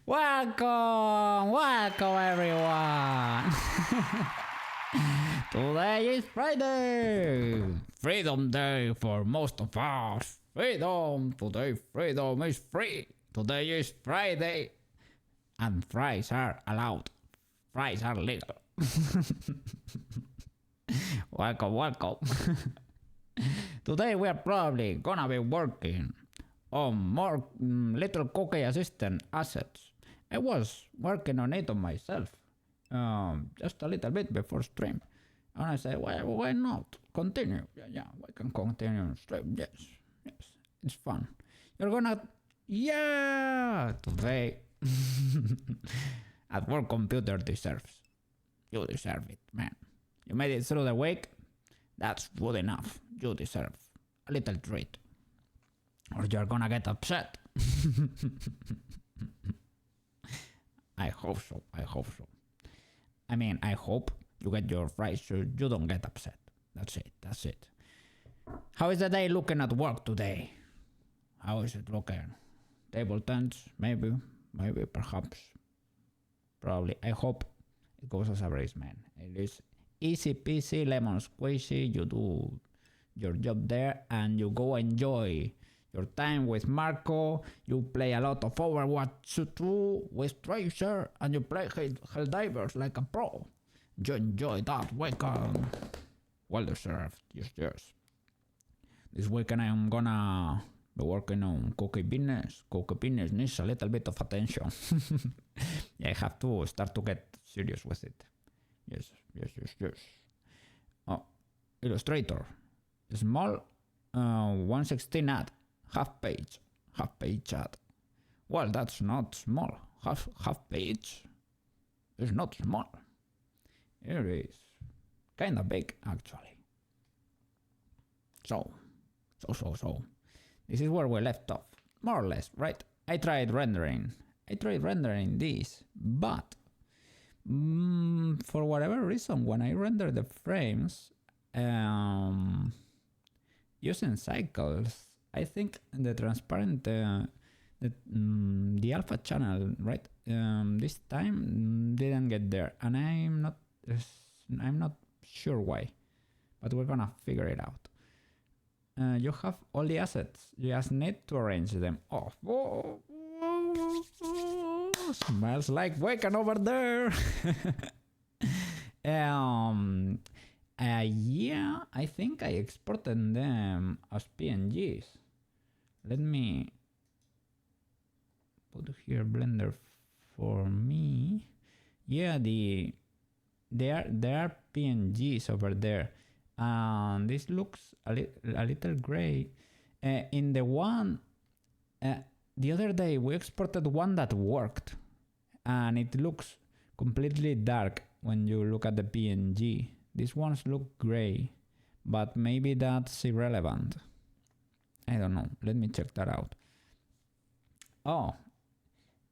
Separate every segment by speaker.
Speaker 1: Welcome everyone. Today is Friday. Freedom Day for most of us. Freedom. Today freedom is free. Today is Friday. And fries are allowed. Fries are legal. Welcome. Today we are probably gonna be working on more little Koukei assistant assets. I was working on it on myself, just a little bit before stream, and I said, why not continue? Yeah, we can continue on stream. Yes, it's fun. You're gonna, today. At work, computer deserves. You deserve it, man. You made it through the week. That's good enough. You deserve a little treat, or you're gonna get upset. I hope so. I mean, I hope you get your fries so you don't get upset. That's it. How is the day looking at work today? How is it looking? Table tense? Maybe, perhaps. Probably. I hope it goes as a breeze, man. It is easy peasy, lemon squishy. You do your job there and you go enjoy your time with Marco. You play a lot of Overwatch 2 with Tracer and you play Helldivers like a pro. You enjoy that weekend. Well deserved, yes. This weekend I'm gonna be working on Koukei business. Koukei business needs a little bit of attention. I have to start to get serious with it. Yes. Oh, Illustrator. Small 116 ad. Half page ad. Well, that's not small. Half page is not small. It is kinda big actually. So. This is where we left off, more or less, right? I tried rendering this, but for whatever reason, when I render the frames using cycles, I think the transparent, the alpha channel, right? This time didn't get there, and I'm not sure why, but we're gonna figure it out. You have all the assets. You just need to arrange them. Oh, smells like bacon over there. Yeah, I think I exported them as PNGs. Let me put here Blender for me. Yeah, there are PNGs over there. This looks a little gray. In the one, the other day we exported one that worked, and it looks completely dark when you look at the PNG. These ones look gray, but maybe that's irrelevant. I don't know. Let me check that out. Oh,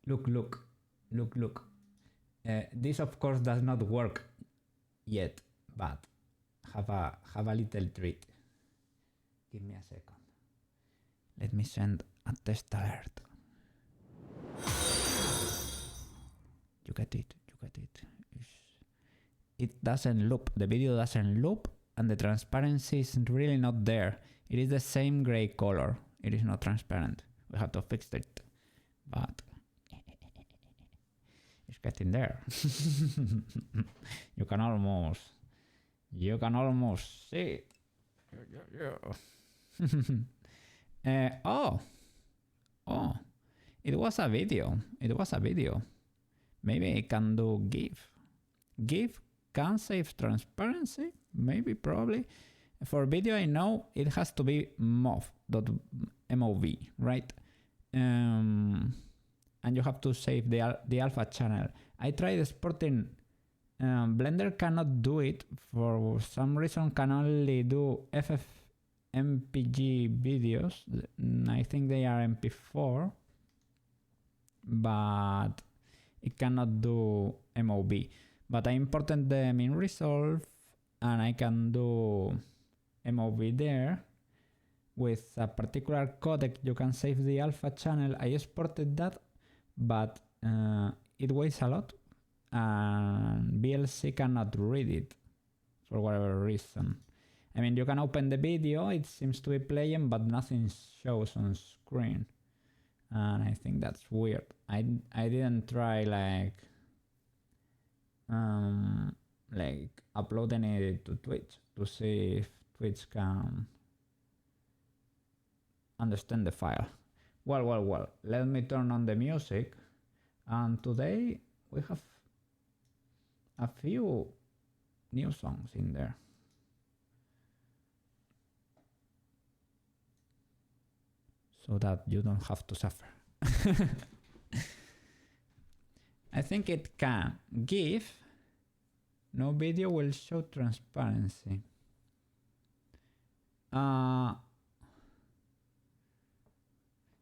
Speaker 1: look. This of course does not work yet, but have a little treat. Give me a second. Let me send a test alert. You get it. It doesn't loop. The video doesn't loop, and the transparency is really not there. It is the same gray color. It is not transparent. We have to fix it, but it's getting there. You can almost see it. Oh, it was a video. Maybe I can do GIF. GIF can save transparency, probably. For video, I know it has to be mov, right? And you have to save the alpha channel. I tried exporting. Blender cannot do it for some reason. Can only do FFmpeg videos. I think they are MP4, but it cannot do MOV. But I imported them in Resolve, and I can do MOV there. With a particular codec, you can save the alpha channel. I exported that, but it weighs a lot, and VLC cannot read it for whatever reason. I mean, you can open the video, it seems to be playing, but nothing shows on screen. And I think that's weird. I didn't try like uploading it to Twitch to see if Twitch can understand the file. Well, let me turn on the music. And today we have a few new songs in there. So that you don't have to suffer. I think it can. GIF, no video will show transparency.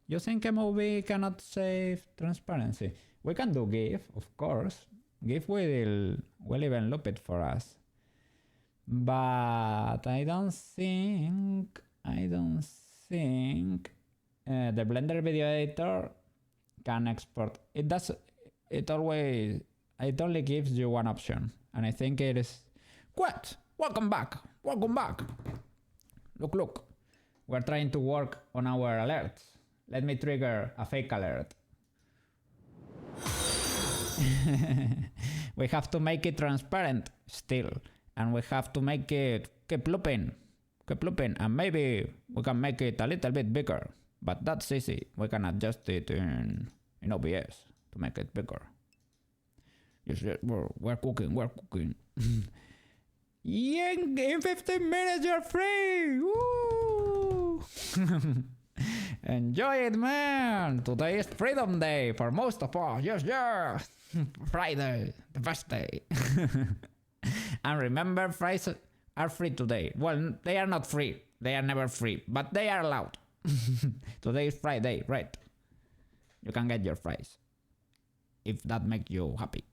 Speaker 1: You think MOV cannot save transparency? We can do GIF, of course. GIF will even loop it for us. But I don't think the Blender video editor can export. It only gives you one option, and I think it is what? Welcome back. Look. We're trying to work on our alerts. Let me trigger a fake alert. We have to make it transparent still, and we have to make it keep looping, and maybe we can make it a little bit bigger, but that's easy. We can adjust it in OBS to make it bigger. Yes, we're cooking. Yeah, in 15 minutes you're free. Woo! Enjoy it, man. Today is Freedom Day for most of us. Yes. Friday, the best day. And remember, fries are free today. Well, they are not free. They are never free, but they are allowed. Today is Friday, right? You can get your fries if that makes you happy.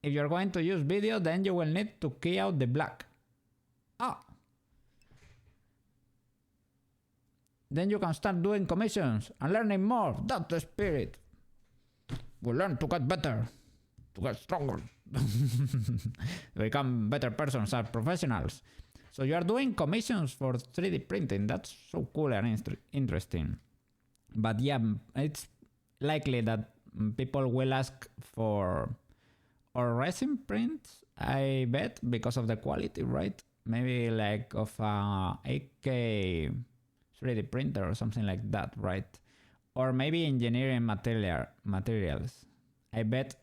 Speaker 1: If you're going to use video, then you will need to key out the black. Then you can start doing commissions and learning more. That's the spirit. We learn to get better, to get stronger, to become better persons and professionals. So you are doing commissions for 3D printing. That's so cool and interesting. But yeah, it's likely that people will ask for or resin prints, I bet, because of the quality, right? Maybe like of a 8K 3D printer or something like that, right? Or maybe engineering materials. I bet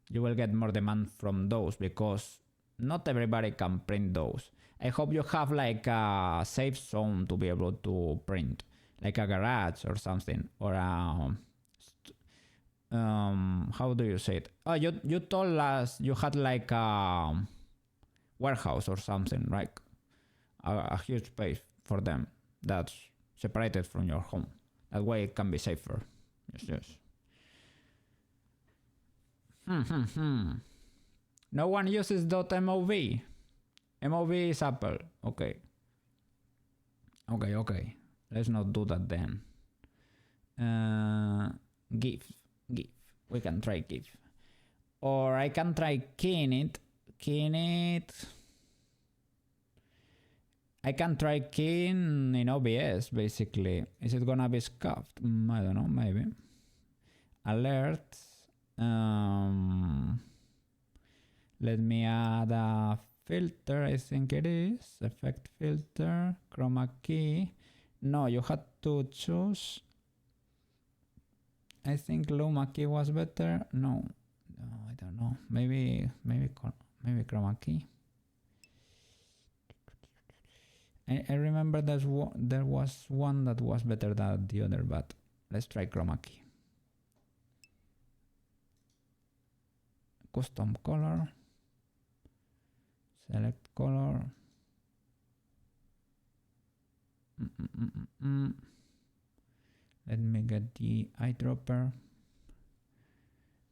Speaker 1: you will get more demand from those because not everybody can print those. I hope you have like a safe zone to be able to print, like a garage or something, or a how do you say it? Oh, you told us you had like a warehouse or something, right? A huge space for them that's separated from your home. That way it can be safer. Yes. No one uses .mov. MOV is Apple. Okay. Let's not do that then. GIF. We can try GIF. Or I can try keying it. I can try keying in OBS, basically. Is it gonna be scuffed? I don't know, maybe. Alert. Let me add a filter, I think it is. Effect filter, chroma key. No, you had to choose. I think Luma key was better. No, I don't know. Maybe chroma key. I remember there was one that was better than the other, but let's try chroma key. Custom color. Select color. Let me get the eyedropper.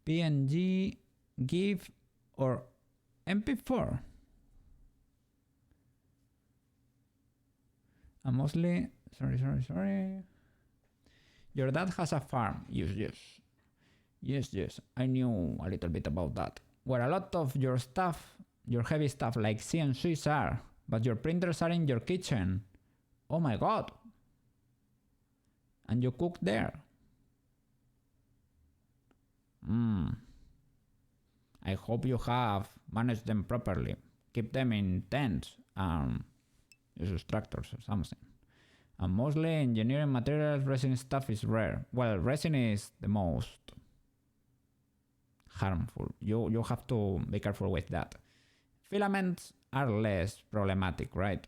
Speaker 1: PNG, GIF, or MP4. And mostly, sorry. Your dad has a farm. Yes. I knew a little bit about that. Where a lot of your stuff, your heavy stuff like CNCs are, but your printers are in your kitchen. Oh my god. And you cook there. I hope you have managed them properly. Keep them in tents and use tractors or something. And mostly engineering materials, resin stuff is rare. Well, resin is the most harmful. You have to be careful with that. Filaments are less problematic, right?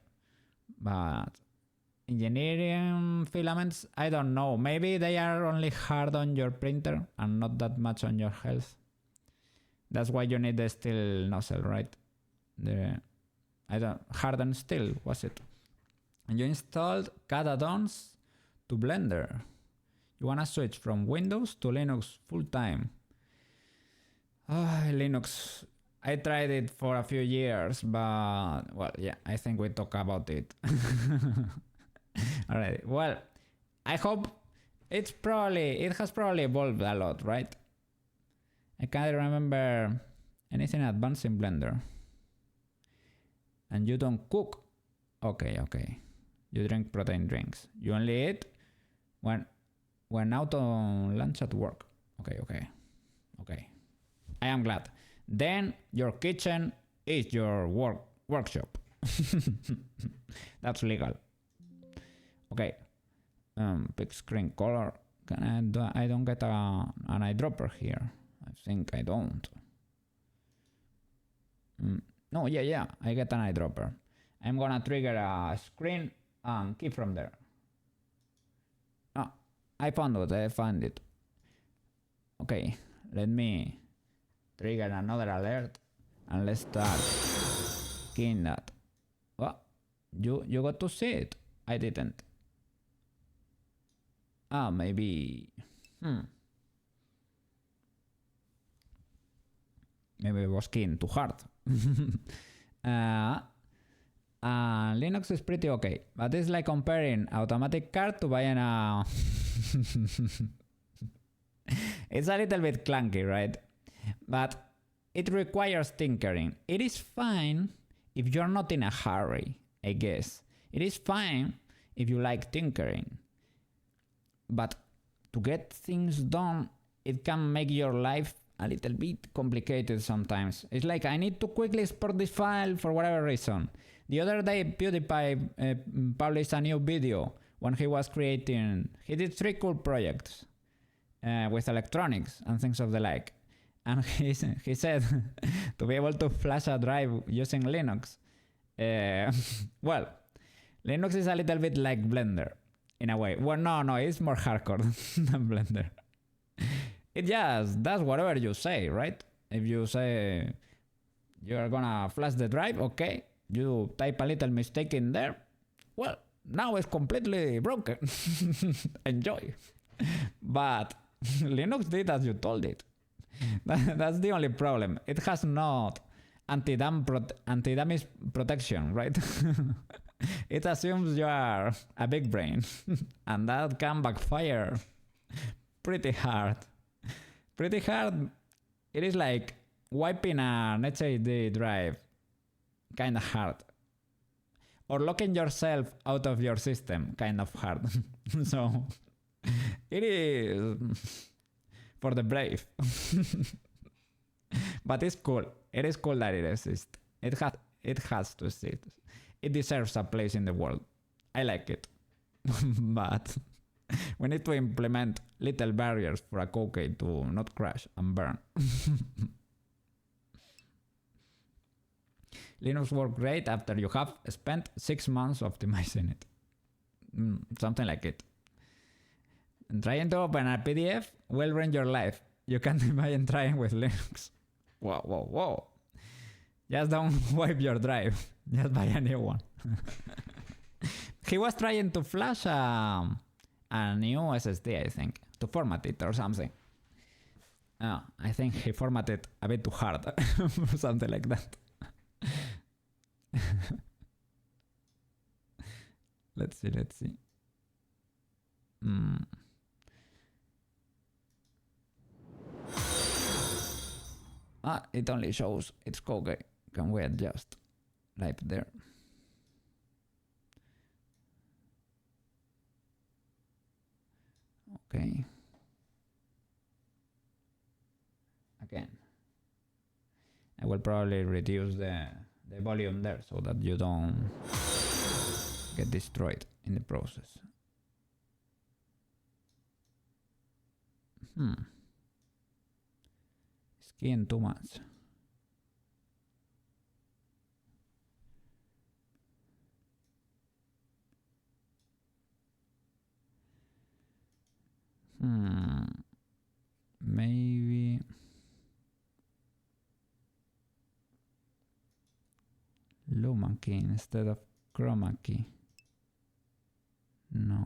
Speaker 1: But engineering filaments, I don't know. Maybe they are only hard on your printer and not that much on your health. That's why you need the steel nozzle, right? Hardened steel, was it? And you installed CAD add-ons to Blender. You wanna switch from Windows to Linux full time. Linux. I tried it for a few years, but well, yeah, I think we talk about it. Alright. Well, I hope it has probably evolved a lot, right? I can't remember anything advanced in Blender. And you don't cook. Okay. You drink protein drinks. You only eat when out on lunch at work. Okay. I am glad. Then your kitchen is your workshop. That's legal. Okay. Big screen color. I don't get an eyedropper here. I think I don't. No, yeah. I get an eyedropper. I'm gonna trigger a screen and key from there. I found it. Okay, let me trigger another alert and let's start keying that. What? You got to see it? I didn't. Maybe. Maybe it was keying too hard. Linux is pretty okay, but it's like comparing automatic card to buying a... It's a little bit clunky, right? But it requires tinkering. It is fine if you're not in a hurry, I guess. It is fine if you like tinkering. But to get things done, it can make your life a little bit complicated sometimes. It's like I need to quickly export this file for whatever reason. The other day, PewDiePie published a new video when he was creating... He did 3 cool projects with electronics and things of the like. And he said to be able to flash a drive using Linux. Well, Linux is a little bit like Blender in a way. Well, no, it's more hardcore than Blender. It just does whatever you say, right? If you say you're gonna flash the drive, okay. You type a little mistake in there. Well, now it's completely broken. Enjoy. But Linux did as you told it. That's the only problem. It has not anti-damage protection, right? It assumes you are a big brain. And that can backfire pretty hard. Pretty hard. It is like wiping an HDD drive. Kind of hard. Or locking yourself out of your system. Kind of hard. So it is for the brave. But it's cool. It is cool that it exists. It has to exist. It deserves a place in the world. I like it. But we need to implement little barriers for a Koukei to not crash and burn. Linux works great after you have spent 6 months optimizing it. Something like it. And trying to open a PDF will ruin your life. You can't imagine trying with Linux. Whoa. Just don't wipe your drive. Just buy a new one. He was trying to flash a new SSD, I think, to format it or something. I think he formatted a bit too hard or something like that. Let's see. It only shows it's Koukei. Can we adjust right there? Okay. Again. I will probably reduce the volume there so that you don't get destroyed in the process. Skiing too much. Maybe Luma key instead of chroma key. No.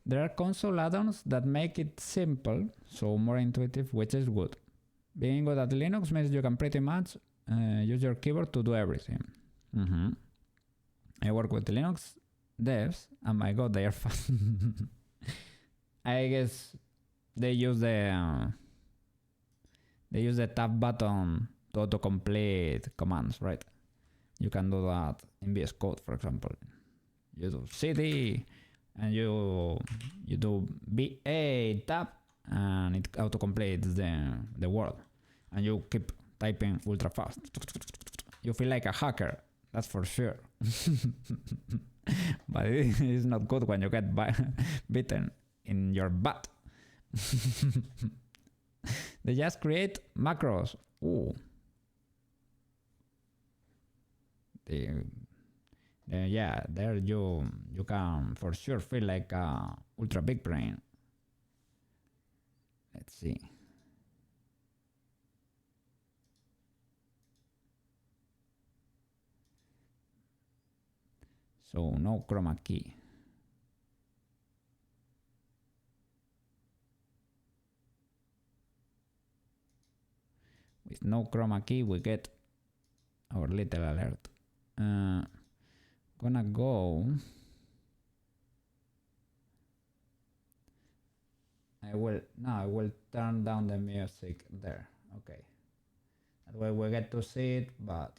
Speaker 1: There are console add-ons that make it simple, so more intuitive, which is good. Being good at Linux means you can pretty much use your keyboard to do everything. I work with Linux devs, and my god, they are fast. I guess they use the tab button to autocomplete commands, right? You can do that in VS Code, for example. You do cd and you do BA tab and it autocompletes the word, and you keep typing ultra fast. You feel like a hacker, that's for sure. But it is not good when you get bitten in your butt. They just create macros. Ooh. Yeah, there you can for sure feel like a ultra big brain. Let's see. So no chroma key. With no chroma key we get our little alert. Gonna go. I will turn down the music there. Okay. That way we get to see it, but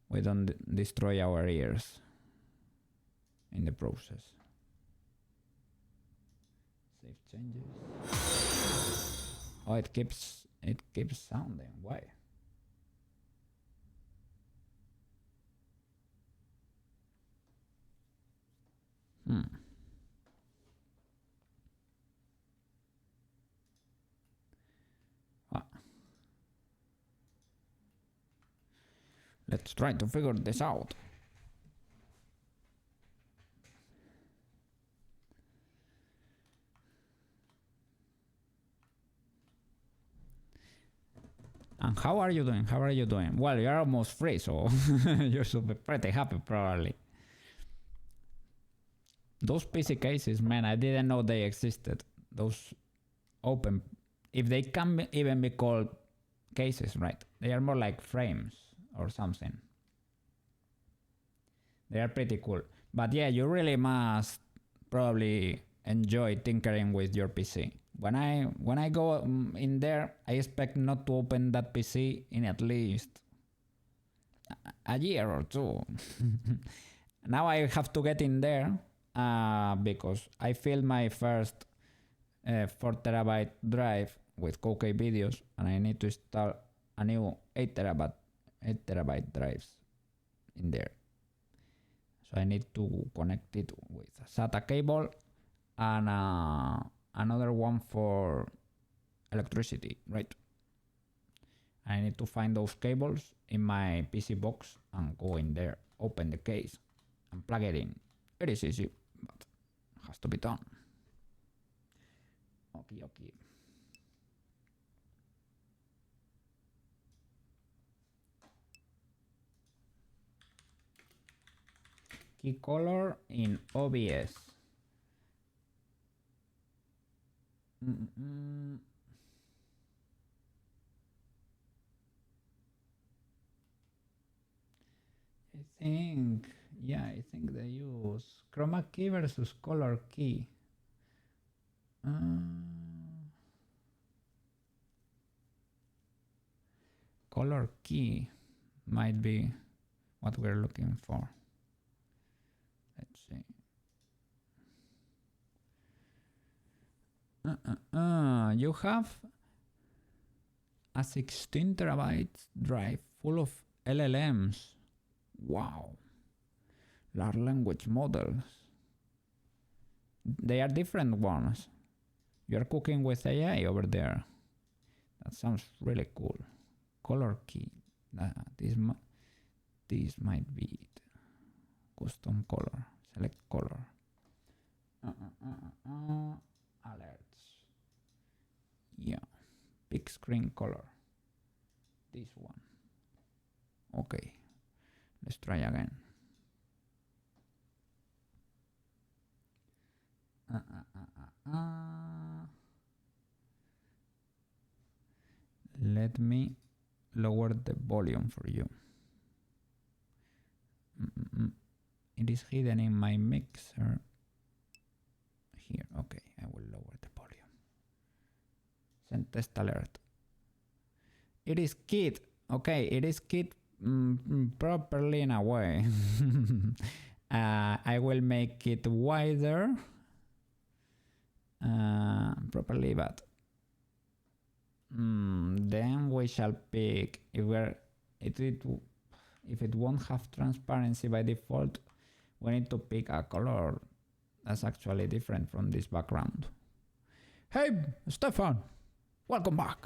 Speaker 1: we don't destroy our ears in the process. Save changes. Oh, it keeps sounding. Why? Let's try to figure this out. And how are you doing? How are you doing? Well, you're almost free, so you should be pretty happy, probably. Those PC cases, man, I didn't know they existed. Those open, if they can even be called cases, right? They are more like frames or something. They are pretty cool. But yeah, you really must probably enjoy tinkering with your PC. When I go in there, I expect not to open that PC in at least a year or two. Now I have to get in there because I filled my first 4TB drive with Koukei videos, and I need to install a new 8TB drives in there. So I need to connect it with a SATA cable and another one for electricity, right? I need to find those cables in my PC box and go in there, open the case and plug it in. It is easy, but it has to be done. Okay. Key color in OBS. Let's think, yeah, I think they use chroma key versus color key. Color key might be what we're looking for. Let's see. You have a 16 terabytes drive full of LLMs. Wow. Large language models. They are different ones. You're cooking with AI over there. That sounds really cool. Color key. This might be it. Custom color. Select color. Alerts. Yeah. Big screen color. This one. Okay. Let's try again. Let me lower the volume for you. It is hidden in my mixer. Here, okay, I will lower the volume. Send test alert. It is keyed. Okay, it is keyed properly in a way. I will make it wider properly, but then we shall pick if it won't have transparency by default, we need to pick a color that's actually different from this background. Hey, Stefan, welcome back.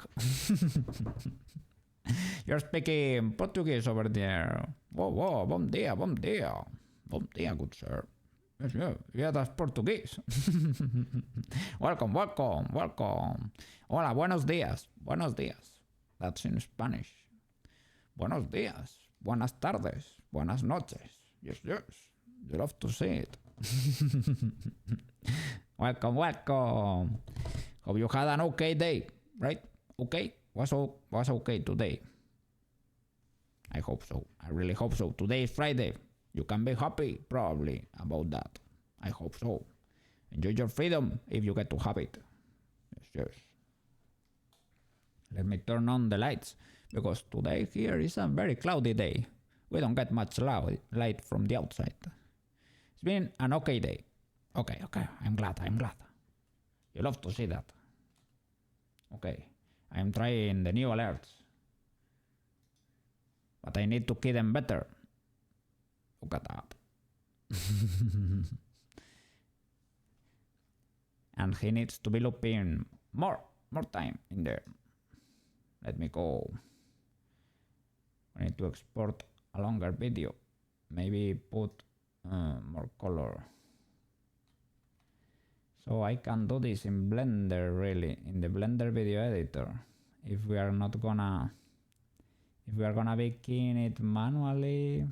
Speaker 1: You're speaking Portuguese over there. Whoa, bom dia, bom dia. Bom dia, good sir. Yes, yeah, that's Portuguese. Welcome. Hola, buenos días. That's in Spanish. Buenos días. Buenas tardes. Buenas noches. Yes. You love to see it. Welcome. Hope you had an okay day, right? Okay? Was okay today. I hope so. I really hope so. Today is Friday. You can be happy, probably, about that. I hope so. Enjoy your freedom if you get to have it. Yes. Let me turn on the lights, because today here is a very cloudy day. We don't get much light from the outside. It's been an okay day. Okay. I'm glad. You love to see that. Okay. I'm trying the new alerts. But I need to key them better. Look at that. And he needs to be looping more time in there. Let me go. I need to export a longer video. Maybe put more color. So I can do this in Blender, really, in the Blender video editor. If we are gonna be keying it manually.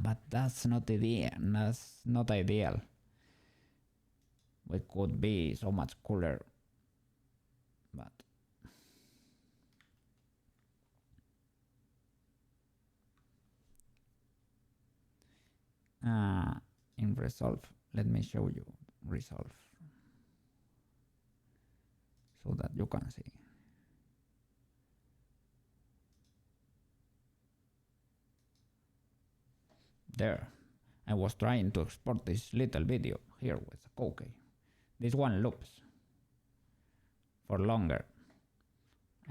Speaker 1: But that's not ideal. We could be so much cooler. But in Resolve, let me show you Resolve so that you can see. There, I was trying to export this little video here with Koukei. This one loops for longer.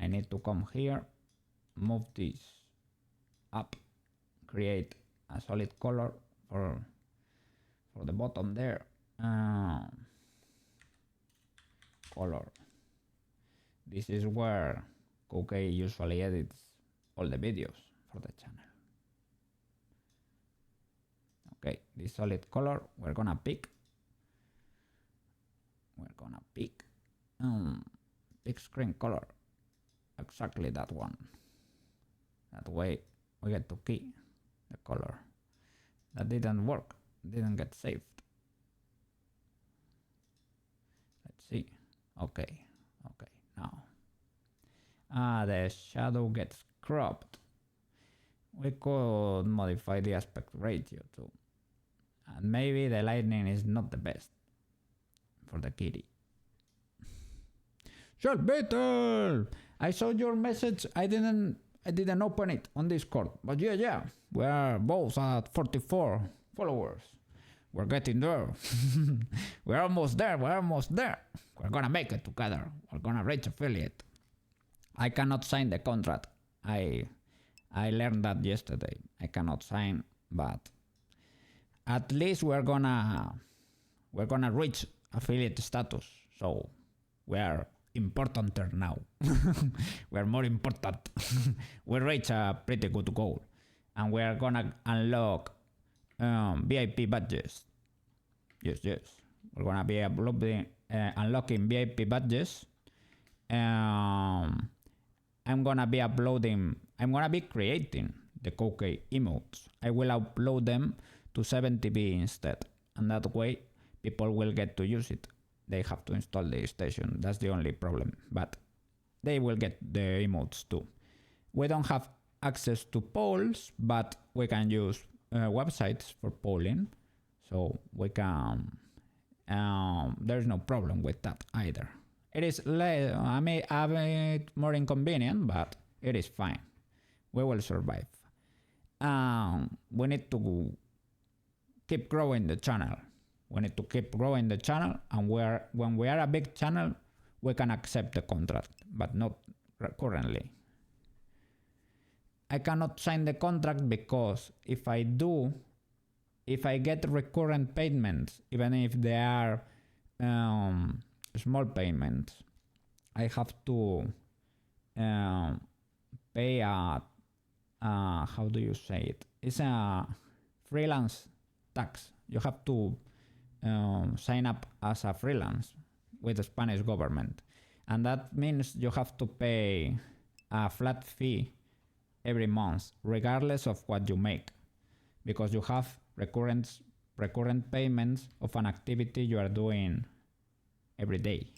Speaker 1: I need to come here, move this up, create a solid color for the bottom there. Color. This is where Koukei usually edits all the videos for the channel. Okay, this solid color we're gonna pick big screen color, exactly that one. That way we get to key the color. That didn't work, didn't get saved. Let's see. Okay, now the shadow gets cropped. we could modify the aspect ratio too. And maybe the lightning is not the best for the kitty. Sure, better. I saw your message. I didn't open it on Discord. But yeah. We are both at 44 followers. We're getting there. We're almost there. We're gonna make it together. We're gonna reach affiliate. I cannot sign the contract. I learned that yesterday. I cannot sign, but at least we're gonna reach affiliate status. So we are importanter now. We're more important. We reach a pretty good goal, and we are gonna unlock VIP badges. Yes. We're gonna be unlocking VIP badges. I'm gonna be creating the Koukei emotes. I will upload them to 70B instead, and that way people will get to use it. They have to install the station. That's the only problem, but they will get the emotes too. We don't have access to polls, but we can use websites for polling, so we can. There's no problem with that either. It is a bit more inconvenient, but it is fine. We will survive. We need to keep growing the channel. And when we are a big channel, we can accept the contract, but not currently. I cannot sign the contract because if I get recurrent payments, even if they are small payments, I have to pay a how do you say it? It's a freelance tax. You have to sign up as a freelance with the Spanish government, and that means you have to pay a flat fee every month regardless of what you make, because you have recurrent payments of an activity you are doing every day,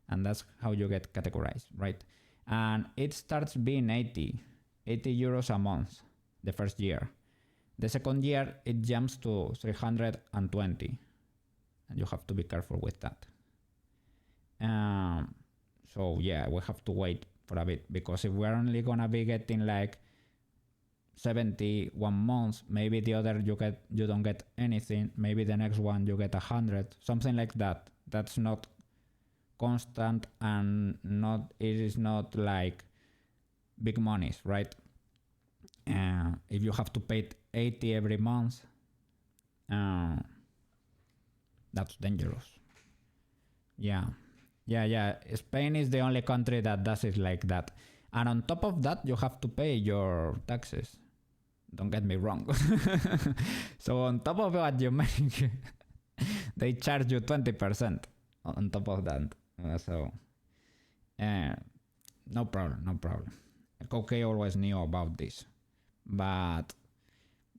Speaker 1: and that's how you get categorized, right? And it starts being 80 euros a month the first year. The second year it jumps to 320, and you have to be careful with that. So yeah, we have to wait for a bit, because if we're only gonna be getting like 70 1 month, maybe the other you don't get anything, maybe the next one you get 100, something like that. That's not constant, and it is not like big monies, right? If you have to pay 80 every month, that's dangerous. Yeah. Spain is the only country that does it like that. And on top of that, you have to pay your taxes. Don't get me wrong. So on top of what you make, they charge you 20% on top of that. No problem. Koukei always knew about this. But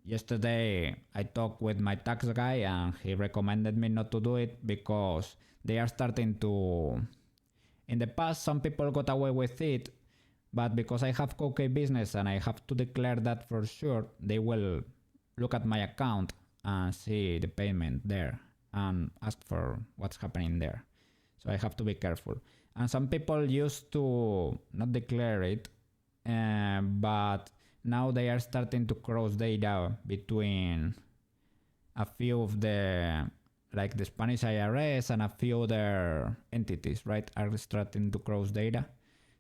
Speaker 1: yesterday I talked with my tax guy, and he recommended me not to do it because they are starting to... In the past, some people got away with it, but because I have Koukei business and I have to declare that for sure, they will look at my account and see the payment there and ask for what's happening there. So I have to be careful. And some people used to not declare it, but now they are starting to cross data between a few of the, like the Spanish IRS and a few other entities, right, are starting to cross data.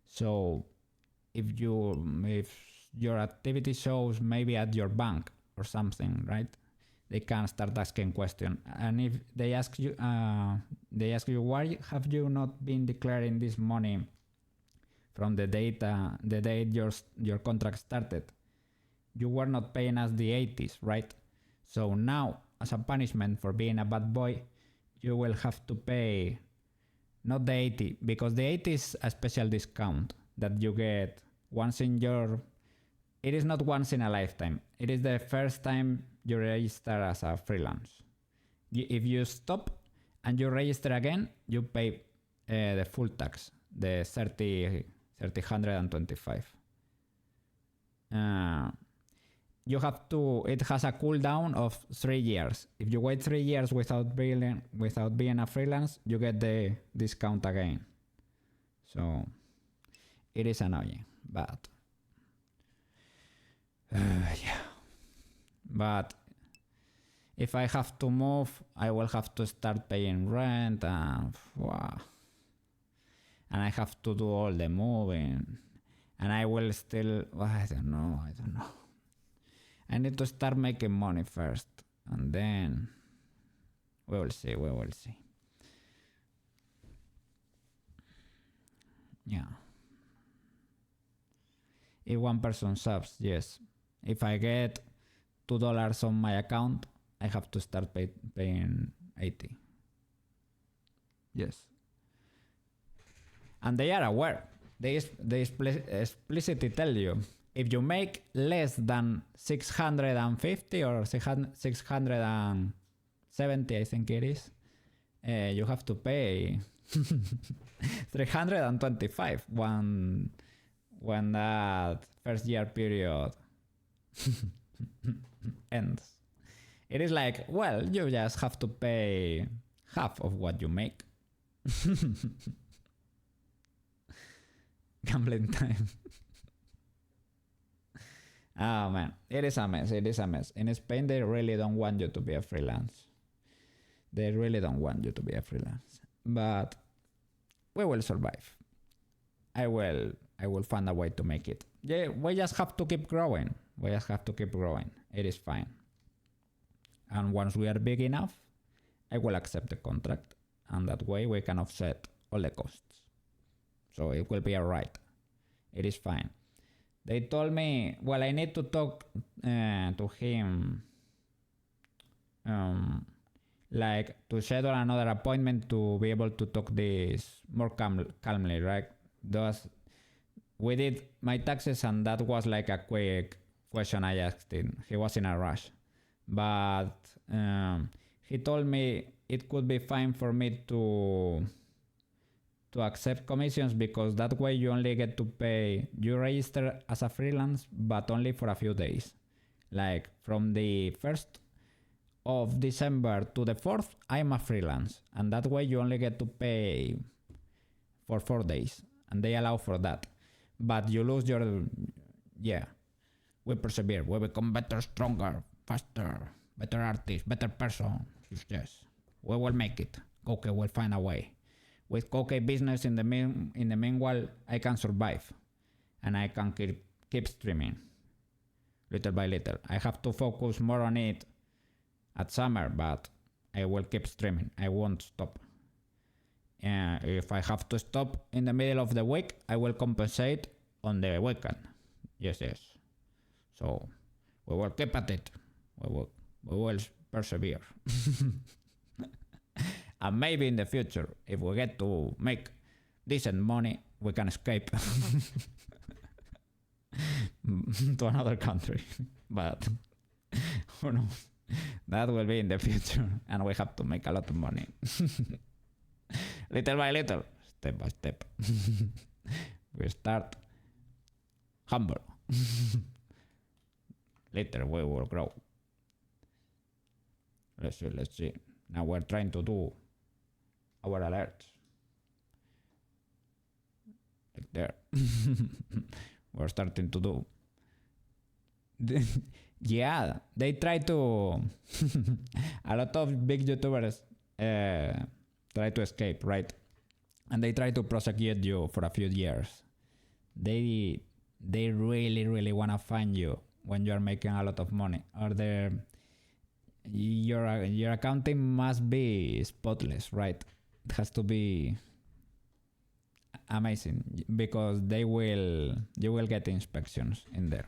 Speaker 1: So if your activity shows maybe at your bank or something, right, they can start asking questions. And if they ask you, why have you not been declaring this money from the date your contract started? You were not paying us the 80s, right? So now, as a punishment for being a bad boy, you will have to pay not the 80, because the 80 is a special discount that you get once in your... It is not once in a lifetime. It is the first time you register as a freelance. If you stop and you register again, you pay the full tax, the 325. you have to. It has a cooldown of 3 years. If you wait 3 years without being a freelance, you get the discount again. So it is annoying, but yeah. But if I have to move, I will have to start paying rent and wow. And I have to do all the moving. And I will still, I don't know. I need to start making money first. And then we will see. Yeah. If one person subs, yes. If I get $2 on my account, I have to start paying 80. Yes. And they are aware. They explicitly tell you, if you make less than 650 or 670, I think it is, you have to pay 325 when that first year period ends. It is like, well, you just have to pay half of what you make. Gambling time. Oh man, it is a mess. In Spain, they really don't want you to be a freelance. But we will survive. I will find a way to make it. Yeah, we just have to keep growing. It is fine. And once we are big enough, I will accept the contract. And that way we can offset all the costs. So it will be alright. It is fine. They told me, well, I need to talk to him, like to schedule another appointment to be able to talk this more calmly, right? We did my taxes and that was like a quick question I asked him. He was in a rush. But he told me it could be fine for me to accept commissions because that way you only get to pay, you register as a freelance but only for a few days. Like from the 1st of December to the 4th, I'm a freelance. And that way you only get to pay for 4 days. And they allow for that. But you lose your, yeah. We persevere, we become better, stronger, faster, better artist, better person. Yes, we will make it. Koukei will find a way. With Koukei business in the meanwhile, I can survive. And I can keep streaming. Little by little. I have to focus more on it at summer, but I will keep streaming. I won't stop. If I have to stop in the middle of the week, I will compensate on the weekend. Yes. So we will keep at it. We will persevere. And maybe in the future, if we get to make decent money, we can escape to another country. But who knows? That will be in the future, and we have to make a lot of money. Little by little, step by step. We start humble. Later we will grow. Let's see. Now we're trying to do our alerts. Like there. We're starting to do. Yeah, they try to. A lot of big YouTubers try to escape, right? And they try to prosecute you for a few years. They really want to find you when you are making a lot of money, or your accounting must be spotless, right? It has to be amazing because you will get inspections in there.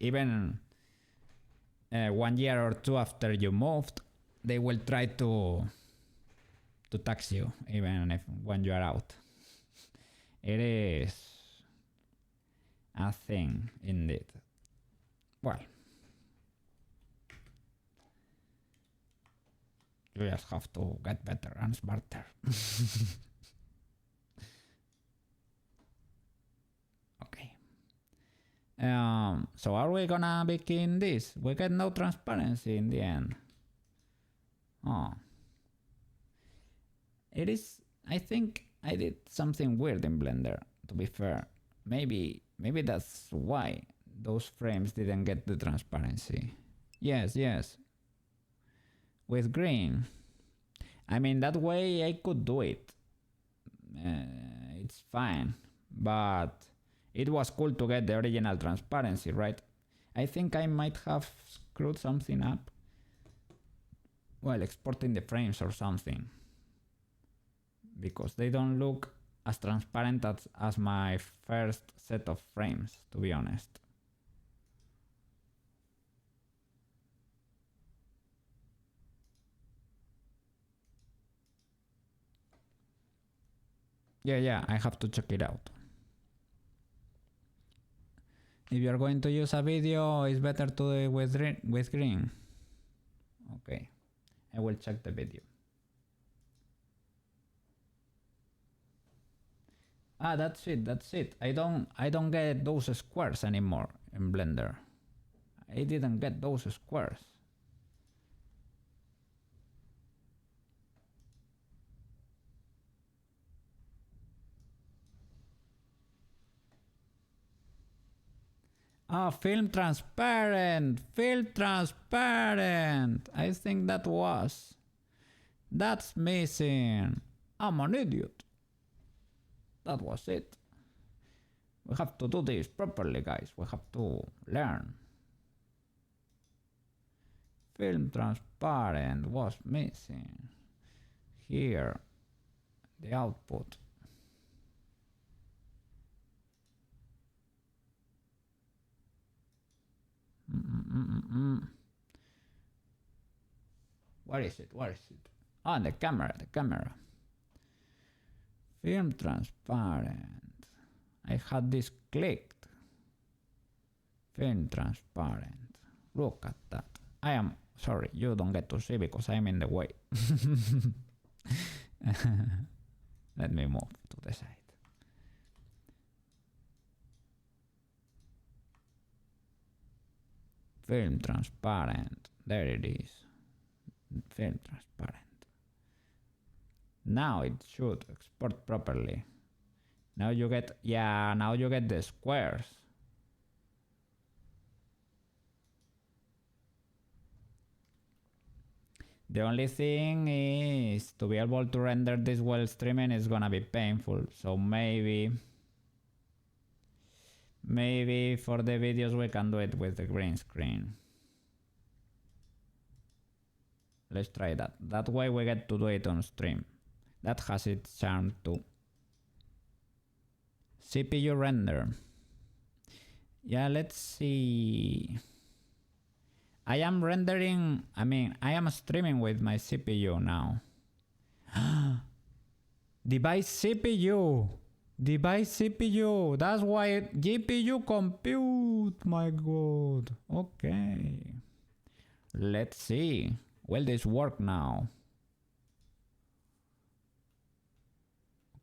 Speaker 1: Even 1 year or 2 after you moved, they will try to tax you even when you are out. It is a thing indeed. Well, you just have to get better and smarter. Okay. So are we gonna be keying this? We get no transparency in the end. Oh. It is, I think I did something weird in Blender, to be fair. Maybe that's why those frames didn't get the transparency. Yes, yes. With green. I mean, that way I could do it. It's fine. But it was cool to get the original transparency, right? I think I might have screwed something up while exporting the frames or something. Because they don't look as transparent as my first set of frames, to be honest. Yeah, I have to check it out. If you're going to use a video, it's better to do it with green. Okay, I will check the video. Ah, that's it. I don't get those squares anymore in Blender. I didn't get those squares. Ah, film transparent! Film transparent! I think that's missing. I'm an idiot. That was it. We have to do this properly, guys. We have to learn. Film transparent was missing. Here, the output. Where is it? Ah, the camera. Film transparent. I had this clicked. Film transparent. Look at that. I am sorry, you don't get to see because I'm in the way. Let me move to the side. Film transparent. There it is. Film transparent. Now it should export properly. Now you get, now you get the squares. The only thing is to be able to render this while streaming is gonna be painful. So maybe for the videos we can do it with the green screen. Let's try that. That way we get to do it on stream. That has its charm too. CPU render. Yeah, let's see. I am streaming with my CPU now. Device CPU. That's why GPU compute. My god. Okay. Let's see. Will this work now?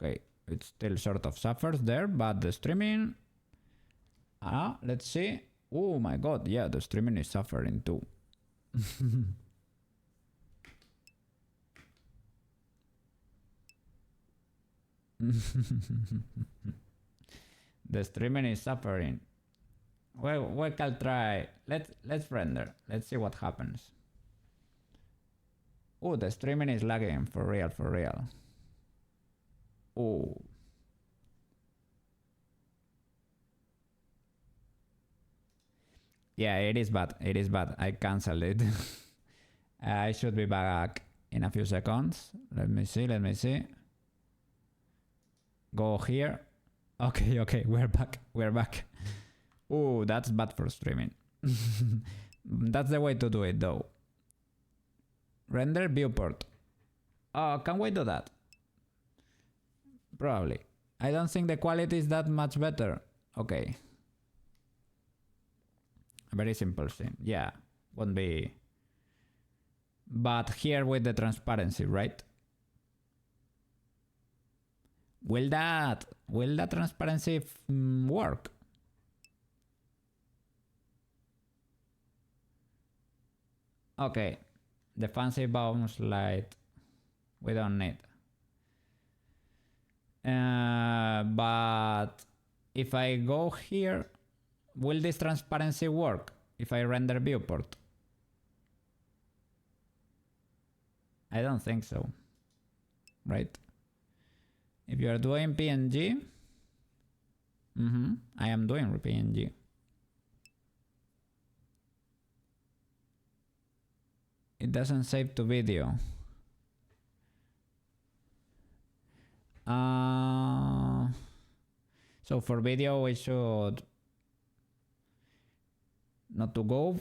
Speaker 1: Okay, it still sort of suffers there, but the streaming... let's see. Oh my god, yeah, the streaming is suffering too. The streaming is suffering. Well, we can try. Let's render. Let's see what happens. Oh, the streaming is lagging for real. Oh. Yeah, it is bad. I cancelled it. I should be back in a few seconds. Let me see. Go here. Okay, we're back. Oh, that's bad for streaming. That's the way to do it though. Render viewport. Oh, can we do that? Probably. I don't think the quality is that much better. Okay. A very simple thing. Yeah, won't be. But here with the transparency, right? Will that transparency work? Okay, the fancy bounce light we don't need. But if I go here, will this transparency work if I render viewport? I don't think so, right? If you are doing PNG, I am doing PNG. It doesn't save to video. So for video we should not to go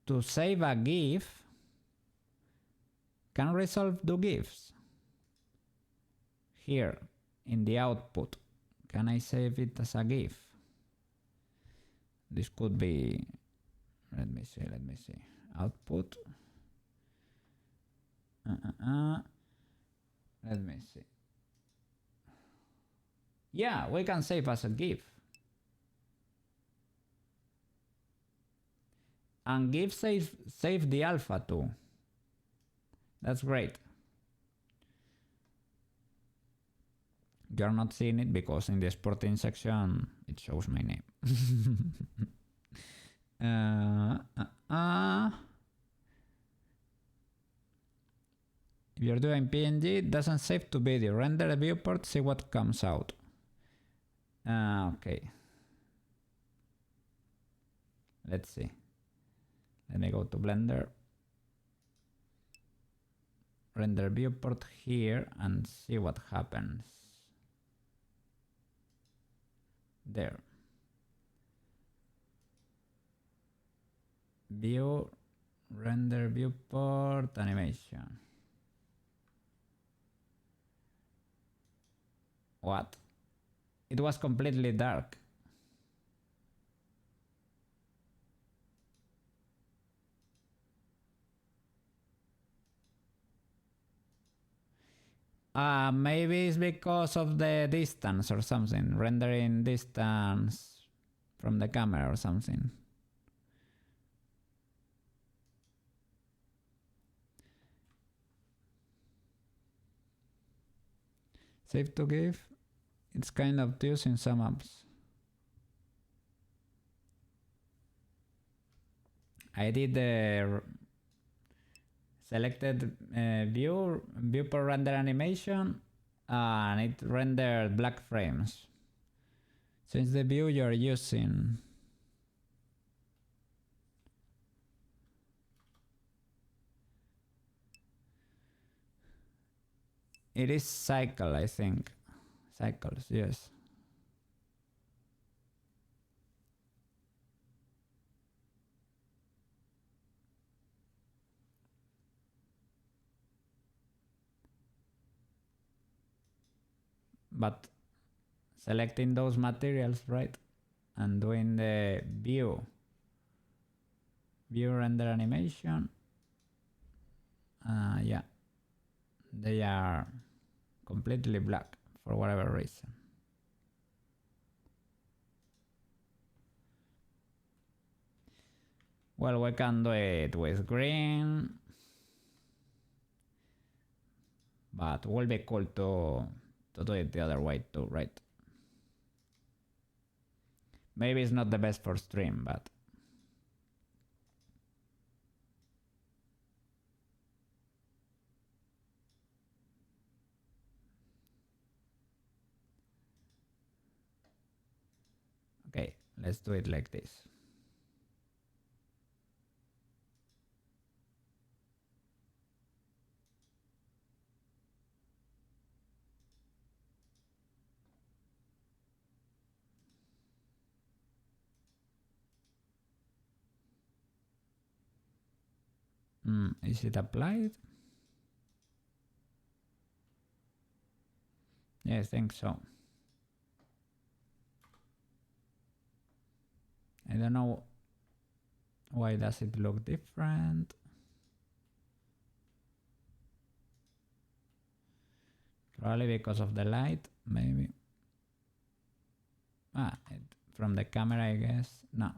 Speaker 1: to save a GIF. Can resolve the GIFs here in the output. Can I save it as a GIF? This could be, let me see, output. Let me see. Yeah, we can save as a GIF. And GIF save the alpha too. That's great. You're not seeing it because in the exporting section it shows my name. If you're doing PNG, it doesn't save to video. Render a viewport, see what comes out. Okay. Let's see. Let me go to Blender. Render viewport here and see what happens. There. View, render viewport, animation. What? It was completely dark. Maybe it's because of the distance or something. Rendering distance from the camera or something. Save to GIF. It's kind of used in some apps. I did the selected viewport render animation and it rendered black frames. Since the view you're using. It is cycle, I think. Cycles, yes. But selecting those materials, right? And doing the view render animation. Yeah, they are completely black for whatever reason. Well, we can do it with green, but will be cool to do it the other way too, right? Maybe it's not the best for stream, but okay, let's do it like this. Is it applied? Yeah, I think so. I don't know why does it look different. Probably because of the light, maybe. From the camera, I guess. No.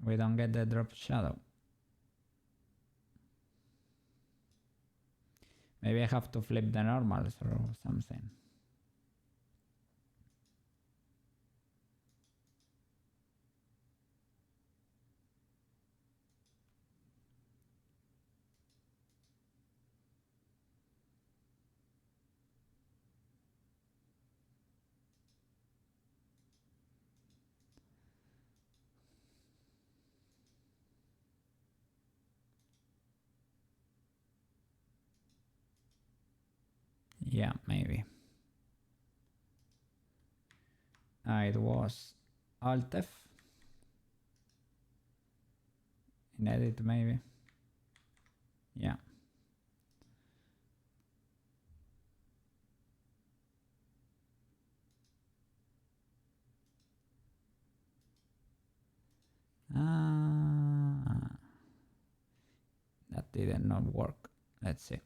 Speaker 1: We don't get the drop shadow. Maybe I have to flip the normals or something. Yeah, maybe. It was Alt F. In edit, maybe. Yeah. That did not work. Let's see.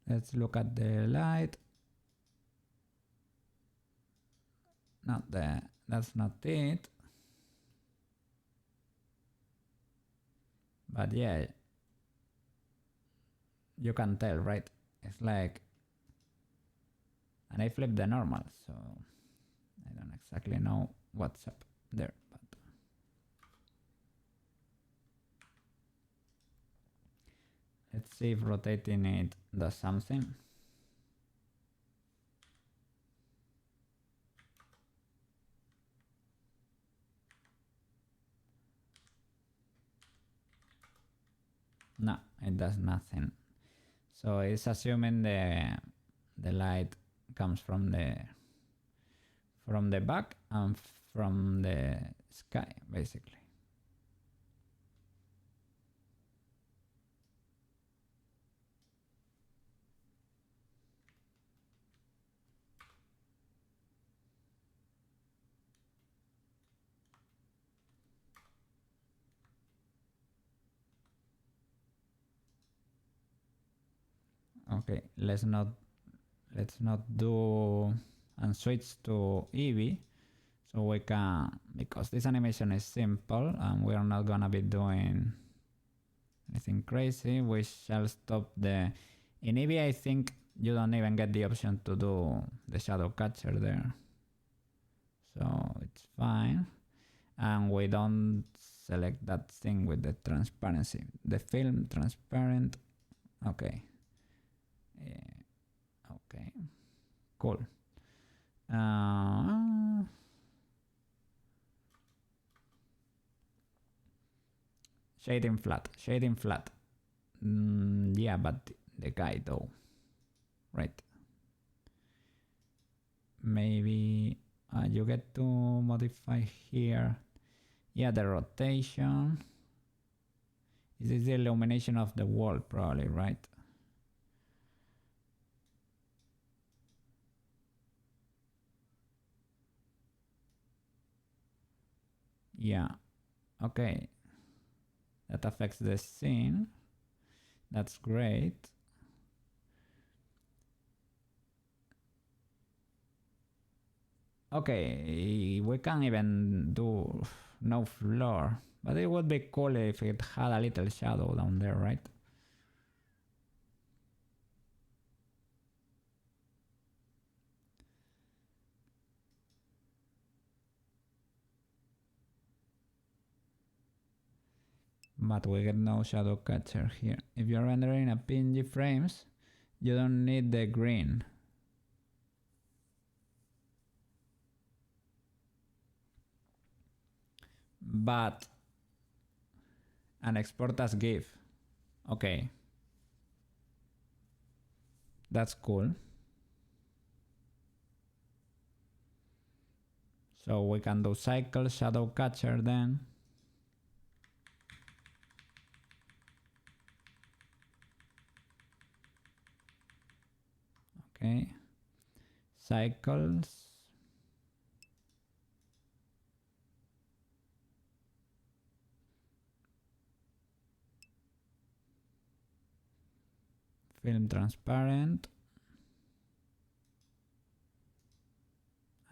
Speaker 1: Let's look at the light. Not the. That's not it. But yeah, you can tell, right? It's like, and I flipped the normal, so I don't exactly know what's up there. But let's see if rotating it does something. No, it does nothing. So it's assuming the light comes from the back and from the sky, basically. Okay, let's not do and switch to Eevee, so we can, because this animation is simple and we are not gonna be doing anything crazy. We shall stop the in Eevee. I think you don't even get the option to do the shadow catcher there, so it's fine. And we don't select that thing with the transparency, the film transparent. Okay. Yeah. Okay. Cool. Shading flat. Yeah, but the guy though, right? Maybe you get to modify here. Yeah, the rotation. This is the illumination of the wall, probably, right? Yeah. Okay. That affects the scene. That's great. Okay, we can't even do no floor, but it would be cool if it had a little shadow down there, right? But we get no shadow catcher here. If you're rendering a PNG frames, you don't need the green. But and export as GIF. Okay. That's cool. So we can do cycle shadow catcher then. Okay. Cycles. Film transparent.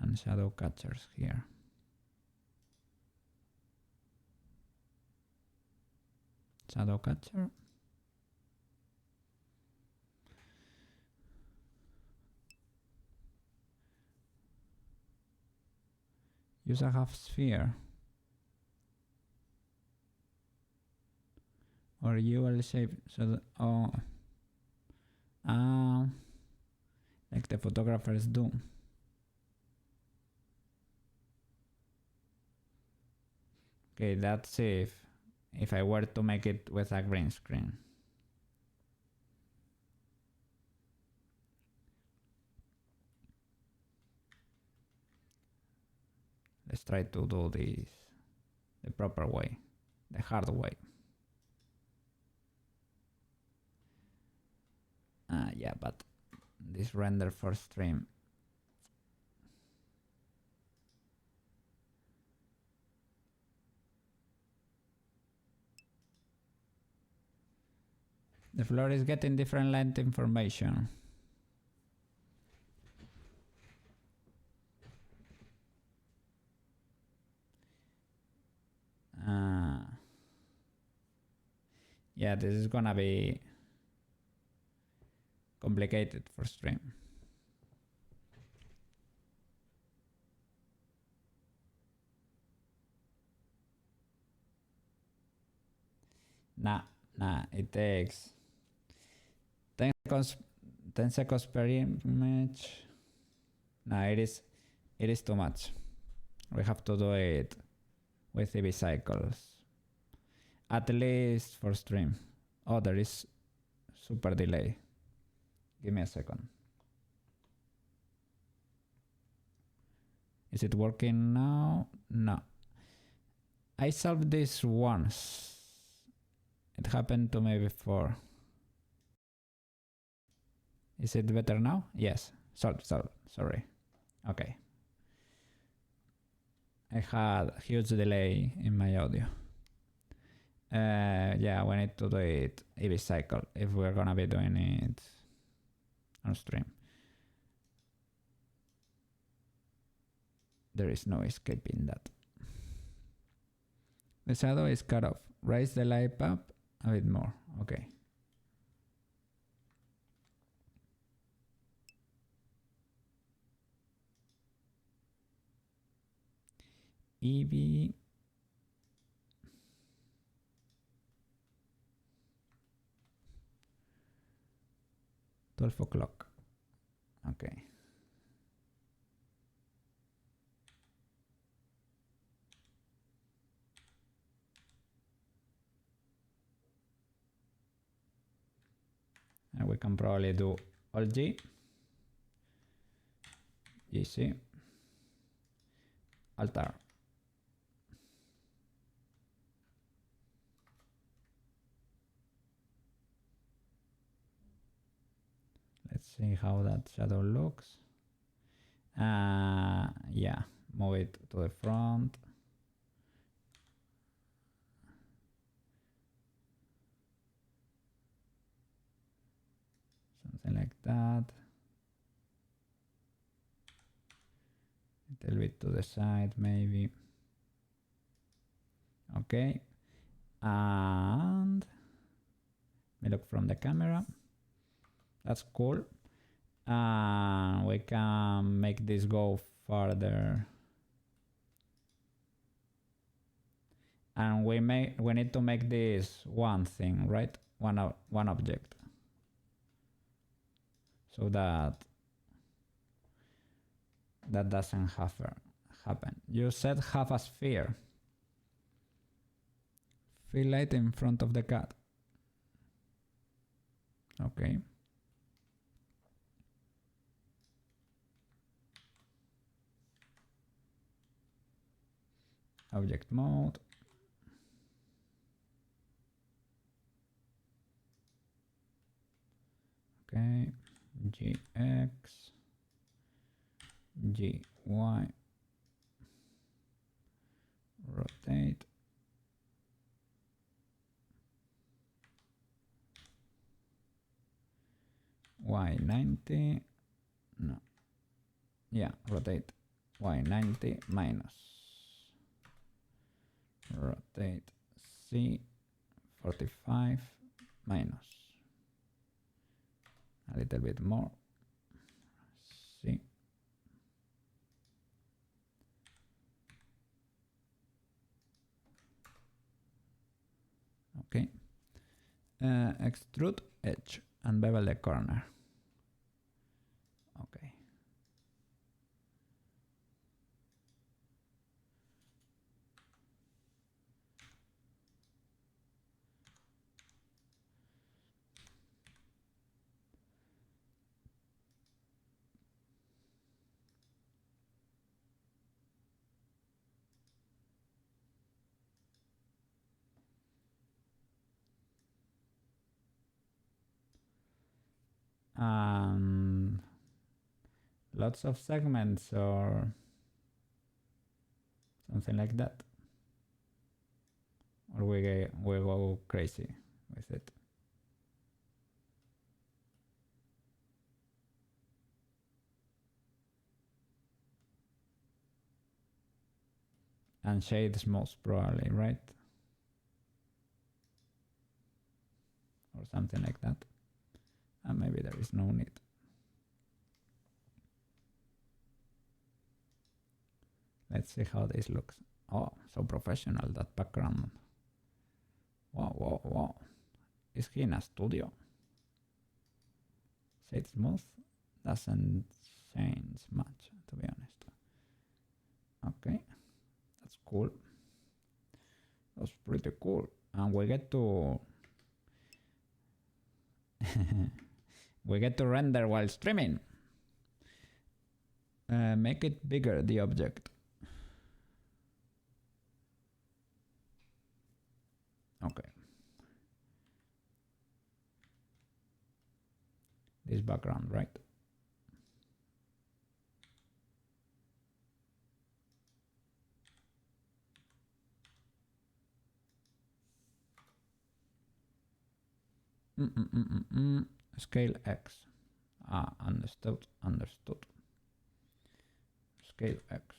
Speaker 1: And shadow catchers here. shadow catcher. Use a half sphere. Or UL shape. So like the photographers do. Okay, that's if I were to make it with a green screen. Let's try to do this the proper way, the hard way. Yeah, but this render for stream. The floor is getting different light information. Yeah, this is gonna be complicated for stream. Nah, it takes 10 seconds per image. Nah, it is too much. We have to do it with EV cycles. At least for stream. Oh, there is super delay. Give me a second. Is it working now? No. I solved this once. It happened to me before. Is it better now? Yes. Solved. Sorry. Okay. I had huge delay in my audio. Yeah, we need to do it EV cycle if we're gonna be doing it on stream. There is no escaping that. The shadow is cut off. Raise the light up a bit more. Okay. EV. $12 Okay. And we can probably do Alt G, GC, Alt R. Let's see how that shadow looks. Yeah, move it to the front. Something like that. A little bit to the side, maybe. Okay. And we look from the camera. That's cool. We can make this go further. And we need to make this one thing, right? One object. So that doesn't happen. You said half a sphere. Fill light in front of the cat. Okay. Object mode. Okay. GX. GY. Rotate. Y90. No. Yeah, rotate. Y90 minus. Rotate C 45 minus a little bit more. See. Okay. Extrude edge and bevel the corner. Okay. Lots of segments or something like that, or we go crazy with it. And shades most probably, right? Or something like that. And maybe there is no need. Let's see how this looks. Oh, so professional, that background. Wow, wow, wow. Is he in a studio? Shade smooth doesn't change much, to be honest. Okay, that's cool. That's pretty cool. And we get to we get to render while streaming. Make it bigger, the object. Okay. This background, right? Scale X. Understood. Scale X.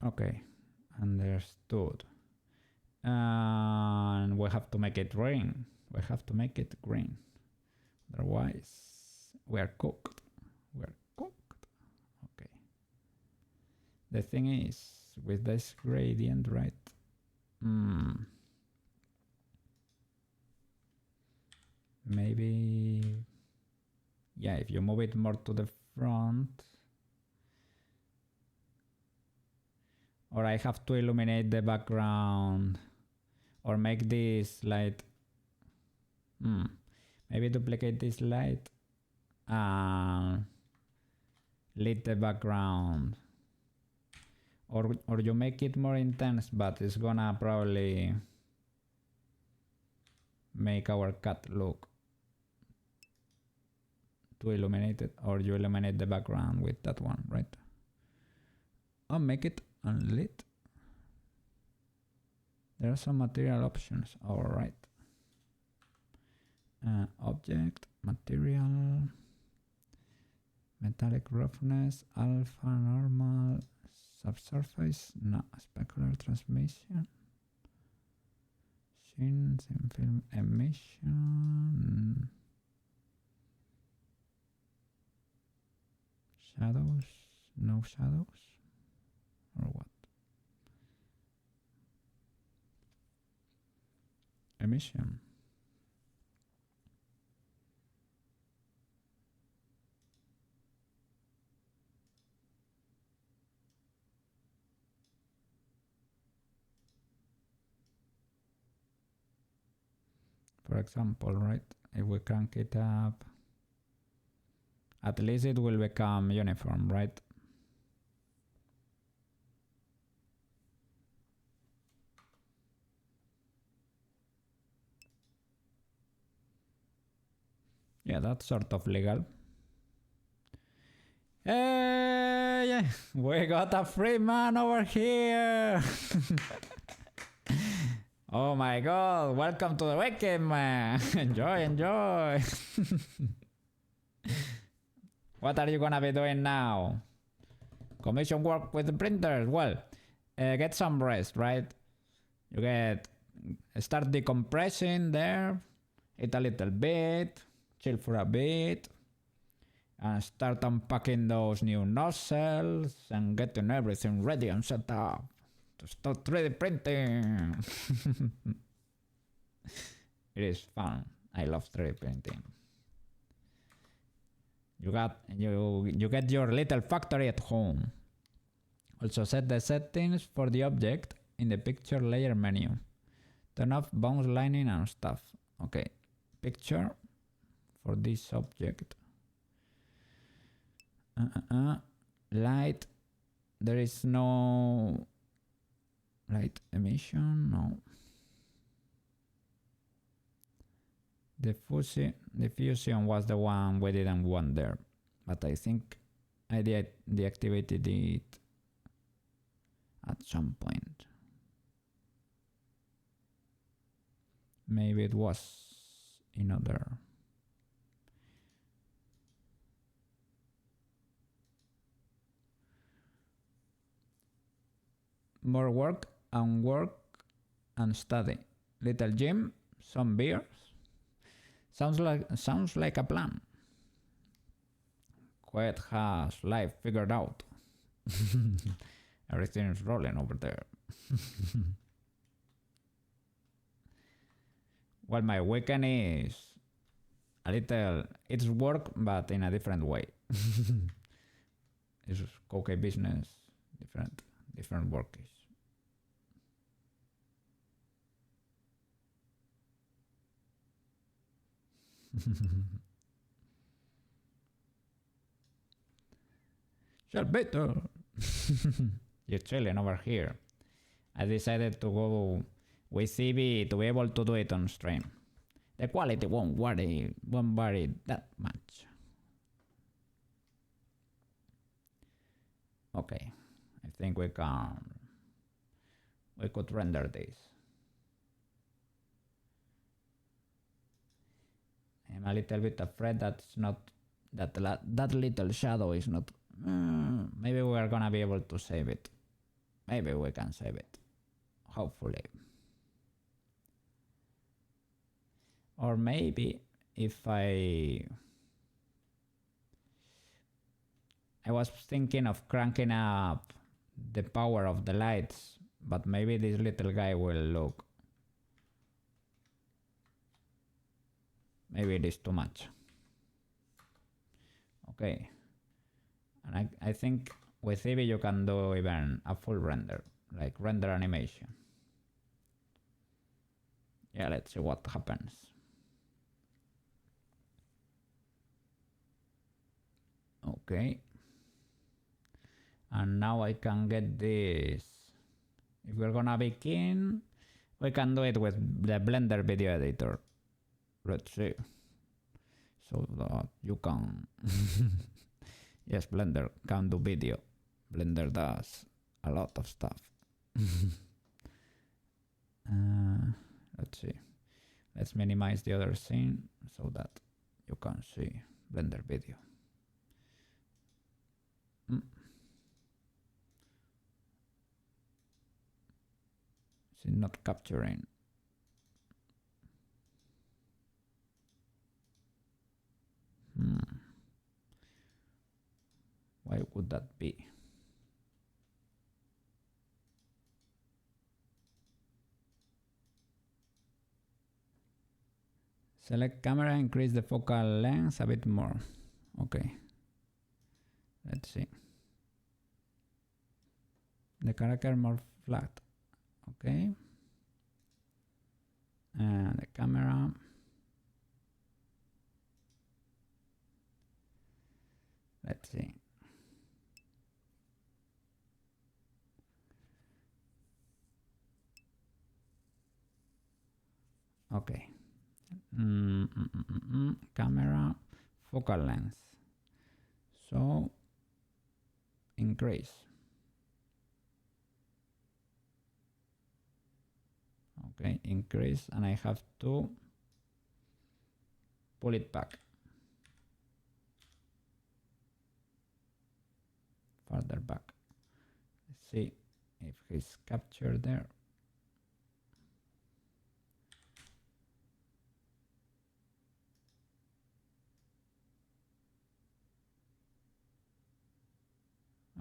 Speaker 1: Okay, understood. And we have to make it green. Otherwise, we are cooked. Okay. The thing is, with this gradient, right? Maybe, yeah, if you move it more to the front. Or I have to illuminate the background. Or make this light. Maybe duplicate this light. Lit the background. Or you make it more intense, but it's gonna probably make our cat look too illuminated. Or you illuminate the background with that one, right? Oh, make it unlit. There are some material options. All right. Object, material, metallic roughness, alpha, normal, subsurface, no, specular transmission, thin film emission, shadows, no shadows, or what? Emission. For example, right? If we crank it up, at least it will become uniform, right? Yeah, that's sort of legal. Hey, we got a free man over here. Oh my god, welcome to the weekend, man. Enjoy. What are you gonna be doing now? Commission work with the printers. Well, get some rest, right? You start decompressing there, eat a little bit, chill for a bit, and start unpacking those new nozzles and getting everything ready and set up to start 3D printing. It is fun. I love 3D printing. You get your little factory at home. Also set the settings for the object in the picture layer menu. Turn off bounce lining and stuff. Okay, picture for this object. Light. There is no light emission. No. Diffusion was the one we didn't want there, but I think I deactivated it at some point. Maybe it was in other. More work and study. Little gym, some beers. Sounds like a plan. Quiet has life figured out. Everything is rolling over there. Well, my weekend is a little. It's work, but in a different way. It's Koukei business, different work is. Better. You're chilling over here. I decided to go with CB to be able to do it on stream. The quality won't vary that much. Okay, I think we could render this. I'm a little bit afraid that's not that little shadow is not. Maybe we are gonna be able to save it. Maybe we can save it. Hopefully. Or maybe if I was thinking of cranking up the power of the lights, but maybe this little guy will look. Maybe it is too much. Okay. And I think with Eevee you can do even a full render, like render animation. Yeah, let's see what happens. Okay. And now I can get this. If we're gonna be keen, we can do it with the Blender video editor. Let's see. So that you can. Yes, Blender can do video. Blender does a lot of stuff. Let's see. Let's minimize the other scene so that you can see Blender video. Is it not capturing? Why would that be? Select camera, increase the focal length a bit more. Okay. Let's see. The character more flat. Okay. And the camera. Let's see. Okay. Camera focal length. So increase. Okay, increase, and I have to pull it back. further back. Let's see if he's captured there.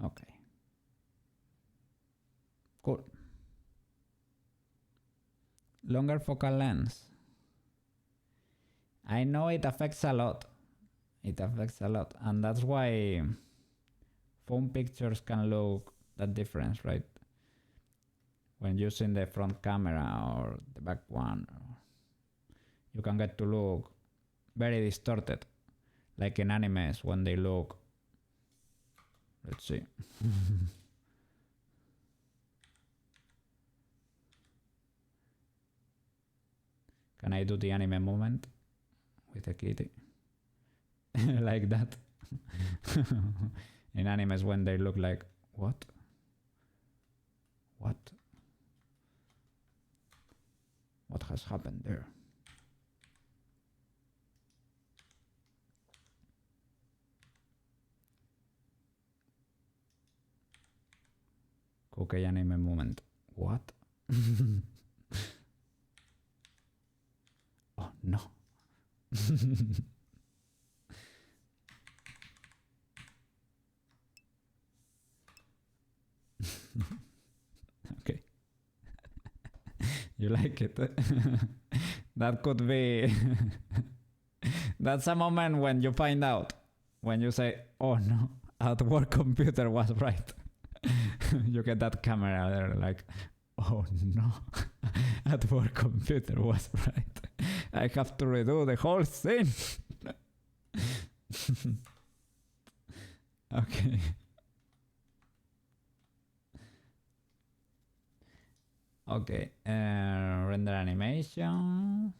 Speaker 1: Okay. Cool. Longer focal length. I know it affects a lot. It affects a lot. And that's why phone pictures can look that difference, right? When using the front camera or the back one, you can get to look very distorted. Like in animes when they look. Let's see. Can I do the anime movement with a kitty? Like that. In animes when they look like, what? What? What has happened there? Koukei anime movement. What? Oh no. Okay. You like it? That could be. That's a moment when you find out. When you say, oh no, at work computer was right. You get that camera there like, oh no, at work computer was right. I have to redo the whole thing. Okay. Okay, render animation.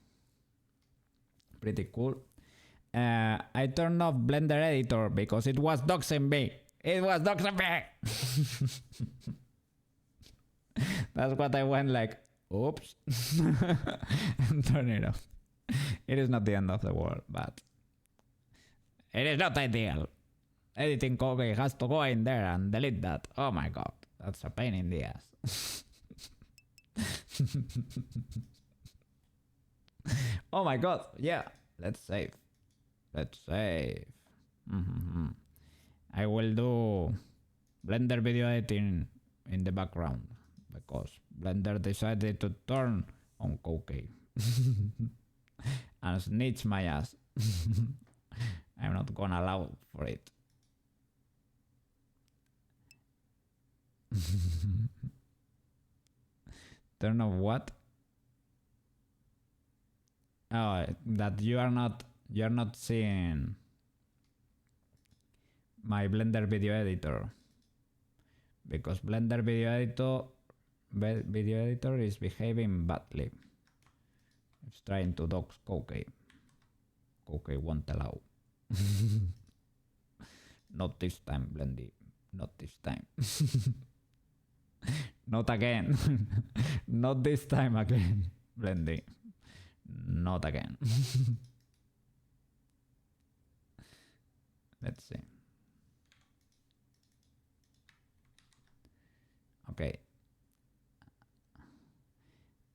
Speaker 1: Pretty cool. I turned off Blender Editor because it was doxing me. It was doxing me. That's what I went like, oops. And turn it off. It is not the end of the world, but it is not ideal. Editing Koukei has to go in there and delete that. Oh my god, that's a pain in the ass. Oh my god, yeah. Let's save. Let's save. I will do Blender video editing in the background because Blender decided to turn on Koukei and snitch my ass. I'm not gonna allow for it. Turn off what? Oh, that you're not seeing my Blender video editor because Blender video editor is behaving badly. It's trying to dox Koukei. Koukei won't allow. Not this time, Blendy. Not this time. Not again. Not this time again, Blendy. Not again. Let's see. Okay.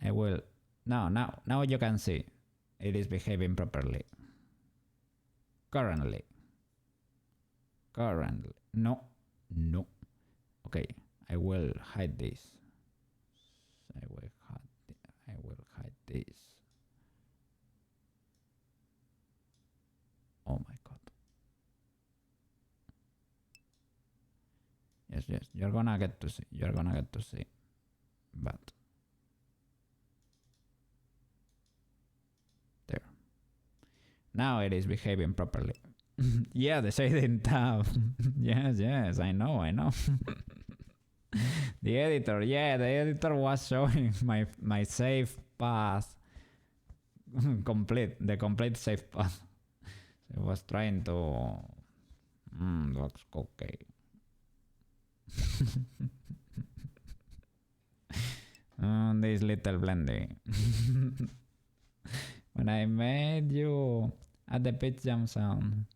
Speaker 1: I will. Now you can see it is behaving properly. Currently. No. Okay. I will hide this. I will hide this. Oh my god. Yes. You're gonna get to see. But there. Now it is behaving properly. Yeah, the shading tab. Yes, I know. The editor was showing my safe path. The complete safe path. It was trying to looks okay. This little Blendy. When I made you at the pitch jump sound,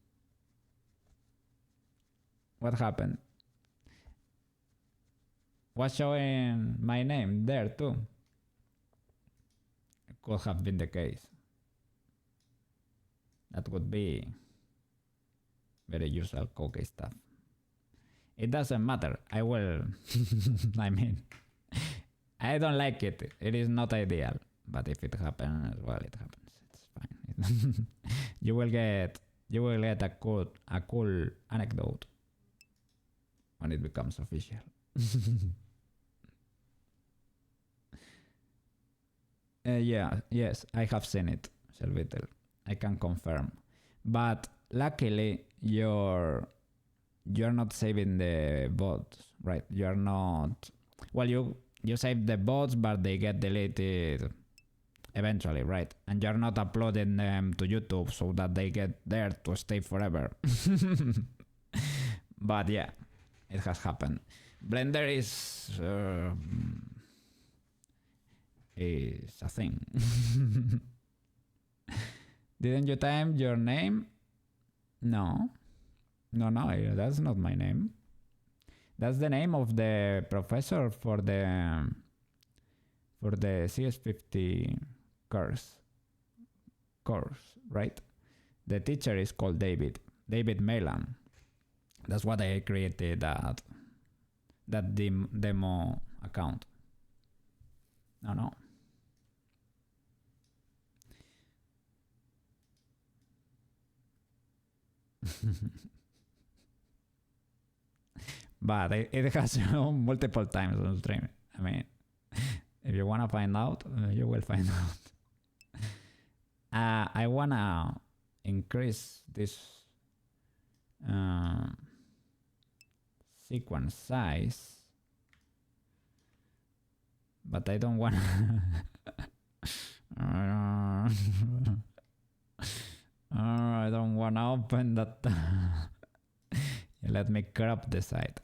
Speaker 1: what happened? was showing my name there too. It could have been the case. That would be very usual Koukei stuff. It doesn't matter. I will. I mean, I don't like it. It is not ideal. But if it happens, well, it happens. It's fine. you will get a cool anecdote when it becomes official. Yes, I have seen it, Selvittel. I can confirm. But luckily, you're not saving the bots, right? You're not. Well, you save the bots, but they get deleted eventually, right? And you're not uploading them to YouTube so that they get there to stay forever. But yeah, it has happened. Blender is a thing. Didn't you time your name? No, that's not my name. That's the name of the professor for the CS50 course, right? The teacher is called David Melan. That's what I created that demo account. No. But it has shown multiple times on stream. I mean, if you want to find out, you will find out. I want to increase this sequence size, but I don't want I don't want to open that. Let me crop the side.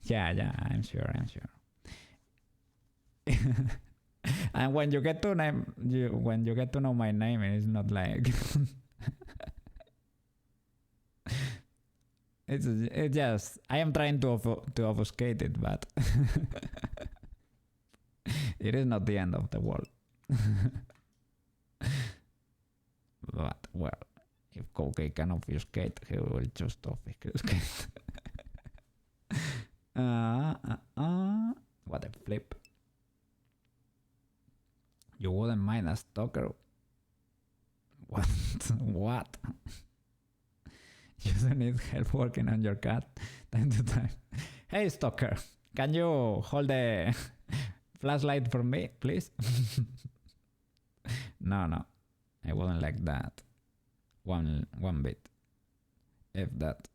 Speaker 1: Yeah, I'm sure. And when you get to know my name, it's not like it's just I am trying to obfuscate it, but it is not the end of the world. But well, if Koukei can obfuscate, he will just obfuscate. What a flip. You wouldn't mind a stalker? What? You don't need help working on your cat time to time. Hey stalker, can you hold the flashlight for me, please? No. I wouldn't like that. One bit. If that.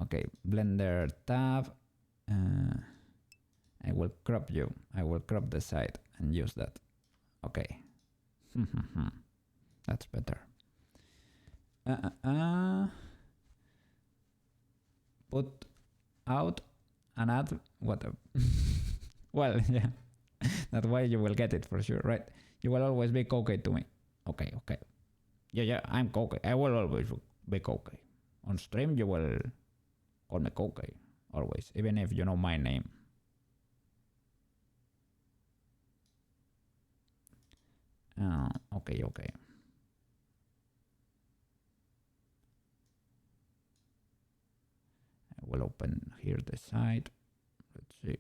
Speaker 1: Okay, Blender tab. I will crop you. I will crop the side and use that. Okay. That's better. Put out and add whatever. Well, yeah. That way you will get it for sure, right? You will always be Koukei to me. Okay. Yeah, I'm Koukei. I will always be Koukei. On stream, you will call me Koukei. Always. Even if you know my name. Okay. I will open here the site. Let's see.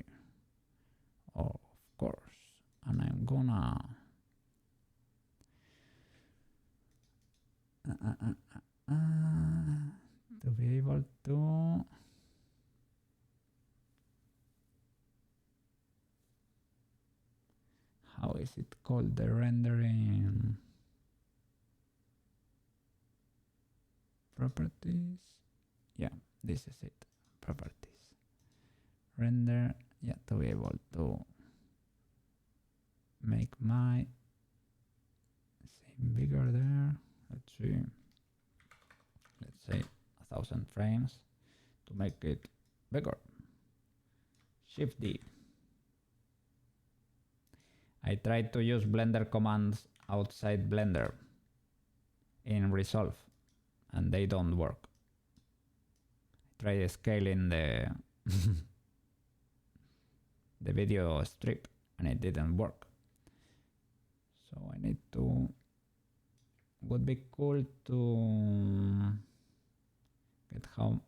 Speaker 1: Oh, of course. And I'm gonna to be able to how is it called, the rendering properties? Yeah, this is it. Properties. Render, yeah, to be able to make my scene bigger there. Let's see. Let's say 1,000 frames to make it bigger. Shift D. I tried to use Blender commands outside Blender in Resolve and they don't work. Try scaling the the video strip and it didn't work. So I need to, would be cool to get how,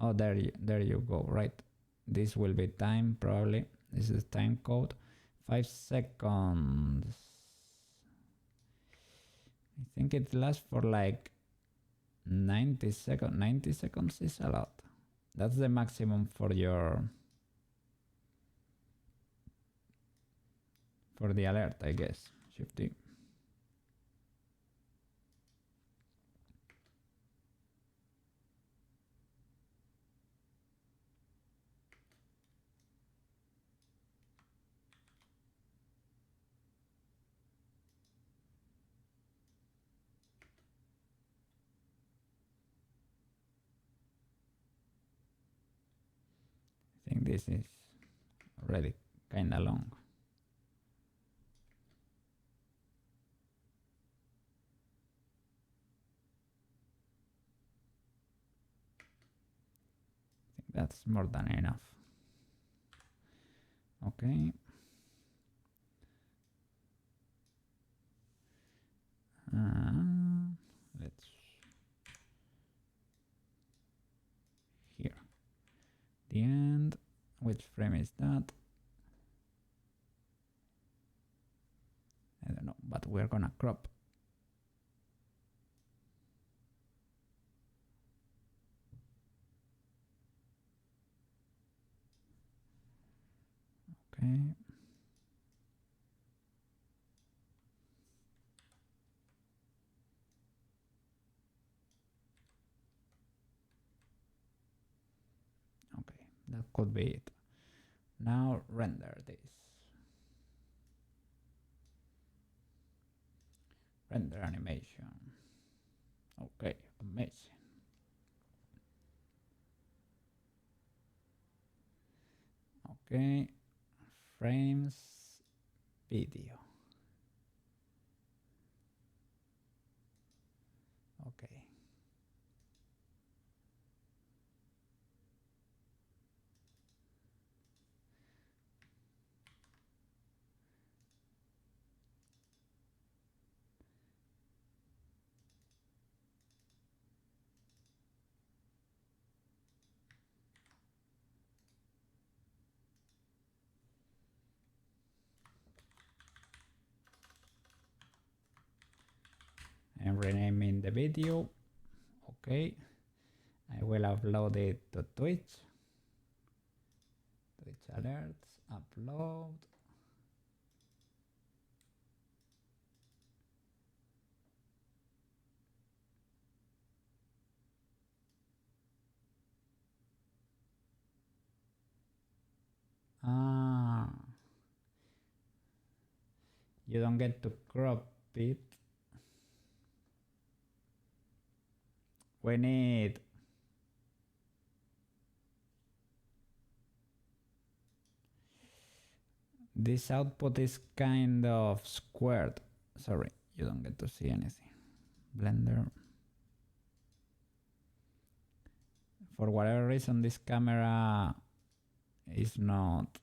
Speaker 1: oh there you go, right? This will be time probably. This is time code. 5 seconds. I think it lasts for like 90 seconds. 90 seconds is a lot. That's the maximum for your, for the alert, I guess. Shift D. I think this is already kind of long. I think that's more than enough. Okay. Let's here. The end. Which frame is that? I don't know, but we're gonna crop. Okay. Okay, that could be it. Now render this. Render animation. Okay, amazing. Okay, frames, video. Okay. I'm renaming the video. Okay. I will upload it to Twitch. Twitch alerts, upload. Ah, you don't get to crop it. We need this output is kind of squared. Sorry, you don't get to see anything. Blender. For whatever reason, this camera is not.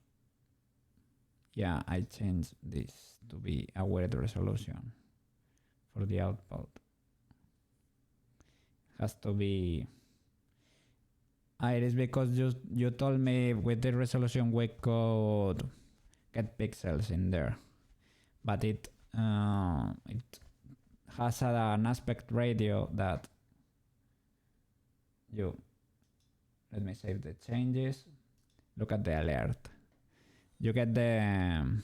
Speaker 1: Yeah, I changed this to be a weird resolution for the output. Has to be. It is because you told me with the resolution we could get pixels in there, but it has an aspect ratio that you. Let me save the changes. Look at the alert. You get the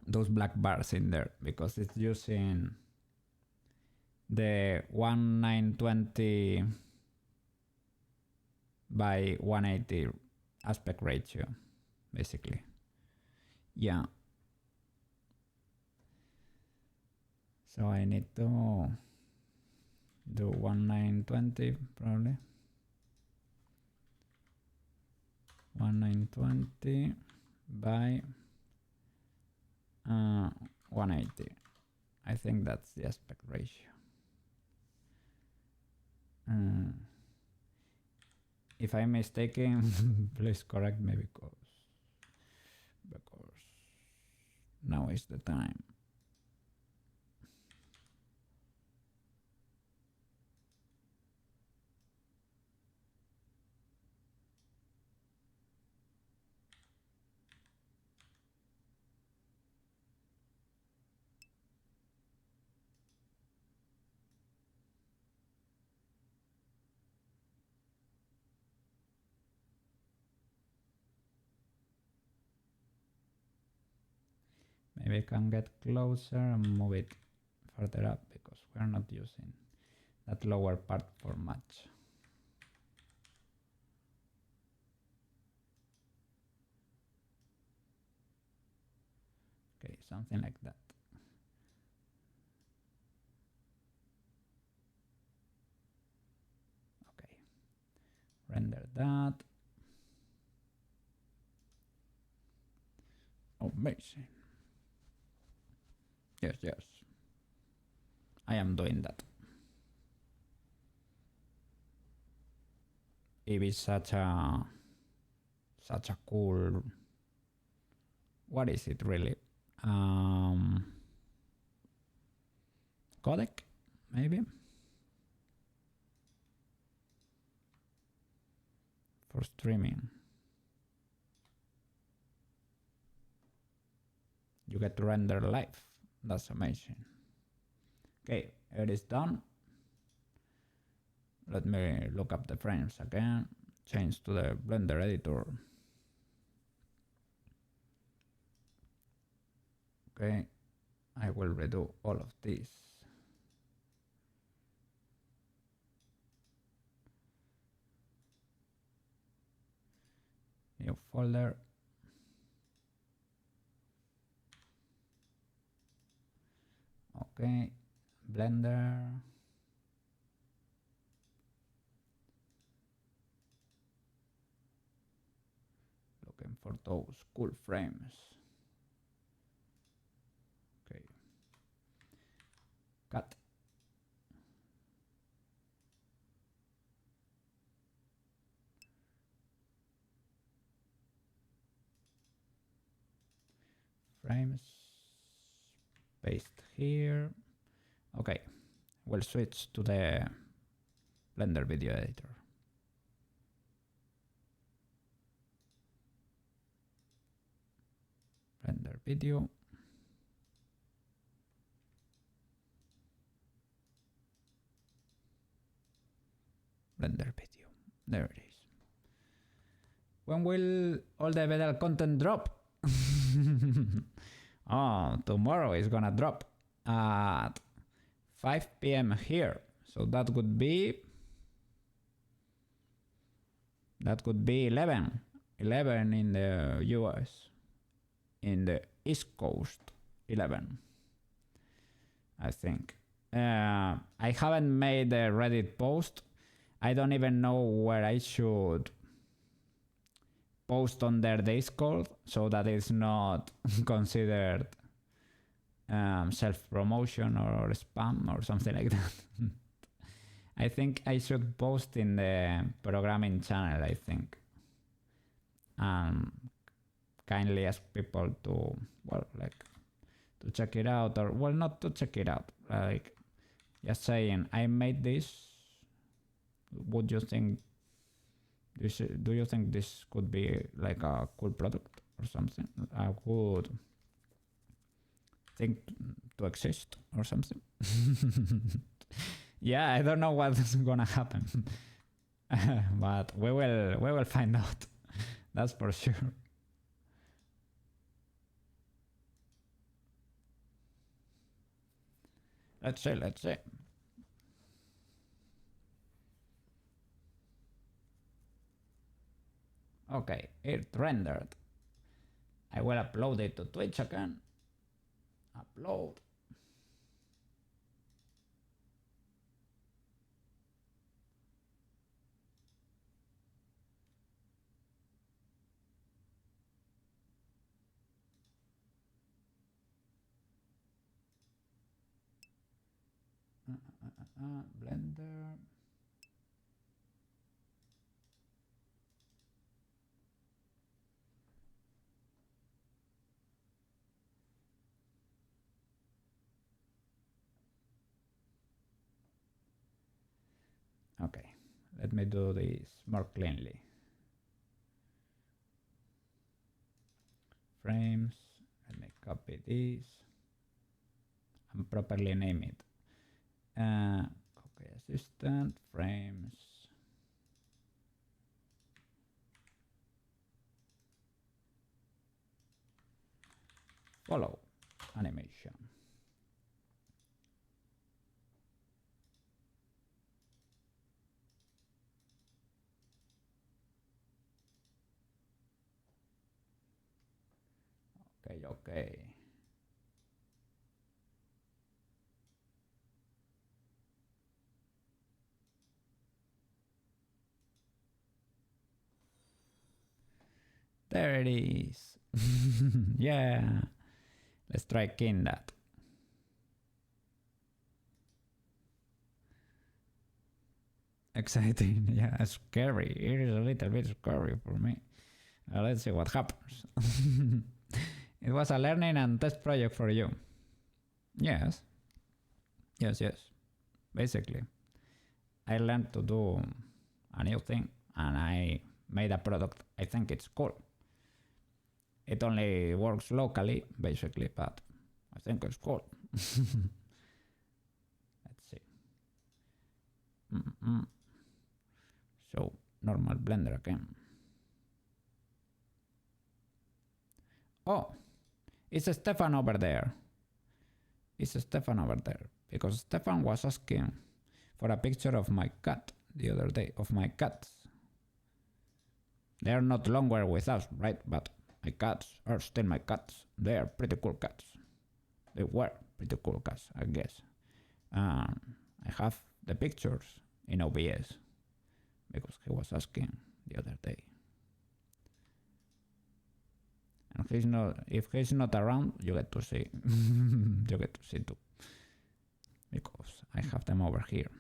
Speaker 1: those black bars in there because it's using the 1920 by 180 aspect ratio, basically. Yeah. So I need to do 1920 probably. 1920 by 180. I think that's the aspect ratio. If I'm mistaken, please correct me because now is the time. Maybe I can get closer and move it further up because we're not using that lower part for much. Okay, something like that. Okay, render that. Amazing. Yes, yes. I am doing that. It is such a cool. What is it really? Codec, maybe for streaming. You get to render live. That's amazing. Okay, it is done. Let me look up the frames again. Change to the Blender editor. Okay, I will redo all of this. New folder. Okay, Blender. Looking for those cool frames. Okay. Cut. Frames. Paste here. Okay, we'll switch to the Blender video editor. Blender video. Blender video. There it is. When will all the Vedal content drop? Oh, tomorrow is gonna drop at 5 p.m. here. So that could be 11 in the US. In the East Coast, 11, I think. I haven't made a Reddit post. I don't even know where I should post on their Discord so that it's not considered self-promotion or spam or something like that. I think I should post in the programming channel, I think. Kindly ask people to, well, like, to check it out, or, well, not to check it out, like, just saying, I made this. Would you think this? Do you think this could be like a cool product or something? A good thing to exist or something? Yeah, I don't know what's gonna happen, but we will find out. That's for sure. Let's see. Okay, it rendered. I will upload it to Twitch again. Upload. Blender. Okay, let me do this more cleanly. Frames, let me copy this and properly name it. Koukei assistant, frames. Follow animation. Okay. There it is. Yeah. Let's try king that. Exciting. Yeah, scary. It is a little bit scary for me. Let's see what happens. It was a learning and test project for you. Yes. Yes. Basically, I learned to do a new thing and I made a product. I think it's cool. It only works locally, basically, but I think it's cool. Let's see. So, normal Blender again. Oh, it's Stefan over there. It's Stefan over there. Because Stefan was asking for a picture of my cat the other day, of my cats. They are not longer with us, right? But my cats are still my cats. They are pretty cool cats. They were pretty cool cats, I guess. I have the pictures in OBS because he was asking the other day. And he's not. If he's not around, you get to see. You get to see too, because I have them over here.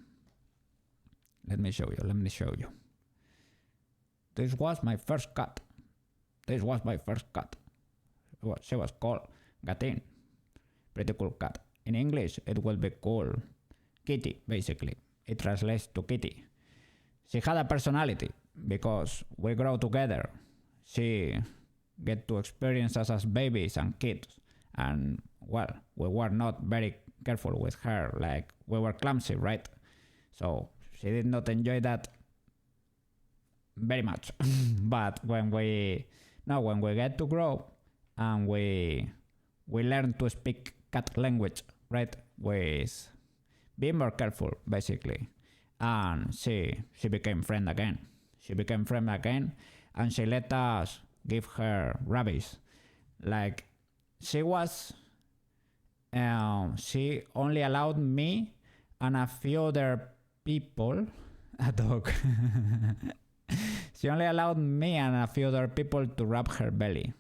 Speaker 1: Let me show you. This was my first cat. She was called Gatin. Pretty cool cat. In English, it will be called Kitty, basically. It translates to Kitty. She had a personality because we grow together. She get to experience us as babies and kids. And, well, we were not very careful with her. Like, we were clumsy, right? So she did not enjoy that very much. But when we get to grow and we learn to speak cat language, right? With being more careful, basically. And she became friend again. And she let us give her rabies. Like, she only allowed me and a few other people, a dog. She only allowed me and a few other people to rub her belly.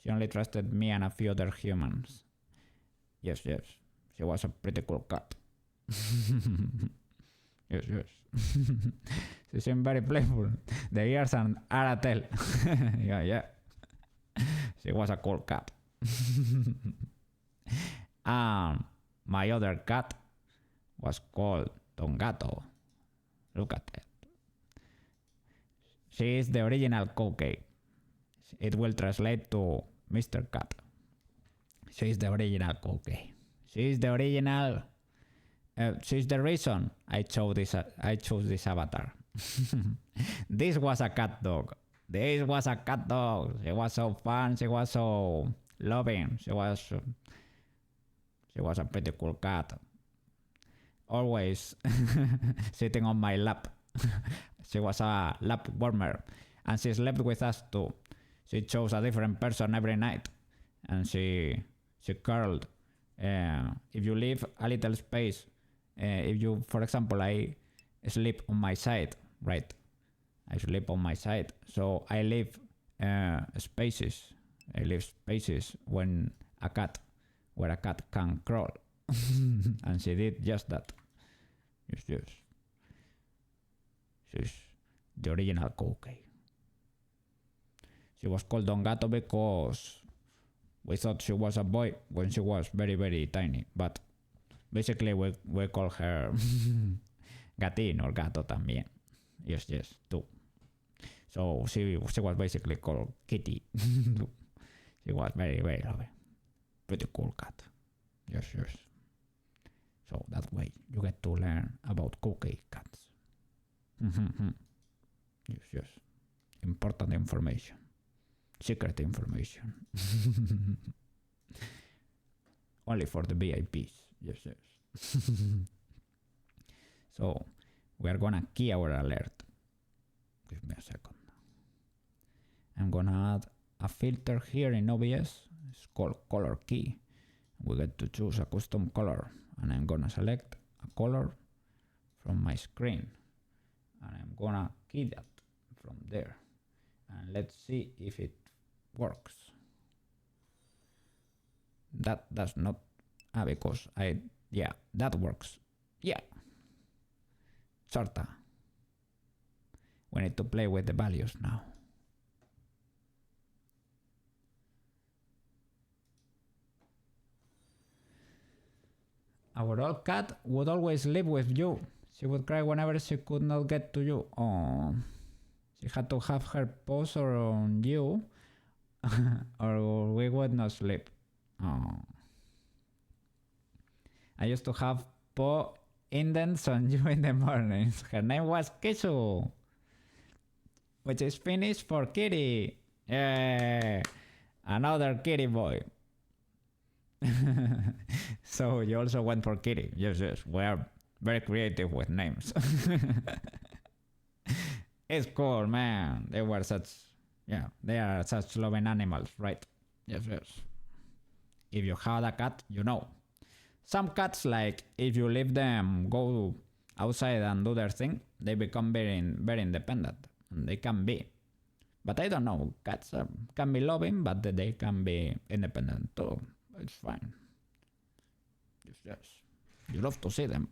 Speaker 1: She only trusted me and a few other humans. Yes. She was a pretty cool cat. Yes. She seemed very playful. The ears are a tell. Yeah. She was a cool cat. My other cat was called Don Gato. Look at it. She is the original Koukei. It will translate to Mr. Cat. She is the original Koukei. She is the original. She's the reason I chose this avatar. This was a cat dog. She was so fun. She was so loving. She was a pretty cool cat. Always sitting on my lap. She was a lap warmer, and she slept with us too. She chose a different person every night, and she curled. If you leave a little space, for example, I sleep on my side, right? I sleep on my side, so I leave spaces. I leave spaces where a cat can crawl. And she did just that. Yes. She's the original Koukei. She was called Don Gato because we thought she was a boy when she was very, very tiny. But basically we call her Gatín or Gato también. Yes, too. So she was basically called Kitty. She was very, very lovely. Pretty cool cat. Yes. So that way you get to learn about Koukei cats. Yes. Important information. Secret information. Only for the VIPs. Yes. So we are gonna key our alert. Give me a second. I'm gonna add a filter here in OBS. It's called color key. We get to choose a custom color, and I'm gonna select a color from my screen, and I'm gonna key that from there, and let's see if it works. That does not because that works. Sorta. We need to play with the values now. Our old cat would always live with you. She would cry whenever she could not get to you. Oh, she had to have her paws on you or we would not sleep. Oh. I used to have paw indents on you in the mornings. Her name was Kisu, which is Finnish for kitty. Yeah, another kitty boy. So you also went for kitty. Yes. We are very creative with names. It's cool, man. They are such loving animals, right? Yes. If you had a cat, you know. Some cats, like, if you leave them go outside and do their thing, they become very, very independent. And they can be. But I don't know. Cats can be loving, but they can be independent too. It's fine. Yes. You love to see them.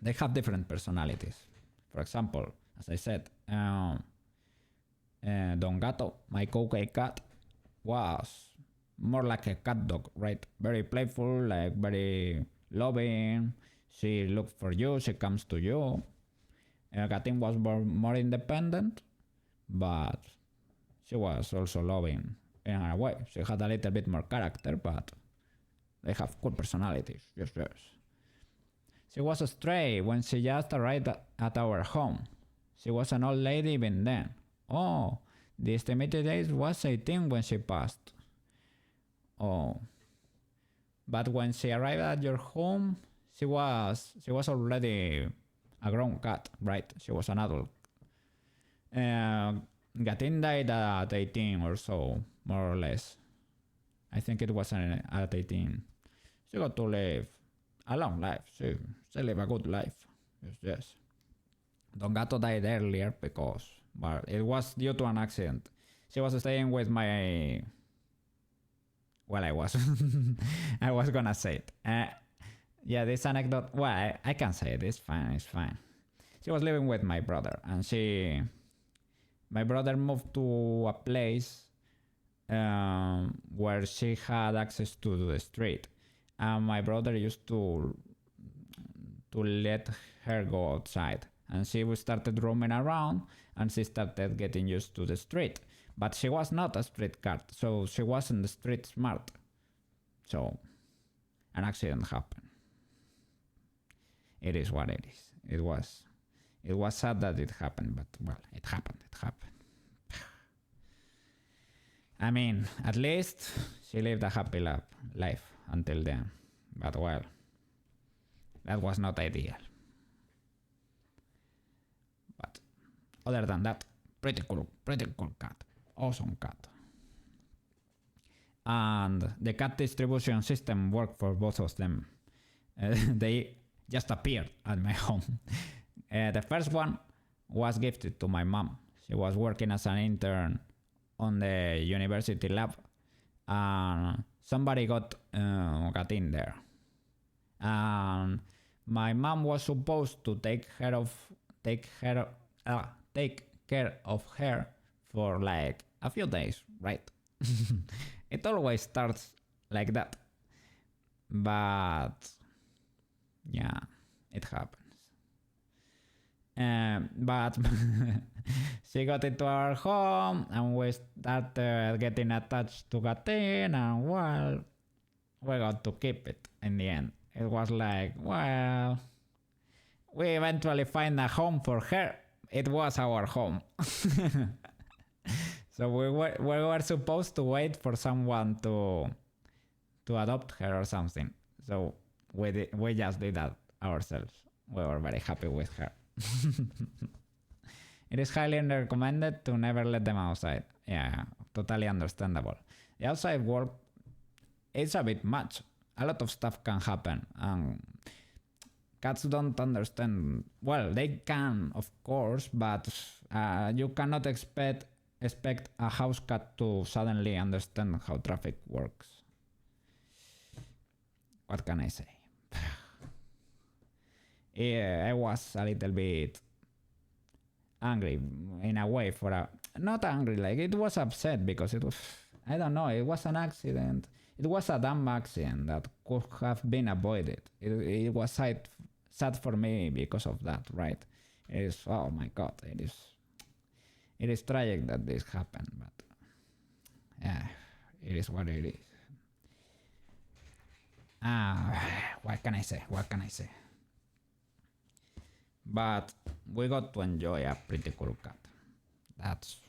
Speaker 1: They have different personalities. For example, as I said, Don Gato, my Koukei cat, was more like a cat dog, right? Very playful, like very loving. She looks for you, she comes to you. Gatin was more independent, but she was also loving in a way. She had a little bit more character, but they have cool personalities. Yes. She was a stray when she just arrived at our home. She was an old lady even then. Oh, the estimated age was 18 when she passed. Oh, but when she arrived at your home, she was already a grown cat, right? She was an adult. Gatin died at 18 or so, more or less. I think it was at 18. She got to live a long life. She lived a good life. Yes. Don Gato died earlier because, but it was due to an accident. She was staying with my... Well, I was. I was gonna say it. This anecdote... Well, I can say it. It's fine. She was living with my brother, and my brother moved to a place where she had access to the street. And my brother used to let her go outside. And she started roaming around, and she started getting used to the street. But she was not a street cat, so she wasn't street smart. So an accident happened. It is what it is. It was sad that it happened, but well, it happened. I mean, at least she lived a happy life until then. But well, that was not ideal. But other than that, pretty cool cat. Awesome cat. And the cat distribution system worked for both of them. They just appeared at my home. The first one was gifted to my mom. She was working as an intern on the university lab, and somebody got in there. and my mom was supposed to take her take care of her for like a few days, right? It always starts like that, but yeah, it happens. But she got into our home and we started getting attached to Gatin, and well, we got to keep it in the end. It was like, well, we eventually find a home for her. It was our home. So we were supposed to wait for someone to adopt her or something. So we just did that ourselves. We were very happy with her. It is highly recommended to never let them outside. Yeah, totally understandable. The outside world, it's a bit much. A lot of stuff can happen. Cats don't understand. Well, they can, of course, but you cannot expect a house cat to suddenly understand how traffic works. What can I say? Yeah, I was a little bit angry in a way not angry, like it was upset because it was, I don't know, it was an accident. It was a dumb accident that could have been avoided. It was sad for me because of that, right? It is, oh my god, it is tragic that this happened, but yeah, it is what it is. What can I say? But we got to enjoy a pretty cool cat. That's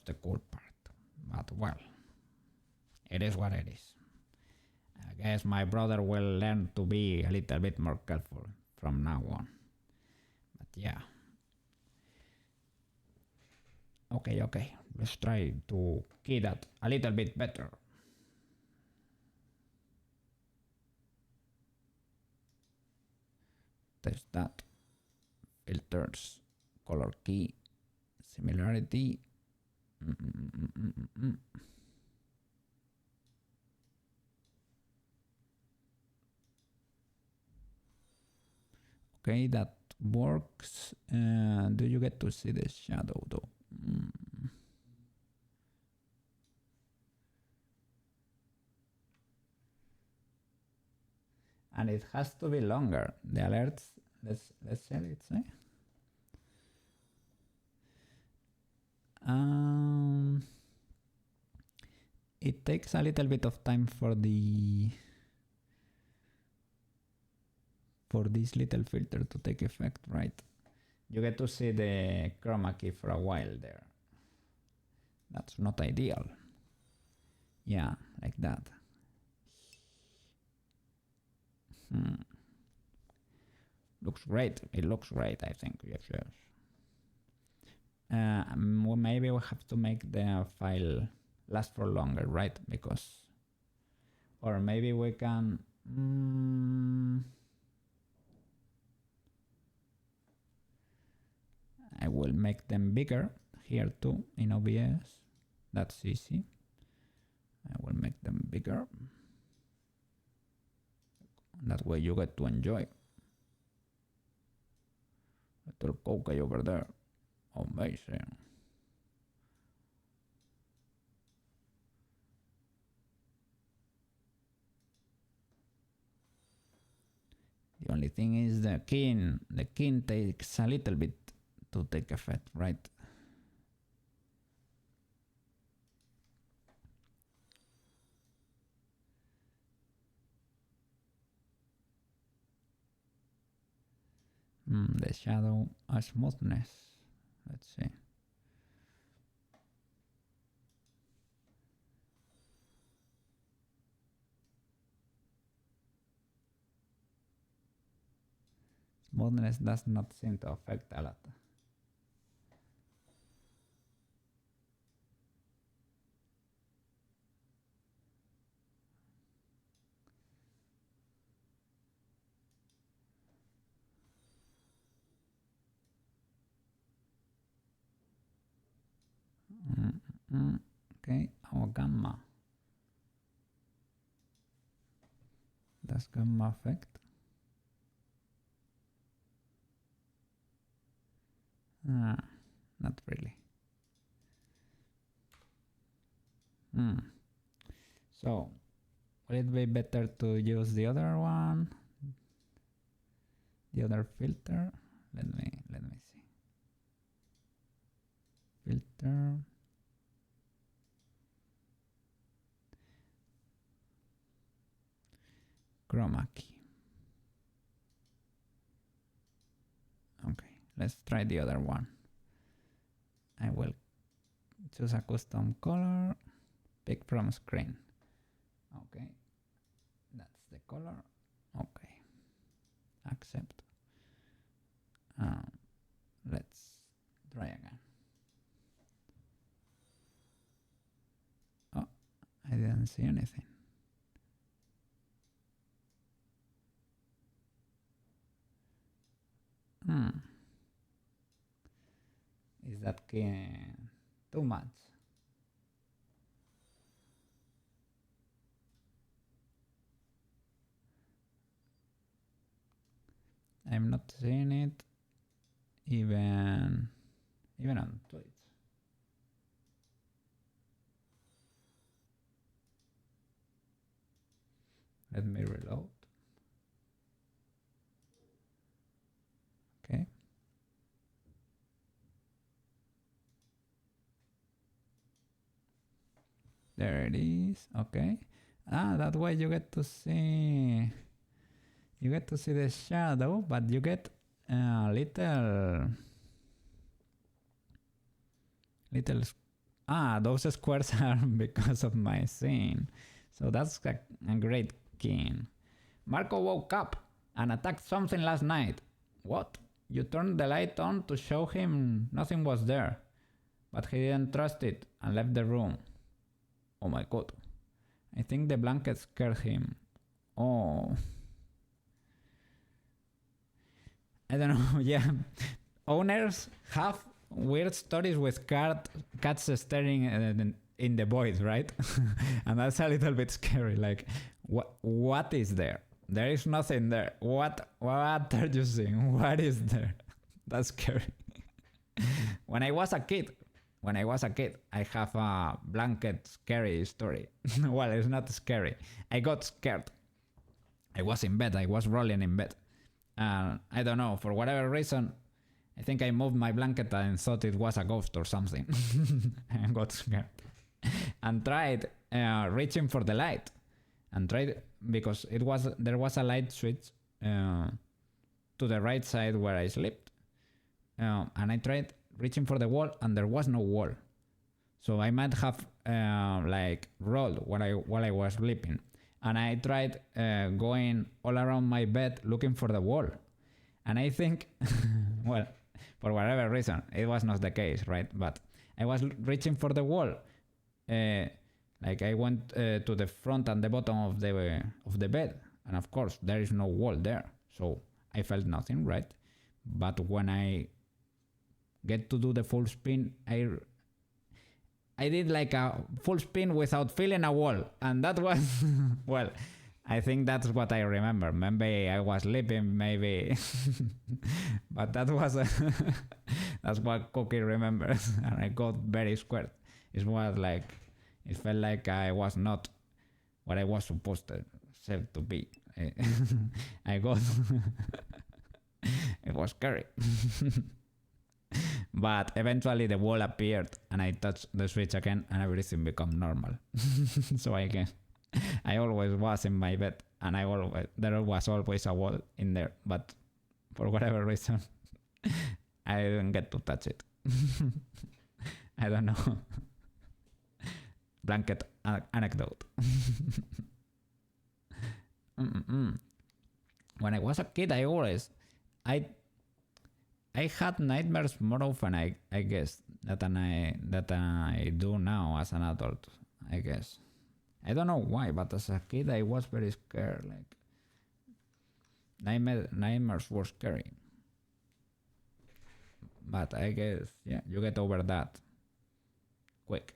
Speaker 1: the cool part. But well, it is what it is. I guess my brother will learn to be a little bit more careful from now on. But yeah. Okay. Let's try to key that a little bit better. Test that. Filters. Color key. Similarity. Okay, that works. Do you get to see the shadow though? And it has to be longer. The alerts, let's say it say. It takes a little bit of time for this little filter to take effect, right? You get to see the chroma key for a while there. That's not ideal. Yeah, like that. Looks great. It looks great, I think. Yes. Maybe we have to make the file last for longer, right? Because, or maybe we can. I will make them bigger here too in OBS. That's easy. I will make them bigger. That way you get to enjoy. Little Koukei over there. Amazing. The only thing is the kin takes a little bit to take effect, right? The shadow smoothness. Let's see. Smoothness does not seem to affect a lot. Okay, our gamma Has gamma effect. Not really. So, will it be better to use the other one? The other filter? Let me see. Filter. Chroma key. Okay, let's try the other one. I will choose a custom color, pick from screen. Okay, that's the color. Okay, accept. Let's try again. Oh, I didn't see anything. Is that too much? I'm not seeing it even on Twitch. Let me reload. Okay. There it is. Okay. That way you get to see the shadow, but you get a little those squares are because of my scene. So that's a great king. Marco woke up and attacked something last night. What? You turned the light on to show him nothing was there, but he didn't trust it and left the room. Oh my god. I think the blanket scared him. Oh. I don't know, yeah. Owners have weird stories with cats staring in the void, right? And that's a little bit scary. Like, what is there? There is nothing there. What are you seeing? What is there? That's scary. When I was a kid, I have a blanket scary story. Well, it's not scary. I got scared. I was in bed. I was rolling in bed. And I don't know, for whatever reason, I think I moved my blanket and thought it was a ghost or something. And got scared. And tried reaching for the light. And tried, because there was a light switch to the right side where I slept. And I tried reaching for the wall and there was no wall. So I might have rolled while I was sleeping. And I tried going all around my bed looking for the wall. And I think, well, for whatever reason, it was not the case, right? But I was reaching for the wall. I went to the front and the bottom of the bed. And of course, there is no wall there. So I felt nothing, right? But when I get to do the full spin, I did like a full spin without feeling a wall. And that was, well, I think that's what I remember. Maybe I was sleeping, maybe. But that was, that's what Koukei remembers. And I got very scared. It felt like I was not what I was supposed to be. I got, it was scary. But eventually the wall appeared and I touched the switch again and everything became normal. So I guess I always was in my bed and there was always a wall in there, but for whatever reason I didn't get to touch it. I don't know. Blanket anecdote. When I was a kid, I had nightmares more often, I guess, than I do now as an adult, I guess. I don't know why, but as a kid I was very scared. Nightmares were scary. But I guess, yeah, you get over that quick.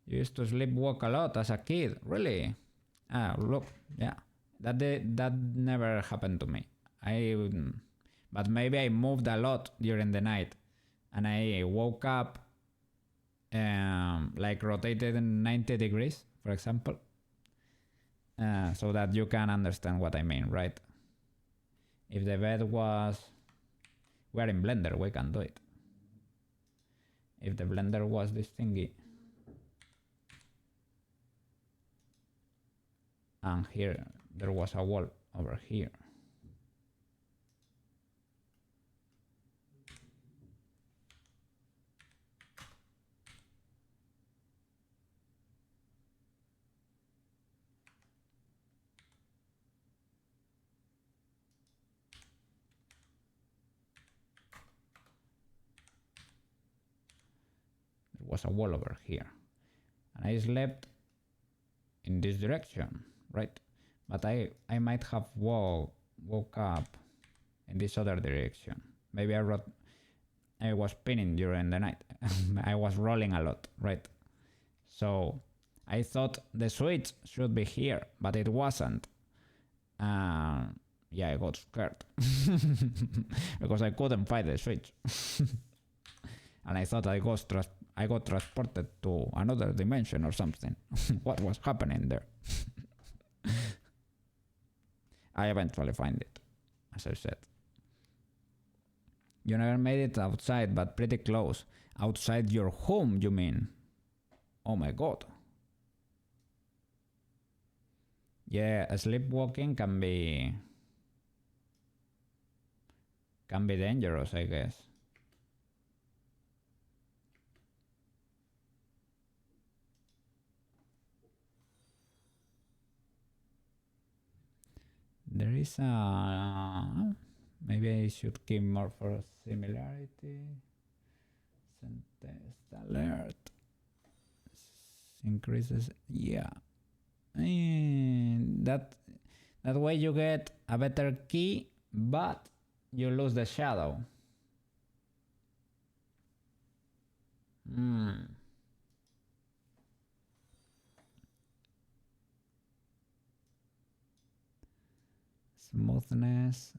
Speaker 1: You You used to sleepwalk a lot as a kid, really? Ah, look, yeah. That never happened to me. But maybe I moved a lot during the night, and I woke up, like rotated in 90 degrees, for example, so that you can understand what I mean, right? If the bed was, we're in Blender, we can do it. If the Blender was this thingy, and here there was a wall over here. There was a wall over here, and I slept in this direction, right? But I might have woke up in this other direction. Maybe I was spinning during the night. I was rolling a lot, right? So I thought the switch should be here, but it wasn't. Yeah, I got scared because I couldn't find the switch. And I thought I got transported to another dimension or something. What was happening there? I eventually find it, as I said. You never made it outside, but pretty close. Outside your home, you mean? Oh my god. Yeah, sleepwalking can be dangerous, I guess. There is a... Maybe I should keep more for similarity. Test alert. Increases... Yeah. And that way you get a better key, but you lose the shadow. Smoothness.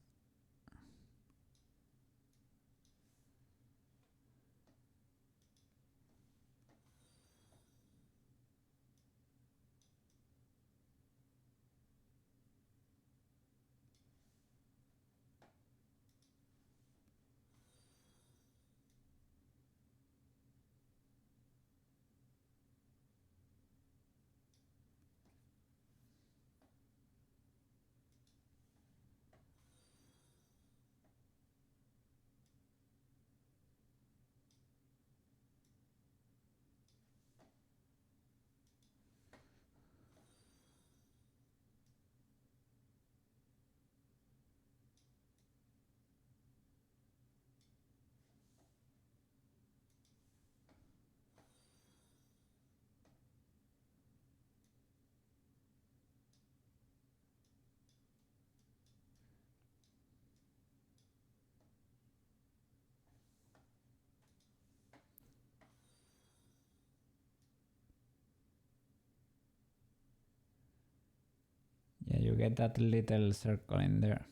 Speaker 1: Yeah, you get that little circle in there.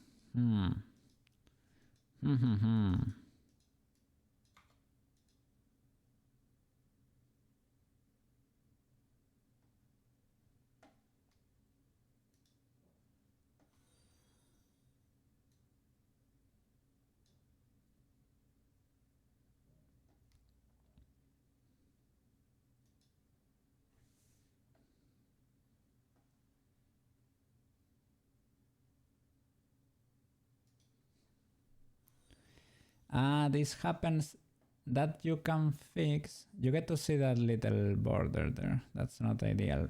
Speaker 1: This happens that you can fix. You get to see that little border there. That's not ideal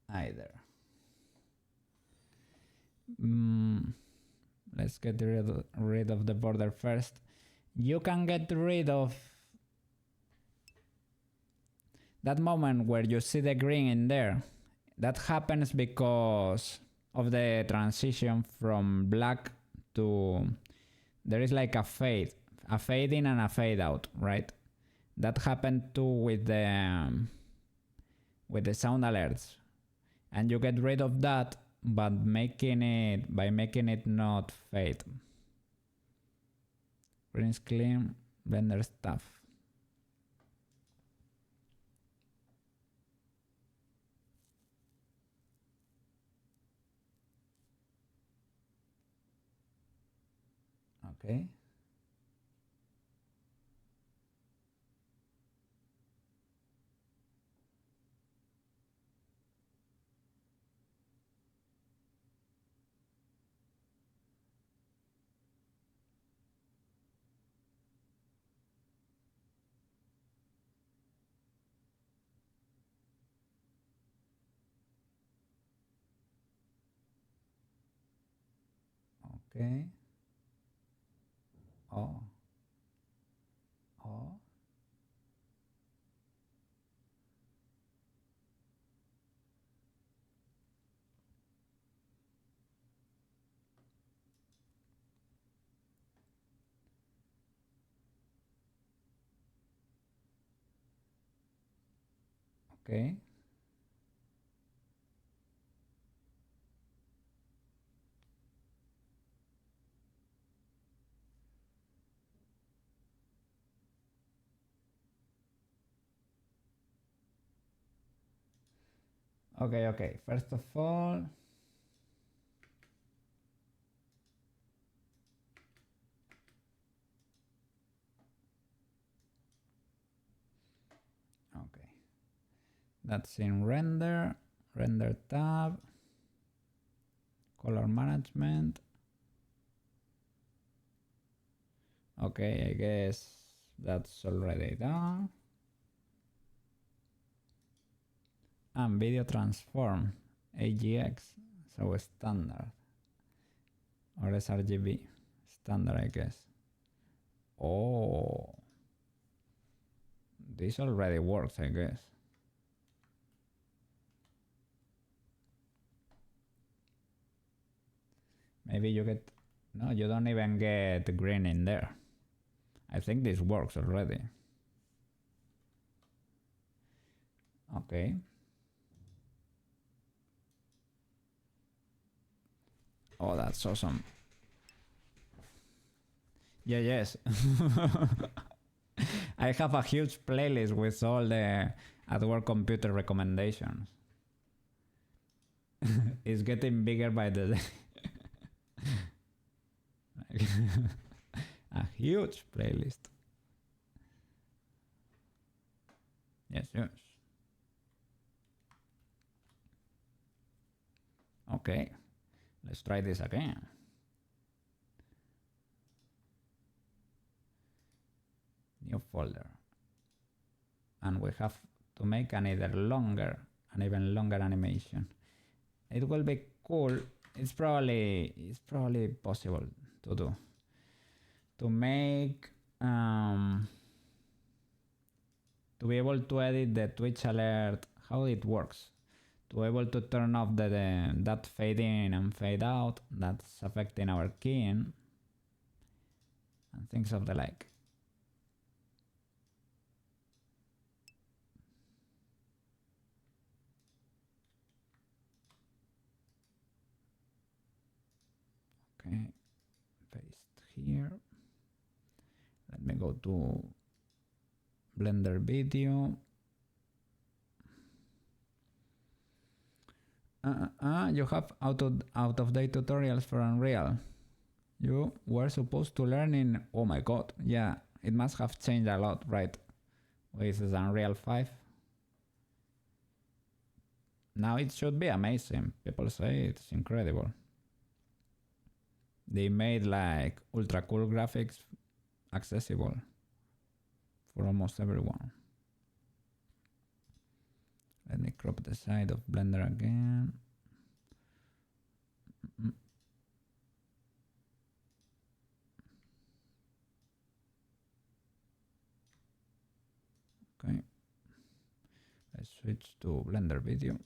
Speaker 1: either. Let's get rid of the border first. You can get rid of that moment where you see the green in there. That happens because of the transition from black to... There is like a fade in and a fade out, right? That happened too with the with the sound alerts, and you get rid of that, but by making it not fade. Rinse clean Blender stuff. Okay. Okay. Oh. Oh. Okay. Okay. First of all, okay. That's in render tab, color management. Okay, I guess that's already done. And video transform, AGX, so standard. Or sRGB, standard, I guess. Oh, this already works, I guess. Maybe you get, no, you don't even get green in there. I think this works already. Okay. Oh, that's awesome. Yeah, yes. I have a huge playlist with all the at work computer recommendations. It's getting bigger by the day. A huge playlist. Yes. Okay, let's try this again. New folder. And we have to make an even longer animation. It will be cool. It's probably possible to do. To make to be able to edit the Twitch alert, how it works. To be able to turn off that fade in and fade out that's affecting our keying and things of the like. Okay, paste here. Let me go to Blender video. You have out of date tutorials for Unreal. You were supposed to learn in, oh my god, yeah, it must have changed a lot, right? With Unreal 5. Now it should be amazing. People say it's incredible. They made like ultra cool graphics accessible for almost everyone. Let me crop the side of Blender again. Okay. Let's switch to Blender video.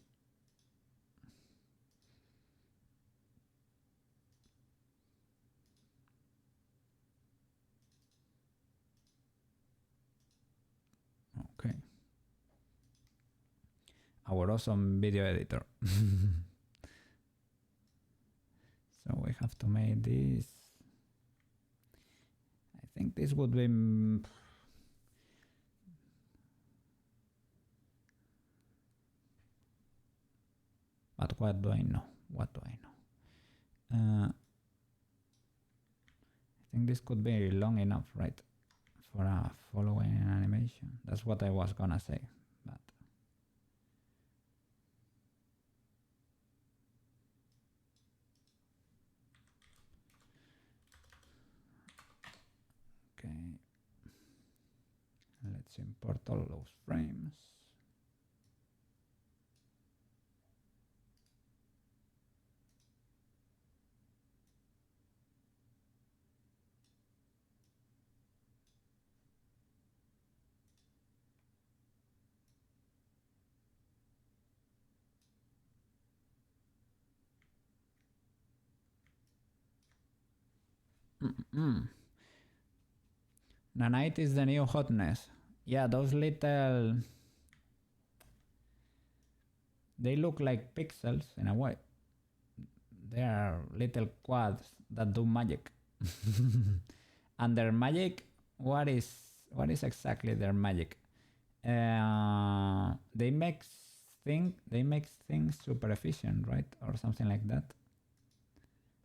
Speaker 1: Okay. our awesome video editor. So we have to make this. I think this would be. But what do I know? What do I know? I think this could be long enough, right? For a following animation. That's what I was gonna say. But okay. Let's import all those frames. Nanite is the new hotness. Yeah, those little... They look like pixels in a way. They are little quads that do magic. And their magic, what is exactly their magic? They make things super efficient, right? Or something like that.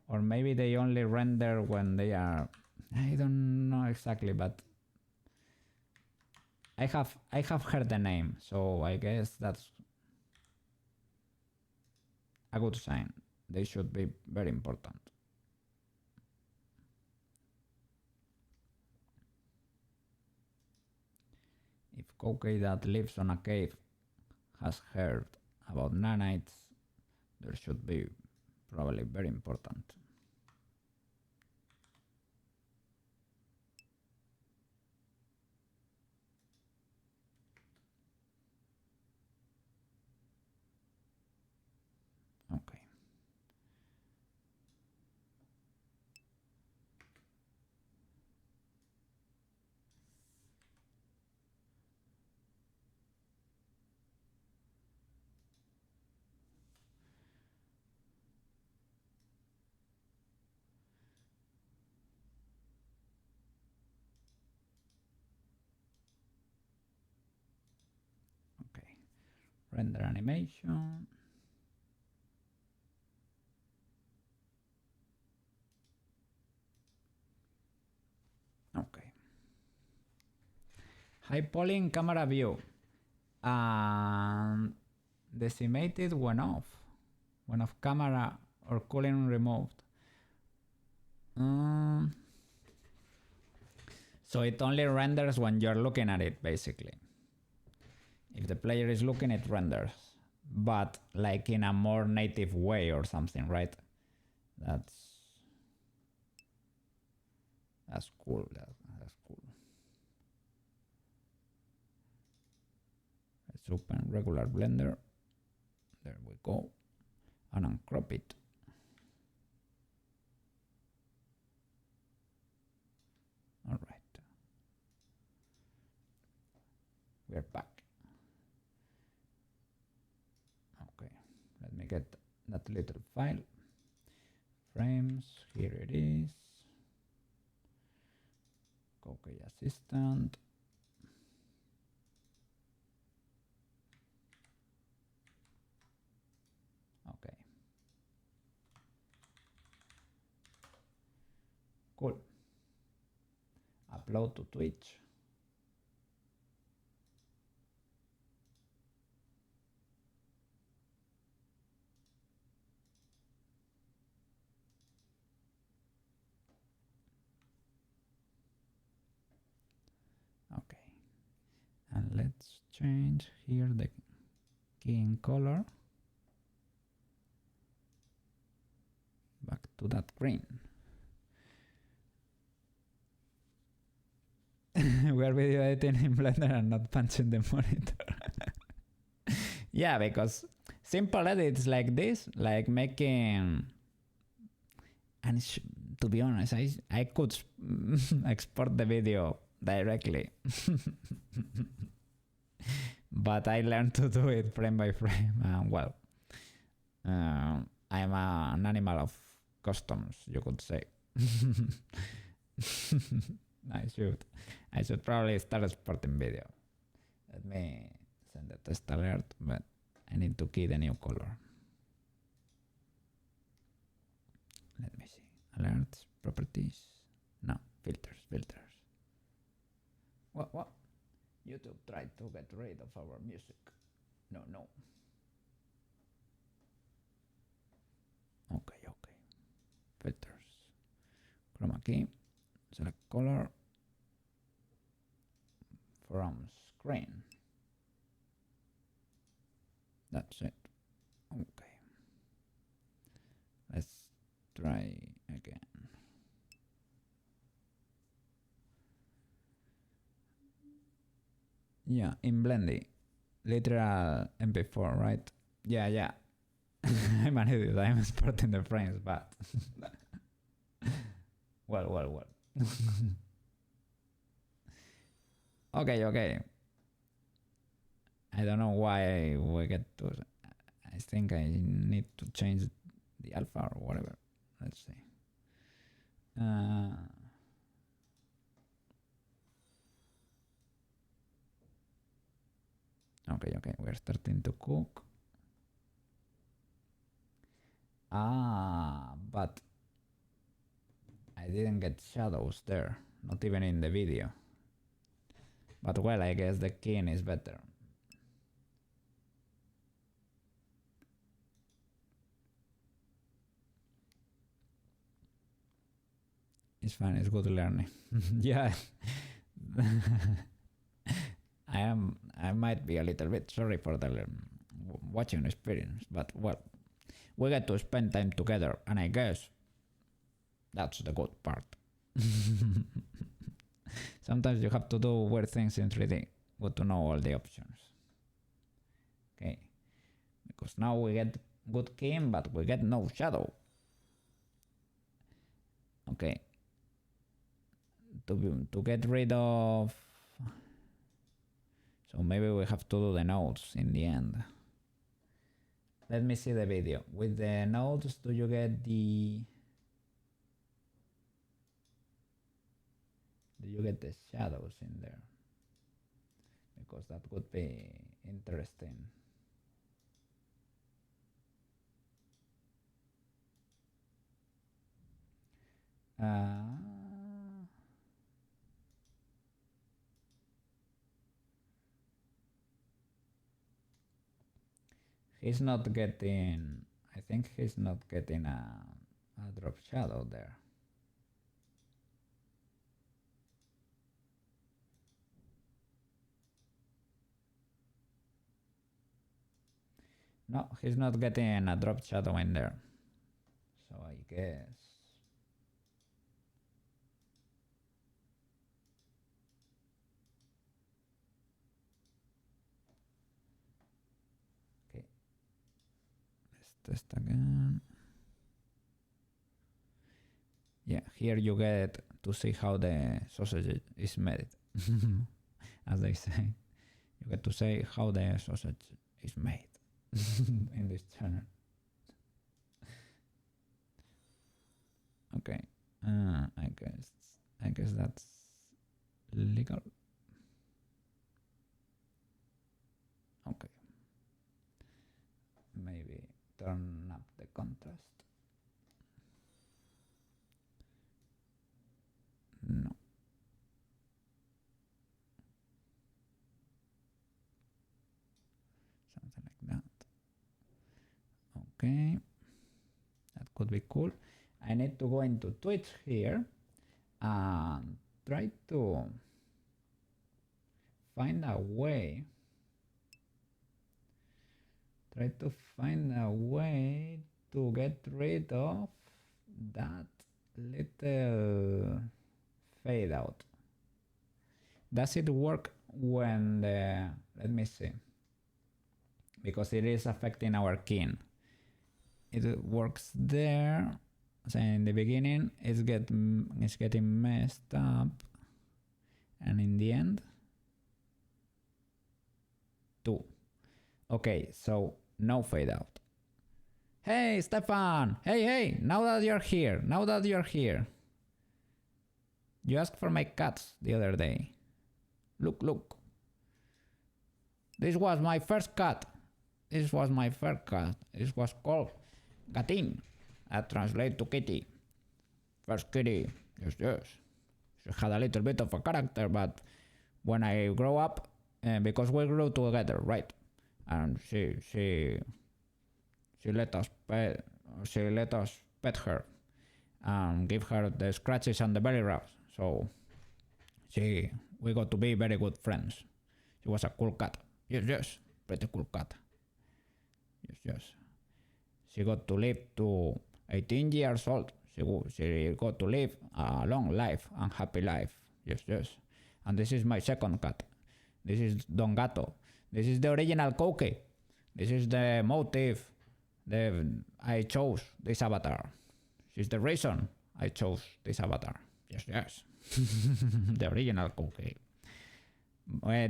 Speaker 1: Or maybe they only render when they are... I don't know exactly, but I have heard the name, so I guess that's a good sign. They should be very important. If Koukei that lives on a cave has heard about nanites, there should be probably very important. Okay. Okay. Render animation. Okay. High polying camera view. Decimated when off. When off camera or cooling removed. So it only renders when you're looking at it, basically. If the player is looking, it renders. But like in a more native way or something, right? That's cool. That's cool. Let's open regular Blender. There we go. And uncrop it. All right. We're back. Okay. Let me get that little file. Frames. Here it is. Koukei Assistant. Okay. Cool. Upload to Twitch. Okay. And let's change here the key in color. Back to that green. We are video editing in Blender and not punching the monitor. Yeah, because simple edits like this, like making... And to be honest, I could export the video directly. but I learned to do it frame by frame. Well, I'm an animal of customs, you could say. I should probably start exporting video. Let me send a test alert, but I need to key the new color. Let me see. Alerts, properties. No, filters. What? YouTube tried to get rid of our music. No. Okay. Filters. Chroma key. Select color. From screen. That's it. Okay. Let's try again. Yeah, in Blendy. Literal MP4, right? Yeah. I'm an idiot. I'm exporting the frames, but well. Okay. I don't know why we get to. I think I need to change the alpha or whatever. Let's see. Okay. We're starting to cook. But I didn't get shadows there, not even in the video. But well, I guess the keying is better. It's fun, it's good learning. Yeah. I might be a little bit sorry for the watching experience, but well, we get to spend time together, and I guess that's the good part. Sometimes you have to do weird things in 3D. Good to know all the options. Okay, because now we get good keying, but we get no shadow. Okay, to get rid of. So maybe we have to do the nodes in the end. Let me see the video. With the nodes, do you get the... Do you get the shadows in there? Because that would be interesting. He's not getting... I think he's not getting a drop shadow there. No, he's not getting a drop shadow in there. So I guess... Okay. Let's test again. Yeah, here you get to see how the sausage is made. As they say. You get to see how the sausage is made in this channel. Okay, I guess that's legal. Okay, maybe turn up the contrast. No. Something like that. Okay, that could be cool. I need to go into Twitch here and try to find a way. To get rid of that little fade out. Does it work when the... Let me see. Because it is affecting our keying. It works there. So in the beginning, it's getting messed up. And in the end, to Okay, so no fade out. Hey, Stefan! Hey, now that you're here. You asked for my cats the other day. Look. This was my first cat. This was called Gatin. I translate to kitty. First kitty. Yes. She had a little bit of a character, but when I grow up, because we grew together, right? And she let us pet her and give her the scratches and the belly rubs. So we got to be very good friends. She was a cool cat. Yes, pretty cool cat. Yes. She got to live to 18 years old. She got to live a long life and happy life. Yes. And this is my second cat. This is Don Gato. This is the original Koukei. This is the motive I chose this avatar. She's the reason I chose this avatar. Yes. The original Koukei.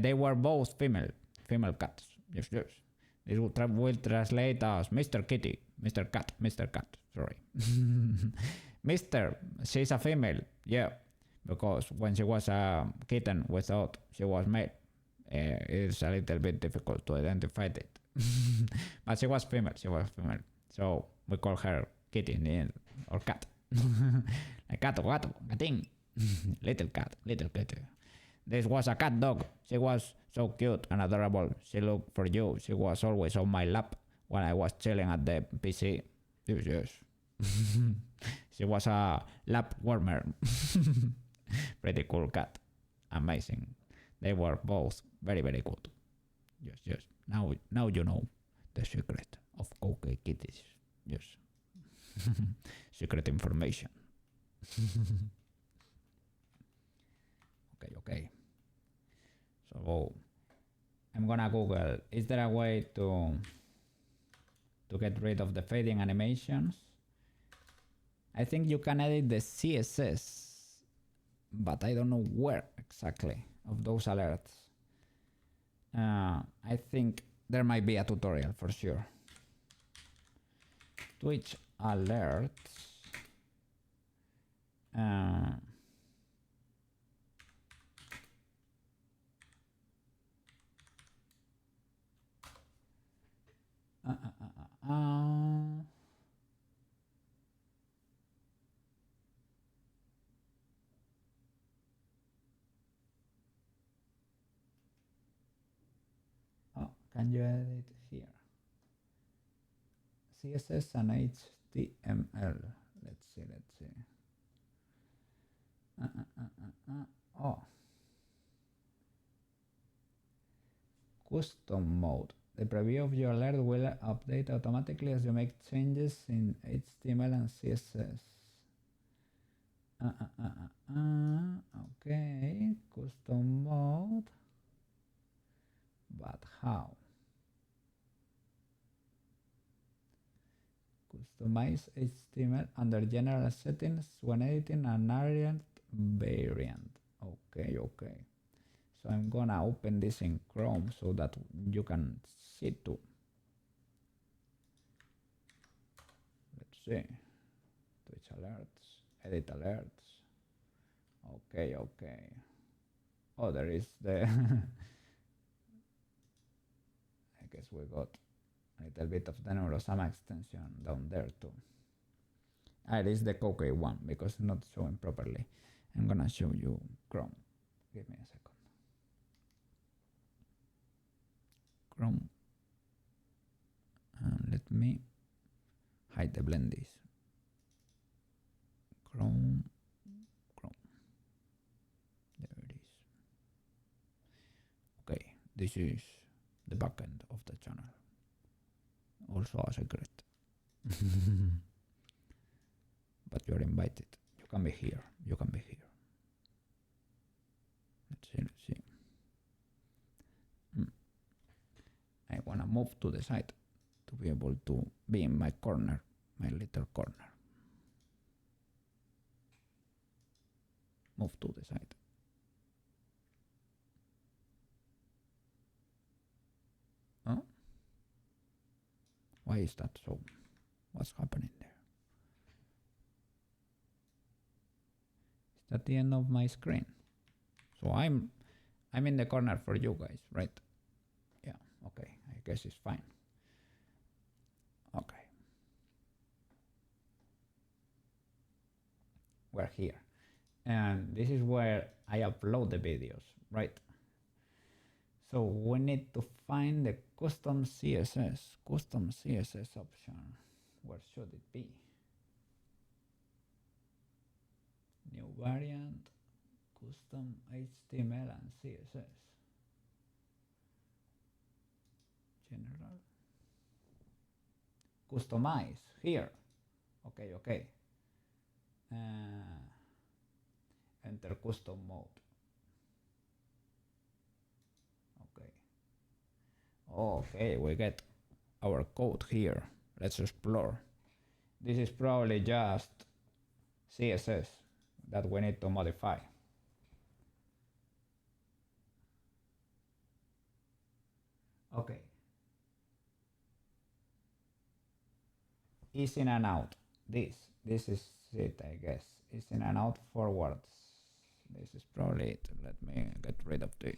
Speaker 1: They were both female cats. Yes. This will translate as Mr. Kitty, Mr. Cat, sorry. She's a female, yeah, because when she was a kitten, we thought she was male. It's a little bit difficult to identify it. But she was female. So we call her Kitty in the end, or cat. Like gating. Little cat. This was a cat dog. She was so cute and adorable. She looked for you. She was always on my lap when I was chilling at the PC. Yes. She was a lap warmer. Pretty cool cat. Amazing. They were both very, very good. Yes. Now you know the secret of Koukei kitties. Yes. Secret information. Okay. So I'm gonna Google, is there a way to get rid of the fading animations? I think you can edit the CSS, but I don't know where exactly of those alerts. I think there might be a tutorial for sure. Twitch alerts. Can you edit here? CSS and HTML. Let's see. Custom mode. The preview of your alert will update automatically as you make changes in HTML and CSS. Okay, custom mode. But how? Customize HTML under general settings when editing an Ariant variant. Okay. So I'm gonna open this in Chrome so that you can see too. Let's see. Twitch alerts, edit alerts. Okay. Oh, there is the I guess we got a little bit of the Neurosama extension down there too. It is the Koukei one because it's not showing properly. I'm gonna show you Chrome. Give me a second. Chrome. And let me hide the blendies. Chrome. There it is. Okay, this is the backend of the channel. Also a secret. But you're invited. You can be here. Let's see. I wanna move to the side to be able to be in my corner, my little corner. Move to the side. Oh, Why is that so? What's happening there? Is that the end of my screen? So I'm in the corner for you guys, right? Yeah, okay, I guess it's fine. Okay. We're here. And this is where I upload the videos, right? So we need to find the custom CSS option. Where should it be? New variant, custom HTML and CSS. General. Customize, here. Okay. Enter custom mode. Okay, we get our code here. Let's explore. This is probably just CSS that we need to modify. Okay. Is in and out. This is it, I guess. Is in and out forwards. This is probably it. Let me get rid of this.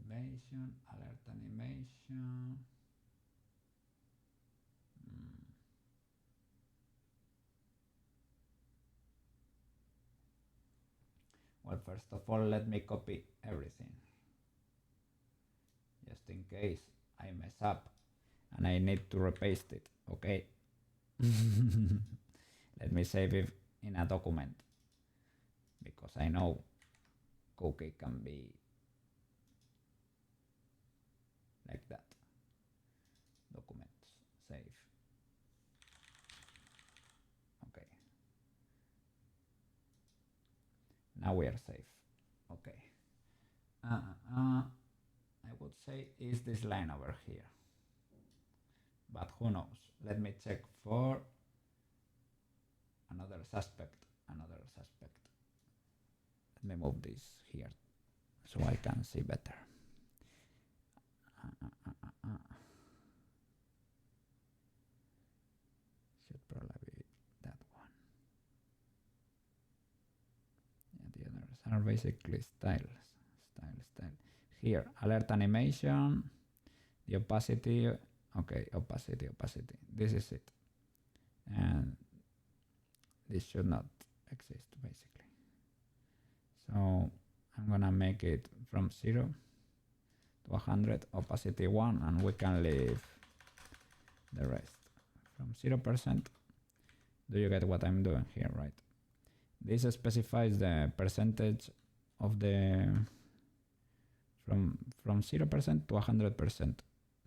Speaker 1: Animation, alert animation. Well, first of all, let me copy everything. Just in case I mess up and I need to repaste it, okay? Let me save it in a document because I know Koukei can be like that. Documents, save. Okay. Now we are safe. Okay. I would say is this line over here, but who knows? Let me check for another suspect. Let me move this here so I can see better. Should probably be that one. Yeah, the others are basically styles. Here, alert animation, the opacity. Okay, opacity. This is it. And this should not exist basically. So I'm gonna make it from 0 to 100, opacity 1, and we can leave the rest. From 0%, do you get what I'm doing here, right? This specifies the percentage of the from 0% to 100%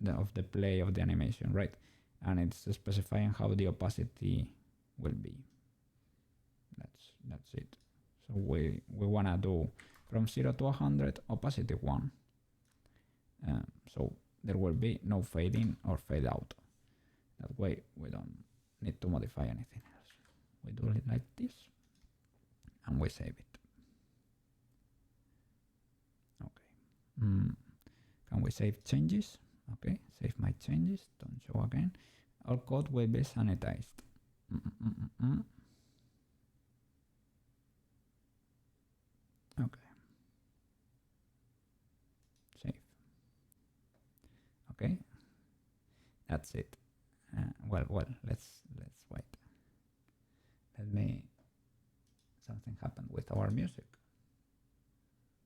Speaker 1: of the play of the animation, right? And it's specifying how the opacity will be. That's it. So we wanna do from 0 to 100, opacity 1. So there will be no fade in or fade out. That way we don't need to modify anything else. We do it like this and we save it. Okay. Can we save changes? Okay, save my changes, don't show again. All code will be sanitized. Okay. Save. Okay. That's it. Well, let's wait. Something happened with our music.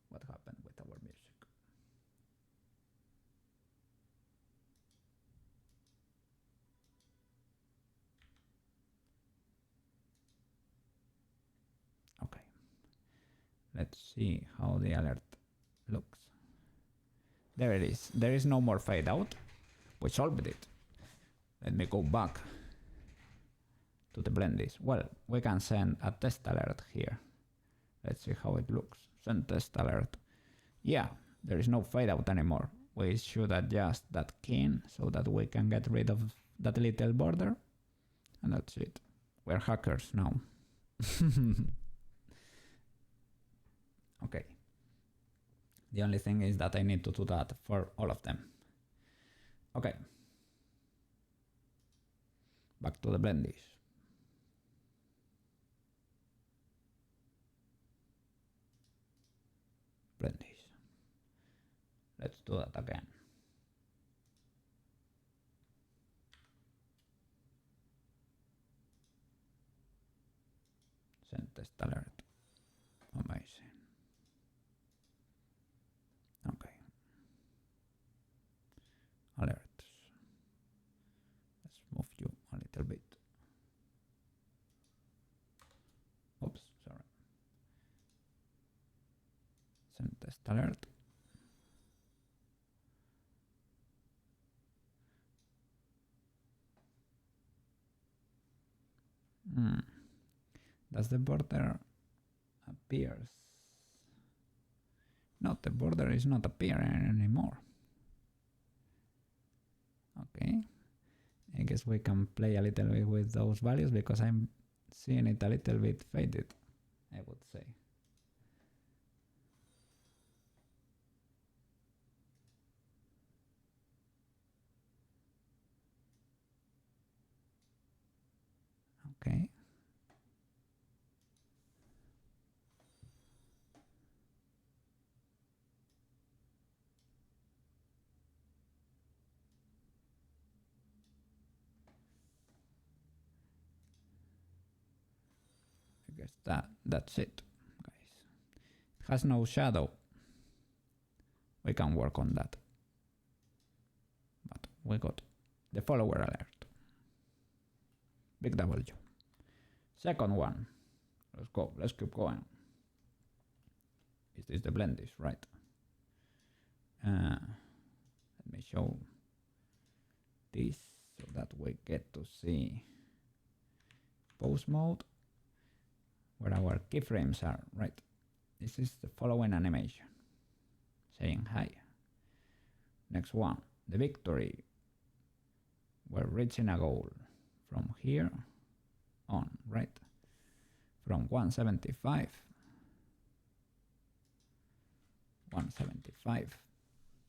Speaker 1: What happened with our music? Okay. Let's see how the alert looks. There it is. There is no more fade out. We solved it. Let me go back to the blendies. Well, we can send a test alert here. Let's see how it looks. Send test alert. Yeah, there is no fade out anymore. We should adjust that kin so that we can get rid of that little border. And that's it. We're hackers now. Okay. The only thing is that I need to do that for all of them. Okay. Back to the blendies. Blendies. Let's do that again. Send test alert. Amazing. Okay. Alerts. Let's move you a little bit. Oops, sorry. Send test alert. Does the border appears? No, the border is not appearing anymore. Okay. I guess we can play a little bit with those values because I'm seeing it a little bit faded, I would say. Okay. I guess that's it, guys. It has no shadow. We can work on that. But we got the follower alert. Big W. Second one. Let's go. Let's keep going. Is this the blendies, right? Let me show this so that we get to see pose mode where our keyframes are, right? This is the following animation. Saying hi. Next one, the victory. We're reaching a goal from here on, right? From 175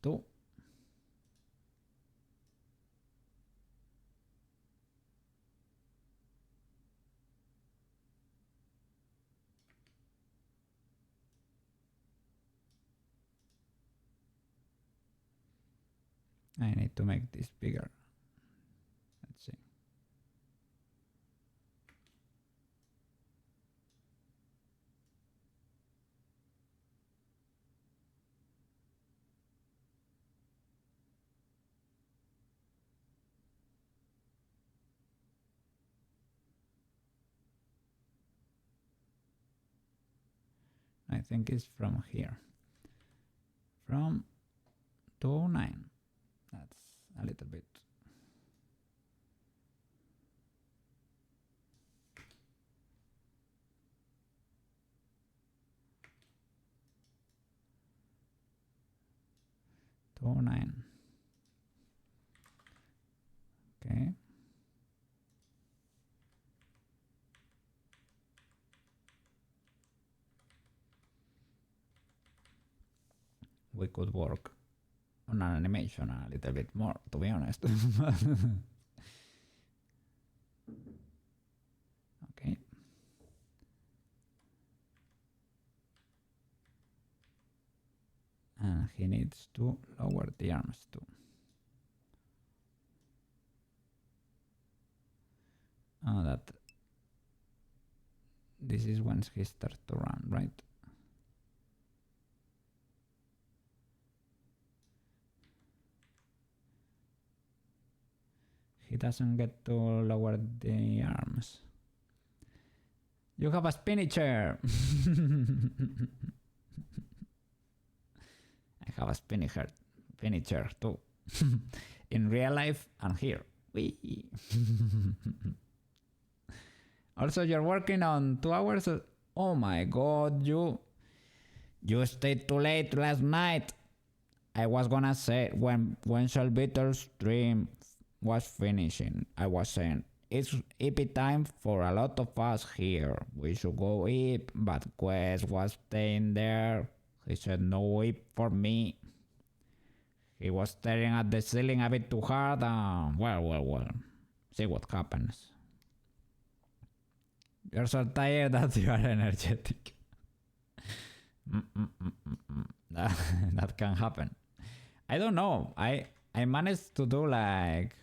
Speaker 1: to I need to make this bigger. Let's see. I think it's from here. From 209. That's a little bit. Okay. We could work on an animation a little bit more, to be honest. Okay. And he needs to lower the arms too. Oh, that this is when he starts to run, right? He doesn't get to lower the arms. You have a spinny chair. I have a spinny chair too. In real life and here. Whee. Also, you're working on 2 hours. Oh my god, you stayed too late last night. I was gonna say when Shelbitter's stream was finishing, I was saying it's EP time for a lot of us here. We should go eat, but Quest was staying there He said no whip for me. He was staring at the ceiling a bit too hard. Well. See what happens. You're so tired that you are energetic. That can happen. I don't know. I managed to do like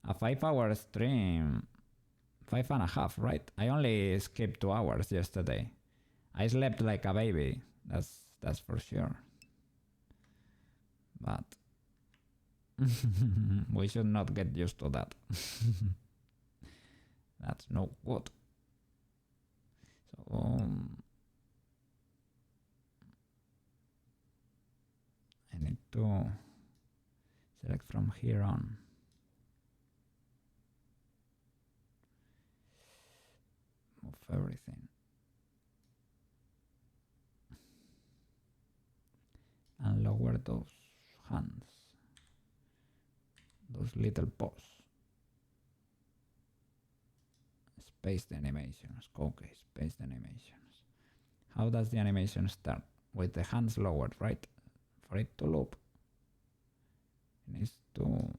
Speaker 1: a 5-hour stream. 5.5, right? I only skipped 2 hours yesterday. I slept like a baby. That's for sure. But we should not get used to that. That's no good. So I need to select from here on. Move everything. And lower those hands. Those little paws. Spaced animations. Okay, spaced animations. How does the animation start? With the hands lowered, right? For it to loop, it needs to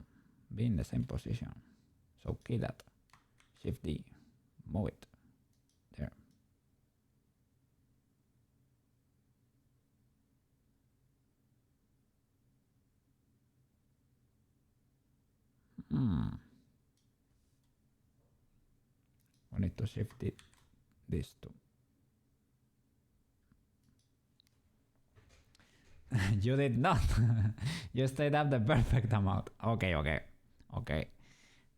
Speaker 1: be in the same position. So key that. Shift D. Move it. There. We need to shift it. This too. You did not. You stayed up the perfect amount. Okay.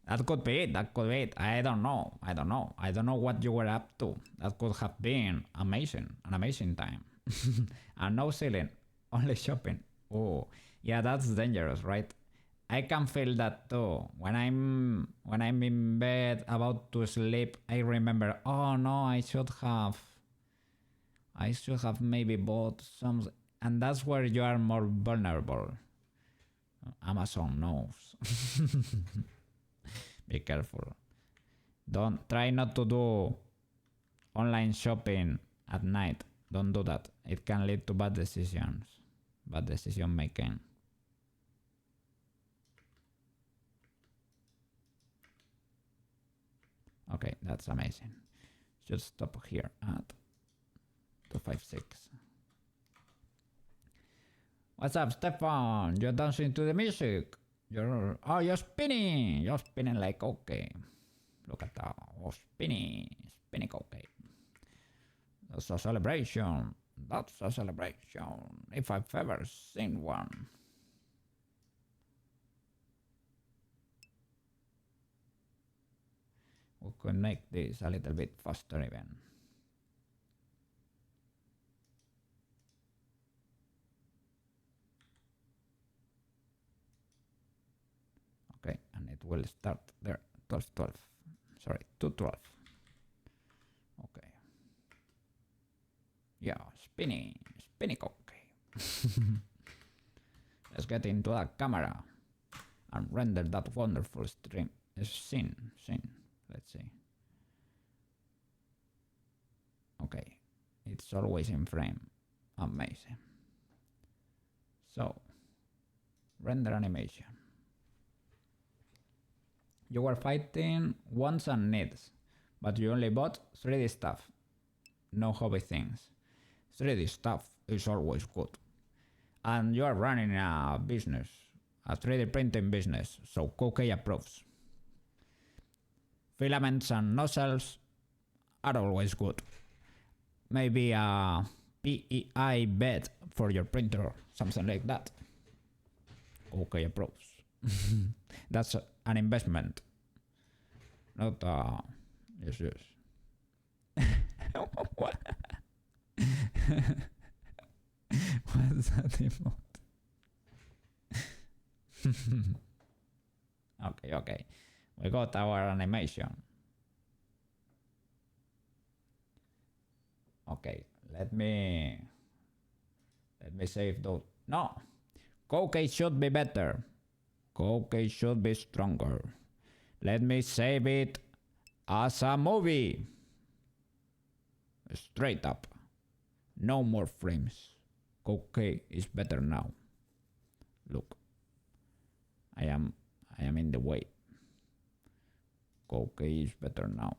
Speaker 1: That could be it. I don't know. I don't know what you were up to. That could have been amazing. An amazing time. And no ceiling. Only shopping. Oh, yeah, that's dangerous, right? I can feel that too. When I'm in bed about to sleep, I remember, oh no, I should have maybe bought some. And that's where you are more vulnerable. Amazon knows. Be careful. Don't try not to do online shopping at night. Don't do that. It can lead to bad decisions. Bad decision making. Okay, that's amazing. Should stop here at 256. What's up, Stefan? You're dancing to the music. You're spinning. You're spinning like okay. Look at that. Oh, spinning okay. That's a celebration. If I've ever seen one. We could make this a little bit faster even. Okay, and it will start there. 12. Sorry, 212. Okay. Yeah, spinning okay. Let's get into that camera and render that wonderful scene. Let's see. Okay, it's always in frame. Amazing. So, render animation. You were fighting wants and needs, but you only bought 3D stuff. No hobby things. 3D stuff is always good. And you are running a business, a 3D printing business, so Koukei approves. Filaments and nozzles are always good. Maybe a PEI bed for your printer, something like that. Koukei approves. That's an investment. Not yes. What? What's that emote? Okay. We got our animation. Okay, let me save those. No, Koukei should be better. Koukei should be stronger. Let me save it as a movie. Straight up. No more frames. Koukei is better now. Look. I am in the way. Koukei is better now.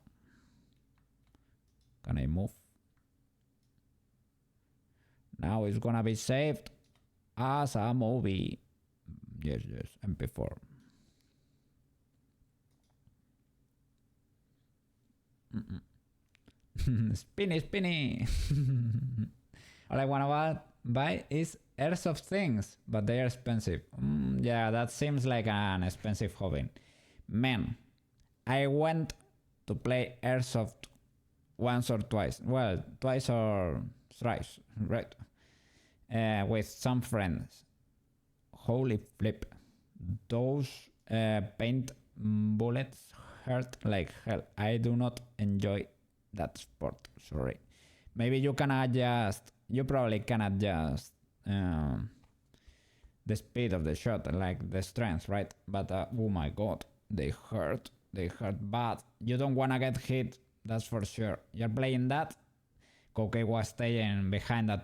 Speaker 1: Can I move? Now it's gonna be saved as a movie. Yes, MP4. Spinny. All I wanna buy is airsoft things, but they are expensive. Yeah, that seems like an expensive hobby. Man, I went to play airsoft once or twice. Well, twice or thrice, right? With some friends. Holy flip. Those paint bullets hurt like hell. I do not enjoy that sport, sorry. Maybe you can adjust, you probably can adjust the speed of the shot, like the strength, right? But oh my god, they hurt bad. You don't wanna get hit, that's for sure. You're playing that? Koukei was staying behind a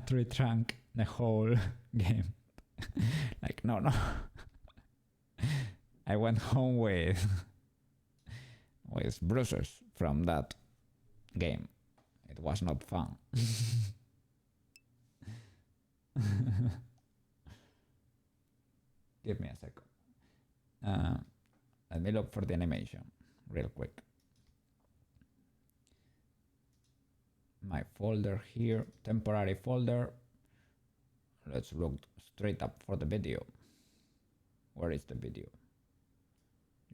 Speaker 1: tree trunk the whole game. Like, no. I went home with bruises from that game. It was not fun. Give me a second. Let me look for the animation real quick. My folder here, temporary folder. Let's look straight up for the video. Where is the video?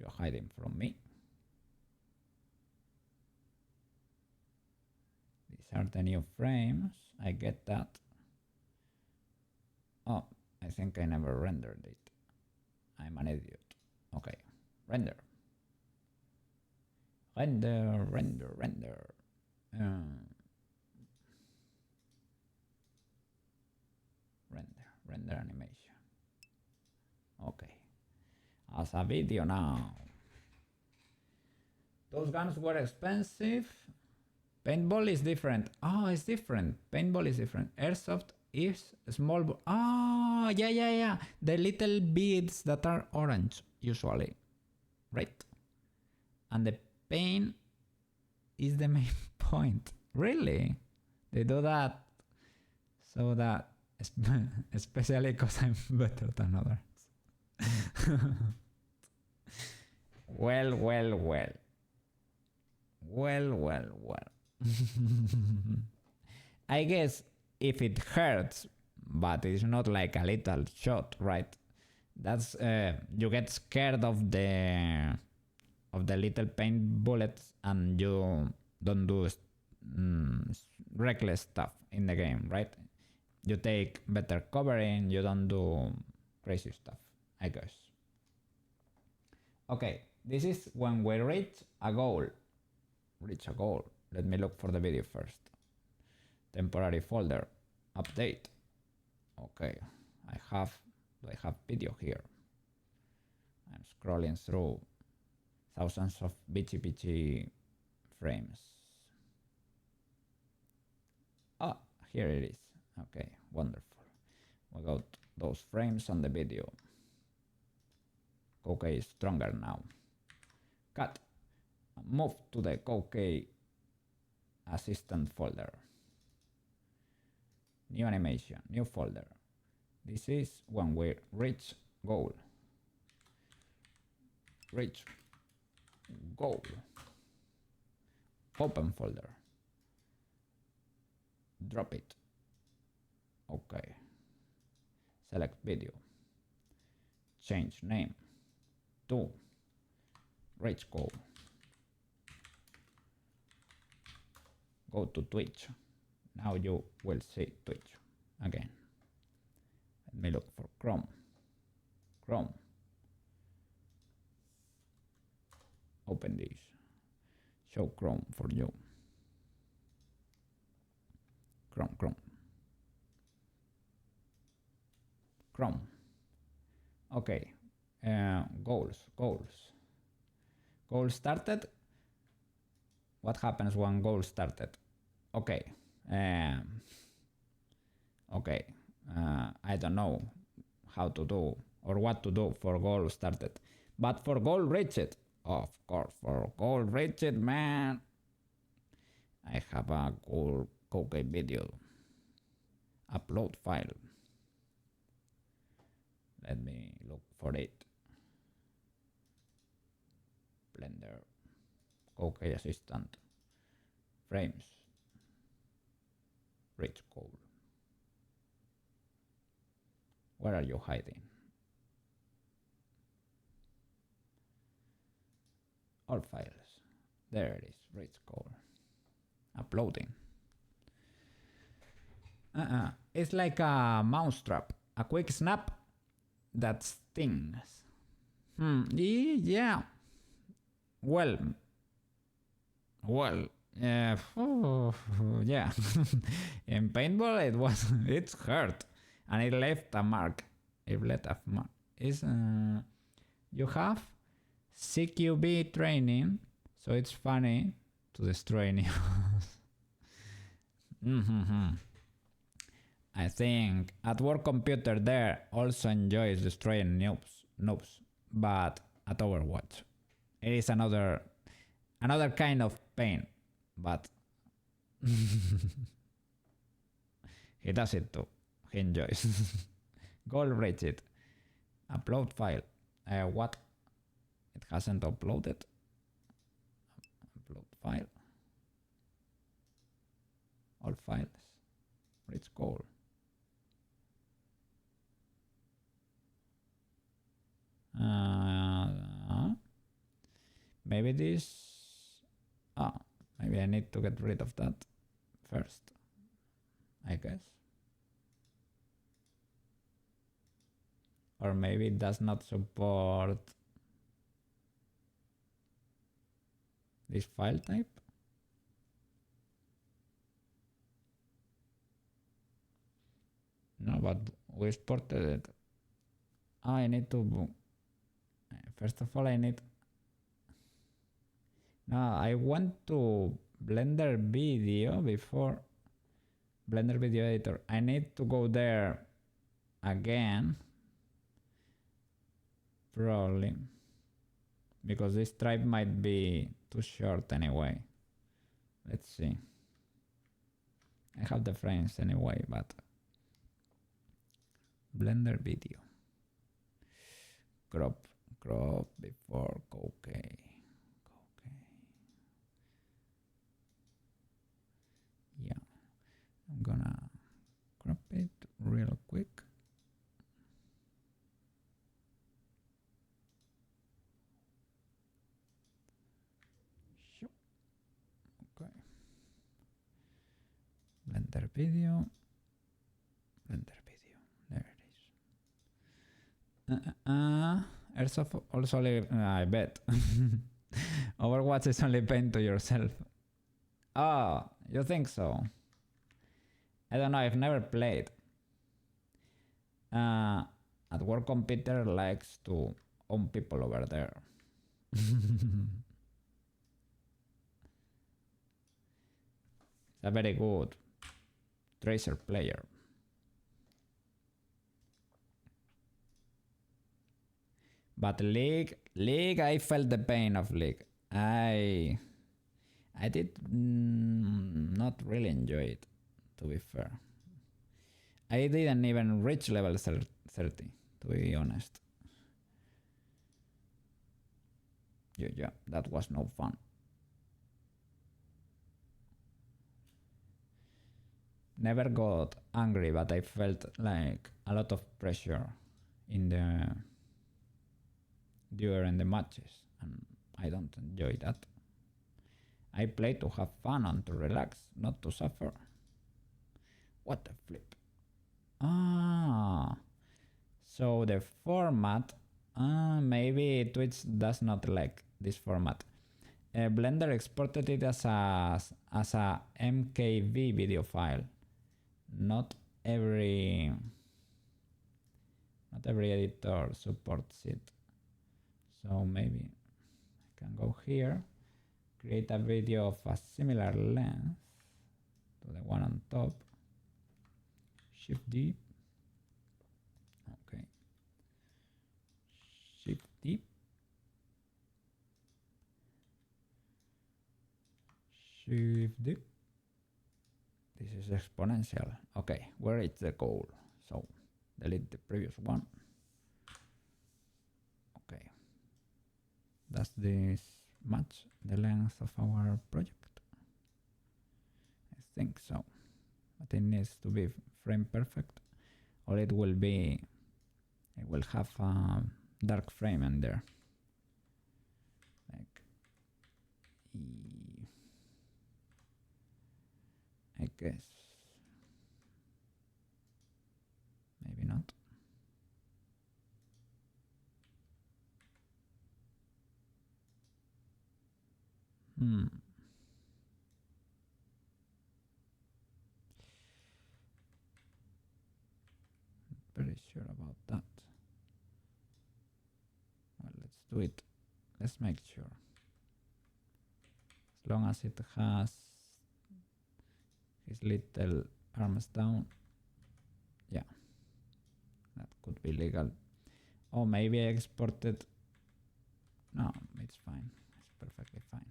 Speaker 1: You're hiding from me. These are the new frames. I get that. Oh, I think I never rendered it. I'm an idiot. Okay, render. Render. Render animation. Okay. As a video now. Those guns were expensive. Paintball is different. Oh, it's different. Paintball is different. Airsoft is small. Oh, yeah. The little beads that are orange, usually. Right? And the paint is the main point. Really? They do that so that, especially because I'm better than others. Well. I guess if it hurts, but it's not like a little shot, right? That's you get scared of the little paint bullets and you don't do reckless stuff in the game, right? You take better covering, you don't do crazy stuff, I guess. Okay, this is when we reach a goal. Let me look for the video first. Temporary folder, update. Okay, do I have video here? I'm scrolling through thousands of bitchy frames. Ah, here it is. Okay, wonderful. We got those frames on the video. Koukei is stronger now. Cut. Move to the Koukei assistant folder. New animation, new folder. This is when we reach goal. Reach goal. Open folder. Drop it. Okay. Select video. Change name to reach goal. Go to Twitch. Now you will see Twitch again. Let me look for Chrome. Open this. Show Chrome for you. Chrome. Okay. Goals. Goal started. What happens when goal started? Okay. Okay, I don't know how to do or what to do for goal started, but for goal reached, of course, for goal reached, man, I have a cool Koukei video upload file. Let me look for it. Blender, Koukei assistant, frames, reach goal. Where are you hiding? All files. There it is, reach goal. Uploading. It's like a mouse trap, a quick snap that stings. Yeah. Well, yeah. In paintball, it's hurt, and it left a mark. It's you have CQB training, so it's funny to destroy news. I think at work computer there also enjoys destroying noobs, but at Overwatch it is another kind of pain, but he does it too. He enjoys. Goal reached. Upload file. What? It hasn't uploaded. Upload file. All files. Reach goal. Maybe this. Maybe I need to get rid of that first, I guess. Or maybe it does not support this file type. No, but we exported it. I need to. First of all, I need. No, I went to Blender Video before. Blender Video Editor. I need to go there again. Probably. Because this stripe might be too short anyway. Let's see. I have the frames anyway, but. Blender Video. Crop before Koukei. Yeah, I'm gonna crop it real quick. Okay. Blender Video. There it is. Airsoft also I bet. Overwatch is only pain to yourself. Oh, you think so? I don't know, I've never played. At work computer likes to own people over there. It's a very good Tracer player. But League, I felt the pain of League. I did not really enjoy it, to be fair. I didn't even reach level 30, to be honest. Yeah, that was no fun. Never got angry, but I felt like a lot of pressure during the matches, and I don't enjoy that. I play to have fun and to relax, not to suffer. What a flip. So the format, maybe Twitch does not like this format. Blender exported it as a MKV video file. Not every editor supports it. So maybe I can go here, create a video of a similar length. to the one on top. Shift D. Okay. Shift D. Shift D. This is exponential. Okay, where is the goal? So delete the previous one. Okay. Does this match the length of our project? I think so. But it needs to be frame perfect, or it will have a dark frame in there. Like, I guess. Maybe not. Very sure about that. Well, let's do it. Let's make sure. As long as it has his little arms down. Yeah. That could be legal. Oh, maybe I exported. No, it's fine. It's perfectly fine.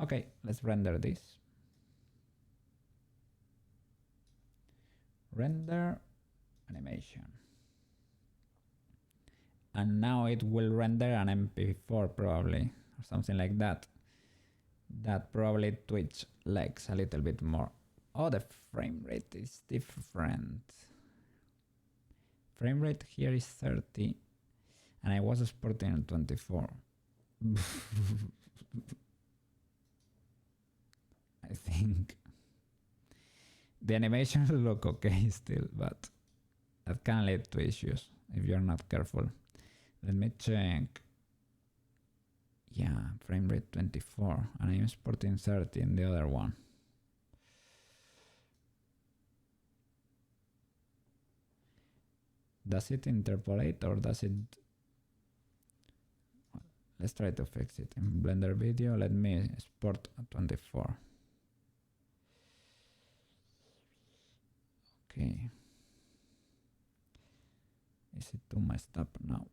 Speaker 1: Okay, let's render this. Render animation. And now it will render an MP4 probably, or something like that. That probably Twitch likes a little bit more. Oh, the frame rate is different. Frame rate here is 30, and I was exporting at 24. I think the animations look okay still, but that can lead to issues if you're not careful. Let me check. Yeah, frame rate 24, and I'm exporting 30 in the other one. Does it interpolate or does it... Well, let's try to fix it. In Blender Video, let me export at 24. Okay. Is it too messed up now?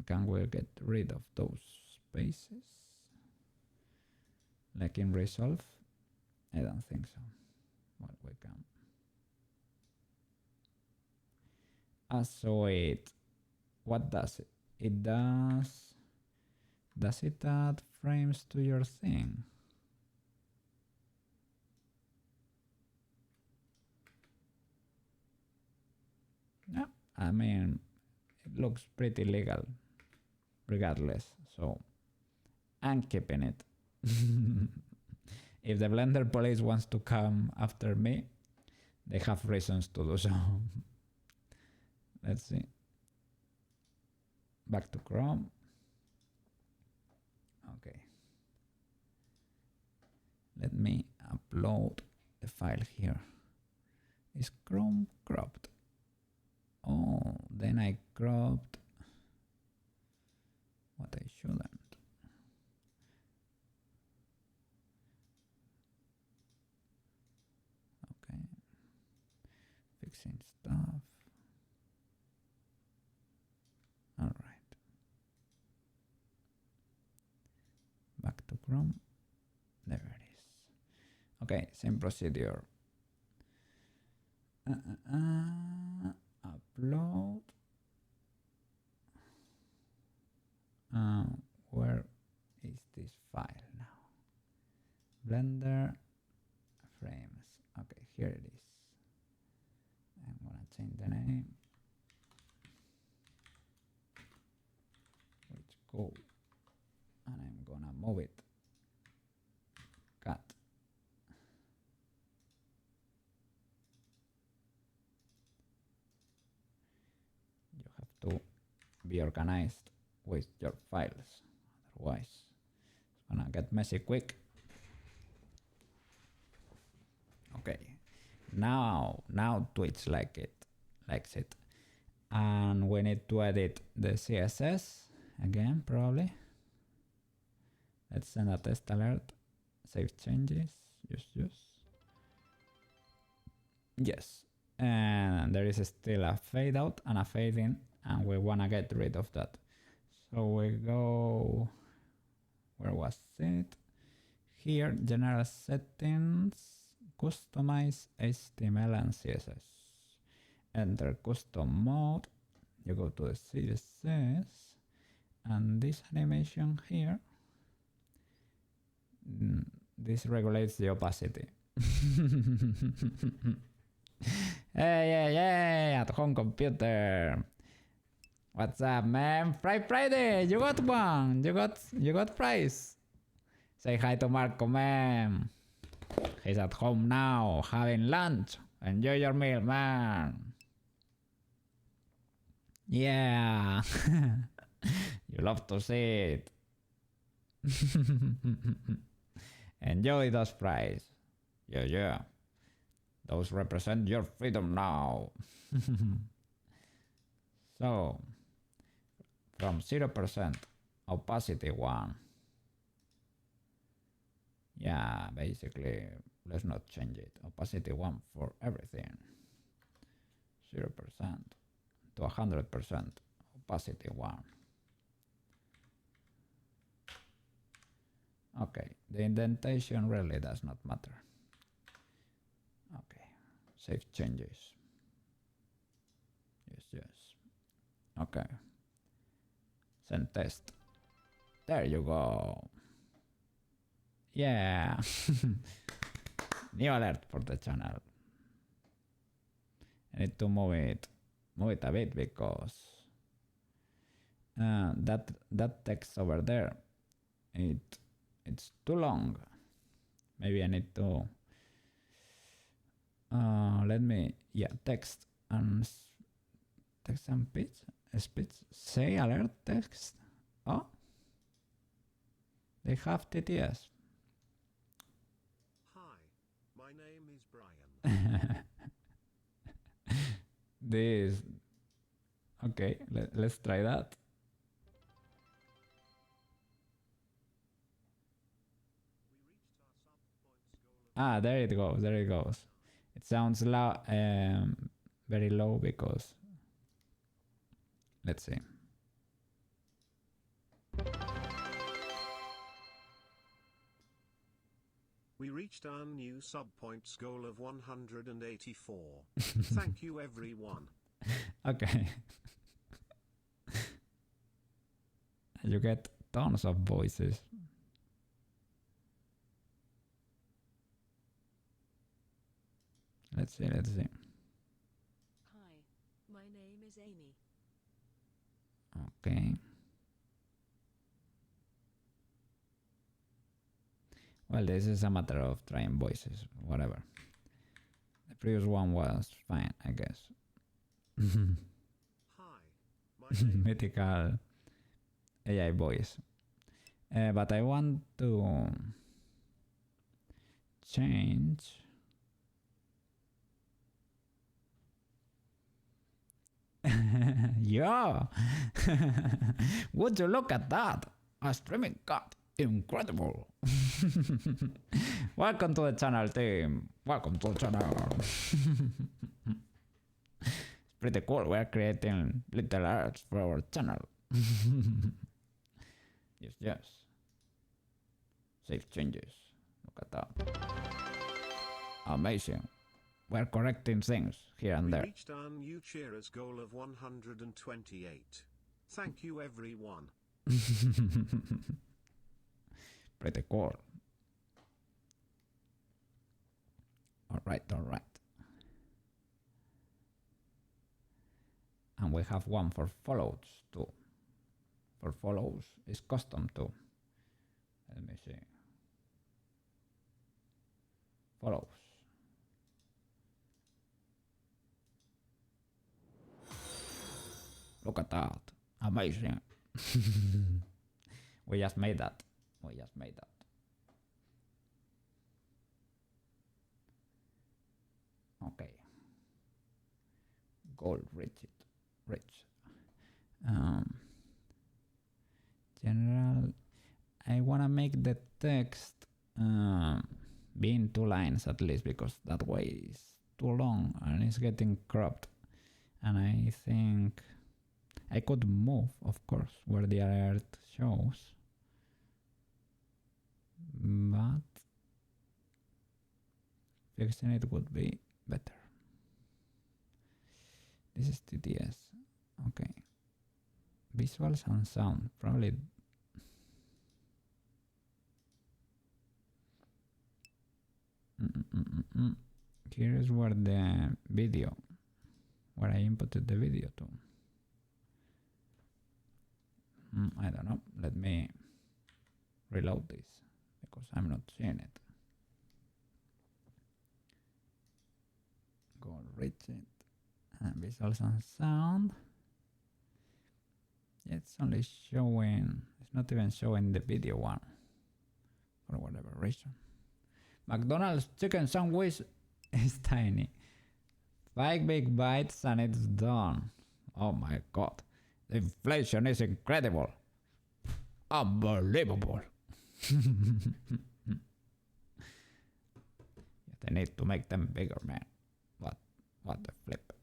Speaker 1: Can we get rid of those spaces? Like in Resolve? I don't think so. Well, we can. So what does it? It does it add frames to your thing? No, I mean, it looks pretty legal regardless, so I'm keeping it. If the Blender police wants to come after me, they have reasons to do so. Let's see. Back to Chrome. Okay. Let me upload the file here. Is Chrome cropped? Oh, then I cropped what I shouldn't. Okay. Fixing stuff. All right. Back to Chrome. There it is. Okay, same procedure. Upload. Where is this file now? Blender frames. Okay, here it is. I'm gonna change the name. Which go, and I'm gonna move it. Cut. You have to be organized with your files, otherwise it's gonna get messy quick. Okay, now Twitch likes it, and we need to edit the CSS again probably. Let's send a test alert. Save changes. Yes. And there is still a fade out and a fade in, and we wanna get rid of that. So we go, where was it? Here, general settings, customize HTML and CSS. Enter custom mode. You go to the CSS, and this animation here, this regulates the opacity. Hey, at home computer. What's up, man? Friday, you got one. You got prize. Say hi to Marco, man. He's at home now, having lunch. Enjoy your meal, man. Yeah. You love to see it. Enjoy those fries. Yeah. Those represent your freedom now. So, from 0% opacity 1. Yeah, basically, let's not change it. Opacity 1 for everything. 0% to 100% opacity 1. Okay, the indentation really does not matter. Okay, save changes. Yes. Okay. Send test. There you go. Yeah. New alert for the channel. I need to move it a bit because that text over there, it's too long. Maybe I need to text and speech. Say alert text. Oh, they have TTS.
Speaker 2: Hi, my name is Brian.
Speaker 1: This. Okay, let's try that. There it goes. It sounds low, very low because. Let's see.
Speaker 2: We reached our new subpoints goal of 184. Thank you, everyone.
Speaker 1: Okay. You get tons of voices. Let's see.
Speaker 3: Hi, my name is Amy.
Speaker 1: Okay. Well, this is a matter of trying voices, whatever. The previous one was fine, I guess.
Speaker 2: Hi, my name
Speaker 1: Mythical AI voice. But I want to change. Yeah. Would you look at that? A streaming cut. Incredible. Welcome to the channel, team. Welcome to the channel. It's pretty cool. We're creating little arts for our channel. Yes. Save changes. Look at that. Amazing. We're correcting things here and there.
Speaker 2: We reached our new cheerers goal of 128. Thank you, everyone.
Speaker 1: Pretty cool. All right. And we have one for follows too. For follows is custom too. Let me see. Follows. Look at that. Amazing. We just made that. Okay. Goal rich. General. I wanna make the text be in 2 lines at least, because that way is too long and it's getting cropped. And I think I could move, of course, where the alert shows, but fixing it would be better. This is TTS. Okay. Visuals and sound. Probably. Here is where the video, where I inputted the video to. I don't know. Let me reload this because I'm not seeing it. Go reach it. And visuals and sound. It's only showing, it's not even showing the video one for whatever reason. McDonald's chicken sandwich is tiny. 5 big bites and it's done. Oh my god. The inflation is incredible. Unbelievable. They need to make them bigger, man. What the flip.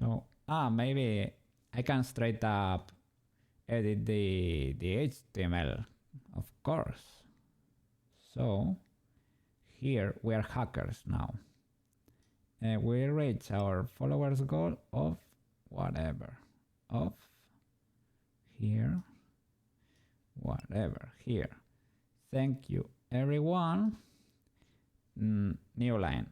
Speaker 1: So, maybe I can straight up edit the HTML, of course. So, here we are hackers now. We reach our followers goal of whatever. Of here. Whatever. Here. Thank you, everyone. New line.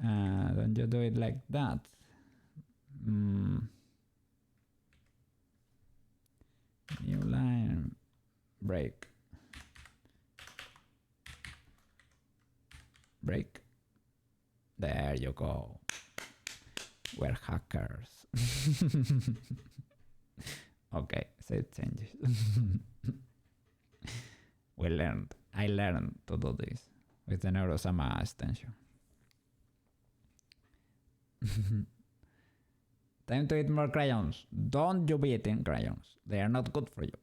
Speaker 1: Don't you do it like that? New line. Break. Break. There you go. We're hackers. Okay, save changes. I learned to do this with the Neurosama extension. Time to eat more crayons. Don't you be eating crayons. They are not good for you.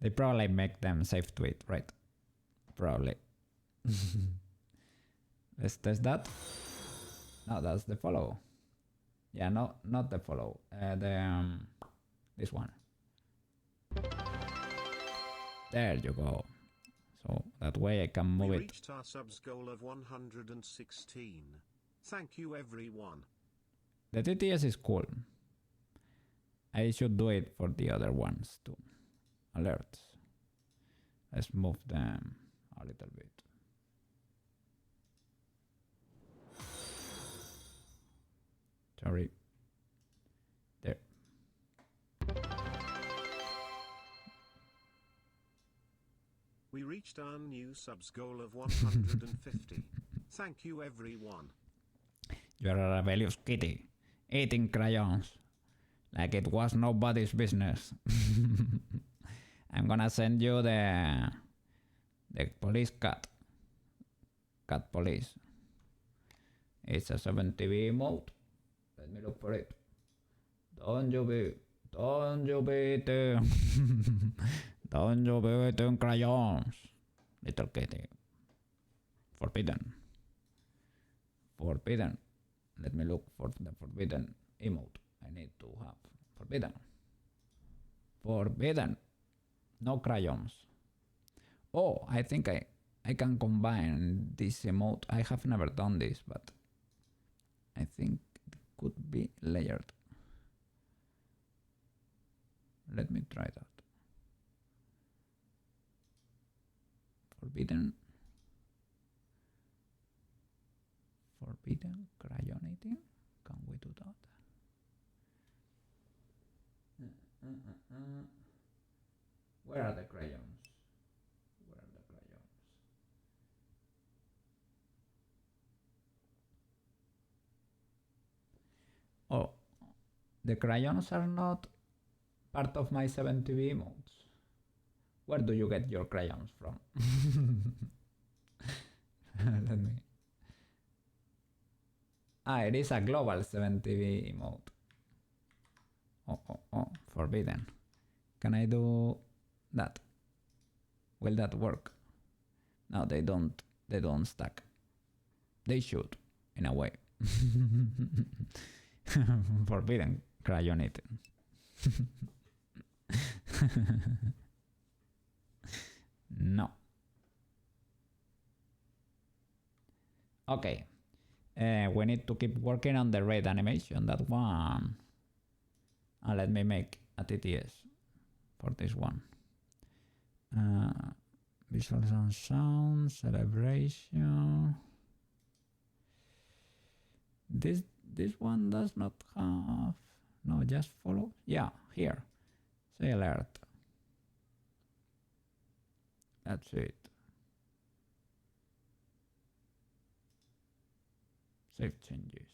Speaker 1: They probably make them safe to eat, right? Probably. Let's test that. No, that's the follow. Yeah, no, not the follow. This one. There you go. So that way I can move it.
Speaker 2: We reached our subs goal of 116. Thank you, everyone.
Speaker 1: The TTS is cool. I should do it for the other ones too. Alerts. Let's move them a little bit. Sorry. There.
Speaker 2: We reached our new subs goal of 150. Thank you, everyone.
Speaker 1: You're a rebellious kitty, eating crayons like it was nobody's business. I'm gonna send you the police cat. Cat police. It's a 7TV mode. Let me look for it. Don't you be eating. Don't you be eating crayons, little kitty. Forbidden. Forbidden. Let me look for the forbidden emote. I need to have forbidden. Forbidden. No crayons. Oh, I think I can combine this emote. I have never done this, but I think it could be layered. Let me try that. Forbidden. Forbidden crayon eating. Can we do that? Where are the crayons? Where are the crayons? Oh, the crayons are not part of my 70B emotes. Where do you get your crayons from? Let me. It is a global 70B emote. Oh, forbidden. Can I do that? Will that work? No, they don't stack. They should, in a way. Forbidden crayon eating. No. Okay. We need to keep working on the raid animation, that one. And let me make a TTS for this one. Visuals and sound, celebration. This one does not have. No, just follow. Yeah, here. Say alert. That's it. Save changes.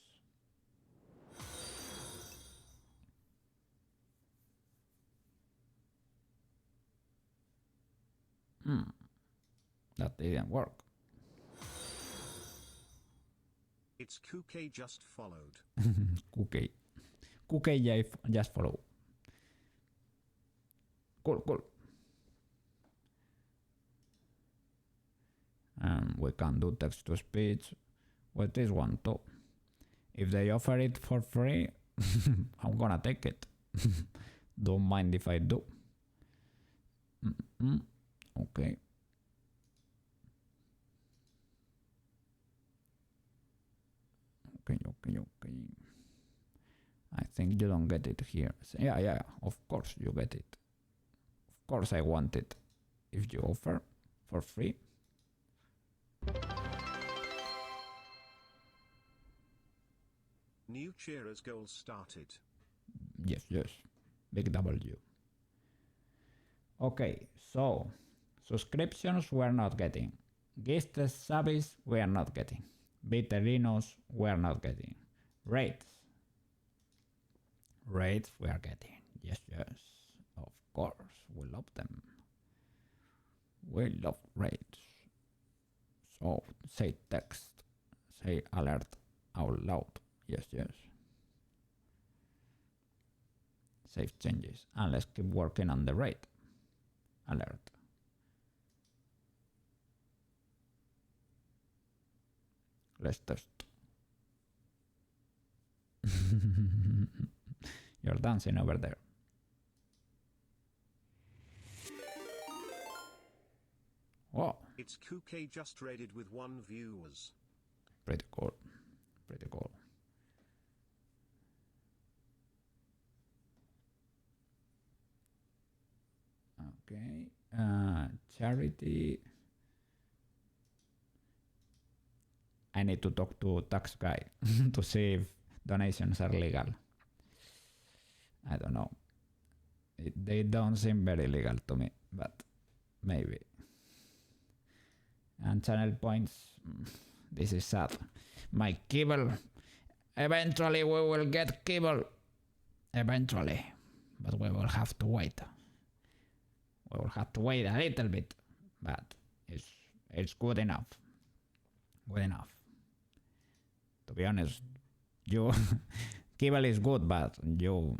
Speaker 1: That didn't work.
Speaker 2: It's Koukei just followed.
Speaker 1: Koukei. Koukei just follow. Cool. And we can do text to speech with this one too. If they offer it for free, I'm gonna take it. Don't mind if I do. Okay. Okay. I think you don't get it here. Yeah, of course you get it. Of course I want it. If you offer for free.
Speaker 2: New cheerers goal started.
Speaker 1: Yes. Big W. Okay, so subscriptions we're not getting. Gifted subs we're not getting. Viterinos we're not getting. Rates we are getting. Yes. Of course, we love them. We love rates. So say text. Say alert out loud. Yes. Save changes. And let's keep working on the rate. Alert. Let's test. You're dancing over there. Oh,
Speaker 2: It's Koukei just raided with 1 viewers.
Speaker 1: pretty cool. Okay. Charity. I need to talk to tax guy to see if donations are legal. I don't know. They don't seem very legal to me, but maybe. And channel points. This is sad. My kibble. Eventually we will get kibble. Eventually. But we will have to wait. We will have to wait a little bit. But it's good enough. Good enough. To be honest, you kibble is good, but you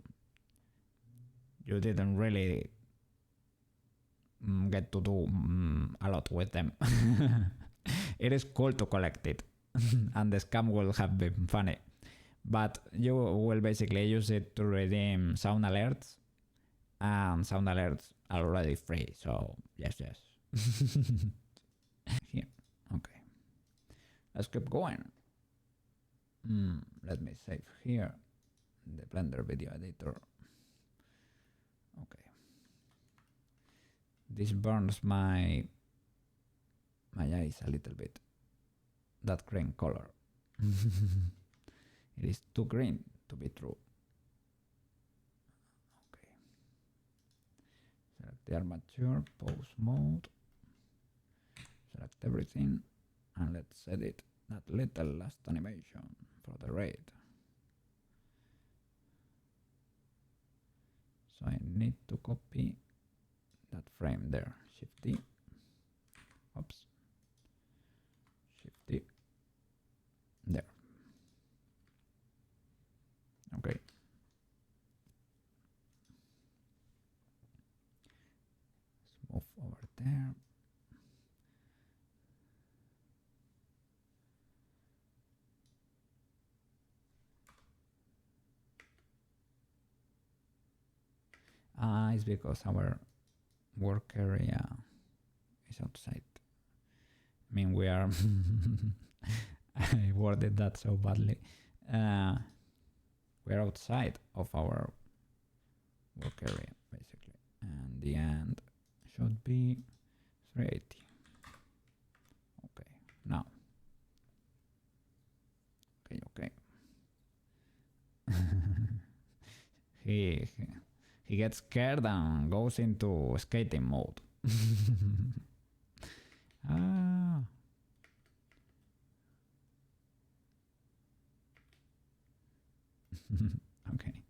Speaker 1: didn't really get to do a lot with them. It is cool to collect it, and the scam will have been funny, but you will basically use it to redeem sound alerts, and sound alerts are already free, so yes. Here, okay. Let's keep going. Let me save here the Blender video editor. Okay. This burns my eyes a little bit. That green color. It is too green to be true. Okay. Select the armature, pose mode. Select everything, and let's edit that little last animation for the raid. So I need to copy that frame there. Shift D. Oops. Shift D. There. Okay. Let's move over there. It's because our work area is outside. I mean, we are. I worded that so badly. We're outside of our work area, basically. And the end should be 380. Okay, now. Okay. He gets scared and goes into skating mode. Ah. Okay.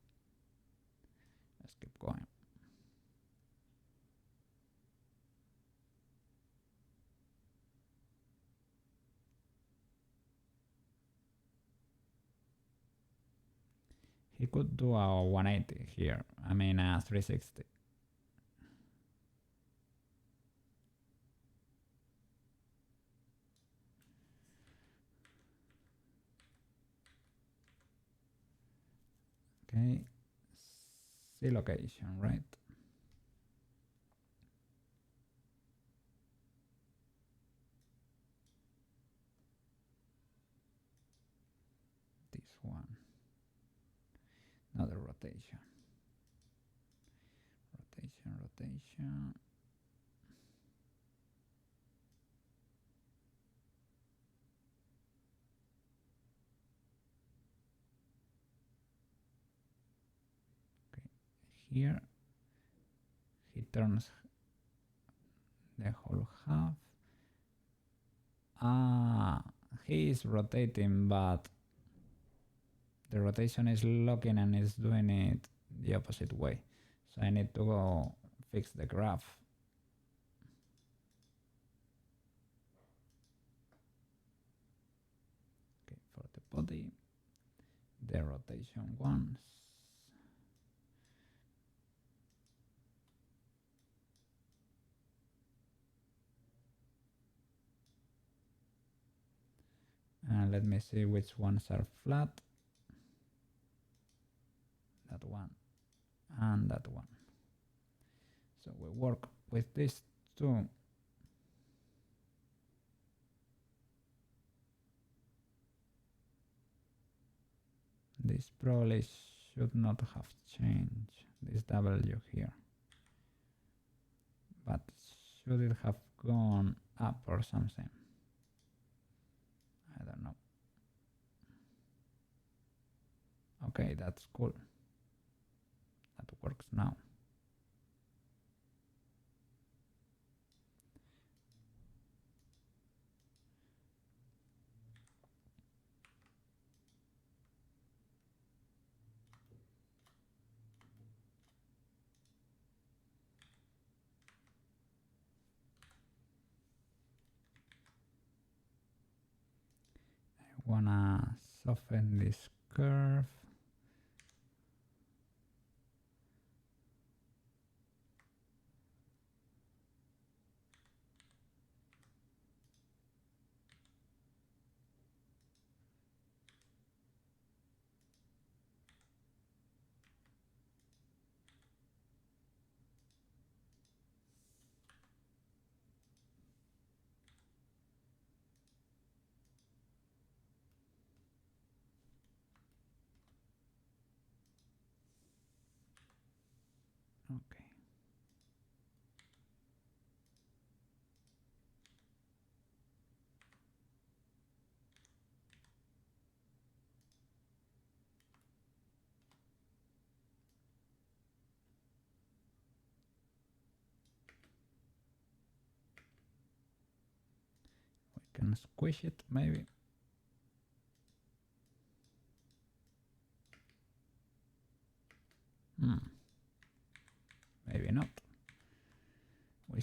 Speaker 1: Let's keep going. He could do a 180 here. I mean a 360. Okay. C location, right? This one. Another rotation. Rotation. Okay, here he turns the whole half. He is rotating, but the rotation is locking and is doing it the opposite way. So I need to go fix the graph. Okay, for the body, the rotation once. And let me see which ones are flat. That one and that one. So we work with these two. This probably should not have changed, this W here. But should it have gone up or something? I don't know. Okay, that's cool. That works now. I wanna soften this curve. Okay. We can squish it maybe.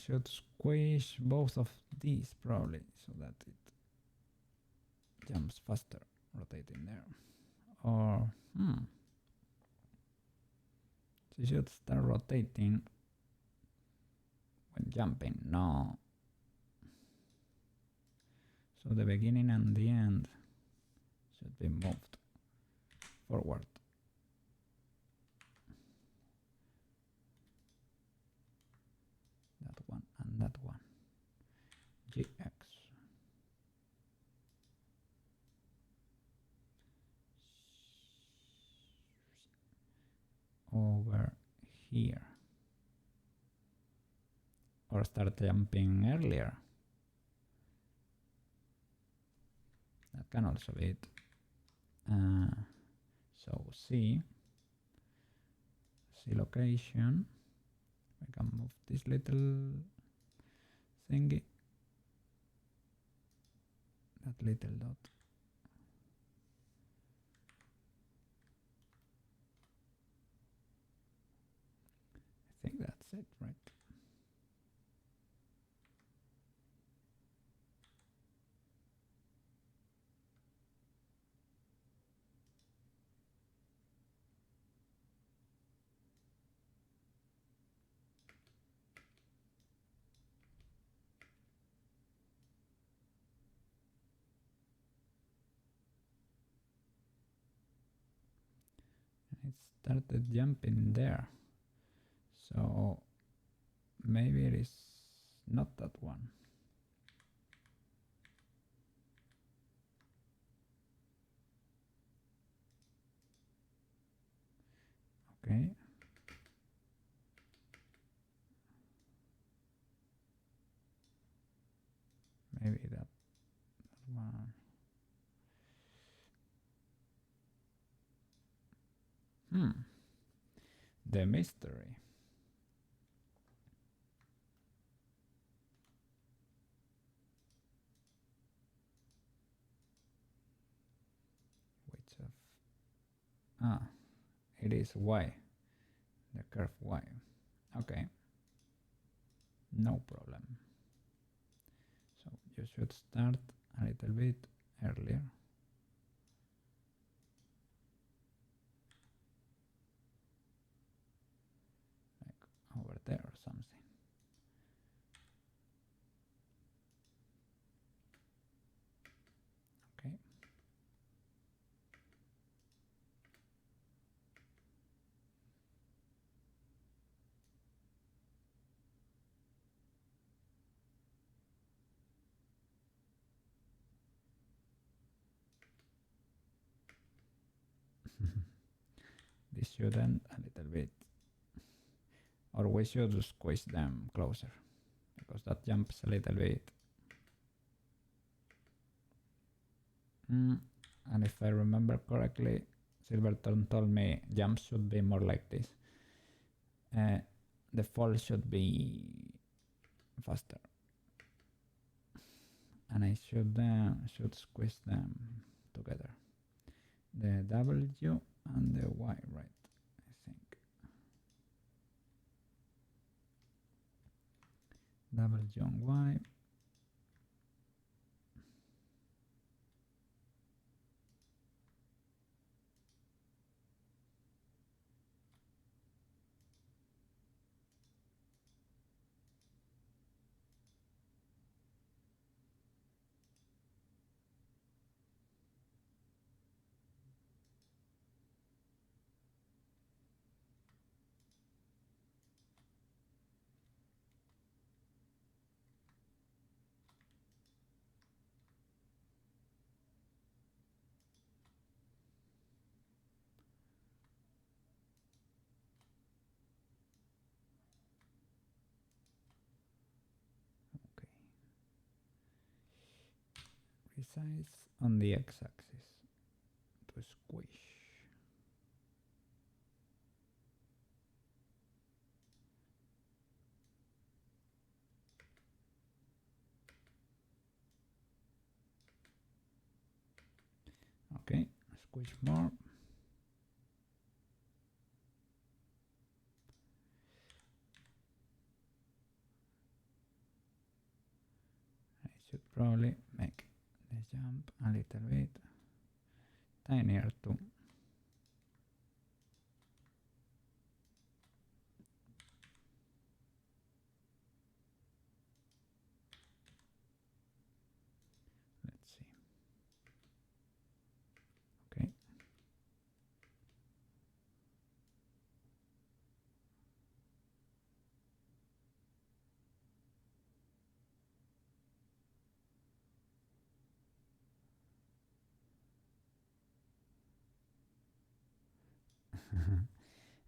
Speaker 1: should squish both of these probably so that it jumps faster, rotating there. Or, she should start rotating when jumping. No. So the beginning and the end should be moved forward. That one and that one. GX. Over here. Or start jumping earlier. That can also be it. So C location. We can move this little thingy. That little dot. I think that's it, right? It started jumping there, so maybe it is not that one. Okay. Maybe that one. The mystery. Which of... it is Y. The curve Y. Okay. No problem. So you should start a little bit earlier. Like over there or something. Okay. This should end a little bit. Or we should squeeze them closer, because that jumps a little bit. And if I remember correctly, Silverton told me jumps should be more like this. The fall should be faster. And I should squeeze them together. The W and the Y, right? I think. W and Y. Resize on the x-axis to squish. Okay, squish more. probably make the jump a little bit tinier too. Let's see. Okay.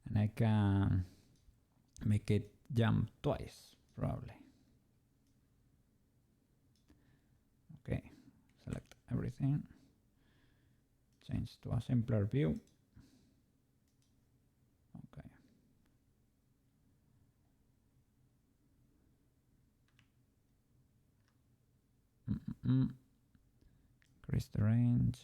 Speaker 1: And I can make it jump twice, probably. Okay, select everything, change to a simpler view. Okay. Increase the range.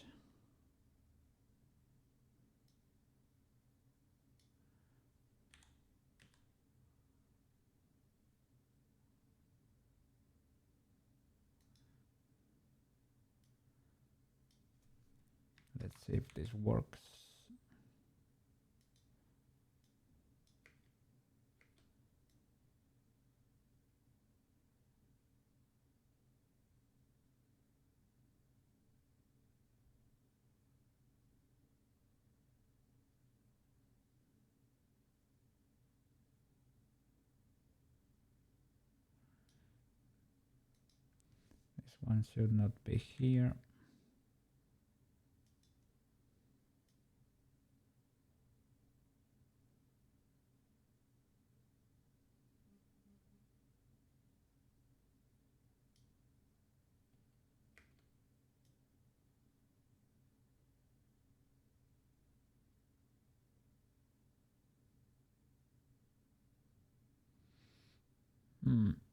Speaker 1: Let's see if this works. This one should not be here.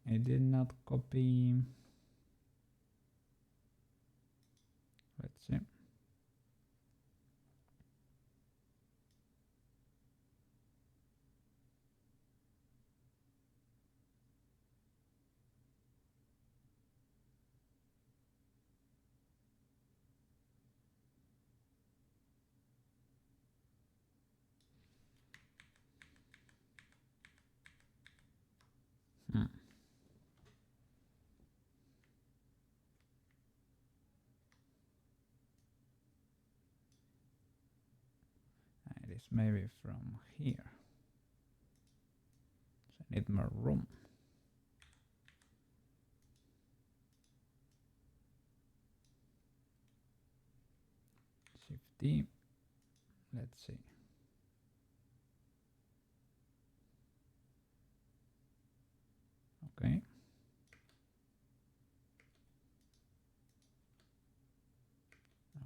Speaker 1: I did not copy. Let's see. It is maybe from here. So I need more room. Shift D. Let's see. Okay.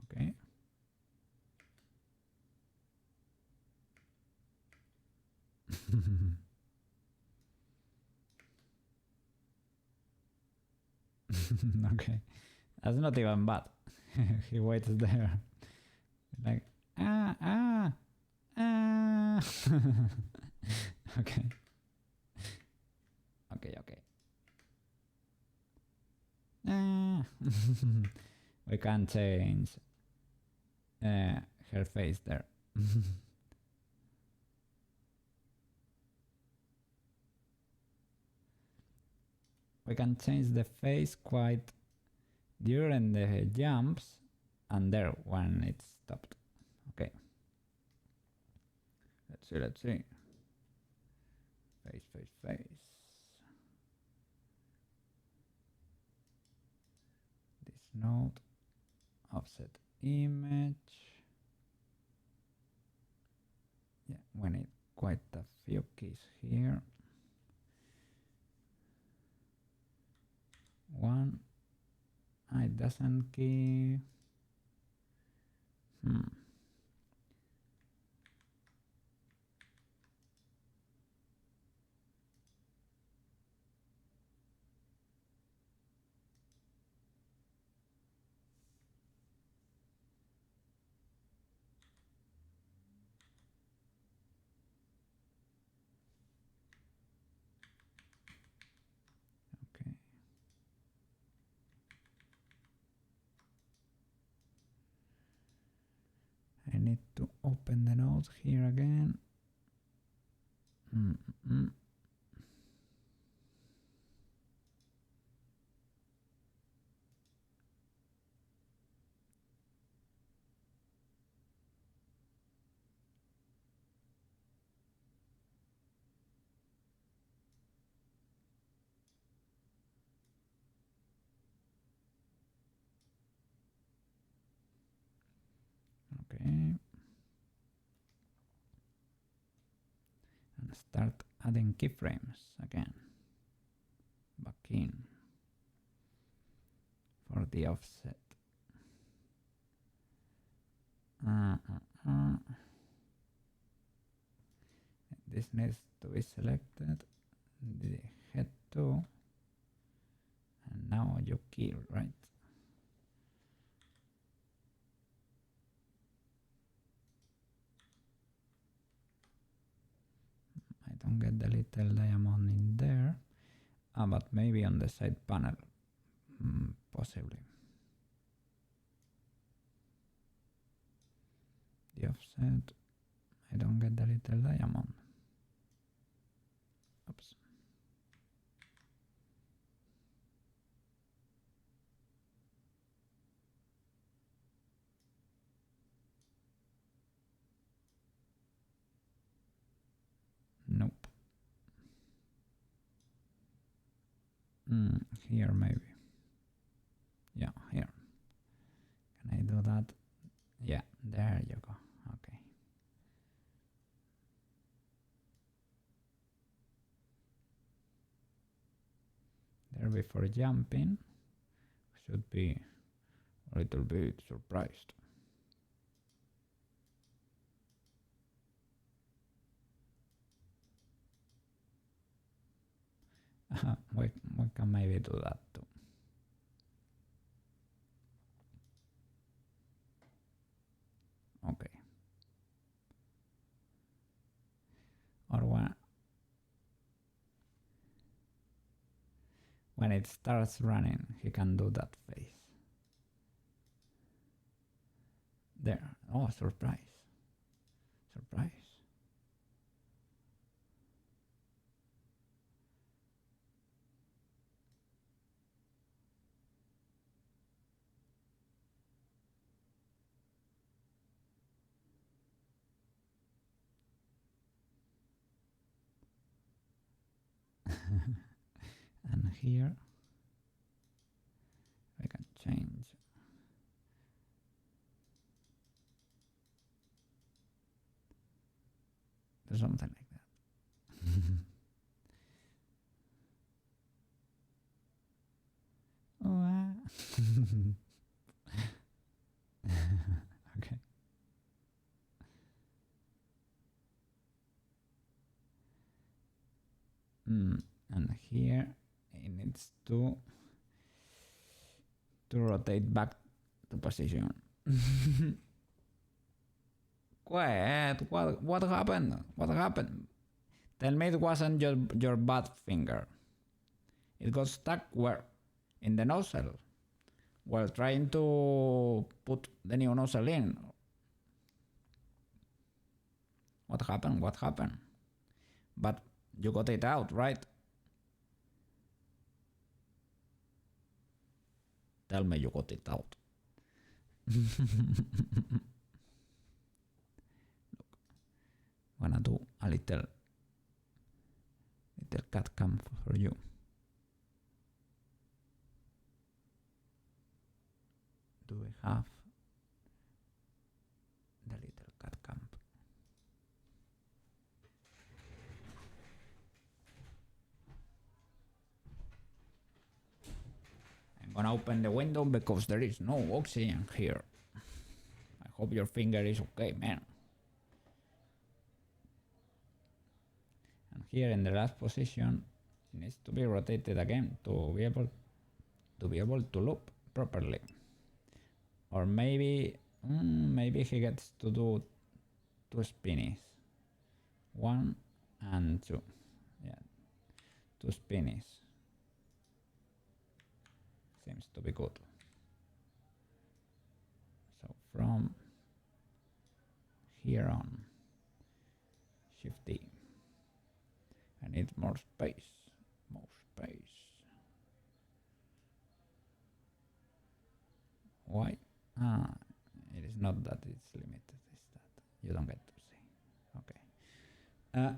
Speaker 1: Okay. Okay. That's not even bad. He waits there. Like, ah. Okay. Okay. We can change her face there. We can change the face quite during the jumps and there when it stopped. Okay. Let's see. Face. This node, offset image. Yeah, we need quite a few keys here. One. It doesn't key. Okay. need to open the notes here again. Okay. And start adding keyframes again. Back in for the offset. This needs to be selected. The head to, and now your key, right? I don't get the little diamond in there, but maybe on the side panel, possibly. The offset, I don't get the little diamond. Oops. Nope. Here maybe. Yeah, here. Can I do that? Yeah, there you go. Okay. There before jumping, should be a little bit surprised. we can maybe do that too. Okay. Or when it starts running, he can do that face. There. Oh, surprise. Surprise. And here we can change. Do something like that. Okay. And here it needs to rotate back to position. What happened? What happened? Tell me it wasn't your bad finger. It got stuck where? In the nozzle. While trying to put the new nozzle in. What happened? What happened? But you got it out, right? Tell me you got it out. Look, I'm gonna do a little cat cam for you. Do we have the little cat camp? I'm gonna open the window because there is no oxygen here. I hope your finger is okay, man. And here in the last position, it needs to be rotated again to be able to loop properly. Or maybe he gets to do 2 spinnies. 1 and 2. Yeah, 2 spinnies. Seems to be good. So from here on. Shift D. I need more space. More space. Why? It is not that it's limited. It's that you don't get to see. Okay.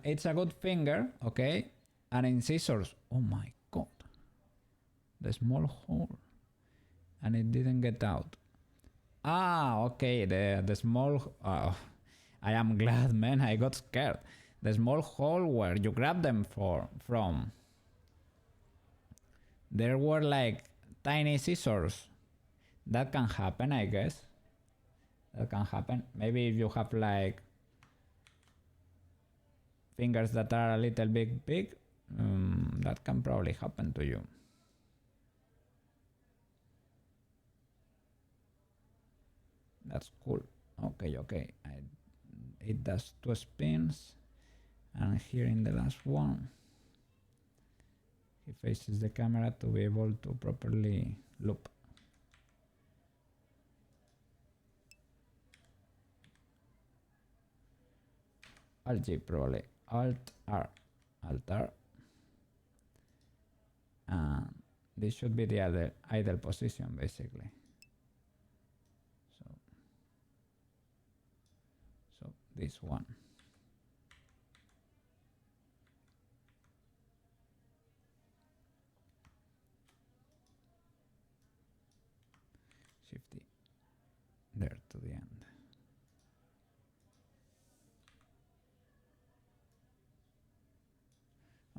Speaker 1: It's a good finger. Okay. And in scissors, oh my god, the small hole, and it didn't get out. Okay. The small. I am glad, man. I got scared. The small hole where you grab them from. There were like tiny scissors. That can happen, I guess. That can happen. Maybe if you have like fingers that are a little bit big, that can probably happen to you. That's cool. Okay. It does 2 spins. And here in the last one, he faces the camera to be able to properly loop. Alt G probably. Alt R. And this should be the idle position basically. So this one. Shift there to the end.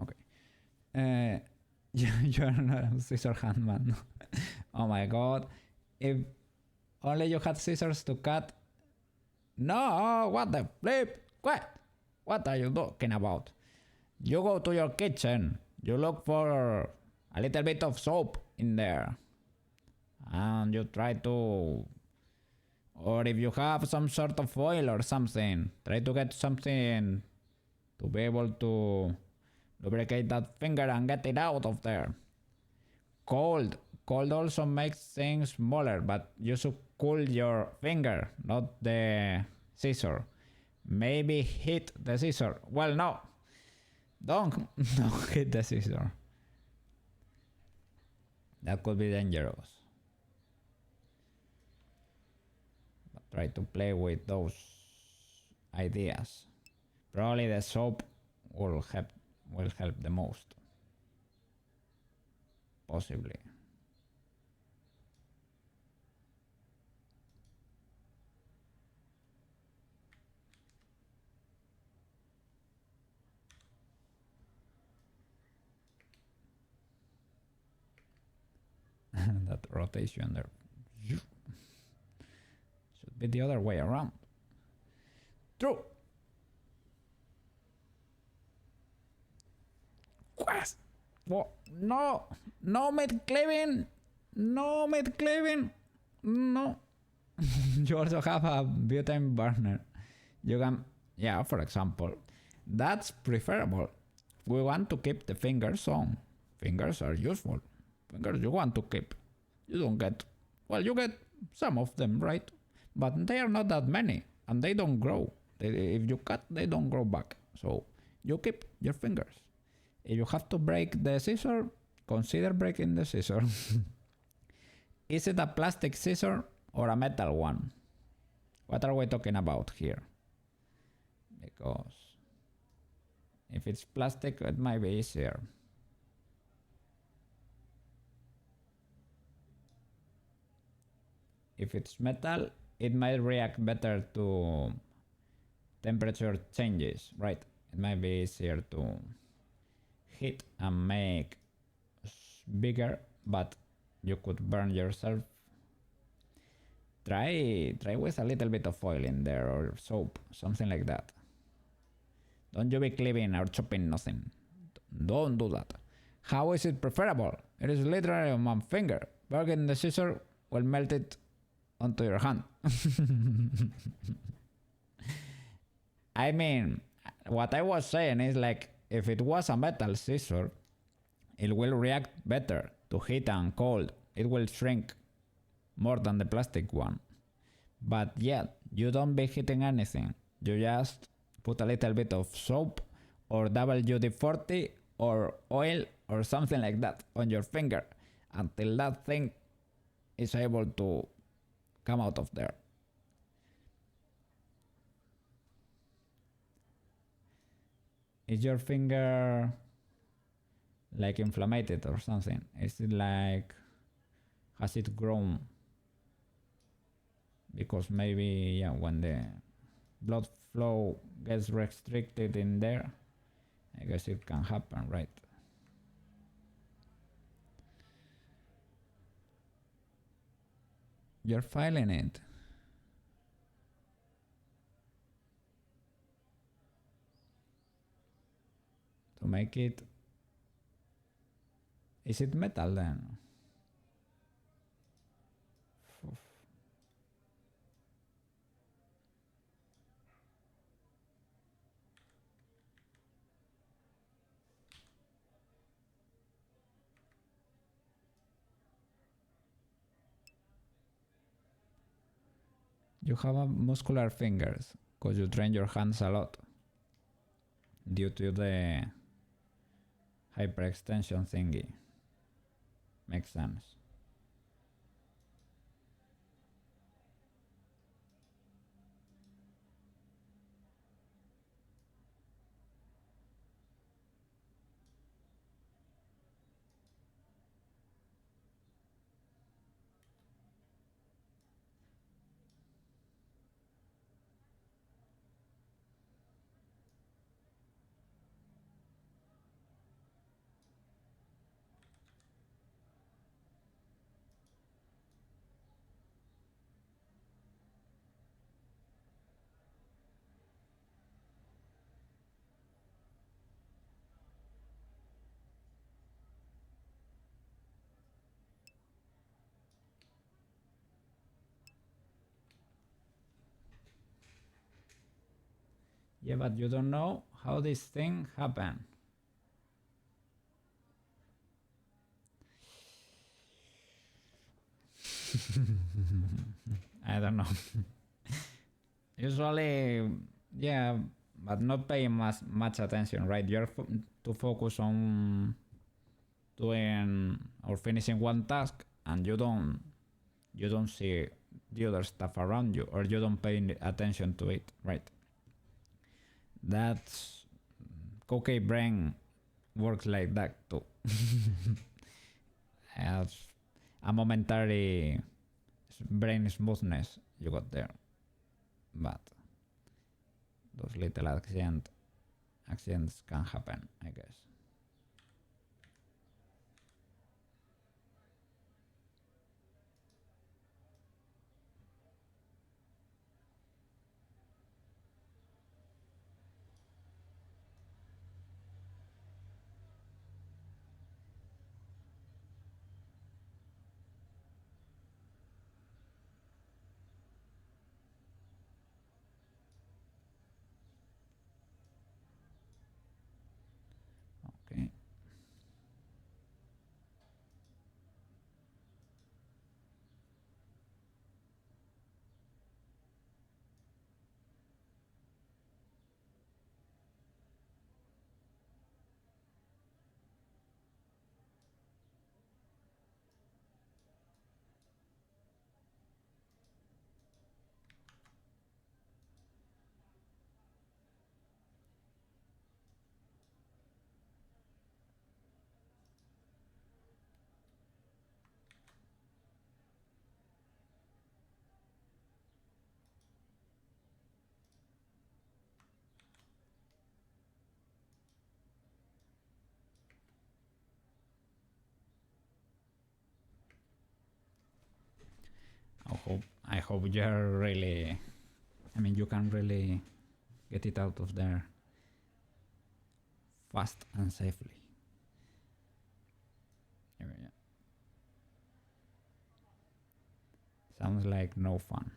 Speaker 1: Okay. You're not a scissor hand man. Oh my god. If only you had scissors to cut. No, what the flip? What are you talking about? You go to your kitchen. You look for a little bit of soap in there. And you try to, or if you have some sort of oil or something, try to get something to be able to lubricate that finger and get it out of there. Cold also makes things smaller, but you should cool your finger, not the scissor. Maybe hit the scissor. Well, no, don't hit the scissor. That could be dangerous. But try to play with those ideas. Probably the soap will help the most. Possibly. That rotation there should be the other way around. True. Quest. What? No mid cleaving. No. You also have a butane burner. You can, for example, that's preferable. We want to keep the fingers on. Fingers are useful. Fingers you want to keep. You don't get, you get some of them, right? But they are not that many, and they don't grow. If you cut, they don't grow back. So you keep your fingers. If you have to break the scissor, consider breaking the scissor. Is it a plastic scissor or a metal one? What are we talking about here? Because if it's plastic, it might be easier. If it's metal, it might react better to temperature changes, right? It might be easier to hit and make bigger, but you could burn yourself. Try with a little bit of oil in there or soap, something like that. Don't you be cleaving or chopping nothing. Don't do that. How is it preferable? It is literally on my finger. Burning the scissor will melt it onto your hand. I mean, what I was saying is like, if it was a metal scissor, it will react better to heat and cold. It will shrink more than the plastic one. But yeah, you don't be hitting anything. You just put a little bit of soap or WD-40 or oil or something like that on your finger until that thing is able to come out of there. Is your finger like inflamed or something? Is it like, has it grown? Because maybe, yeah, when the blood flow gets restricted in there, I guess it can happen, right? You're filing it. To make it... Is it metal then? You have a muscular fingers because you train your hands a lot due to the hyperextension thingy. Makes sense. Yeah, but you don't know how this thing happened. I don't know. Usually, yeah, but not paying much attention, right? You're to focus on doing or finishing one task, and you don't see the other stuff around you, or you don't pay attention to it, right? That's Koukei brain works like that too. As a momentary brain smoothness you got there, but those little accidents can happen, I guess. Okay. I hope you're really, I mean, you can really get it out of there fast and safely. Yeah. Sounds like no fun.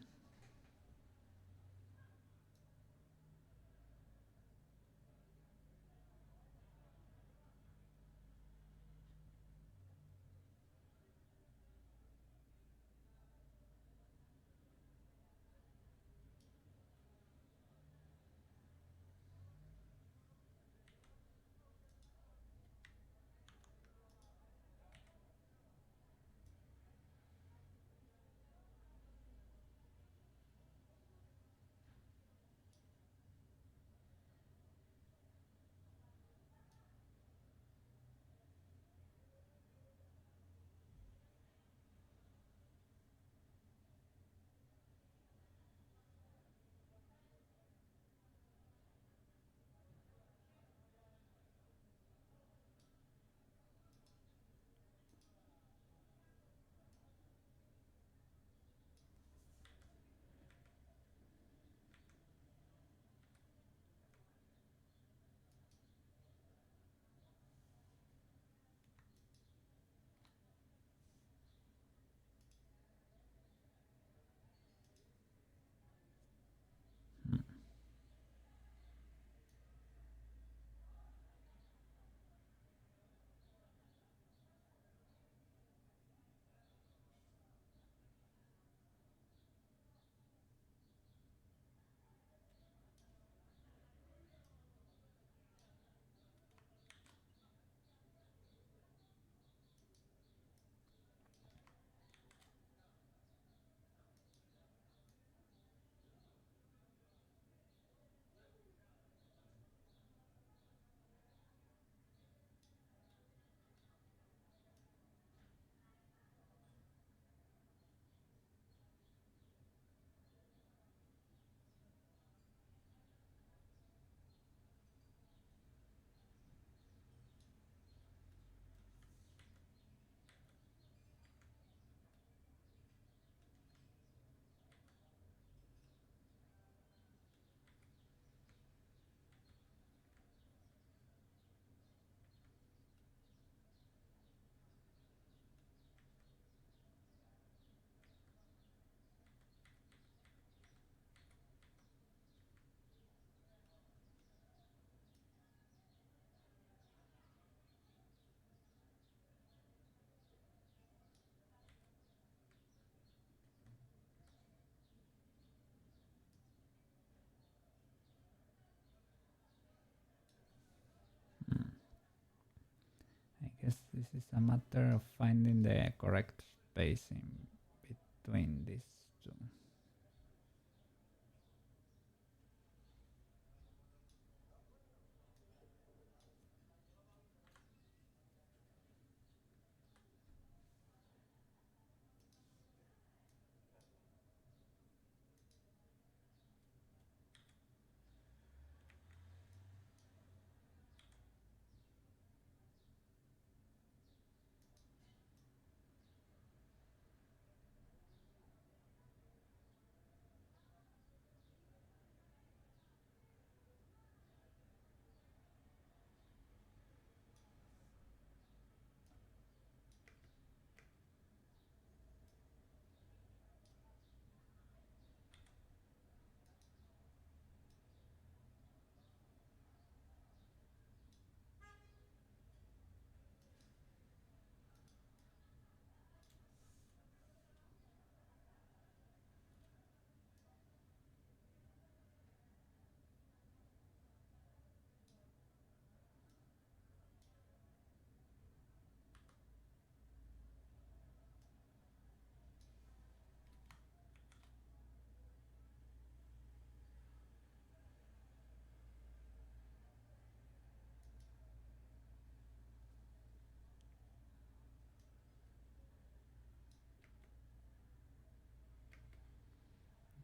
Speaker 1: is a matter of finding the correct spacing between these two.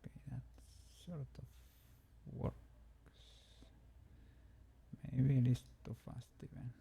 Speaker 1: Okay, that sort of works. Maybe it is too fast even.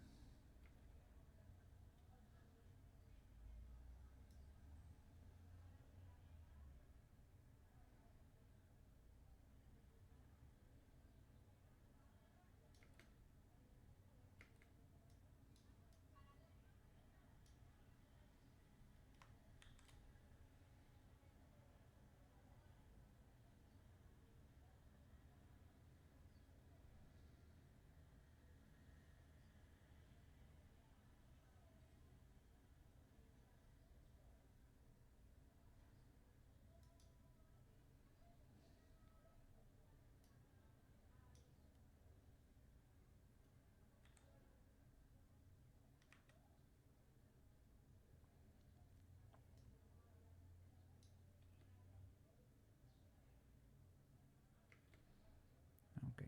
Speaker 1: Okay.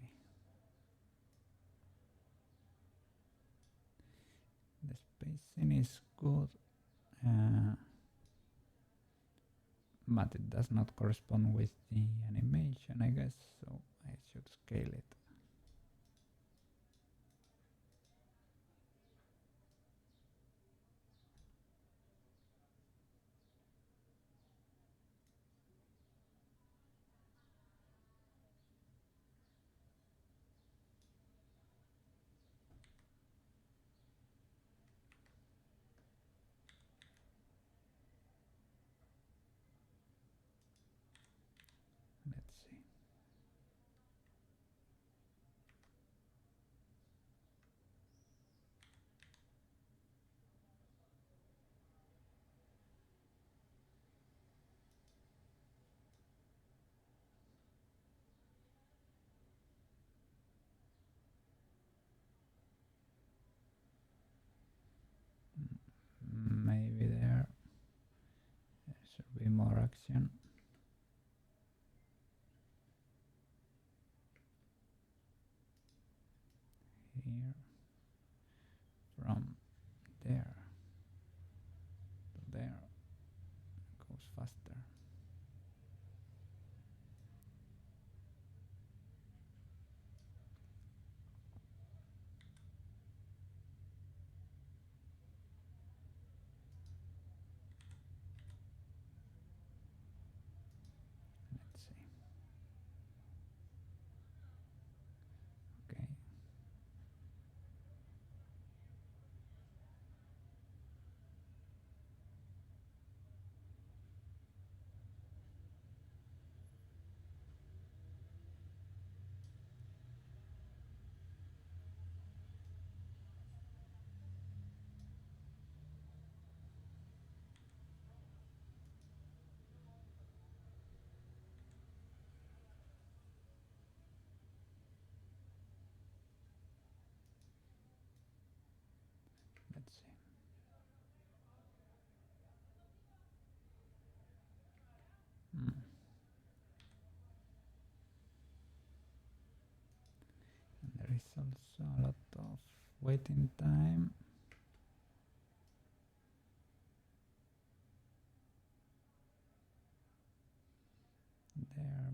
Speaker 1: The spacing is good, but it does not correspond with the animation, I guess, so I should scale it. Let's see. Maybe there should be more action. Here, from there to there, goes faster. also a lot of waiting time. There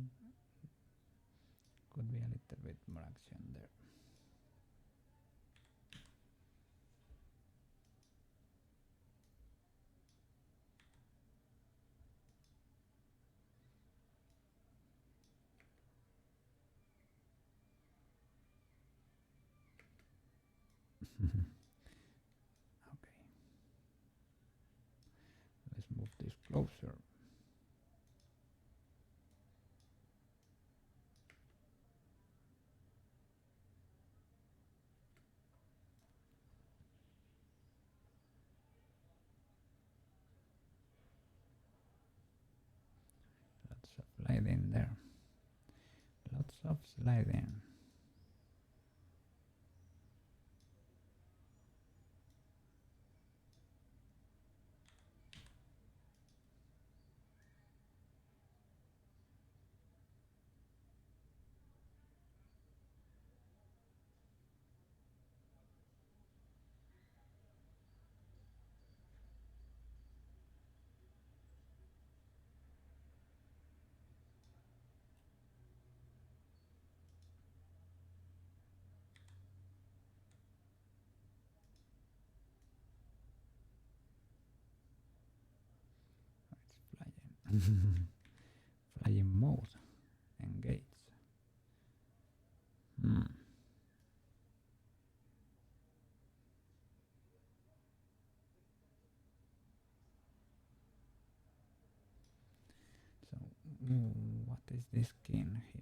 Speaker 1: could be a little bit more action there. Okay, let's move this closer. Lots of sliding there. Lots of sliding. It's flying. Flying mode. Engage. So, what is this skin here?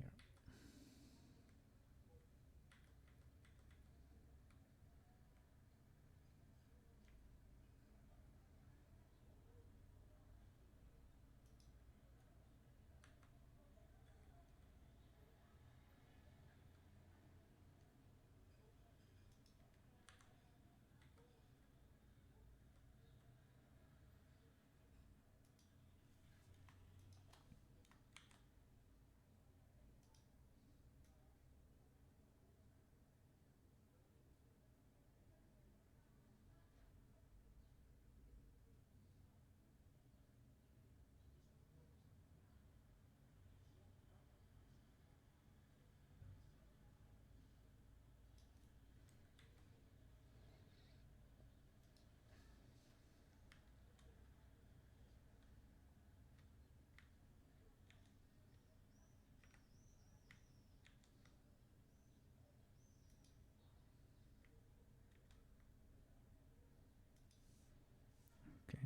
Speaker 1: Okay.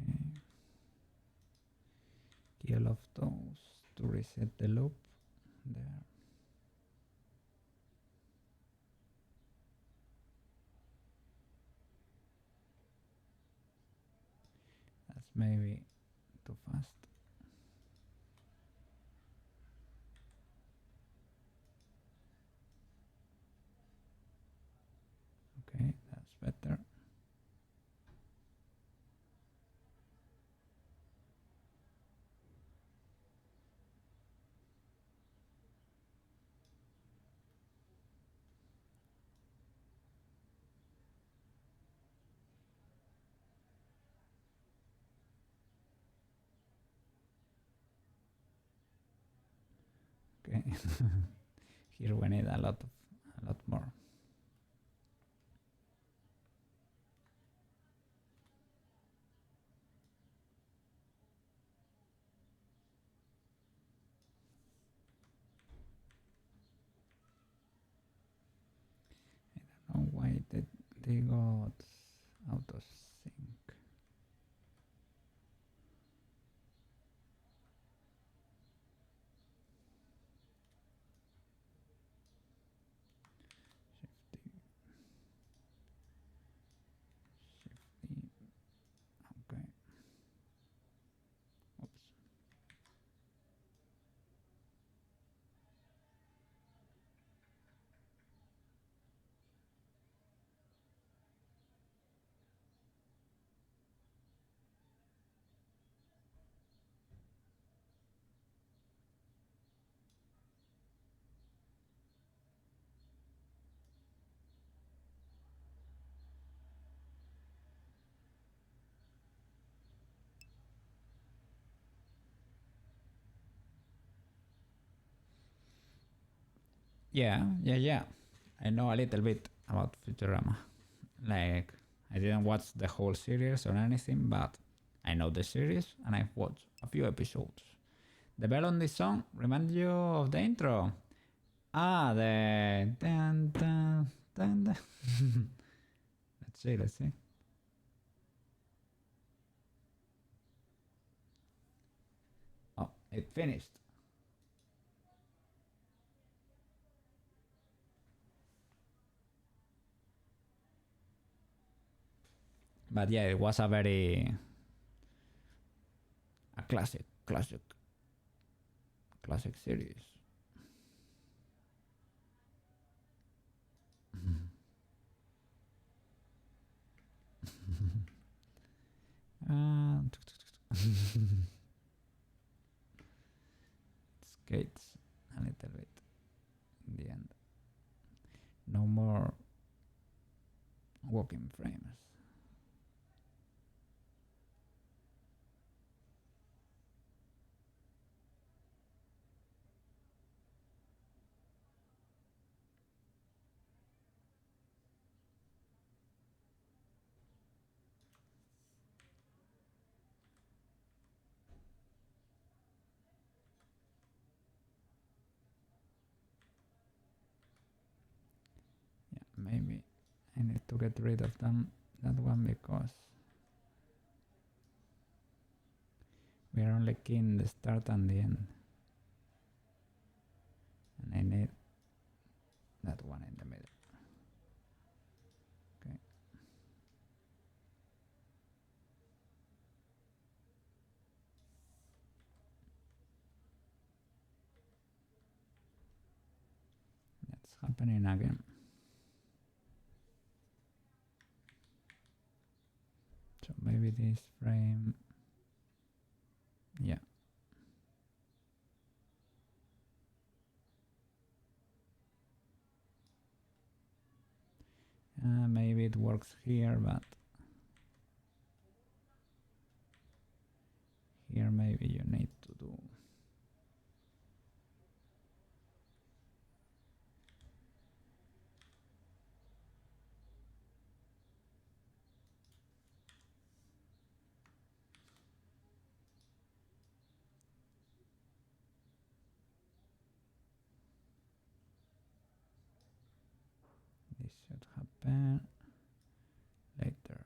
Speaker 1: Kill of those to reset the loop. There. That's maybe too fast. Okay, that's better. Okay. Here we need a lot more. I don't know why they got out of sync. Shifty. Okay. Oops. Yeah. I know a little bit about Futurama. Like, I didn't watch the whole series or anything, but I know the series and I've watched a few episodes. The bell on this song reminds you of the intro. Ah, the dun dun dun dun. Let's see. Oh, it finished. But yeah, it was a classic series. Uh, Skates a little bit in the end. No more walking frames. Yeah, maybe I need to get rid of that one because we are only keying the start and the end. And I need that one in the middle. Okay. That's happening again. So maybe this frame. Yeah. Maybe it works here, but here maybe you need to do this should happen later.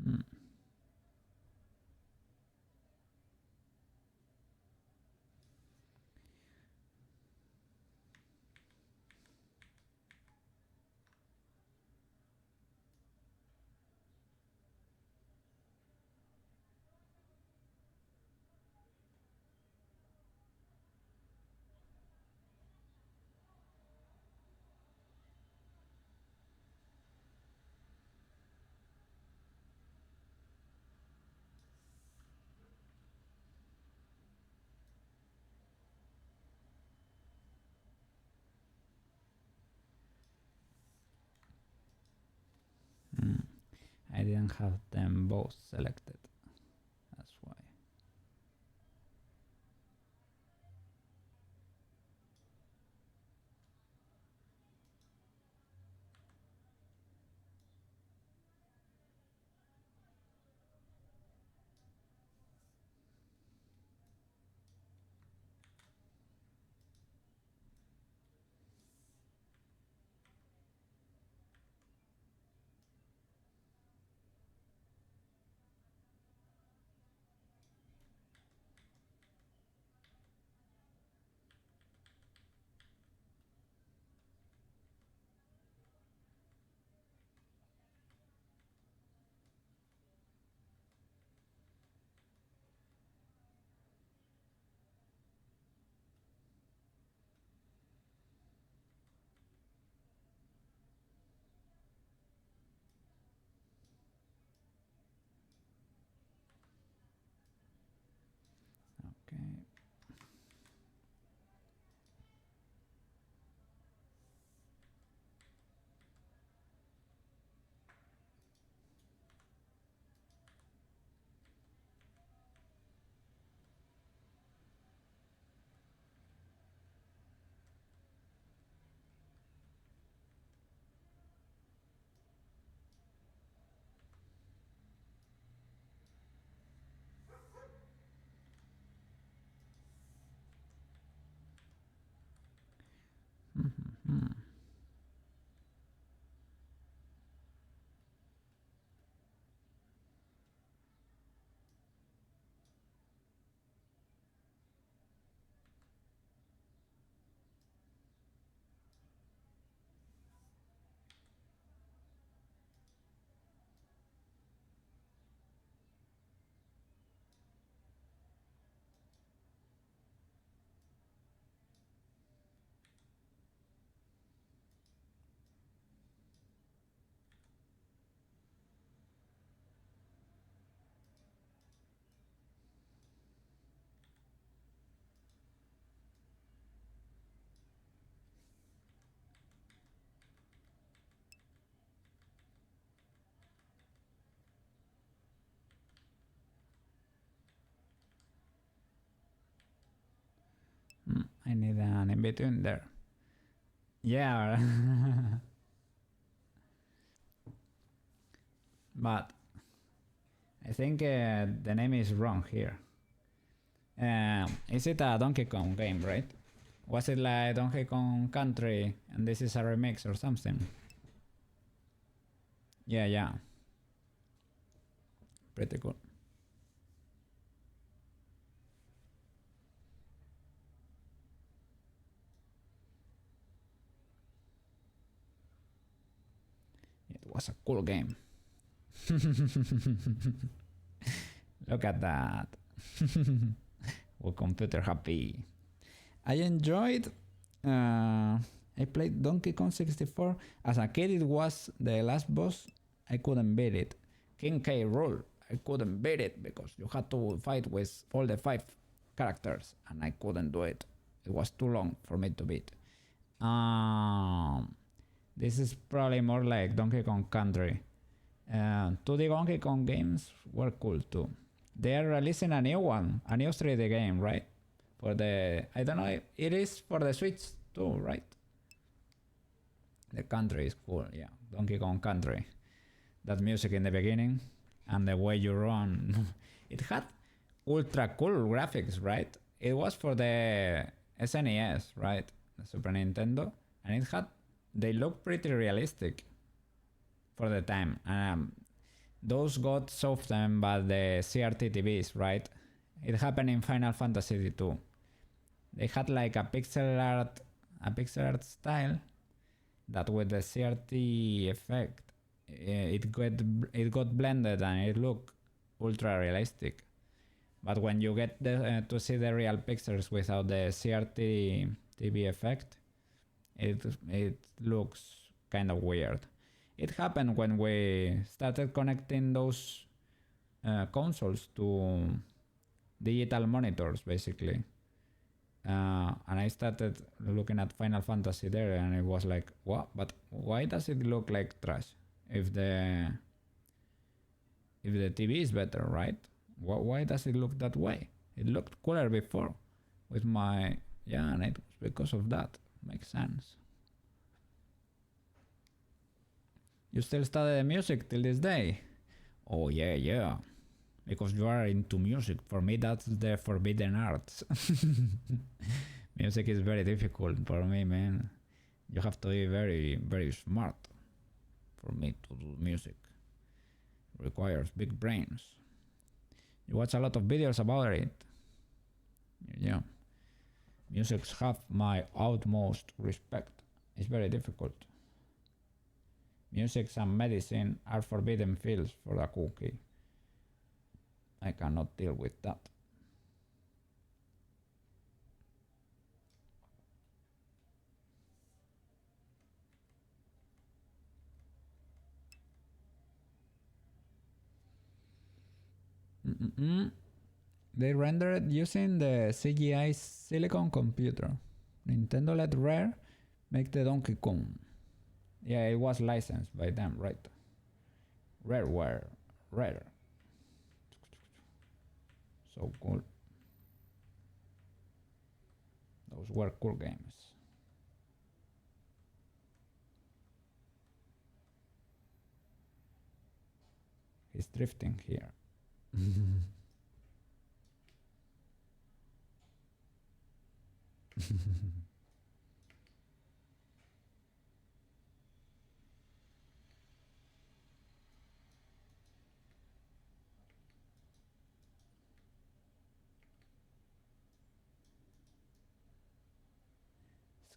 Speaker 1: Hmm. Hmm. I didn't have them both selected. That's why. I need an in between there. Yeah. But I think the name is wrong here. Is it a Donkey Kong game, right? Was it like Donkey Kong Country and this is a remix or something? Yeah. Pretty cool. It was a cool game. Look at that. We're computer happy. I enjoyed. I played Donkey Kong 64. As a kid, it was the last boss. I couldn't beat it. King K. Rool. I couldn't beat it because you had to fight with all the 5 characters, and I couldn't do it. It was too long for me to beat. This is probably more like Donkey Kong Country. 2D Donkey Kong games were cool too. They are releasing a new one, a new 3D game, right? For the, I don't know, it is for the Switch too, right? The country is cool, yeah. Donkey Kong Country. That music in the beginning and the way you run. It had ultra cool graphics, right? It was for the SNES, right? The Super Nintendo. And it had, they look pretty realistic for the time. Those got softened by the CRT TVs, right? It happened in Final Fantasy II. They had like a pixel art style that with the CRT effect, it got blended and it looked ultra realistic. But when you get to see the real pictures without the CRT TV effect, it looks kind of weird. It happened when we started connecting those consoles to digital monitors, basically. And I started looking at Final Fantasy there, and it was like, what? But why does it look like trash? If the TV is better, right? Why does it look that way? It looked cooler before with my, yeah, and it was because of that. Makes sense. You still study the music till this day? Oh yeah. Because you are into music. For me, that's the forbidden arts. Music is very difficult for me, man. You have to be very, very smart for me to do music. It requires big brains. You watch a lot of videos about it. Yeah. Musics have my utmost respect. It's very difficult. Music and medicine are forbidden fields for the Koukei. I cannot deal with that. They rendered using the CGI silicon computer. Nintendo let Rare make the Donkey Kong. Yeah, it was licensed by them, right? Rare. So cool. Those were cool games. He's drifting here.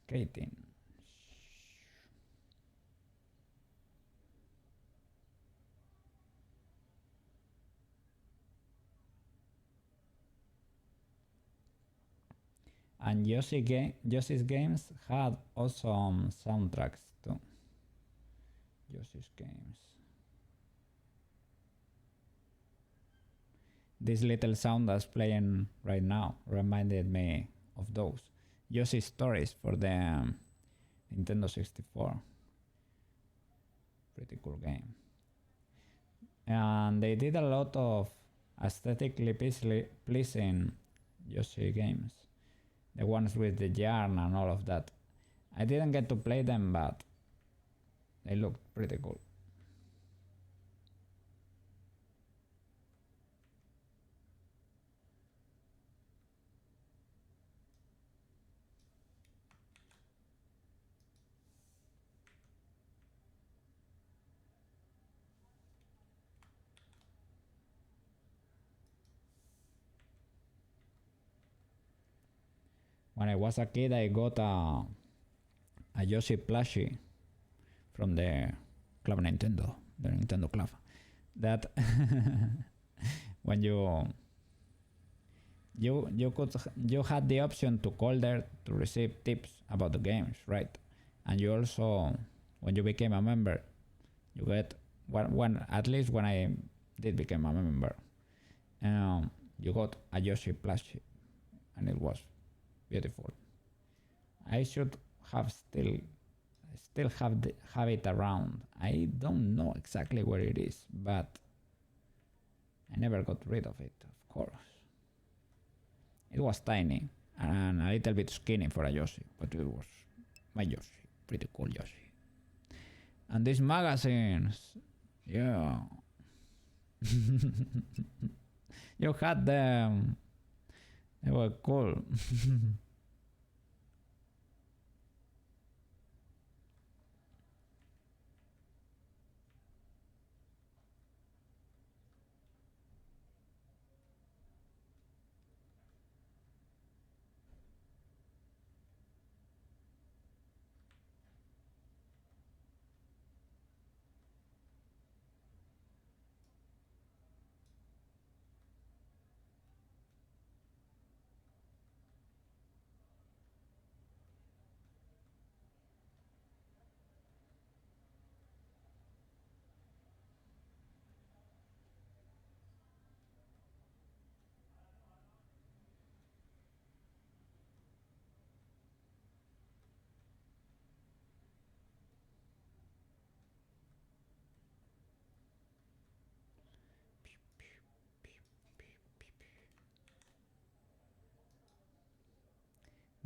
Speaker 1: Skating. And Yoshi's games had awesome soundtracks too. Yoshi's games. This little sound that's playing right now reminded me of those. Yoshi's Stories for the Nintendo 64. Pretty cool game. And they did a lot of aesthetically pleasing Yoshi games. The ones with the yarn and all of that. I didn't get to play them, but they looked pretty cool. When I was a kid, I got a Yoshi plushie from the Club Nintendo, the Nintendo Club. That when you had the option to call there to receive tips about the games, right? And you also, when you became a member, you get one at least when I did become a member, you got a Yoshi plushie, and it was beautiful. I should have still have it around. I don't know exactly where it is, but I never got rid of it, of course. It was tiny and a little bit skinny for a Yoshi, but it was my Yoshi, pretty cool Yoshi. And these magazines, yeah. You had them. They were cool.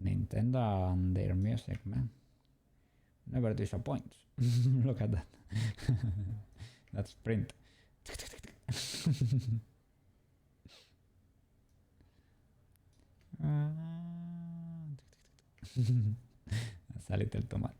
Speaker 1: Nintendo and their music, man. Never disappoints. Look at that. That's print. That's a little too much.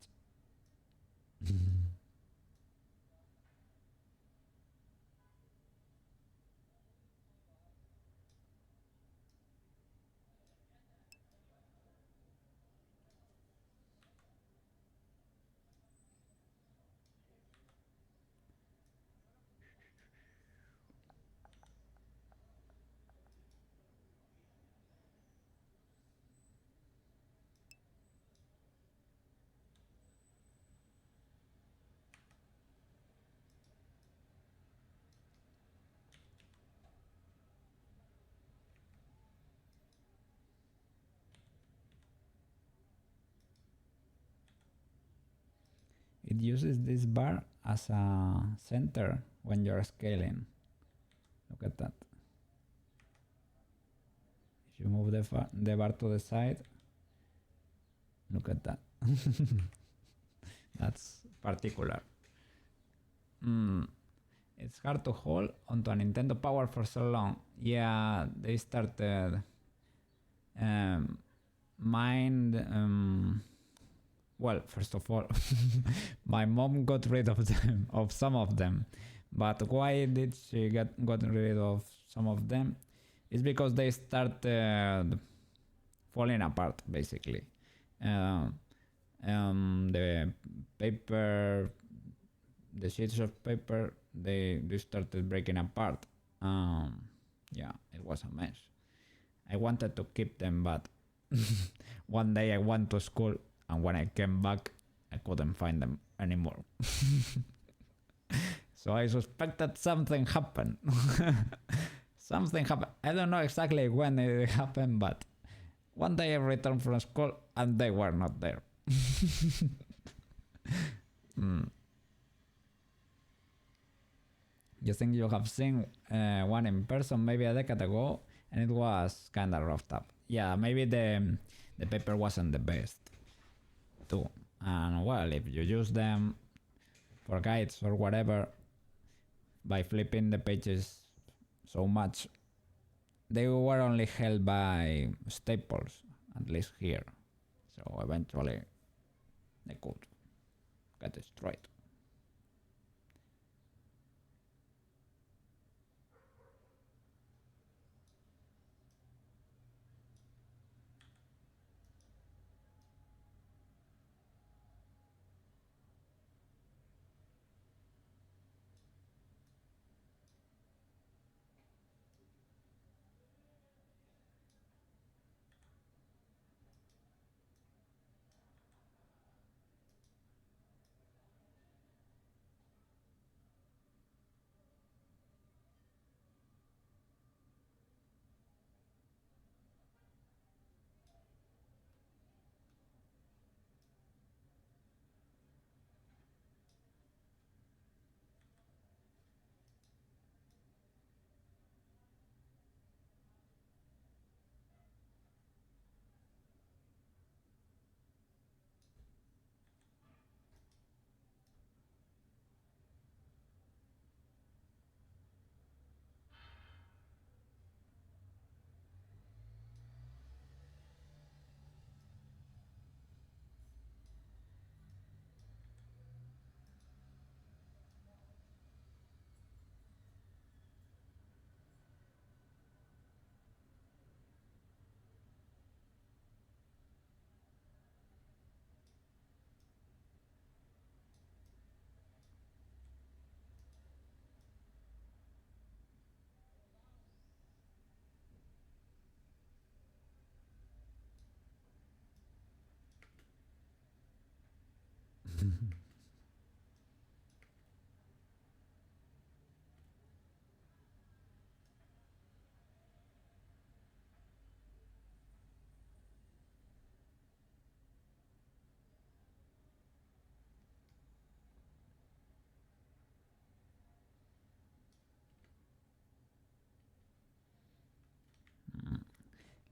Speaker 1: It uses this bar as a center when you're scaling. Look at that. If you move the bar to the side, look at that. That's particular. It's hard to hold onto a Nintendo Power for so long. Yeah, they started well, first of all, my mom got rid of them, of some of them. But why did she got rid of some of them? It's because they started falling apart, basically. The paper, the sheets of paper, they started breaking apart. Yeah, it was a mess. I wanted to keep them, but one day I went to school, and when I came back, I couldn't find them anymore. So I suspected something happened. Something happened. I don't know exactly when it happened, but one day I returned from school and they were not there. You think you have seen one in person maybe a decade ago, and it was kind of roughed up. Yeah, maybe the the paper wasn't the best too. And well, if you use them for guides or whatever, by flipping the pages so much, they were only held by staples, at least here. So eventually they could get destroyed.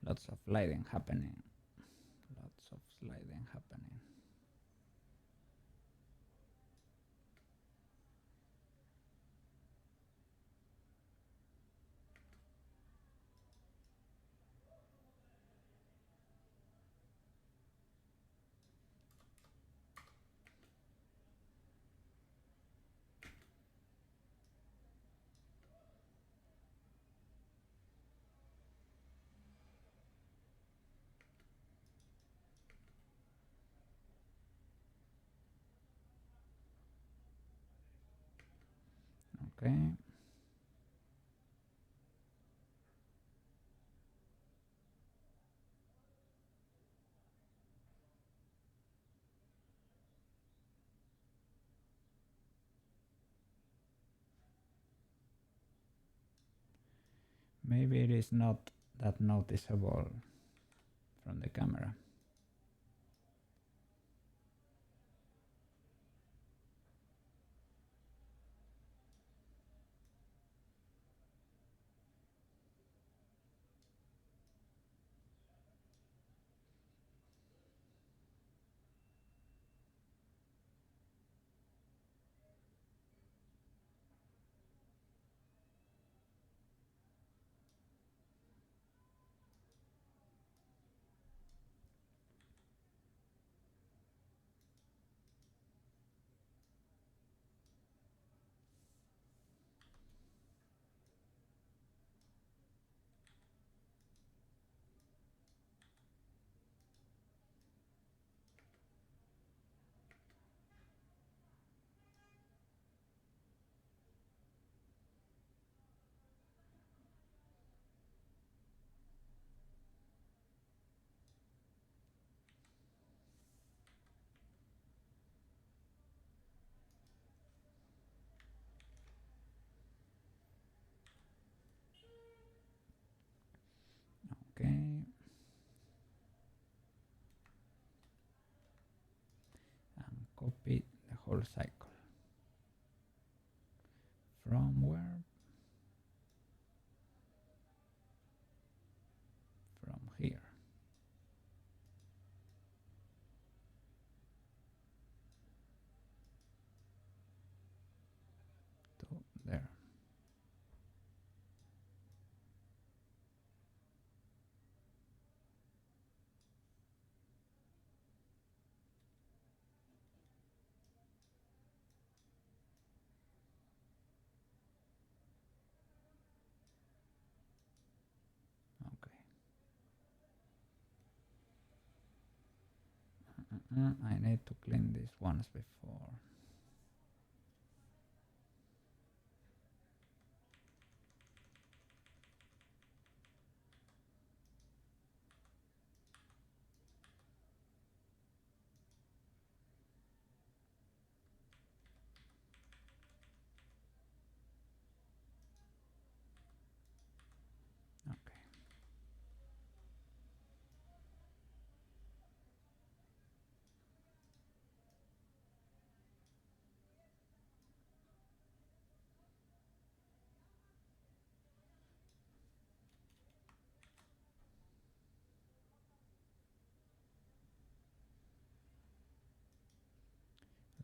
Speaker 1: Lots of sliding happening. Lots of sliding happening. Okay. Maybe it is not that noticeable from the camera. Okay. And copy the whole cycle. From where? From here. I need to clean this once before. Okay.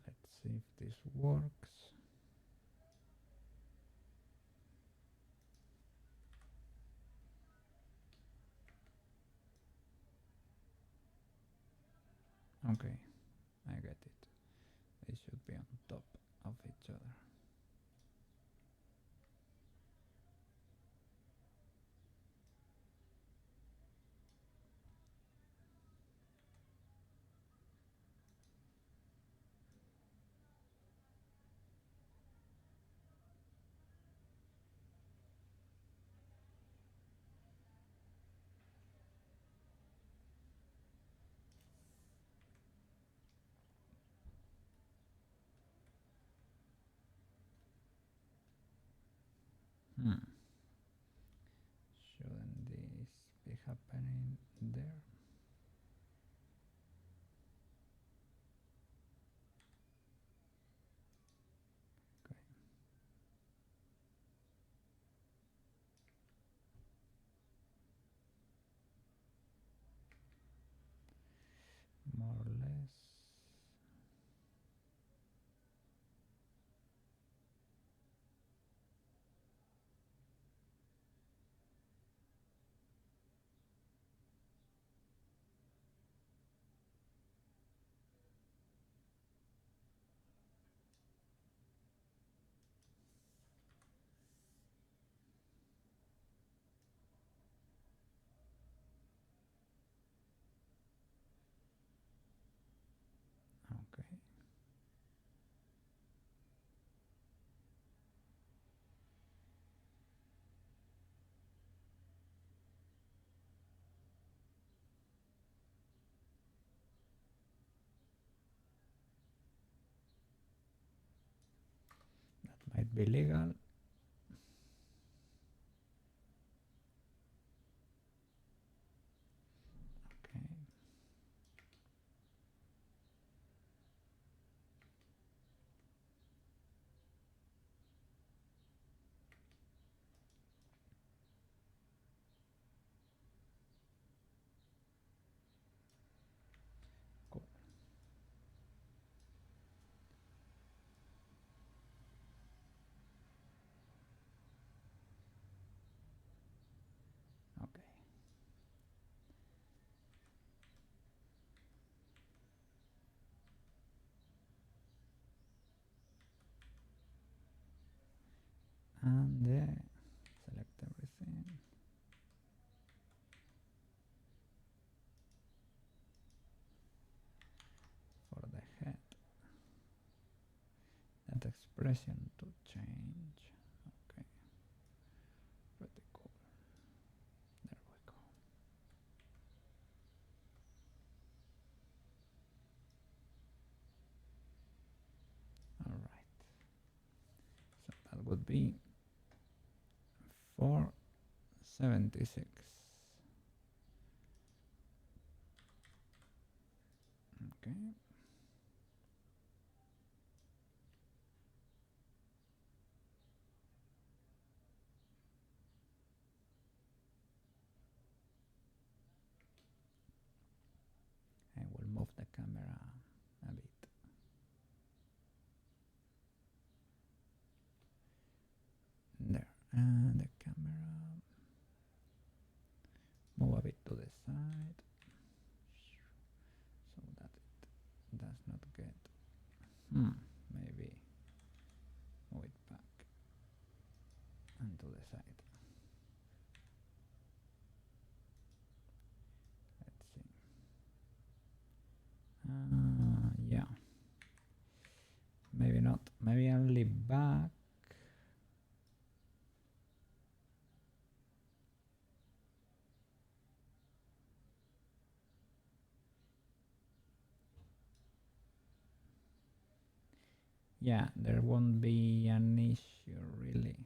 Speaker 1: Let's see if this works. Okay, I get it. They should be on top of each other. Shouldn't this be happening there? Okay. More or less. Okay. That might be legal. Okay. Cool. Okay. And select everything. For the head. That expression to change. Okay. Pretty cool. There we go. Alright. So that would be 476. Okay. I will move the camera a bit. There. And the camera. Move a bit to the side. So that it does not get. Maybe move it back and to the side. Let's see. not. Maybe only back. Yeah, there won't be an issue really,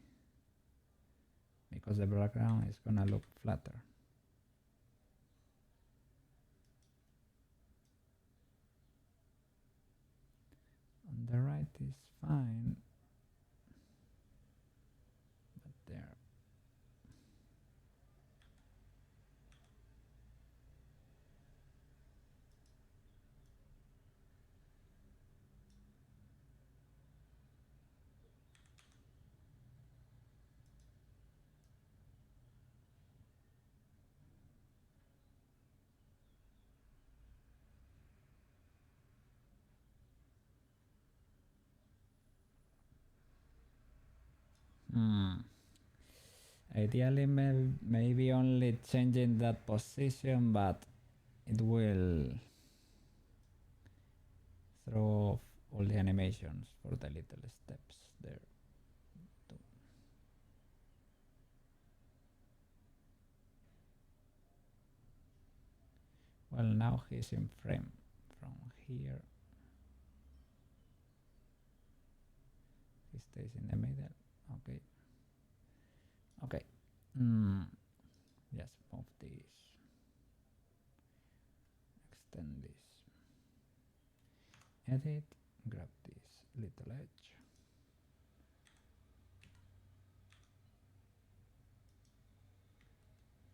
Speaker 1: because the background is gonna look flatter. On the right is fine, but there. Ideally, maybe only changing that position, but it will throw off all the animations for the little steps there. Well, now he's in frame from here. He stays in the middle. Okay. Okay. Just move this. Extend this. Edit. Grab this little edge.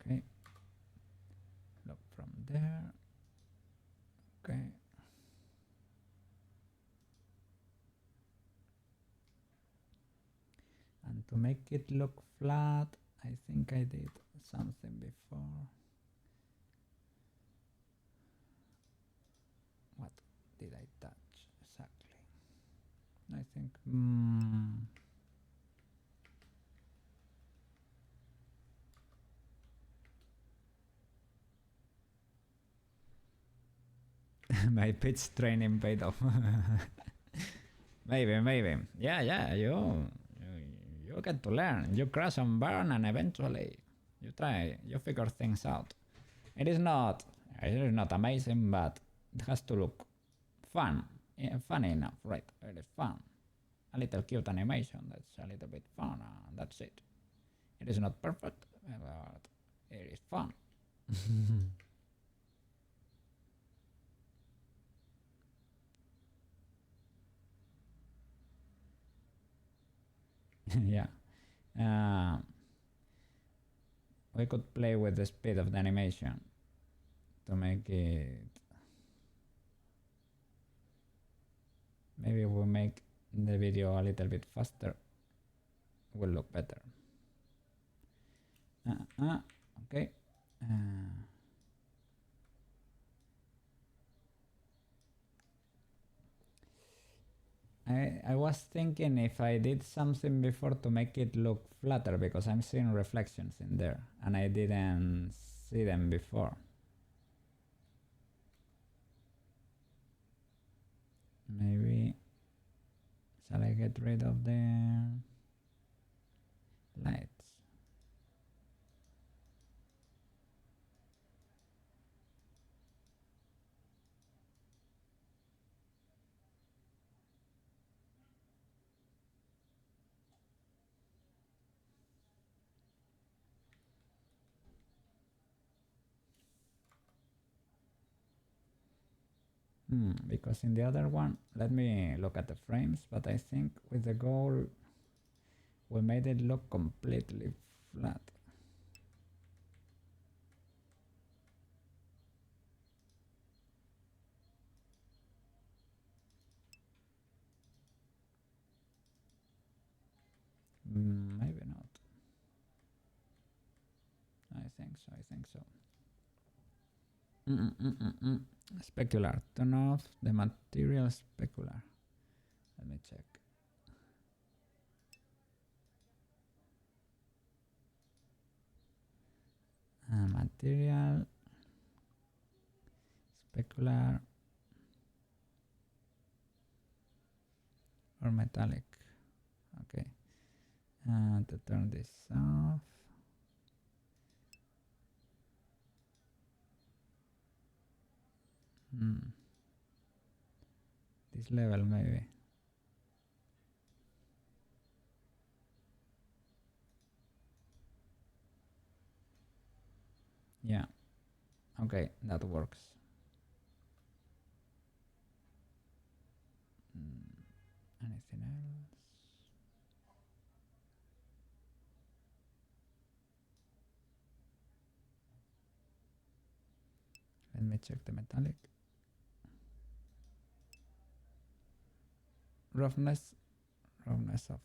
Speaker 1: Okay. Look from there. Okay. And to make it look flat, I think I did something before. What did I touch exactly? I think my pitch training paid off. maybe. Yeah. You get to learn. You crash and burn, and eventually you try. You figure things out. It is not amazing, but it has to look fun. Funny enough, right? It is fun. A little cute animation. That's a little bit fun. That's it. It is not perfect, but it is fun. Yeah. We could play with the speed of the animation to make it. Maybe we'll make the video a little bit faster. Will look better. Okay. I was thinking if I did something before to make it look flatter, because I'm seeing reflections in there and I didn't see them before. Maybe shall I get rid of the lights? Because in the other one, let me look at the frames, but I think with the goal we made it look completely flat. Maybe not. I think so. Specular. Turn off the material specular. Let me check. Material specular. or metallic. Okay. To turn this off. This level maybe. Yeah. Okay, that works. Anything else? Let me check the metallic. Roughness off.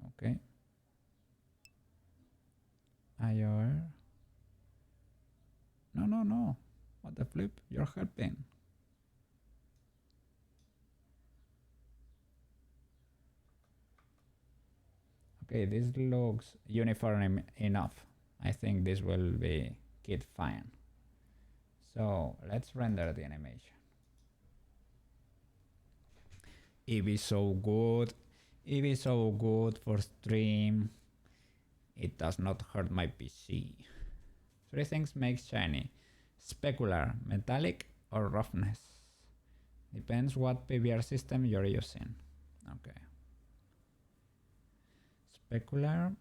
Speaker 1: Okay. IOR. No. What the flip? You're helping. Okay, this looks uniform enough. I think this will be kid fine. So let's render the animation. It is so good. It is so good for stream. It does not hurt my PC. 3 things make shiny: specular, metallic, or roughness. Depends what PBR system you're using. Okay. Specular,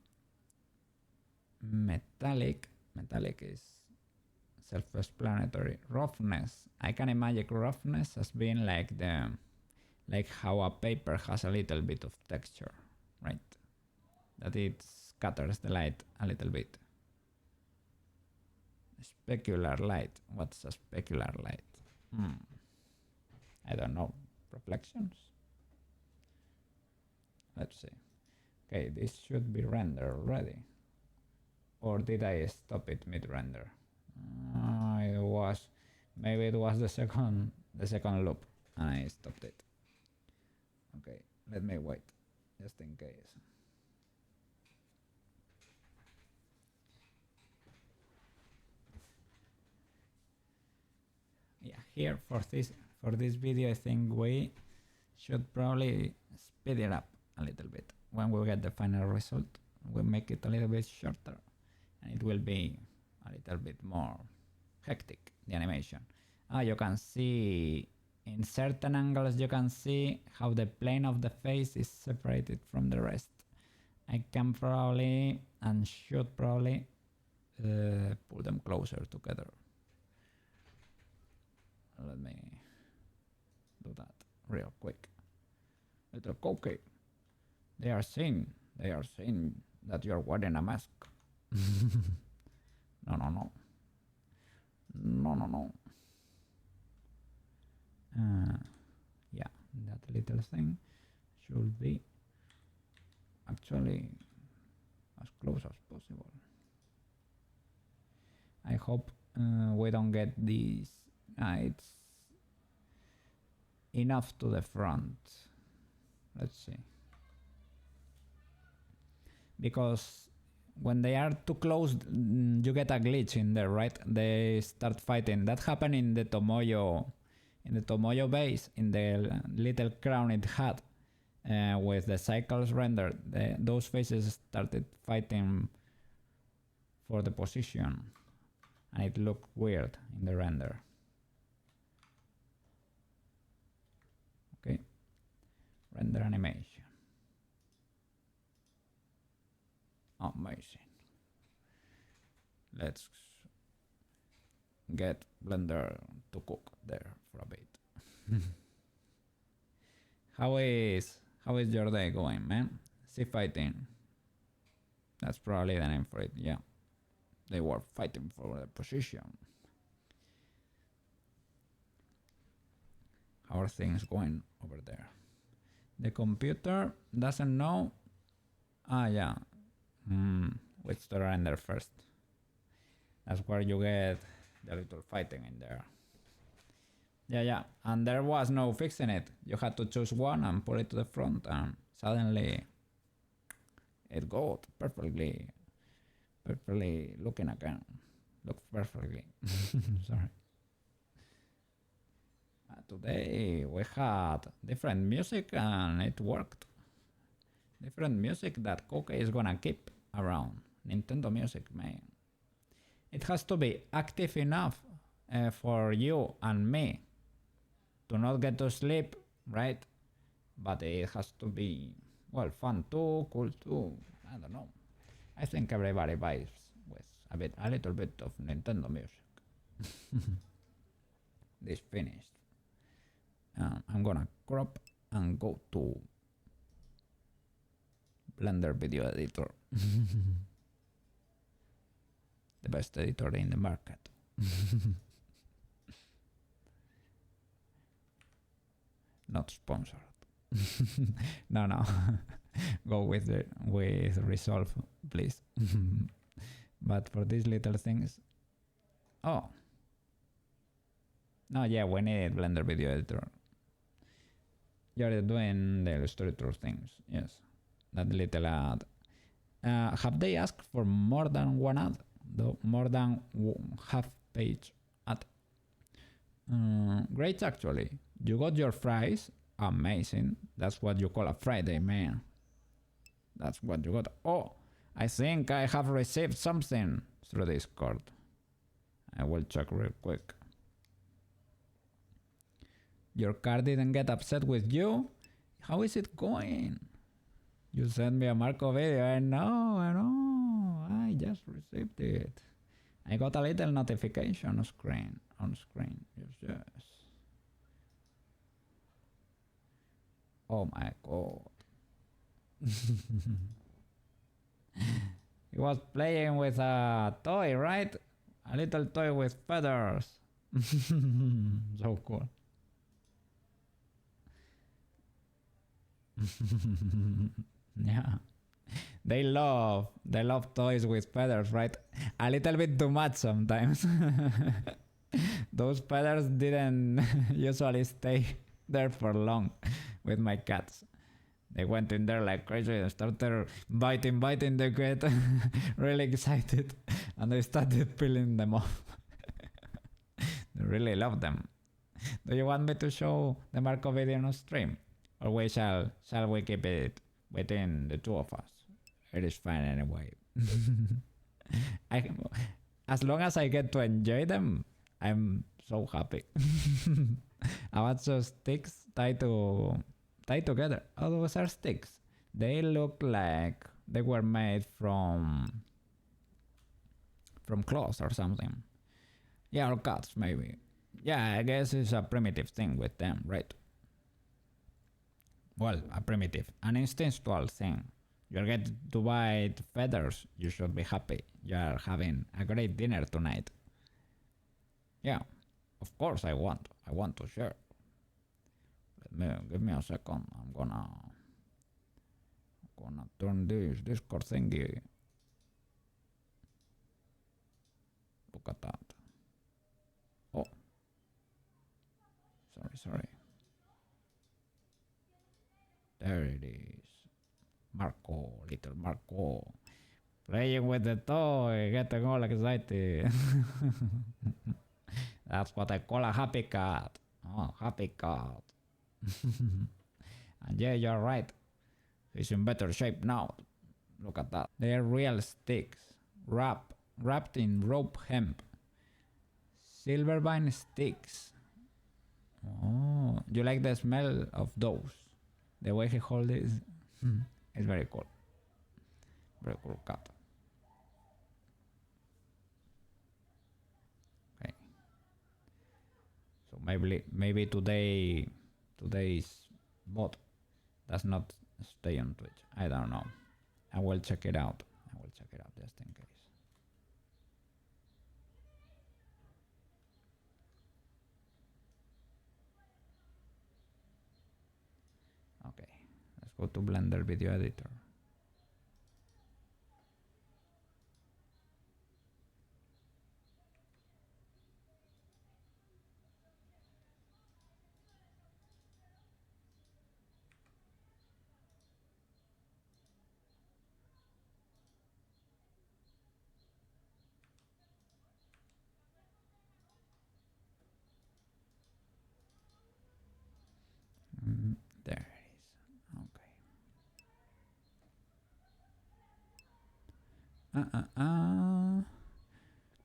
Speaker 1: metallic is self-explanatory. Roughness, I can imagine roughness as being like how a paper has a little bit of texture, right? That it scatters the light a little bit. Specular light, what's a specular light? I don't know. Reflections? Let's see. Okay, this should be rendered already. Or did I stop it mid-render? Maybe it was the second loop and I stopped it. Okay, let me wait, just in case. Yeah, here for this video, I think we should probably speed it up a little bit. When we get the final result, we'll make it a little bit shorter, and it will be a little bit more hectic, the animation. You can see in certain angles, you can see how the plane of the face is separated from the rest. I can probably and should probably pull them closer together. Let me do that real quick. Little Koukei. They are saying that you're wearing a mask. No. Yeah, that little thing should be actually as close as possible. I hope we don't get these. It's enough to the front. Let's see. Because when they are too close, you get a glitch in there, right? They start fighting. That happened in the Tomoyo base, in the little crown it had, with the cycles rendered. Those faces started fighting for the position, and it looked weird in the render. Okay, render animation. Amazing. Let's get Blender to cook there for a bit. How is your day going, man? Sea fighting. That's probably the name for it, yeah. They were fighting for the position. How are things going over there? The computer doesn't know. Yeah. Which to render first. That's where you get the little fighting in there. Yeah. And there was no fixing it. You had to choose one and pull it to the front, and suddenly it got perfectly looking again. Looked perfectly. Sorry. Today we had different music and it worked. Different music that Koukei is gonna keep around. Nintendo music, man. It has to be active enough for you and me to not get to sleep, right? But it has to be, well, fun too, cool too. I don't know. I think everybody vibes with a little bit of Nintendo music. This finished. I'm gonna crop and go to Blender Video Editor. The best editor in the market. Not sponsored. No. Go with Resolve, please. But for these little things. Oh. No, yeah, we need Blender Video Editor. You're doing the Illustrator things, yes. That little ad. Have they asked for more than one ad? Though more than half page ad. Great, actually. You got your fries. Amazing. That's what you call a Friday, man. That's what you got. Oh, I think I have received something through Discord. I will check real quick. Your car didn't get upset with you? How is it going? You sent me a Marco video. I know. I just received it. I got a little notification on screen. Yes. Oh my god. He was playing with a toy, right? A little toy with feathers. So cool. Yeah. They love toys with feathers, right? A little bit too much sometimes. Those feathers didn't usually stay there for long with my cats. They went in there like crazy and started biting. They get really excited and they started peeling them off. They really love them. Do you want me to show the Marco video on stream? Or shall we keep it within the two of us? It is fine anyway. As long as I get to enjoy them, I'm so happy. I want those sticks tied together. Oh, those are sticks. They look like they were made from cloth or something. Yeah, or cuts maybe. Yeah, I guess it's a primitive thing with them, right? Well, an instinctual thing. You get to bite feathers, you should be happy. You are having a great dinner tonight. Yeah, of course I want to share. Give me a second. I'm gonna turn this Discord thingy. Look at that. Oh, sorry. There it is. Little Marco. Playing with the toy, getting all excited. That's what I call a happy cat. Oh, happy cat. And yeah, you're right. He's in better shape now. Look at that. They're real sticks. Wrapped in rope hemp. Silvervine sticks. Oh, you like the smell of those? The way he holds it is very cool. Very cool cat. Okay. So maybe today's bot does not stay on Twitch. I don't know. I will check it out just in case. Okay, let's go to Blender Video Editor.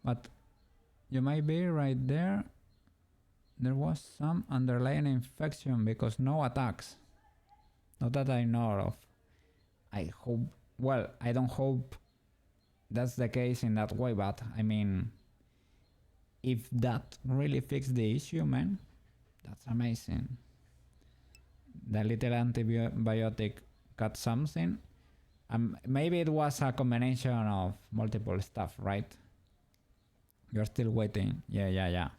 Speaker 1: But you might be right there. There was some underlying infection because no attacks. Not that I know of. I hope. Well, I don't hope that's the case in that way, but I mean, if that really fixed the issue, man, that's amazing. The little antibiotic got something. Maybe it was a combination of multiple stuff, right? You're still waiting. Yeah.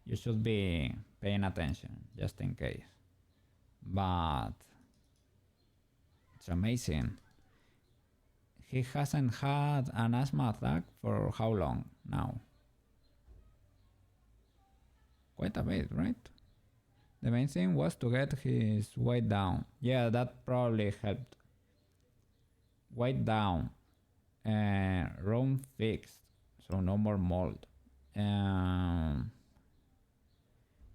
Speaker 1: You should be paying attention, just in case. But it's amazing. He hasn't had an asthma attack for how long now? Quite a bit, right? The main thing was to get his weight down. Yeah, that probably helped. Weight down. Room fixed. So no more mold.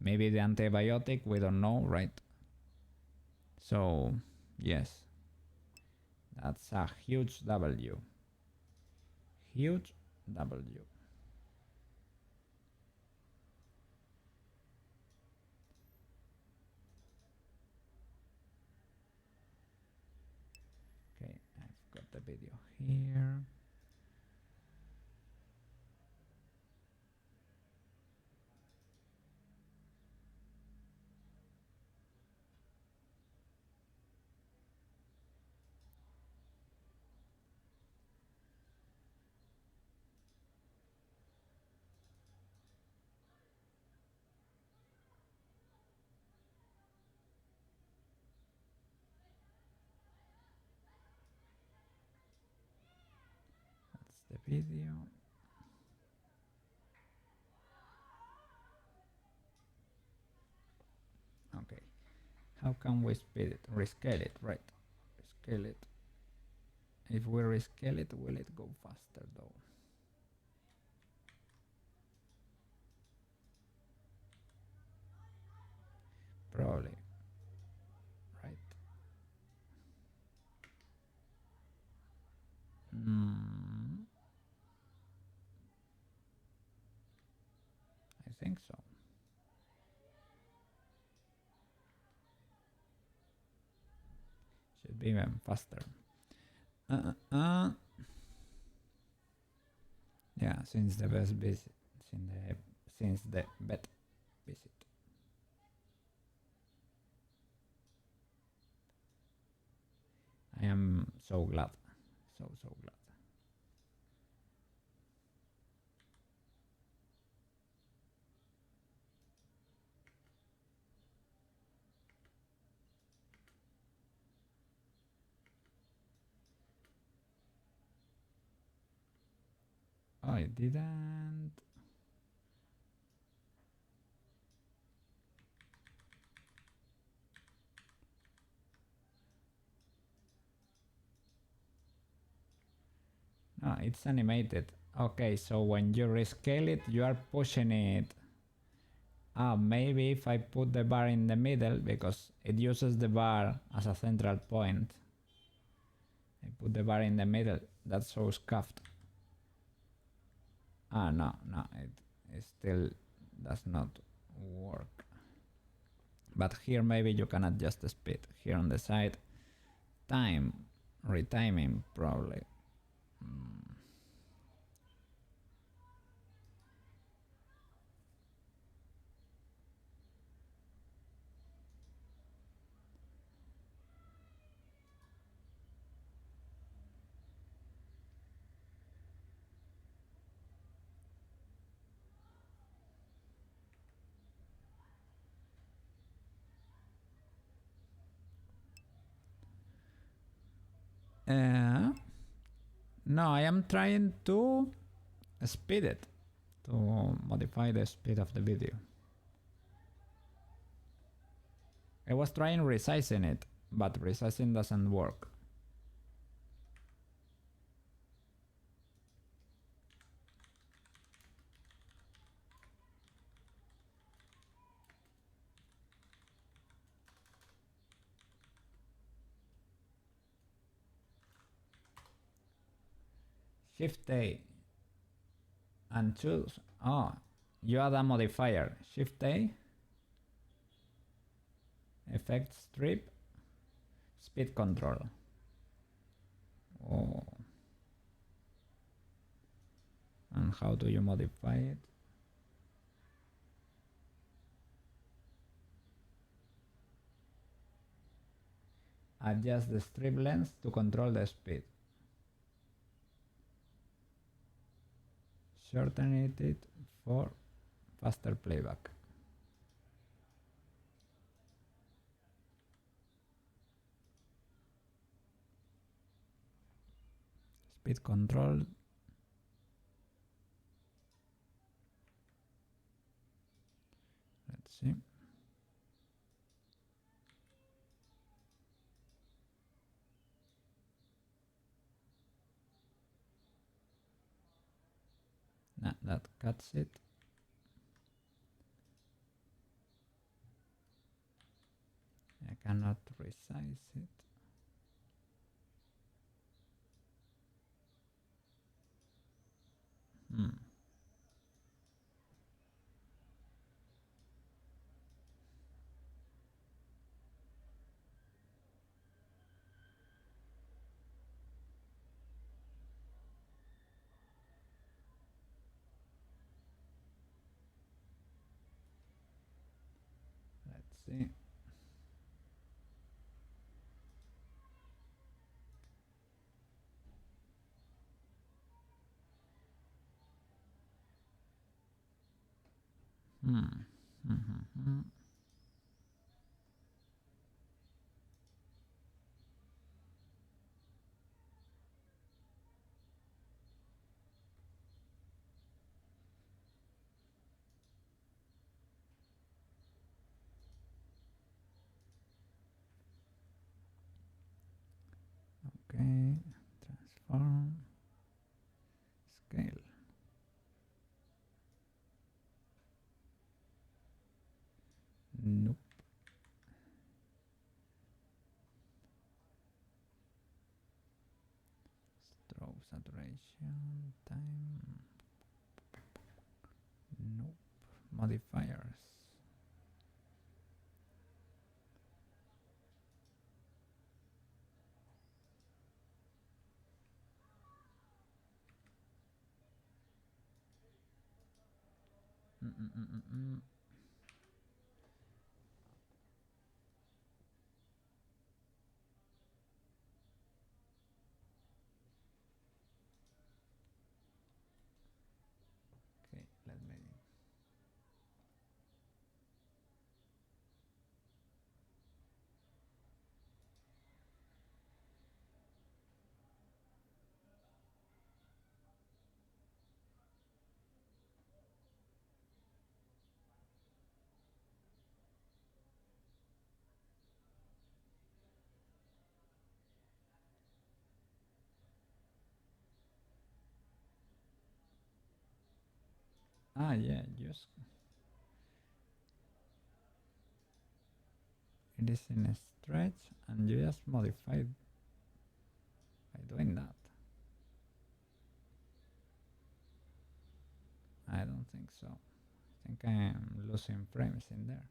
Speaker 1: Maybe the antibiotic, we don't know, right? So, yes. That's a huge W. Huge W. Okay, I've got the video here. That's the video. Okay. How can we speed it? Rescale it, right? Rescale it. If we rescale it, will it go faster though? Probably. Right? I think so. Should be even faster. Yeah, since the best visit, since the vet visit. I am so glad, so glad. Oh, I didn't. No, it's animated. Okay, so when you rescale it, you are pushing it. Maybe if I put the bar in the middle, because it uses the bar as a central point. I put the bar in the middle. That's so scuffed. No, it still does not work. But here maybe you can adjust the speed. Here on the side, time, retiming probably. No, I am trying to speed it, to modify the speed of the video. I was trying resizing it, but resizing doesn't work. Shift A and choose. Oh, you add a modifier. Shift A, effect strip, speed control. Oh. And how do you modify it? Adjust the strip length to control the speed. Shorten it for faster playback. Speed control. Let's see. Nah, that cuts it. I cannot resize it. Let's see. Okay, transform, scale. Nope. Strobe saturation, time. Nope. Modifiers. Okay, let me. Ah, yeah, just it is in a stretch, and you just modify it by doing that. I don't think so. I think I am losing frames in there.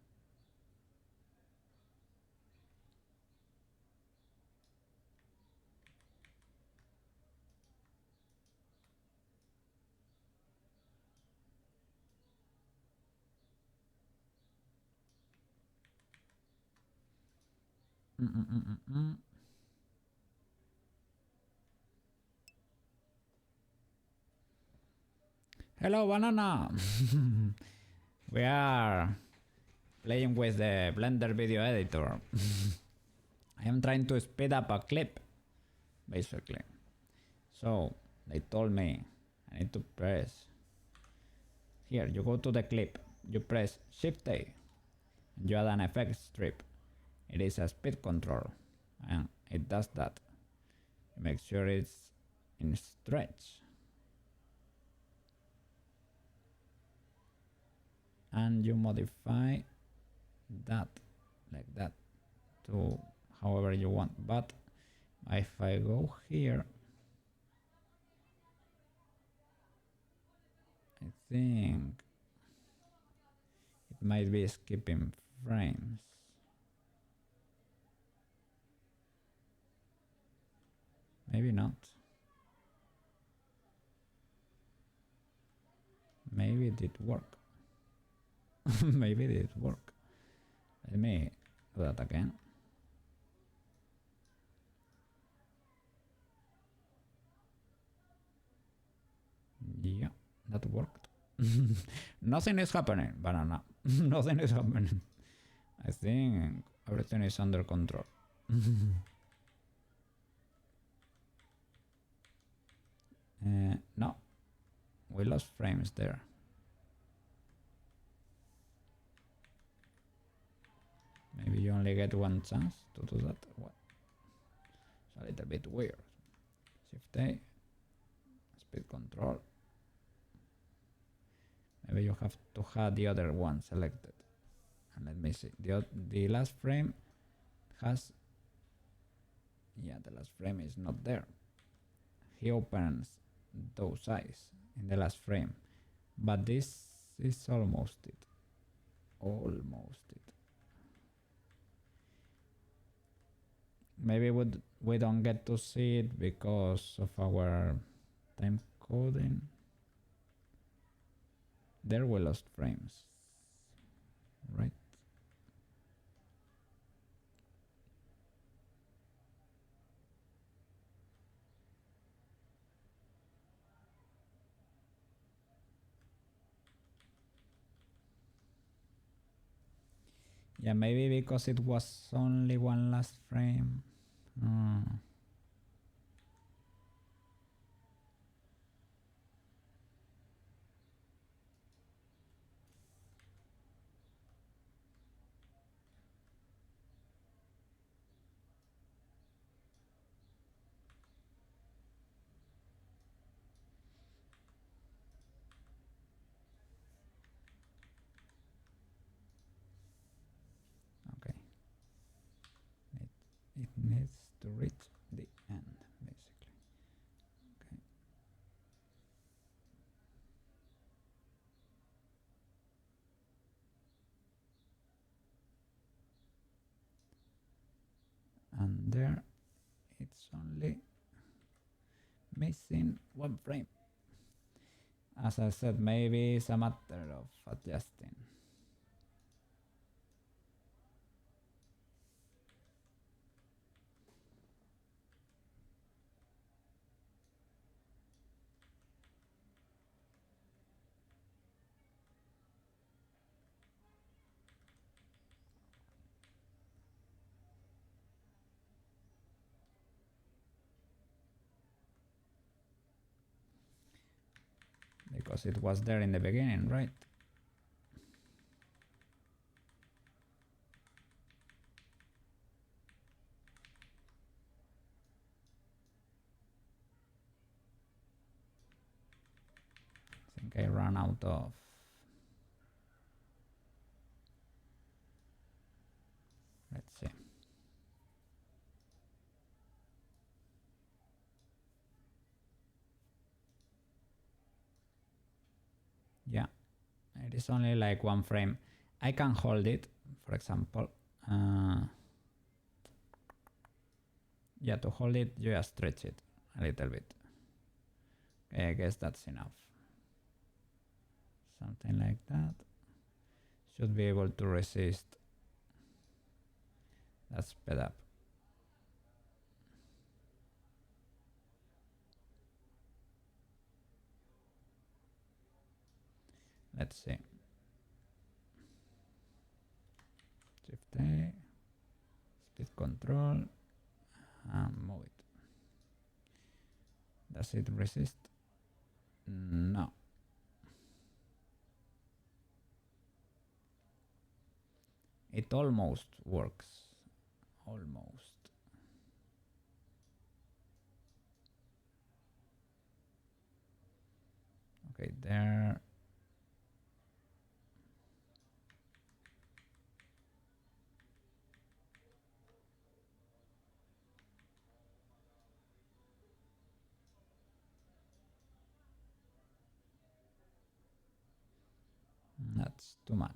Speaker 1: Hello, banana. We are playing with the Blender video editor. I am trying to speed up a clip, basically. So they told me I need to press. Here, you go to the clip, you press Shift A, and you add an effect strip. It is a speed control, and it does that. You make sure it's in stretch. And you modify that like that to however you want. But if I go here, think it might be skipping frames. Maybe not. Maybe it did work. Maybe it did work. Let me do that again. Yeah, that worked. Nothing is happening, banana. Nothing is happening. I think everything is under control. No, we lost frames there. Maybe you only get one chance to do that. What? It's a little bit weird. Shift A, speed control. Maybe you have to have the other one selected. And let me see. The last frame has... Yeah, the last frame is not there. He opens those eyes in the last frame. But this is almost it. Almost it. Maybe we don't get to see it because of our time coding. There we lost frames, right? Yeah, maybe because it was only one last frame. Okay. It needs to reach the end, basically. Okay. And there, it's only missing one frame. As I said, maybe it's a matter of adjusting. Because it was there in the beginning, right? I think I ran out of... Let's see. Yeah, it is only like one frame. I can hold it, for example. Yeah, to hold it, you just stretch it a little bit. Okay, I guess that's enough. Something like that. Should be able to resist that sped up. Let's see. Shift A, speed control, and move it. Does it resist? No. It almost works. Almost. Okay, there. too much.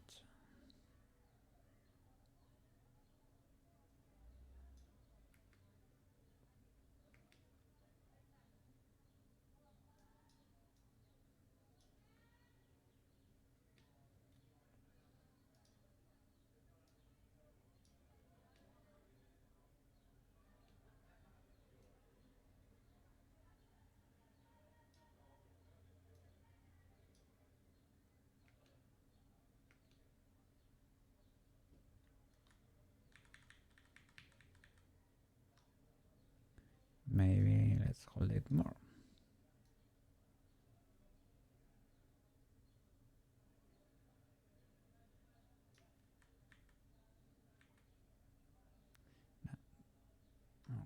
Speaker 1: Maybe let's hold it more.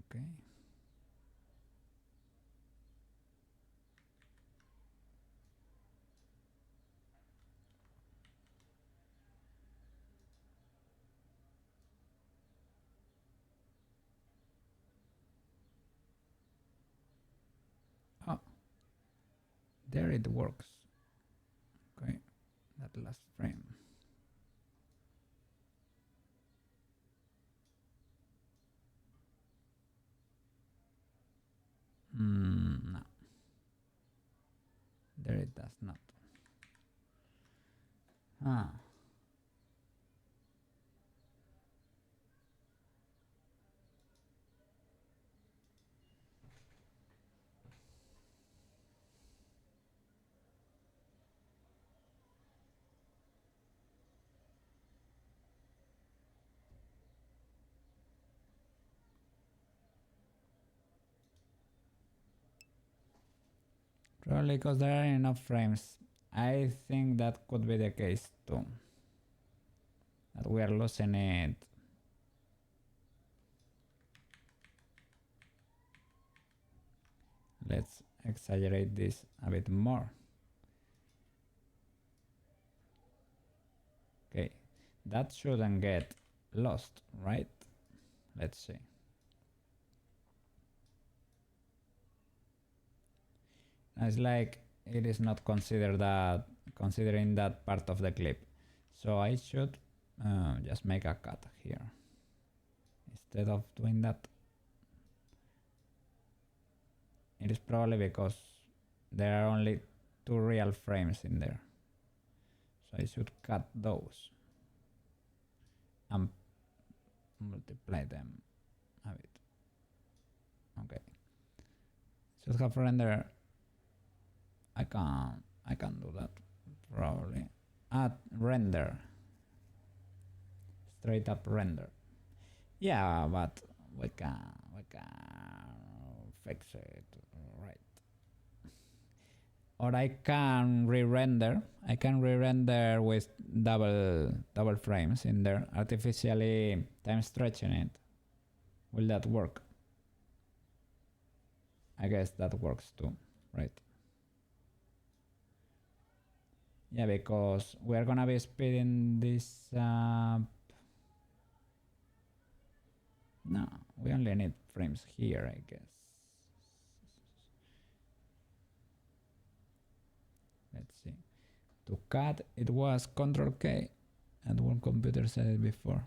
Speaker 1: Okay. Oh, there it works. Okay, that last frame. No, there it does not. Ah. Probably because there are enough frames. I think that could be the case too. That we are losing it. Let's exaggerate this a bit more. Okay, that shouldn't get lost, right? Let's see. It's like it is not considered that considering that part of the clip. So I should just make a cut here instead of doing that. It is probably because there are only 2 real frames in there. So I should cut those and multiply them a bit. Okay. Should have render. I can do that probably. Add render. Straight up render. Yeah, but we can fix it, right? Or I can re-render. I can re-render with double frames in there, artificially time stretching it. Will that work? I guess that works too, right? Yeah, because we're gonna be speeding this up. No, we only need frames here, I guess. Let's see. To cut, it was Control K, and one computer said it before.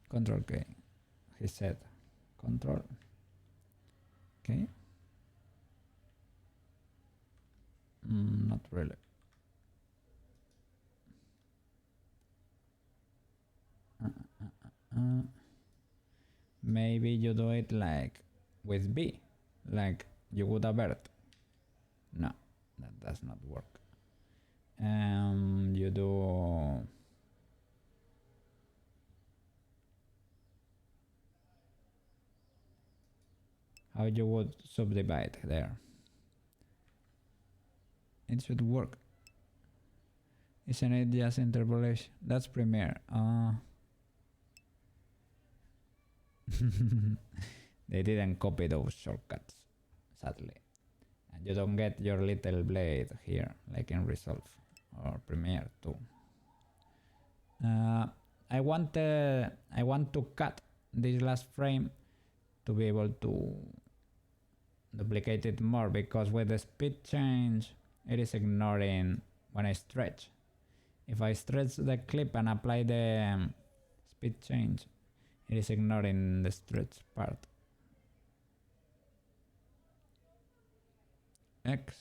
Speaker 1: Control K, he said. Control K. Not really. Maybe you do it like with B, like you would a bird. No, that does not work. You do how you would subdivide there. It should work. Isn't it just interpolation? That's Premiere. They didn't copy those shortcuts, sadly. And you don't get your little blade here, like in Resolve or Premiere too. I want to cut this last frame to be able to duplicate it more, because with the speed change it is ignoring when I stretch. If I stretch the clip and apply the speed change, it is ignoring the stretch part. X.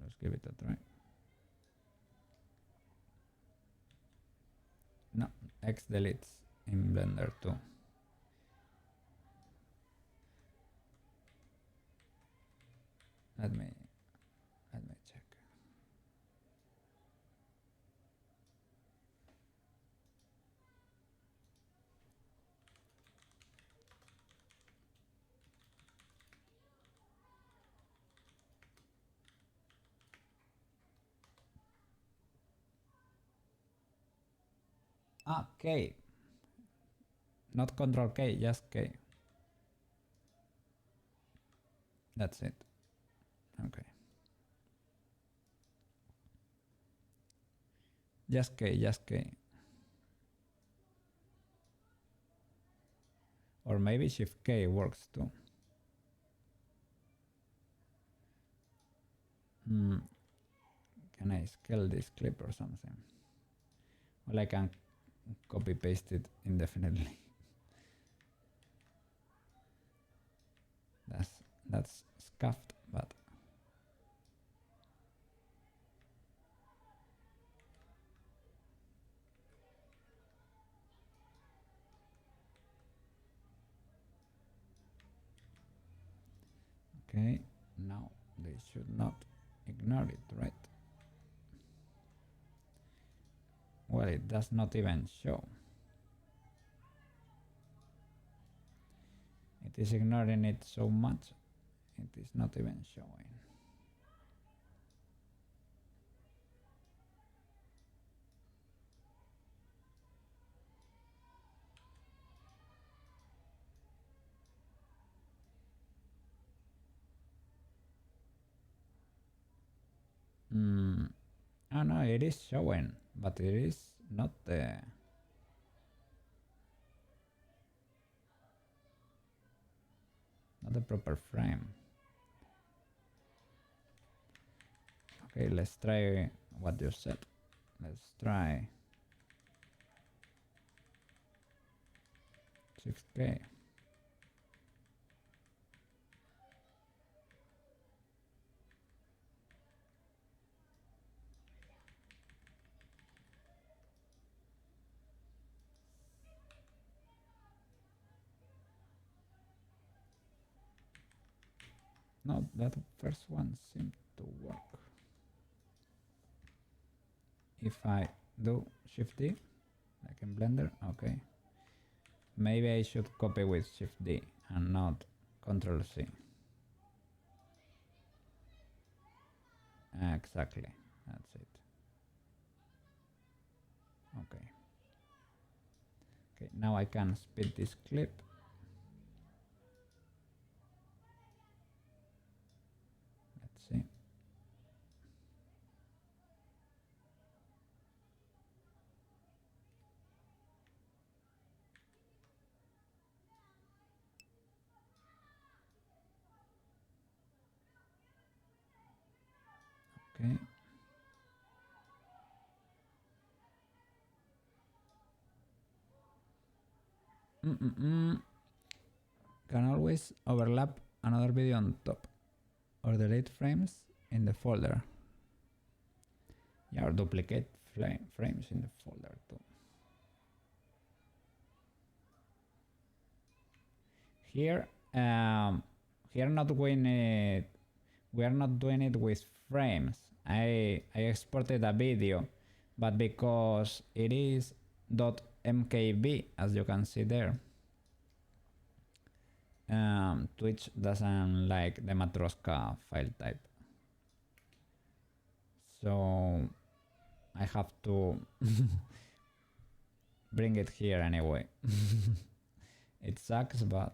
Speaker 1: Let's give it a try. No, X deletes in Blender too. Let me check. K. Not Control K, just K. That's it. Okay. Just K, just K. Or maybe Shift K works too. Can I scale this clip or something? Well, I can copy paste it indefinitely. That's scuffed, but okay. Now they should not ignore it, right? Well, it does not even show. It is ignoring it so much, it is not even showing. Oh no, it is showing, but it is not the... not the proper frame. Okay, let's try what you said. Let's try Shift K. No, that first one seemed to work. If I do Shift D, like in Blender, okay. Maybe I should copy with Shift D and not Control C. Exactly, that's it. Okay. Okay, now I can speed this clip. Let's see. Okay. Can always overlap another video on top, or delete frames in the folder. Yeah, or duplicate frames in the folder too. Here, here not doing it. We are not doing it with frames. I exported a video, but because it is .mkb, as you can see there, Twitch doesn't like the Matroska file type, so I have to bring it here anyway. It sucks, but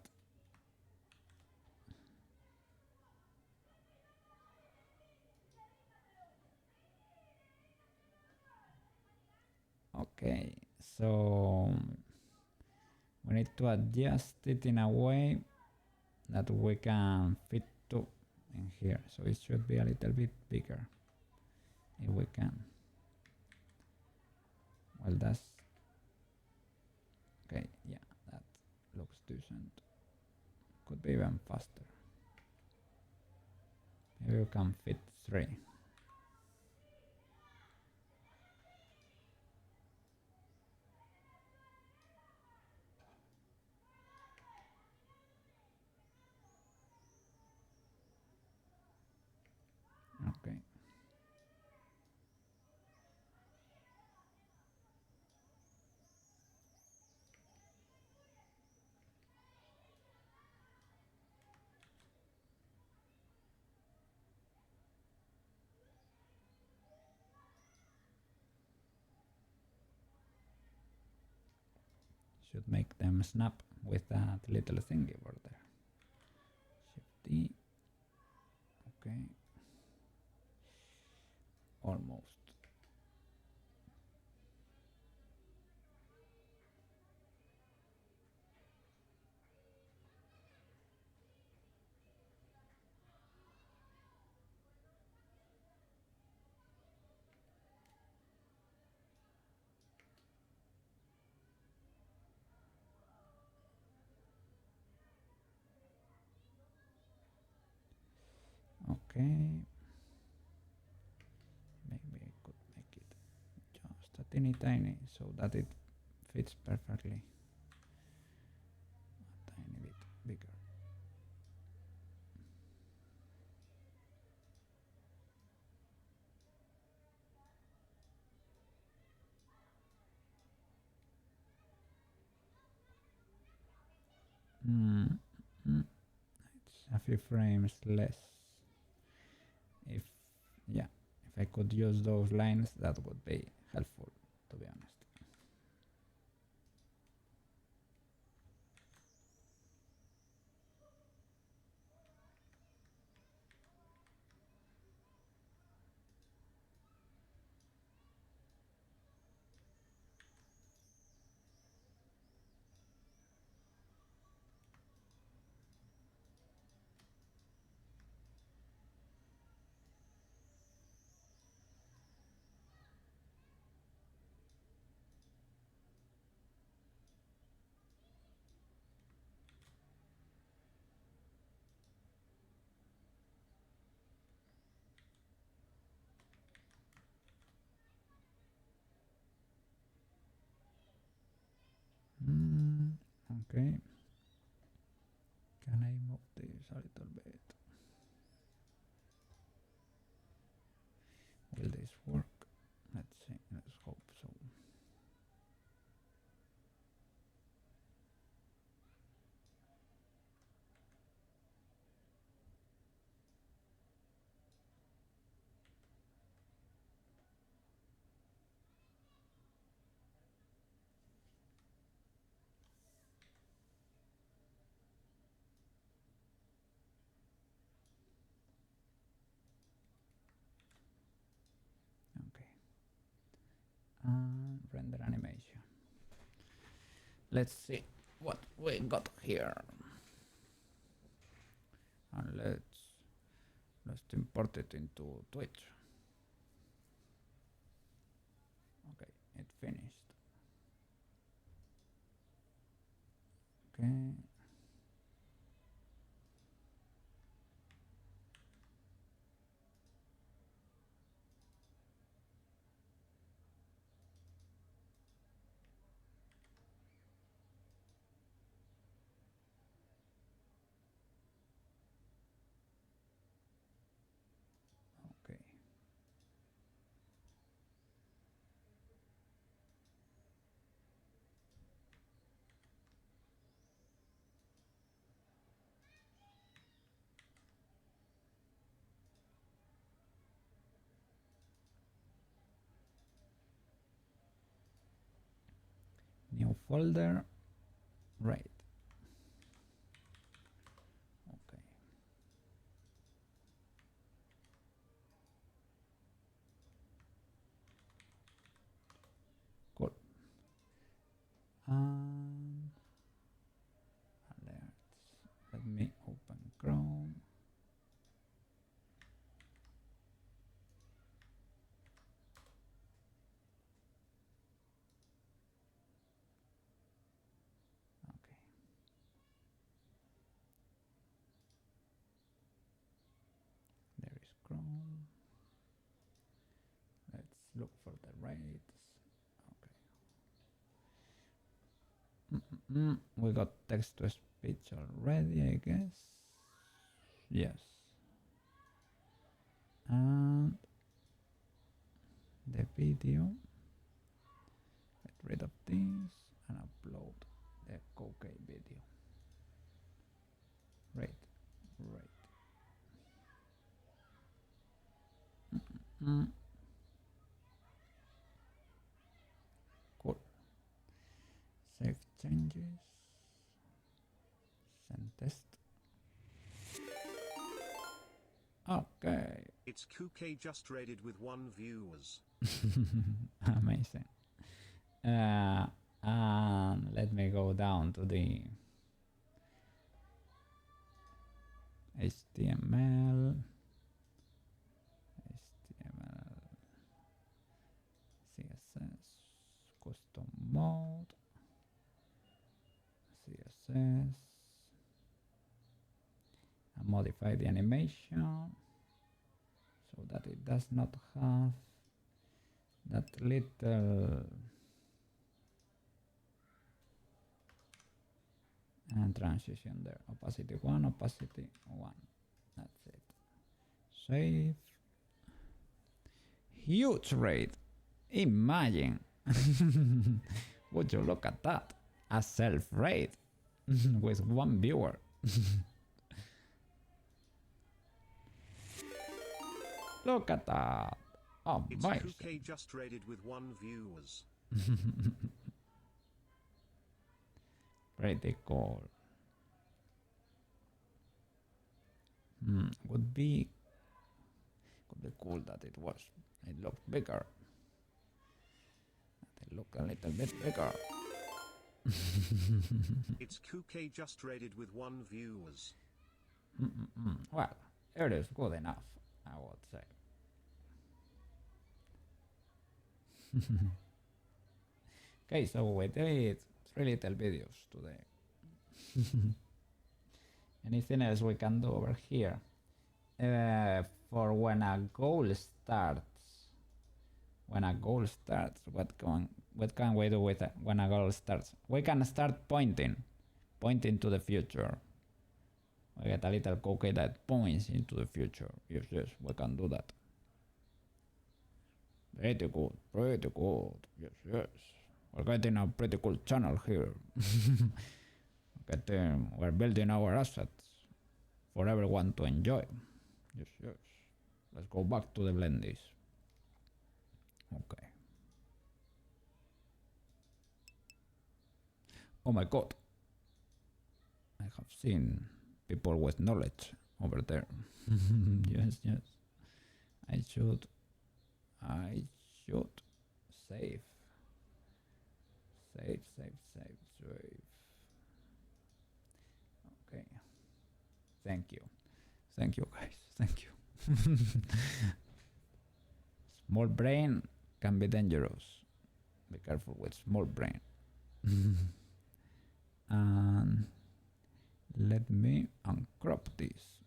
Speaker 1: okay, so we need to adjust it in a way that we can fit to in here, so it should be a little bit bigger if we can. Well, that's okay. Yeah, that looks decent. Could be even faster. Maybe we can fit 3. Okay. Should make them snap with that little thingy over there. Shift D. Okay. Almost. Okay. Maybe I could make it just a teeny tiny so that it fits perfectly. A tiny bit bigger. It's a few frames less. If yeah, if I could use those lines, that would be helpful, to be honest. Okay. Can I move this a little bit? Will this work? Let's see. Let's hope so. Okay. And render animation. Let's see what we got here. And let's import it into Twitch. Okay, it finished. Okay. Okay. New folder. Right. Okay. Cool. And alerts. Let me open scroll. Let's look for the rates. Okay. We got text to speech already, I guess. Yes. And the video. Get rid of this and upload the Koukei video. Right. Cool. Save changes. Send test. Okay.
Speaker 2: It's Koukei just rated with 1 viewers.
Speaker 1: Amazing. And let me go down to the HTML, CSS, custom mode, CSS, and modify the animation so that it does not have that little and transition there. Opacity 1, opacity 1. That's it. Save. Huge rate. Imagine. Would you look at that? A self rate with 1 viewer. Look at that. Oh,
Speaker 2: it's
Speaker 1: my.
Speaker 2: Koukei just rated with 1 viewers.
Speaker 1: Pretty cool. Could be cool that it looked bigger. It looked a little bit bigger.
Speaker 2: It's Koukei just rated with 1 viewers.
Speaker 1: Well, it is good enough, I would say. Okay, so we did 3 little videos today. Anything else we can do over here? For when a goal starts. When a goal starts, what can we do with it? When a goal starts, we can start pointing to the future. We get a little Koukei that points into the future. Yes, we can do that. Pretty good. Yes. We're getting a pretty cool channel here. We're building our assets for everyone to enjoy. Yes. Let's go back to the blendies. Okay. Oh my god. I have seen people with knowledge over there. Yes. I should save. Okay. Thank you guys. Thank you. Small brain can be dangerous. Be careful with small brain. And let me uncrop this.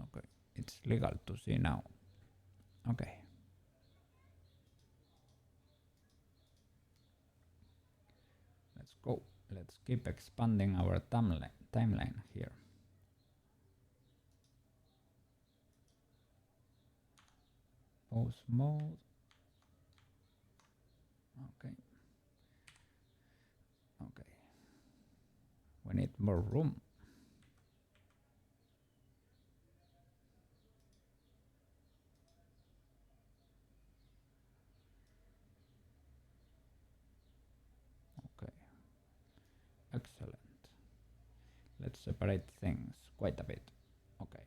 Speaker 1: Okay, it's legal to see now. Okay. Let's go. Let's keep expanding our timeline here. Pause mode. Okay. We need more room. Okay. Excellent. Let's separate things quite a bit. Okay.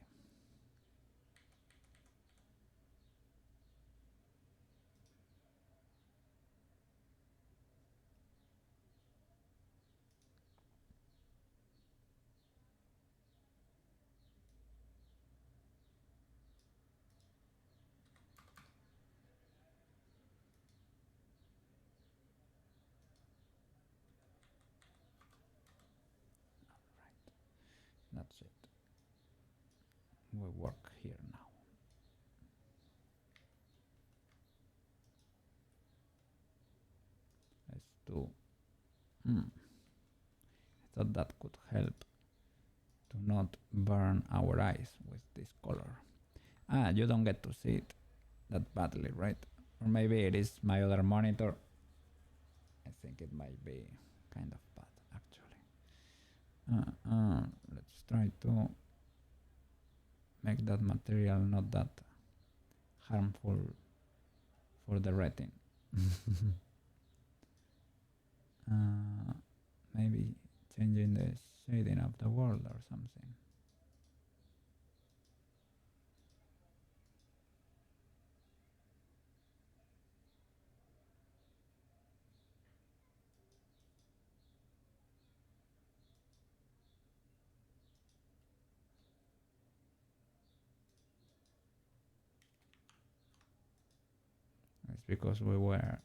Speaker 1: we work here now. Let's do. I thought that could help to not burn our eyes with this color. Ah, you don't get to see it that badly, right? Or maybe it is my other monitor. I think it might be kind of bad, actually. Let's try to make that material not that harmful for the retina. Maybe changing the shading of the world or something. It's because we were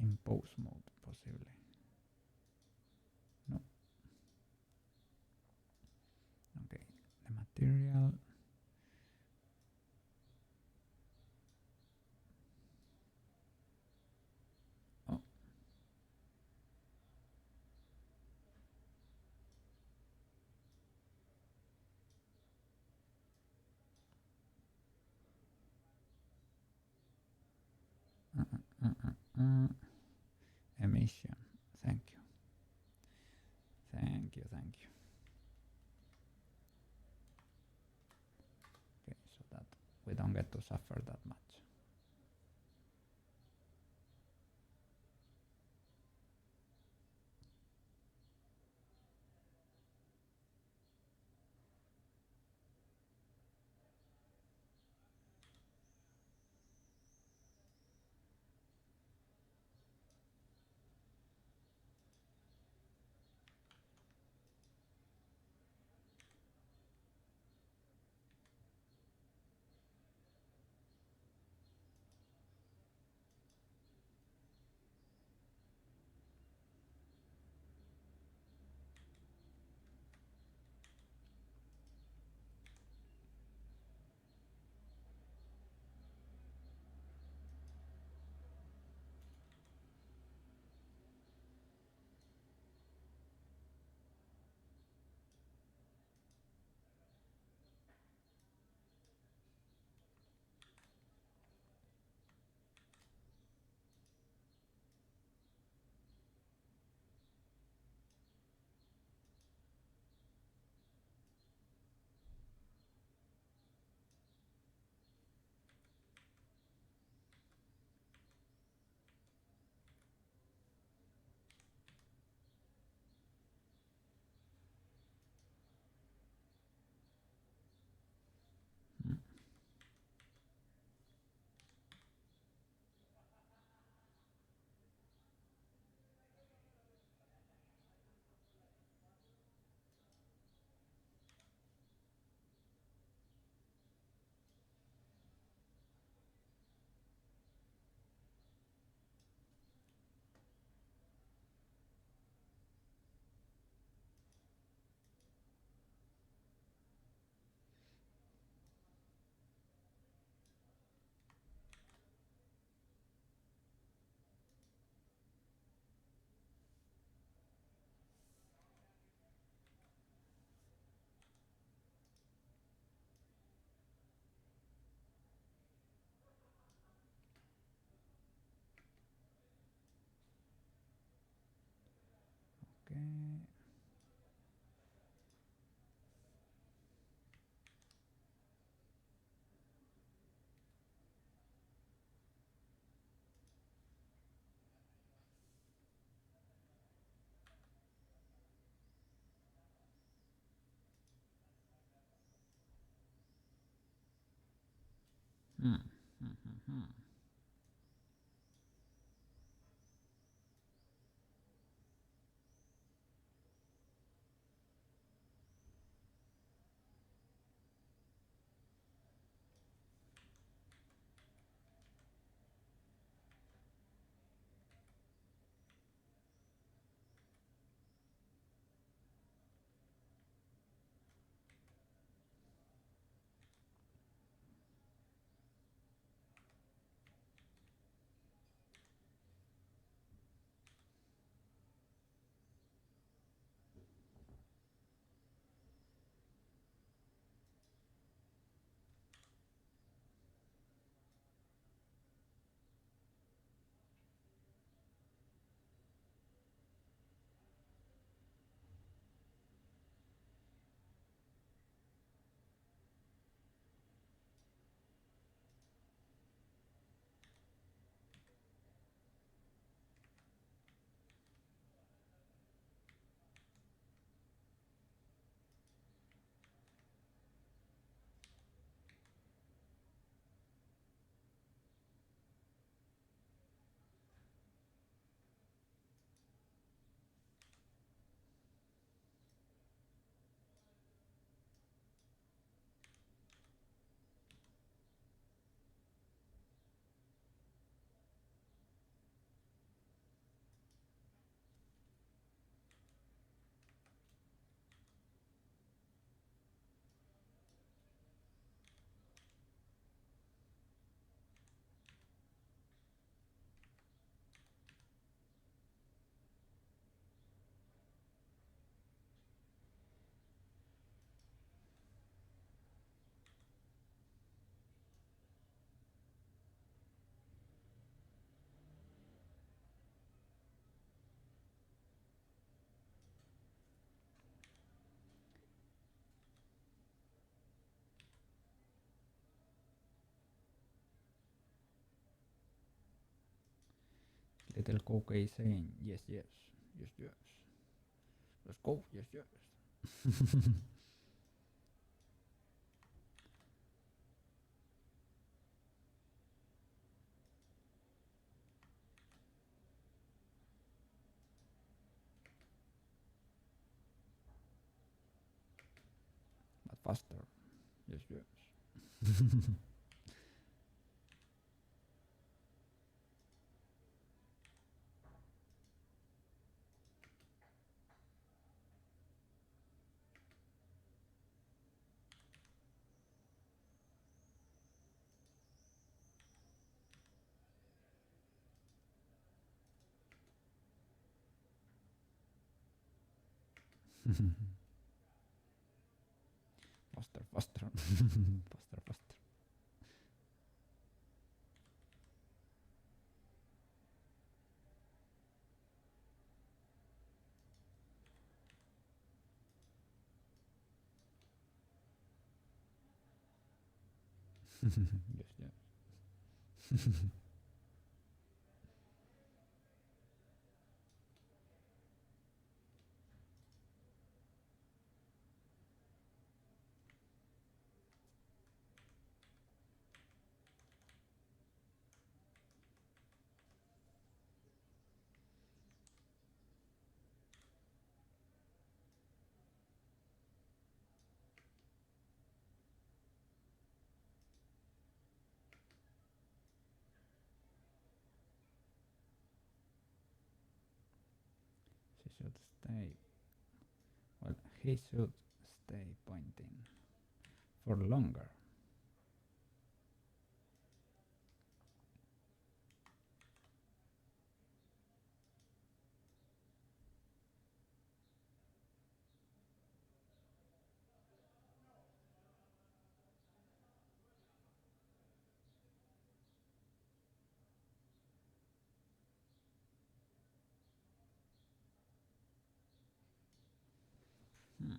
Speaker 1: in pose mode, possibly. No. Okay, the material. Oh. Emission. Thank you. Thank you, thank you. Okay, so that we don't get to suffer that much. Okay. little Koukei saying yes, yes, yes, yes. Let's go, yes, yes. But faster, yes, yes. Faster, faster, faster, faster. Yes, yes. She should stay. Well, he should stay pointing for longer. Hmm.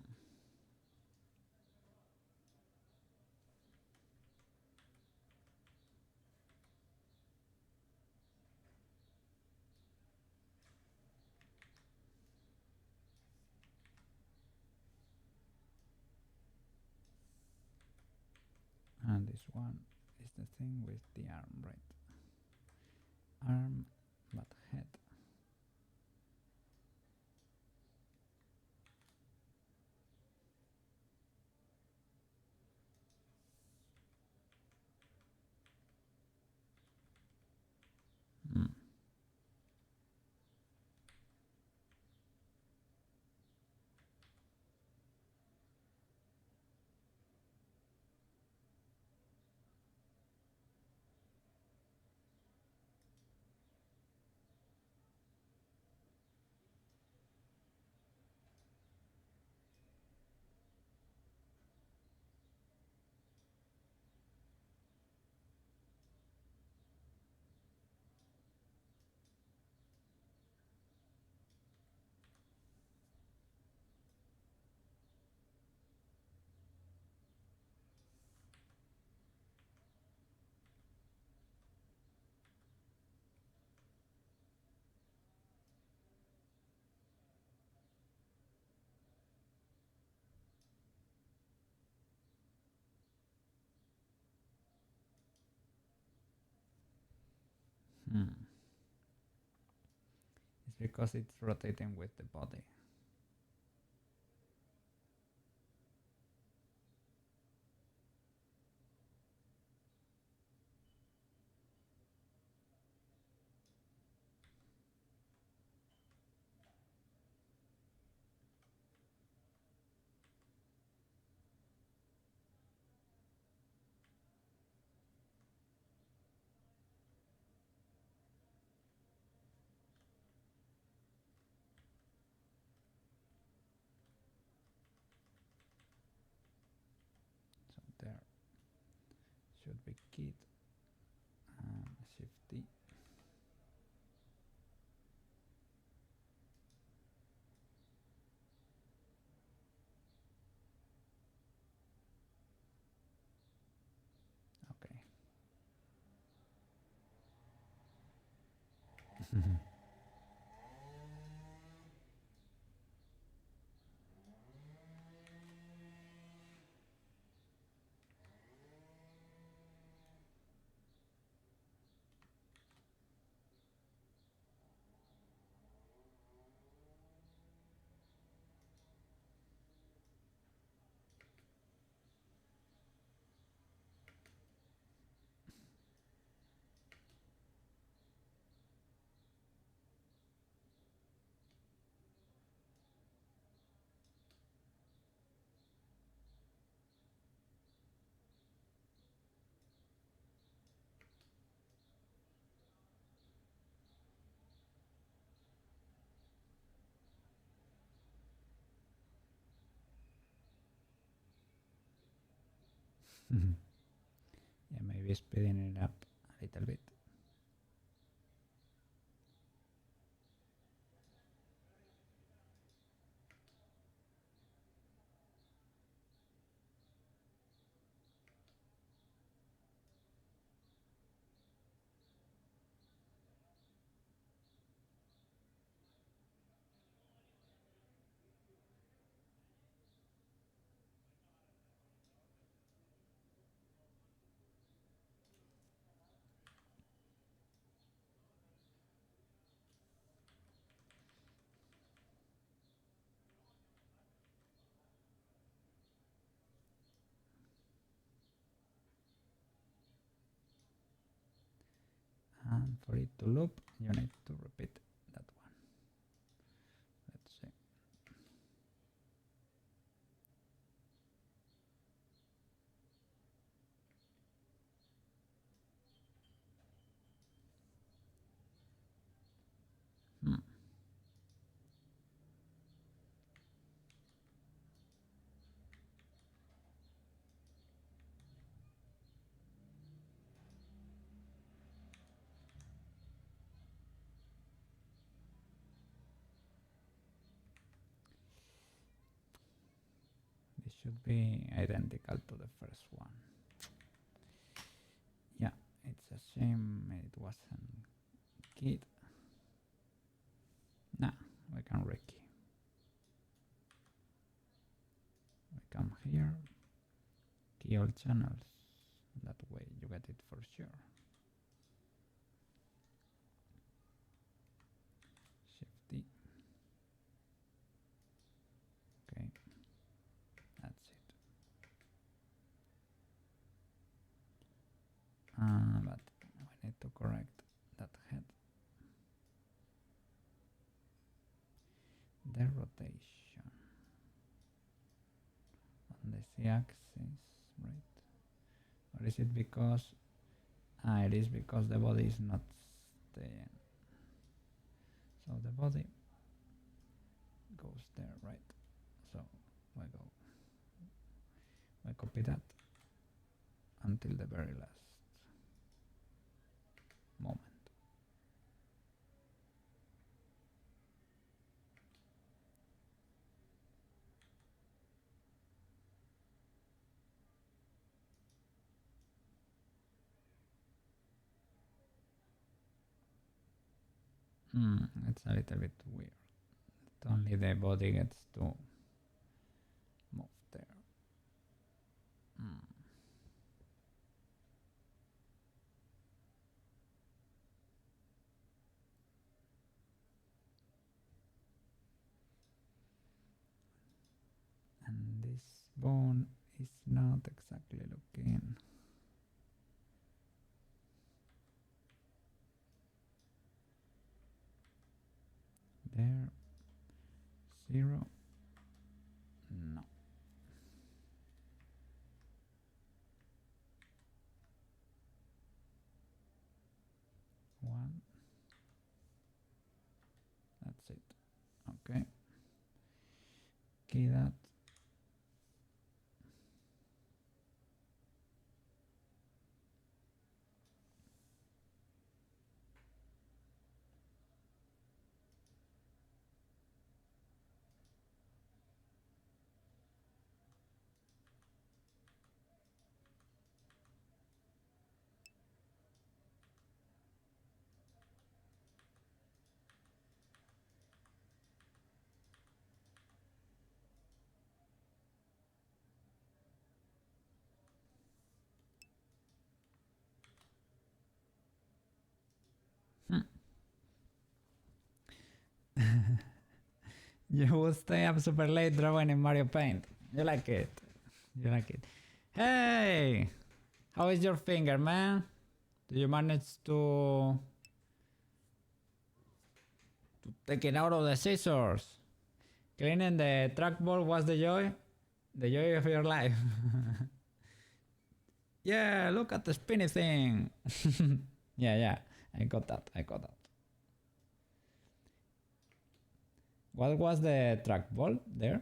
Speaker 1: And this one is the thing with the arm, right? Arm, but head. Hmm. Hmm. It's because it's rotating with the body. So there should be kid and shifty. Okay. Yeah, maybe speeding it up a little bit. And for it to loop, you need to repeat that one. Let's see. This should be identical to the first one. Yeah, it's a shame it wasn't keyed. Nah, we can rekey. We come here, key all channels. That way you get it for sure. Shift D. Okay, that's it. But we need to correct that head. The rotation on the z-axis, right? Or is it because it is because the body is not staying. So the body goes there, right? So we copy that until the very last moment. It's a little bit weird. Only the body gets to move there. And this bone is not exactly looking. There. 0. No. 1. That's it. Okay. Key that. You will stay up super late drawing in Mario Paint. You like it. You like it. Hey! How is your finger, man? Did you manage to take it out of the scissors? Cleaning the trackball was the joy of your life. Yeah, look at the spinny thing. Yeah, I got that. What was the trackball there?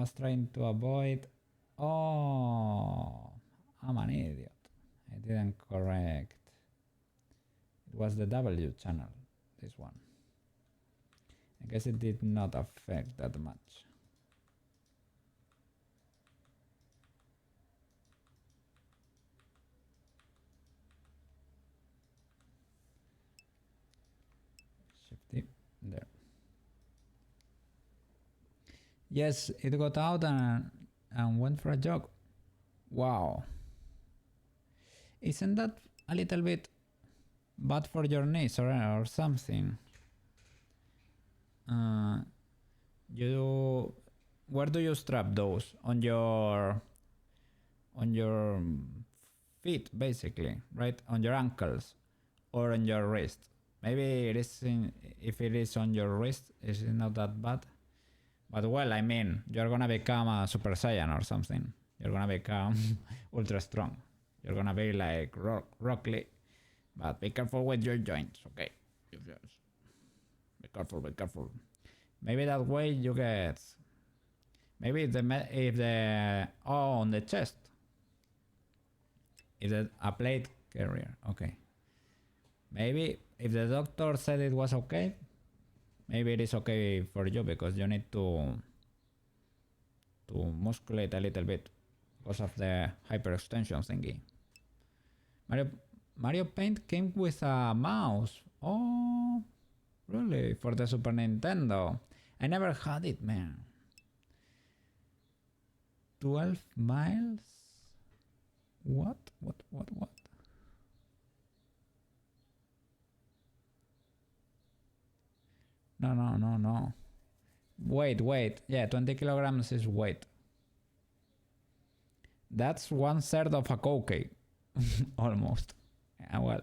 Speaker 1: was trying to avoid. Oh, I'm an idiot. I didn't correct. It was the W channel, this one. I guess it did not affect that much. Shifty, there. Yes, it got out and went for a jog. Wow. Isn't that a little bit bad for your knees or something? Where do you strap those? On your feet, basically, right? On your ankles or on your wrist. Maybe it is if it is on your wrist, it's not that bad. But well, I mean, you're gonna become a Super Saiyan or something. You're gonna become ultra strong. You're gonna be like Rock Lee. But be careful with your joints, okay? Be careful. Maybe that way you get. Maybe if the on the chest. If a plate carrier, okay. Maybe if the doctor said it was okay, maybe it is okay for you because you need to musculate a little bit because of the hyperextension thingy. Mario Paint came with a mouse. Oh, really? For the Super Nintendo? I never had it, man. 12 miles? What? No. Wait. Yeah, 20 kilograms is weight. That's 1/3 of a Koukei. Almost. Well,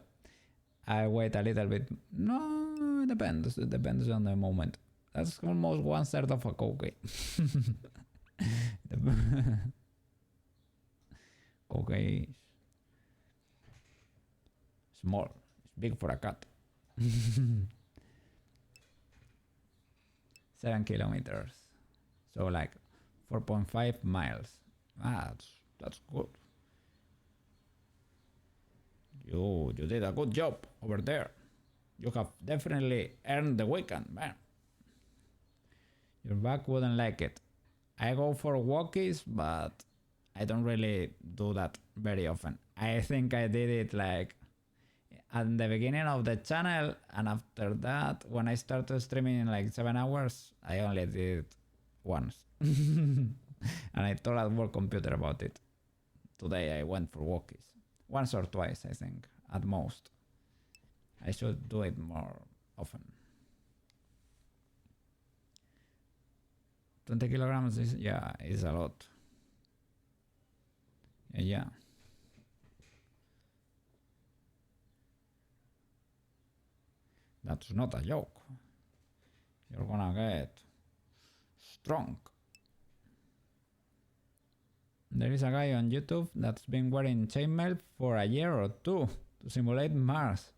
Speaker 1: I wait a little bit. No, it depends. It depends on the moment. That's almost 1/3 of a Koukei. Koukei is small. It's big for a cat. 7 kilometers. So like 4.5 miles. That's good. You did a good job over there. You have definitely earned the weekend, man. Your back wouldn't like it. I go for walkies, but I don't really do that very often. I think I did it like at the beginning of the channel, and after that, when I started streaming in like 7 hours, I only did it once. And I told at work computer about it. Today I went for walkies. Once or twice, I think, at most. I should do it more often. 20 kilograms is a lot. Yeah. That's not a joke. You're gonna get strong. There is a guy on YouTube that's been wearing chainmail for a year or two to simulate Mars.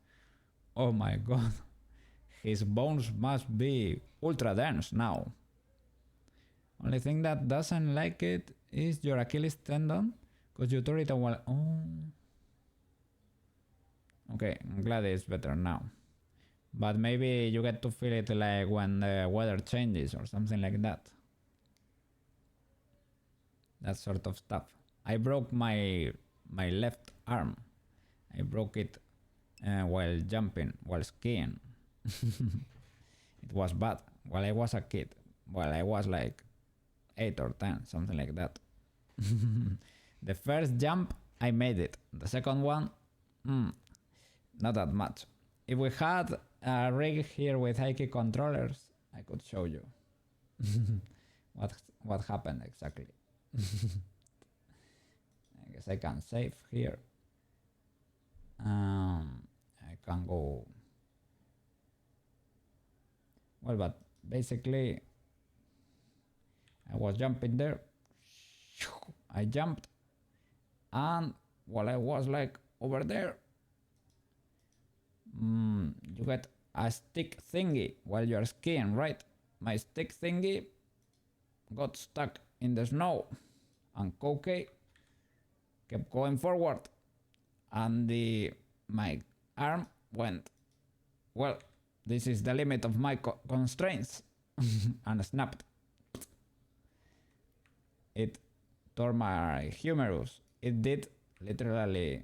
Speaker 1: Oh my god. His bones must be ultra dense now. Only thing that doesn't like it is your Achilles tendon, because you tore it a while. Oh. Okay, I'm glad it's better now. But maybe you get to feel it like when the weather changes or something like that. That sort of stuff. I broke my left arm. I broke it while jumping, while skiing. It was bad while I was a kid. While I was like 8 or 10, something like that. The first jump, I made it. The second one, not that much. If we had a rig here with high key controllers, I could show you what happened exactly. I guess I can save here. I can go. Well, but basically, I was jumping there. I jumped, and while I was like over there, you get a stick thingy while you're skiing, right? My stick thingy got stuck in the snow, and Koukei kept going forward, and my arm went, well, this is the limit of my constraints, and snapped. It tore my humerus. It did literally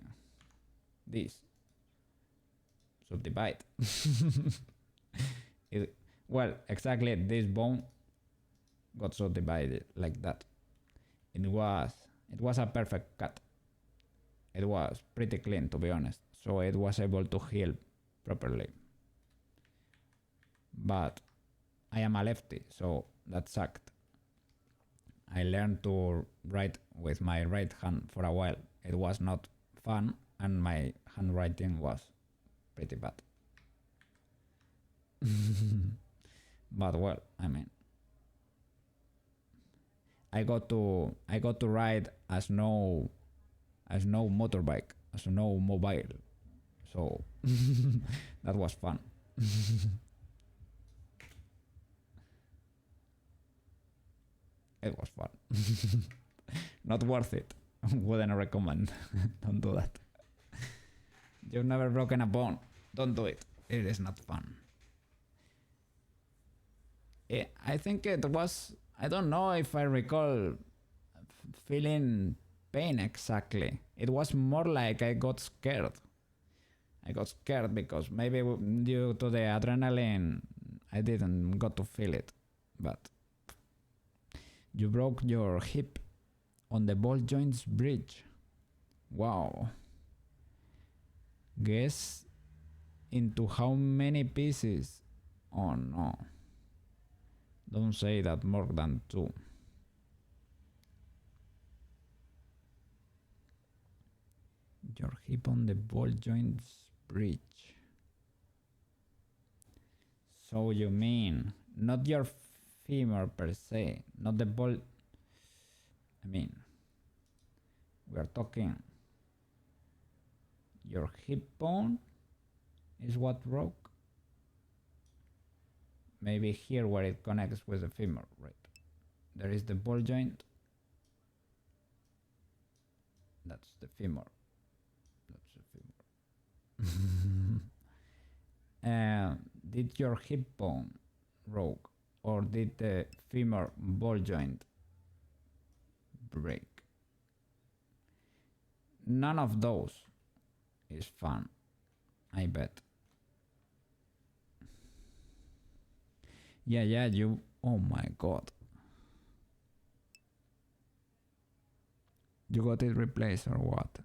Speaker 1: this. Subdivide. Well, exactly this bone got subdivided like that. It was a perfect cut. It was pretty clean, to be honest, so it was able to heal properly. But I am a lefty, so that sucked. I learned to write with my right hand for a while. It was not fun, and my handwriting was pretty bad. But well, I mean, I got to ride a snow motorbike, a snow mobile, so that was fun. It was fun. Not worth it. Wouldn't recommend. Don't do that. You've never broken a bone. Don't do it. It is not fun. I think it was, I don't know if I recall feeling pain exactly. It was more like I got scared. I got scared because maybe due to the adrenaline I didn't got to feel it. But you broke your hip on the ball joints bridge. Wow. Guess into how many pieces? Oh no. Don't say that more than 2. Your hip on the ball joints bridge. So you mean not your femur per se, not the ball. I mean, we are talking your hip bone is what broke. Maybe here where it connects with the femur, right? There is the ball joint. That's the femur. That's the femur. Did your hip bone broke, or did the femur ball joint break? None of those is fun, I bet. Yeah, you, oh my god. You got it replaced or what?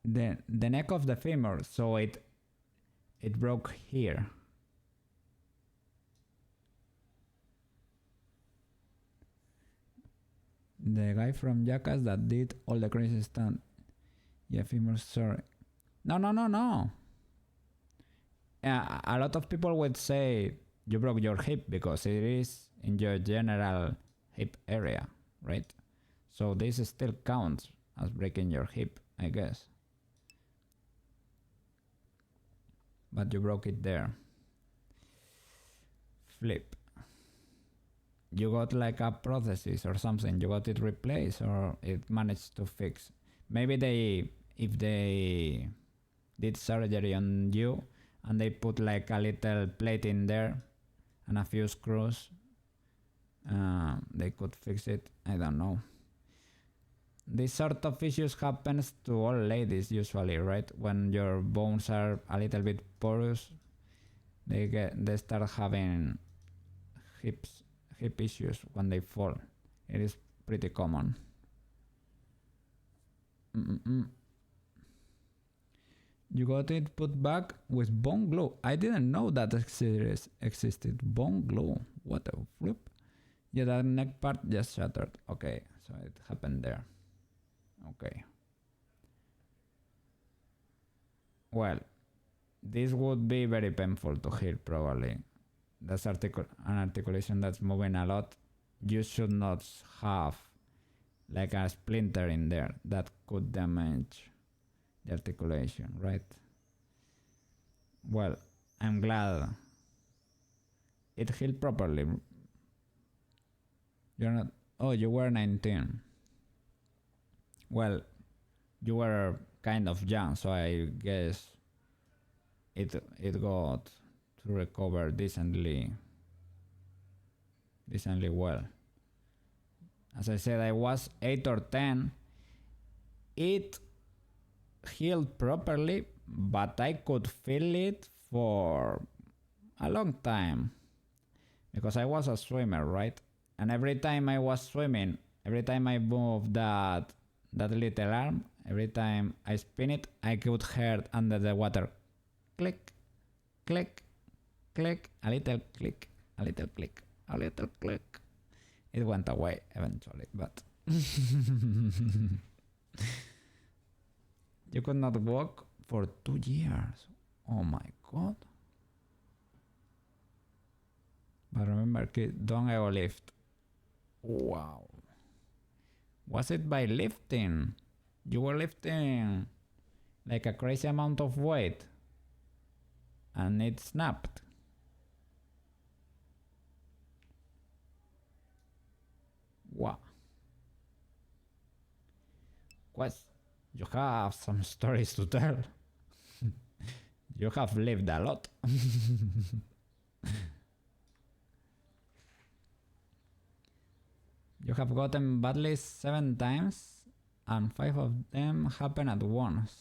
Speaker 1: The neck of the femur, so it broke here. The guy from Jackass that did all the crazy stuff. Yeah, femur, sorry. No. A lot of people would say you broke your hip because it is in your general hip area, right? So this still counts as breaking your hip, I guess. But you broke it there. Flip. You got like a prosthesis or something. You got it replaced or it managed to fix. Maybe if they did surgery on you and they put like a little plate in there and a few screws, they could fix it. I don't know. This sort of issues happens to all ladies usually, right? When your bones are a little bit porous, they start having hip issues when they fall. It is pretty common. You got it put back with bone glue. I didn't know that existed. Bone glue. What a flip. Yeah, that neck part just shattered. Okay, so it happened there. Okay. Well, this would be very painful to hear probably. That's an articulation that's moving a lot. You should not have like a splinter in there that could damage the articulation, right? Well, I'm glad it healed properly. You're not. Oh, you were 19. Well, you were kind of young, so I guess it got to recover decently well. As I said, I was 8 or 10. It healed properly, but I could feel it for a long time because I was a swimmer, right? And every time I was swimming, every time I moved that little arm, every time I spin it, I could hear under the water click, click, click, a little click, a little click, a little click. It went away eventually, but you could not walk for 2 years. Oh my god. But remember, kid, don't ever lift. Wow. Was it by lifting? You were lifting like a crazy amount of weight and it snapped. Wow. Quest, you have some stories to tell. You have lived a lot. You have gotten badly 7 times and 5 of them happen at once.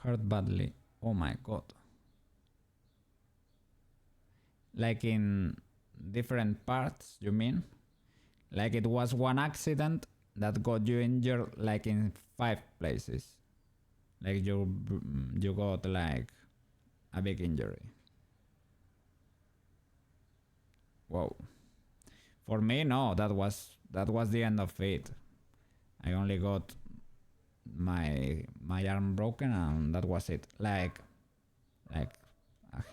Speaker 1: Hurt badly. Oh my god. Like in different parts, you mean? Like it was one accident that got you injured like in 5 places. Like you got like a big injury. Whoa. For me, no, that was the end of it. I only got my arm broken and that was it. Like a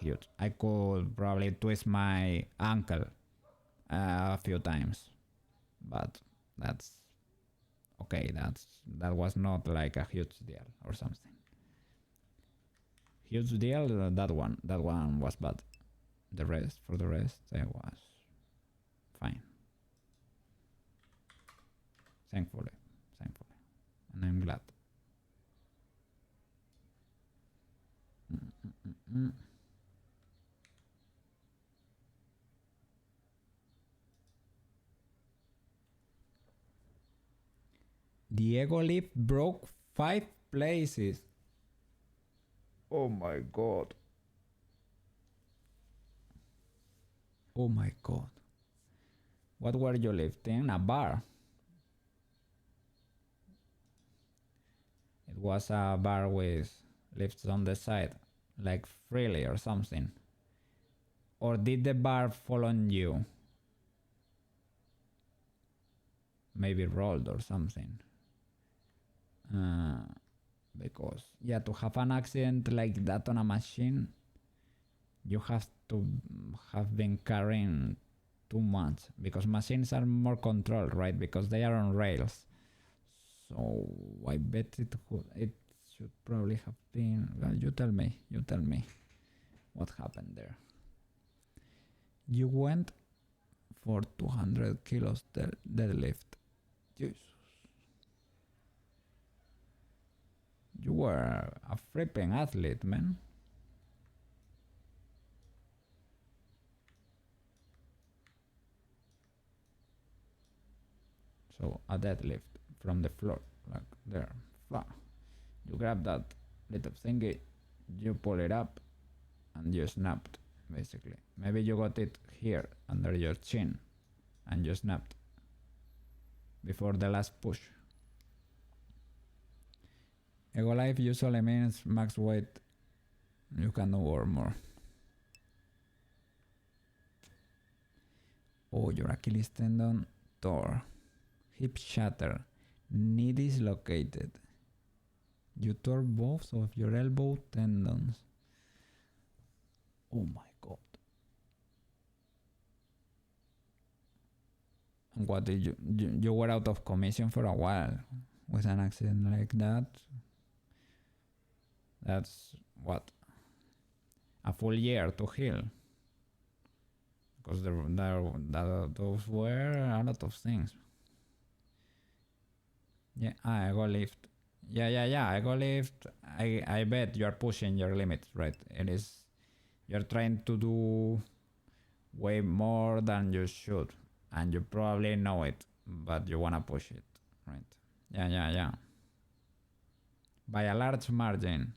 Speaker 1: huge. I could probably twist my ankle a few times, but that's okay. That was not like a huge deal or something. Huge deal. That one was bad. For the rest, I was fine. Thankfully, and I'm glad. Diego Leaf broke 5 places. Oh my god. Oh my god. What were you lifting? A bar. It was a bar with lifts on the side, like freely or something. Or did the bar fall on you? Maybe rolled or something. Because, yeah, to have an accident like that on a machine, you have to have been carrying too much. Because machines are more controlled, right? Because they are on rails. So I bet it should probably have been... Well, you tell me what happened there. You went for 200 kilos deadlift. Jesus. You were a flipping athlete, man. So a deadlift from the floor, like there. You grab that little thingy, you pull it up, and you snapped, basically. Maybe you got it here under your chin, and you snapped before the last push. Ego life usually means max weight. You can do or more. Oh, your Achilles tendon tore. Hip shatter. Knee dislocated. You tore both of your elbow tendons. Oh my god. And what did you were out of commission for a while with an accident like that? That's what, a full year to heal. Because those were a lot of things. Yeah, I go lift. Yeah, I go lift. I bet you are pushing your limits, right? You're trying to do way more than you should. And you probably know it, but you wanna push it, right? Yeah. By a large margin.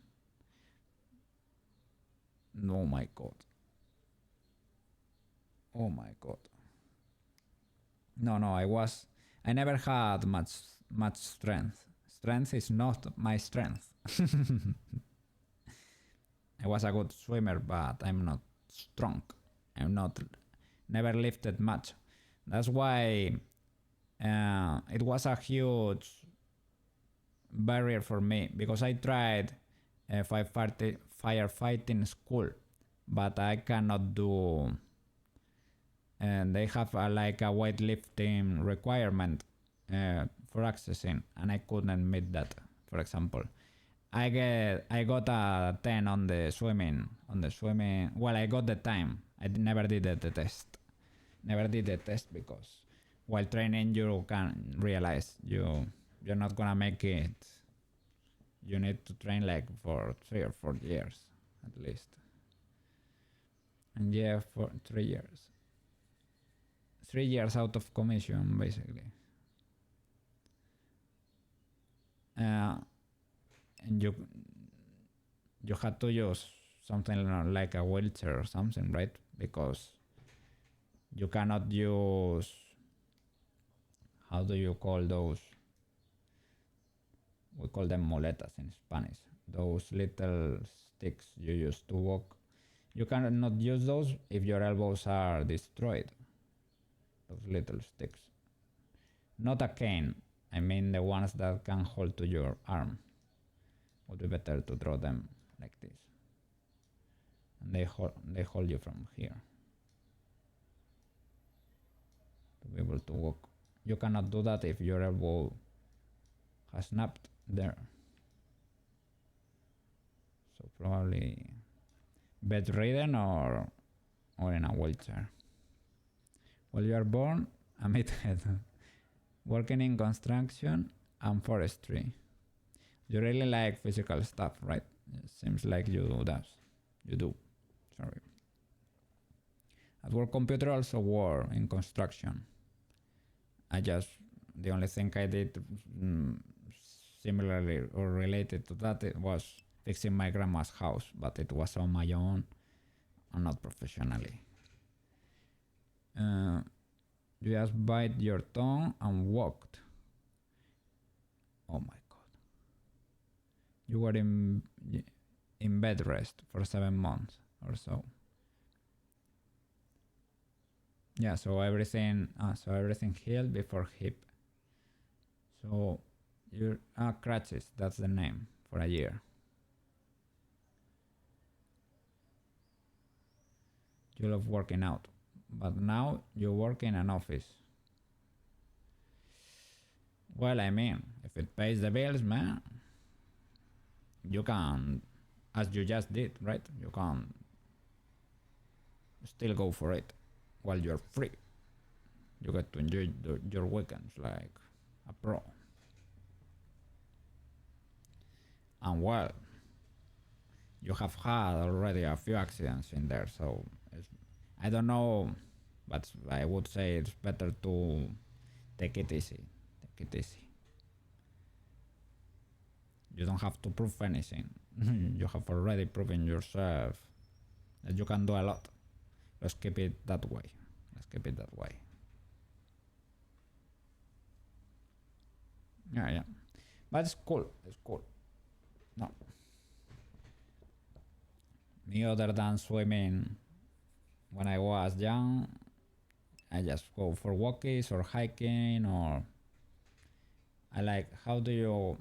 Speaker 1: Oh my god. Oh my god. No, I never had much strength. Strength is not my strength. I was a good swimmer, but I'm not strong. Never lifted much. That's why it was a huge barrier for me, because I tried firefighting school, but I cannot do. And they have like a weightlifting requirement for accessing, and I couldn't meet that. For example, I got a 10 on the swimming. Well, I got the time. I never did the test. Never did the test because while training you can realize you're not gonna make it. You need to train like for 3 or 4 years at least. And yeah, for 3 years. 3 years out of commission basically. And you had to use something like a wheelchair or something, right? Because you cannot use, how do you call those? We call them muletas in Spanish. Those little sticks you use to walk. You cannot use those if your elbows are destroyed. Those little sticks. Not a cane. I mean the ones that can hold to your arm. Would be better to draw them like this. And they hold you from here. To be able to walk. You cannot do that if your elbow has snapped there. So probably bedridden or in a wheelchair. Well, you are born a meathead, working in construction and forestry. You really like physical stuff, right? It seems like you do. Sorry. At work, computer also work in construction. The only thing I did similarly or related to that, it was fixing my grandma's house, but it was on my own and not professionally. You just bite your tongue and walked. Oh my god. You were in bed rest for 7 months or so. Yeah, so everything healed before hip. So you're crutches, that's the name, for a year. You love working out, but now you work in an office. Well, I mean, if it pays the bills, man, you can, as you just did, right? You can still go for it while you're free. You get to enjoy your weekends like a pro. And well, you have had already a few accidents in there, so I don't know, but I would say it's better to take it easy. You don't have to prove anything. You have already proven yourself that you can do a lot. Let's keep it that way. Yeah. But it's cool. No. Me, other than swimming, when I was young, I just go for walkies or hiking, or I like, how do you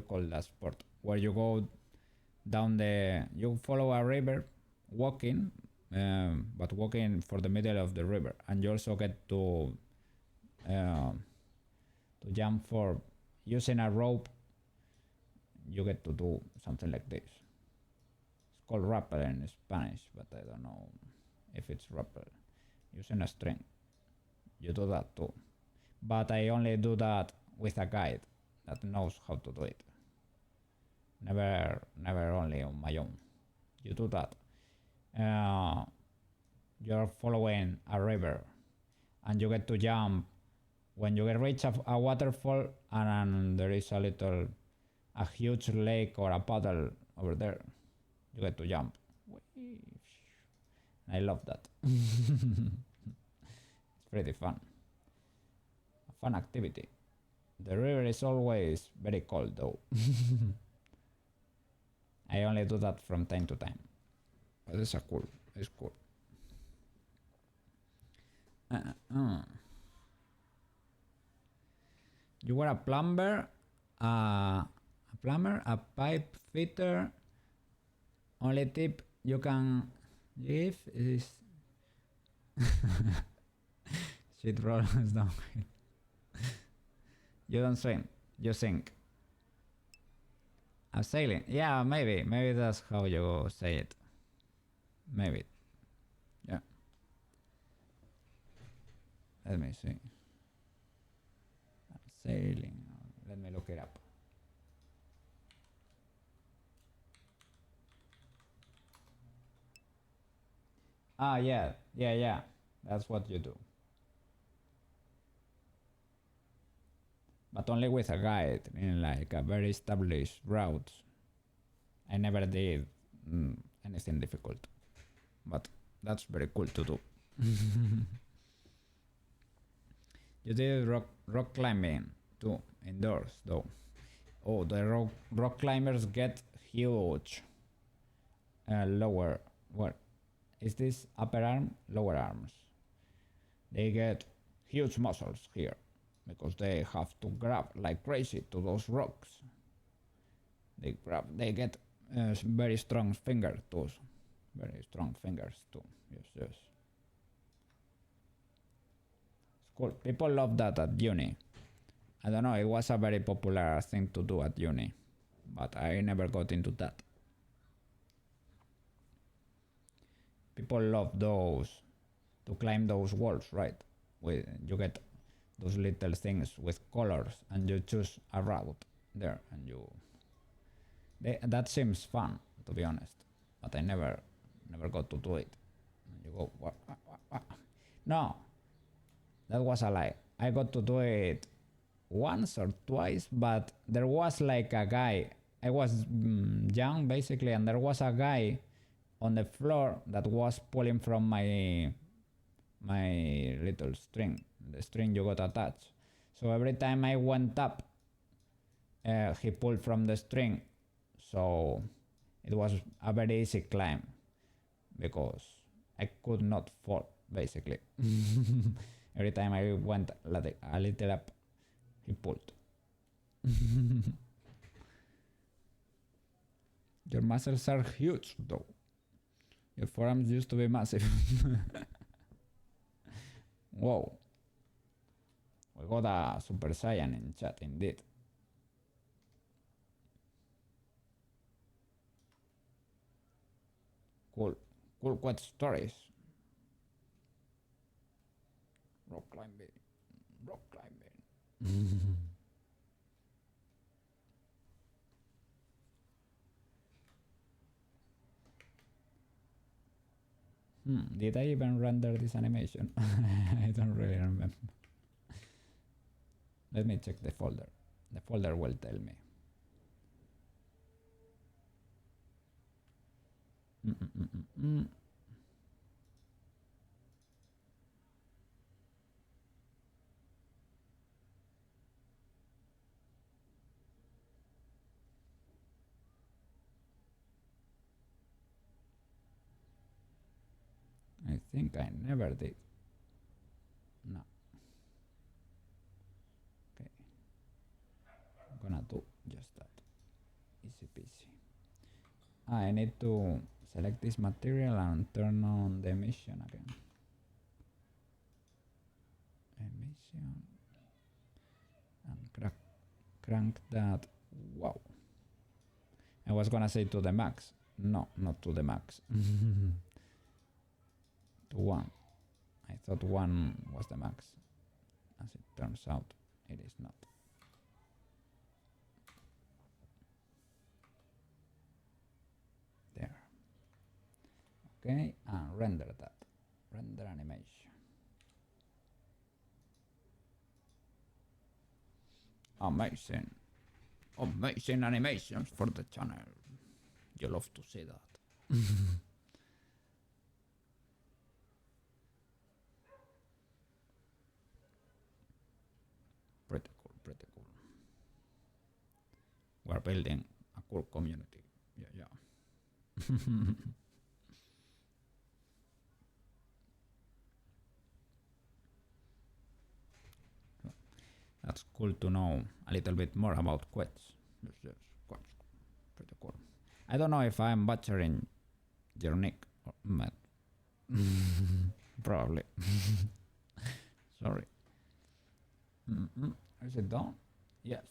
Speaker 1: call that sport? Where you go down you follow a river walking, but walking for the middle of the river, and you also get to jump for using a rope. you get to do something like this. It's called rappel in Spanish, but I don't know if it's rappel. Using a string. You do that too. But I only do that with a guide that knows how to do it. Never only on my own. You do that. You're following a river and you get to jump when you reach a waterfall and there is a huge lake or a puddle over there. You get to jump. I love that. It's pretty fun. A fun activity. The river is always very cold though. I only do that from time to time. But it's cool. It's cool. You were a plumber, a pipe fitter. Only tip you can give is shit rolls down. You don't swim, you sink. I'm sailing. Yeah, maybe that's how you say it. Maybe. Yeah. Let me see. I'm sailing. Let me look it up. Ah, yeah. That's what you do. But only with a guide in like a very established route. I never did anything difficult. But that's very cool to do. You did rock climbing too, indoors though. Oh, the rock climbers get huge. Lower, what? Is this upper arm? Lower arms. They get huge muscles here because they have to grab like crazy to those rocks. They get very strong fingers too. Very strong fingers too. Yes. It's cool. People love that at uni. I don't know, it was a very popular thing to do at uni, but I never got into that. People love those, to climb those walls, right? You get those little things with colors and you choose a route there and that seems fun, to be honest, but I never got to do it. You go, what? No, that was a lie. I got to do it once or twice, but there was like a guy. I was young basically, and there was a guy on the floor that was pulling from my little string, the string you got attached. So every time I went up, he pulled from the string. So it was a very easy climb because I could not fall basically. Every time I went a little up, he pulled. Your muscles are huge though. Your forearms used to be massive. Whoa. We got a Super Saiyan in chat indeed. Cool quad stories. Rock climbing. Did I even render this animation? I don't really remember. Let me check the folder. The folder will tell me. I think I never did. No. Okay. I'm gonna do just that. Easy peasy. I need to select this material and turn on the emission again. Emission. And crank that. Wow. I was gonna say to the max. No, not to the max. To 1. I thought 1 was the max. As it turns out, it is not. There. Okay, and render that. Render animation. Amazing. Amazing animations for the channel. You love to see that. Pretty cool, pretty cool. We're building a cool community. Yeah. That's cool to know a little bit more about Quets. Yes, quite pretty cool. I don't know if I'm butchering your nick or Matt. Probably. Sorry. Is it done? Yes.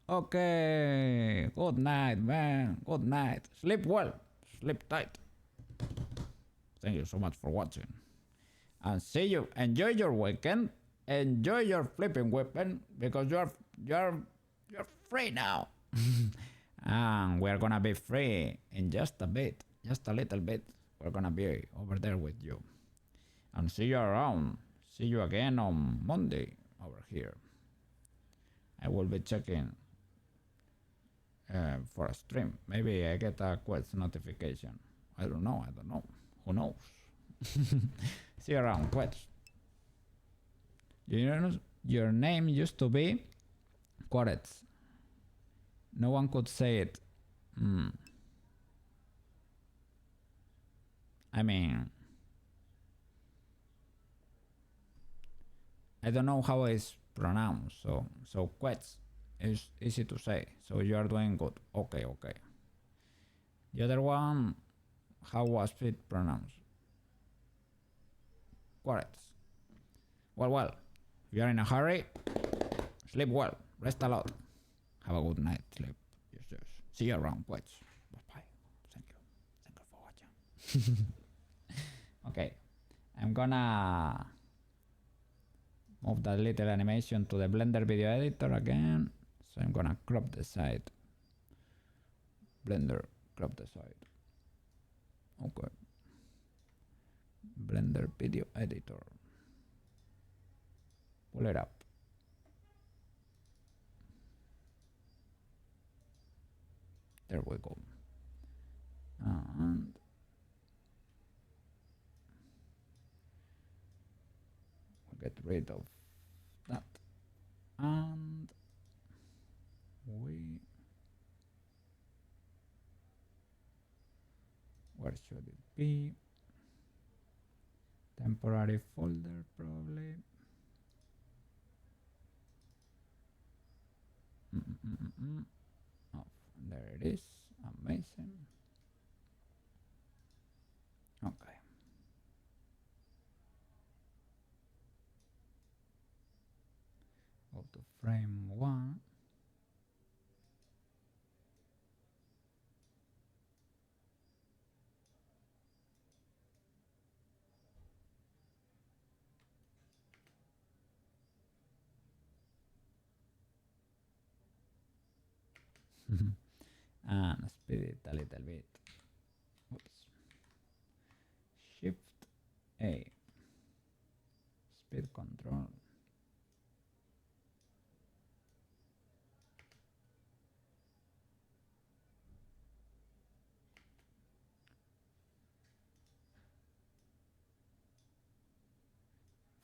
Speaker 1: Okay. Good night, man. Good night. Sleep well. Sleep tight. Thank you so much for watching. And see you. Enjoy your weekend. Enjoy your flipping weapon because you're free now. And we're gonna be free in just a bit, just a little bit. We're gonna be over there with you. And see you around. See you again on Monday over here. I will be checking for a stream. Maybe I get a quest notification. I don't know. Who knows? See you around, Quets. Your name used to be Quaretz. No one could say it. I mean, I don't know how it's pronounced. So Quets is easy to say. So you are doing good. Okay. The other one, how was it pronounced? Quaretz. Well. If you are in a hurry, sleep well. Rest a lot. Have a good night. Sleep. Yes. See you around, Quets. Bye. Thank you for watching. Okay. I'm gonna move that little animation to the Blender video editor again. So I'm gonna crop the side. Blender, crop the side. Okay. Blender video editor. Pull it up. There we go. And we'll get rid of that. And where should it be? Temporary folder probably. Oh, there it is. Amazing. Okay. Go to frame 1. And speed it a little bit. Oops. Shift A. Speed control.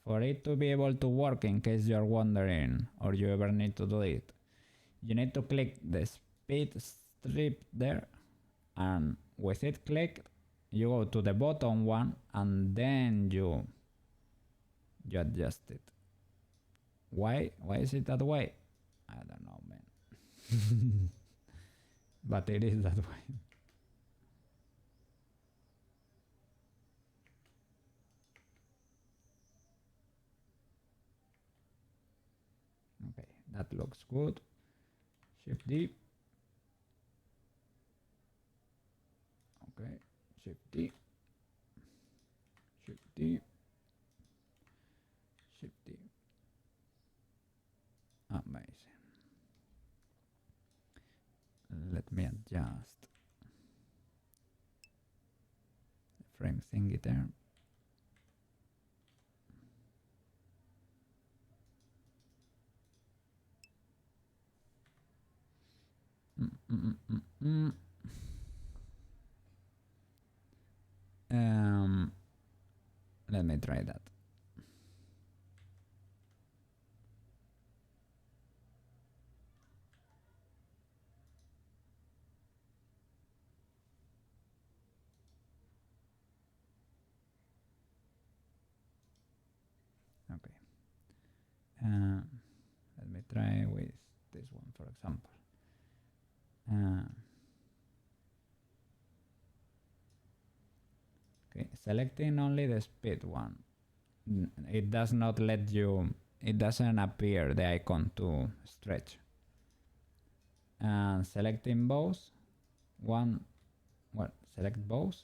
Speaker 1: For it to be able to work, in case you're wondering or you ever need to do it, you need to click the speed strip there, and with it clicked, you go to the bottom one and then you adjust it. Why is it that way? I don't know, man. But it is that way. Okay, that looks good. Shift D. Okay, Shift D. Shift D. Shift D. Amazing. Let me adjust the frame thingy there. Let me try that. Okay. Let me try with this one, for example. Okay, selecting only the speed one. It does not let you, it doesn't appear the icon to stretch. And selecting both, select both.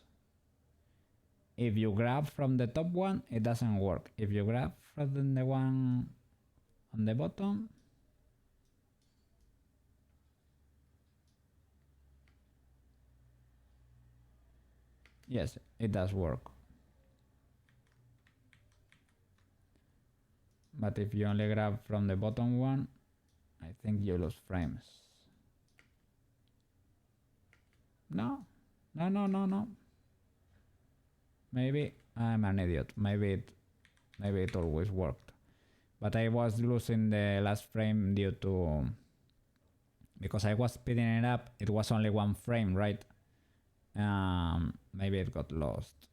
Speaker 1: If you grab from the top one, it doesn't work. If you grab from the one on the bottom, yes, it does work. But if you only grab from the bottom one, I think you lose frames. No. Maybe I'm an idiot. Maybe it always worked. But I was losing the last frame due to, because I was speeding it up, it was only one frame, right? Maybe it got lost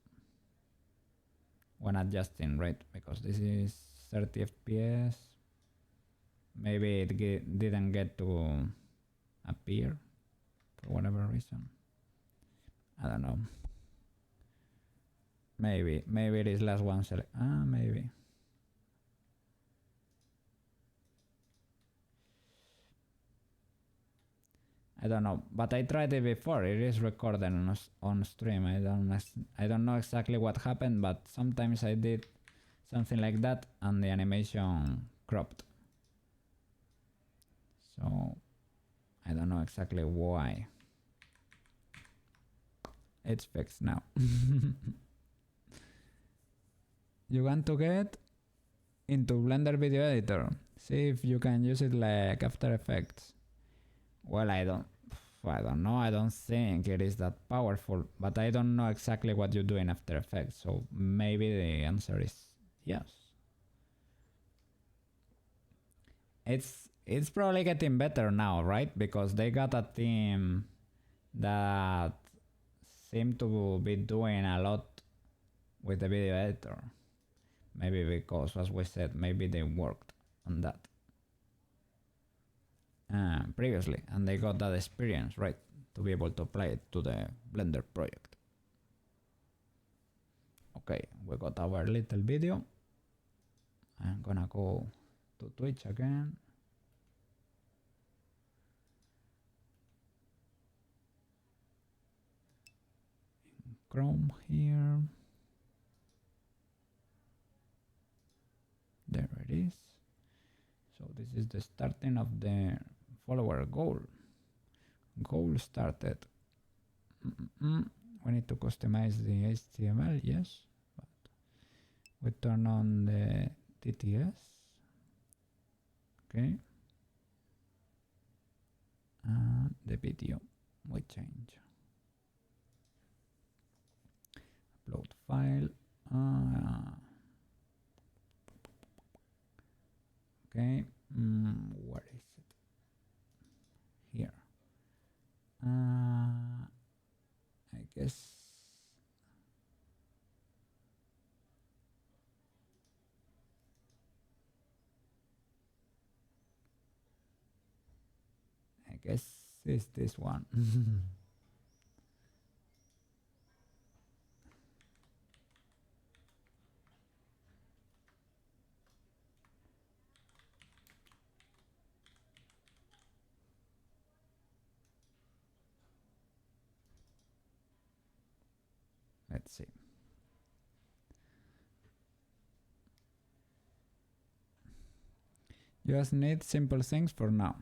Speaker 1: when adjusting, right? Because this is 30 FPS. Maybe it didn't get to appear for whatever reason. I don't know. Maybe this last one select. Maybe. I don't know, but I tried it before. It is recorded on stream. I don't know exactly what happened, but sometimes I did something like that and the animation cropped. So I don't know exactly why. It's fixed now. You want to get into Blender Video Editor. See if you can use it like After Effects. Well, I don't know. I don't think it is that powerful, but I don't know exactly what you do in After Effects. So maybe the answer is yes. It's probably getting better now, right? Because they got a team that seem to be doing a lot with the video editor. Maybe because, as we said, maybe they worked on that previously and they got that experience, right, to be able to apply it to the Blender project. Okay, we got our little video. I'm gonna go to Twitch again. Chrome here. There it is. So this is the starting of the follower goal. Goal started. We need to customize the HTML, yes. But we turn on the TTS. Okay. And the video we change. Upload file. Okay, where is it? Here. I guess it's this one. Let's see. You just need simple things for now.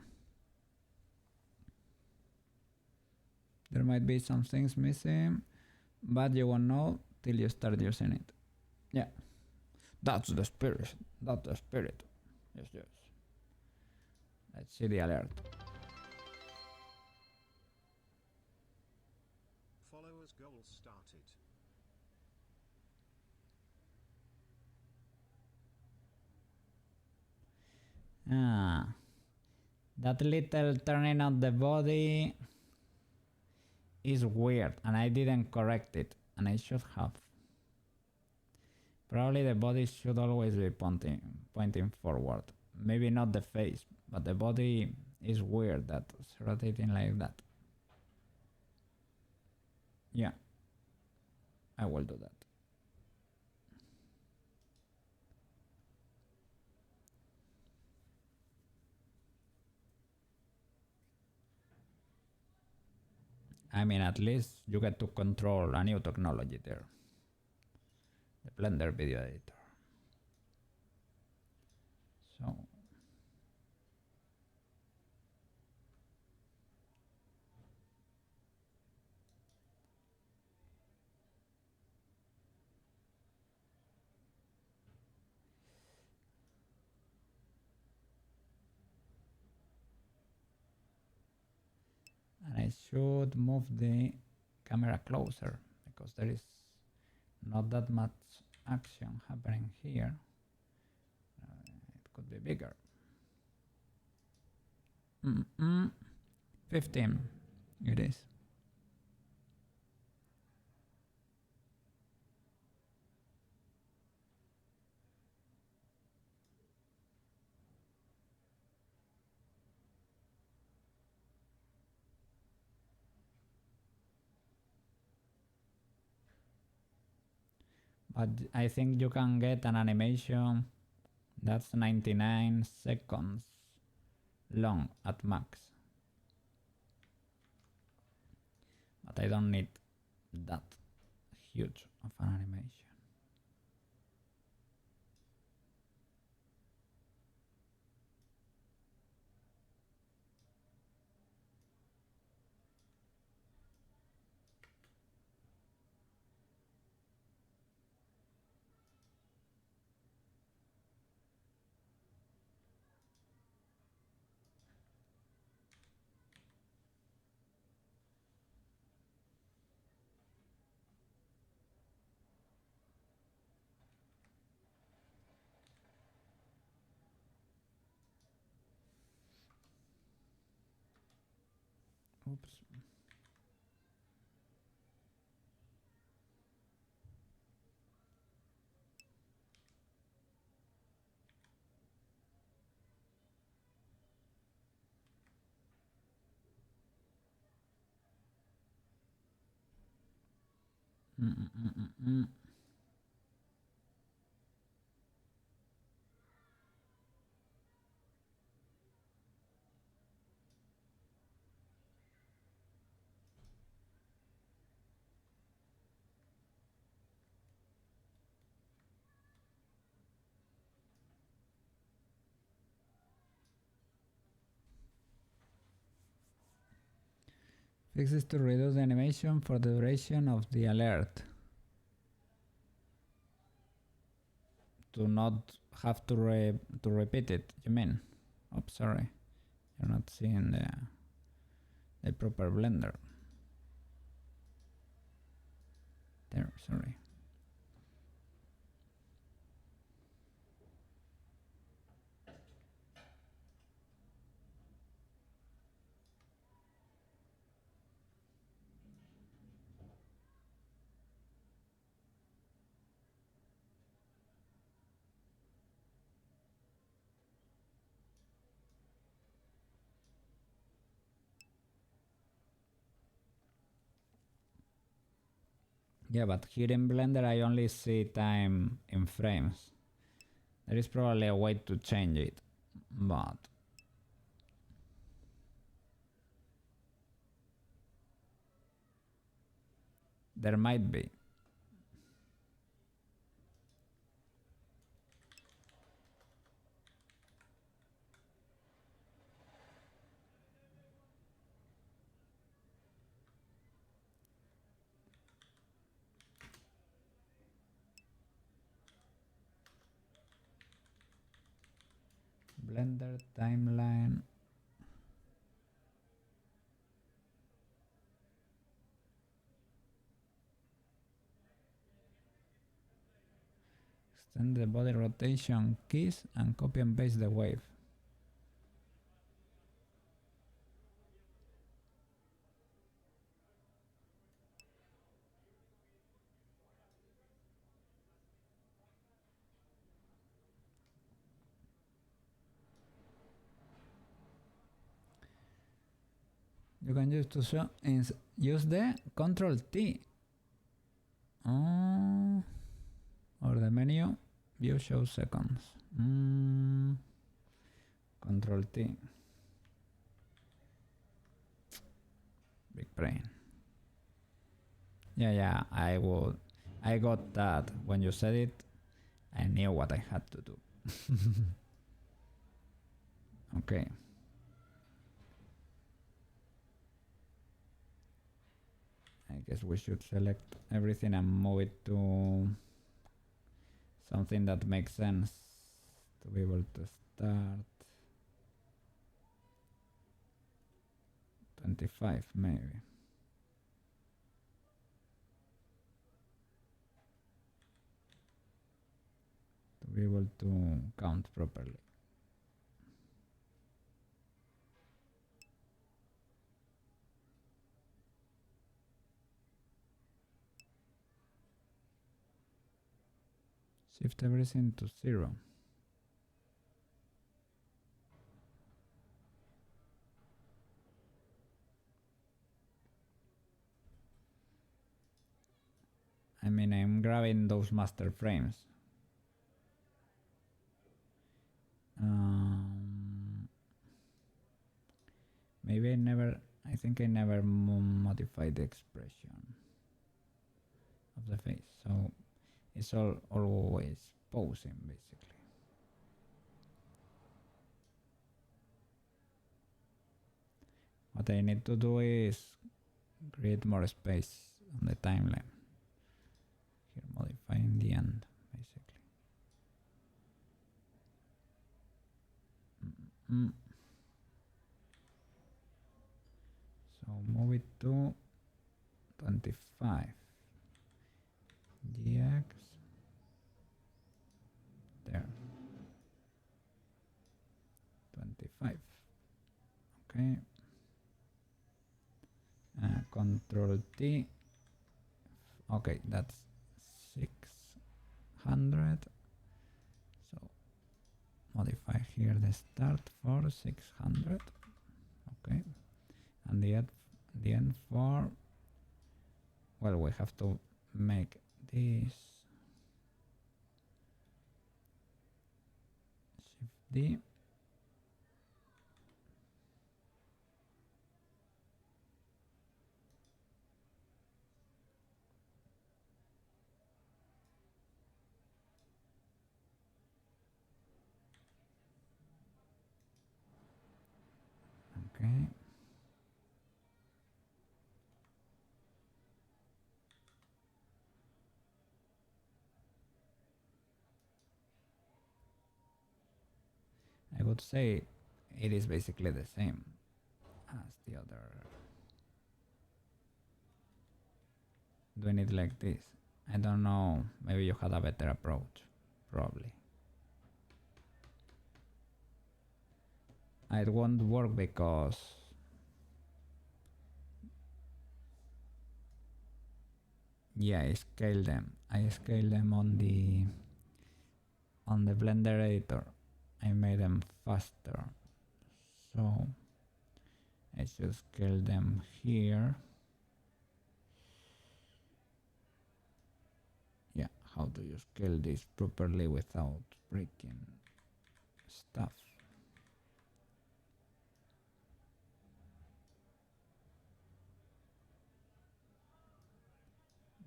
Speaker 1: There might be some things missing, but you won't know till you start using it. Yeah, that's the spirit. That's the spirit. Yes, yes. Let's see the alert.
Speaker 2: Followers goal started.
Speaker 1: Ah, that little turning on the body is weird, and I didn't correct it, and I should have. Probably the body should always be pointing forward. Maybe not the face, but the body is weird that's rotating like that. Yeah, I will do that. I mean, at least you get to control a new technology there. The Blender video editor. So and I should move the camera closer because there is not that much action happening here. It could be bigger. 15 it is. But I think you can get an animation that's 99 seconds long at max. But I don't need that huge of an animation. Oops. Fixes to reduce the animation for the duration of the alert. To not have to repeat it, you mean? Oh, sorry. You're not seeing the proper Blender. There, sorry. Yeah, but here in Blender I only see time in frames. There is probably a way to change it, but there might be. Blender timeline. Extend the body rotation keys and copy and paste the wave. You can use to show use the Control T. Or the menu view shows seconds. Control T. Big brain. Yeah, I got that when you said it. I knew what I had to do. Okay. I guess we should select everything and move it to something that makes sense to be able to start. 25 maybe. To be able to count properly. Shift everything to 0. I mean, I'm grabbing those master frames. Maybe I think I never modified the expression of the face, so it's always posing basically. What I need to do is create more space on the timeline. Here, modifying the end basically. So move it to 25. GX. There. 25. Okay. Control T. Okay, that's 600. So modify here the start for 600. Okay. And the end for, well, we have to make this Shift D. Okay. I would say it is basically the same as the other. Doing it like this. I don't know, maybe you had a better approach, probably. It won't work because yeah, I scale them on the Blender editor. I made them faster, so I should scale them here. Yeah, how do you scale this properly without breaking stuff?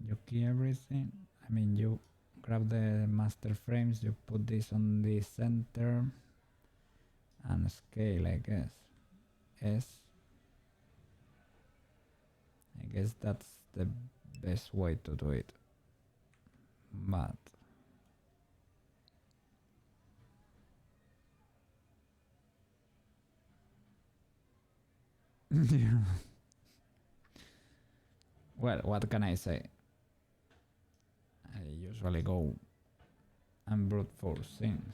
Speaker 1: You key everything. I mean, you grab the master frames, you put this on the center and scale, I guess. I guess that's the best way to do it. But Yeah. Well, what can I say? I usually go and brute force things.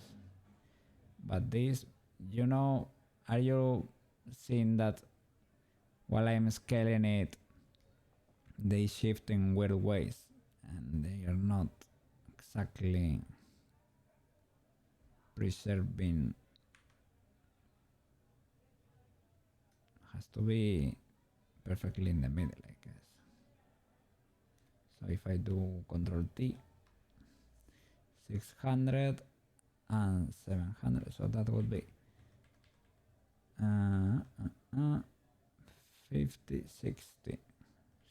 Speaker 1: But this, you know, are you seeing that while I'm scaling it, they shift in weird ways and they are not exactly preserving. Has to be perfectly in the middle, I guess. So if I do Control T, 600 and 700, so that would be 50, 60.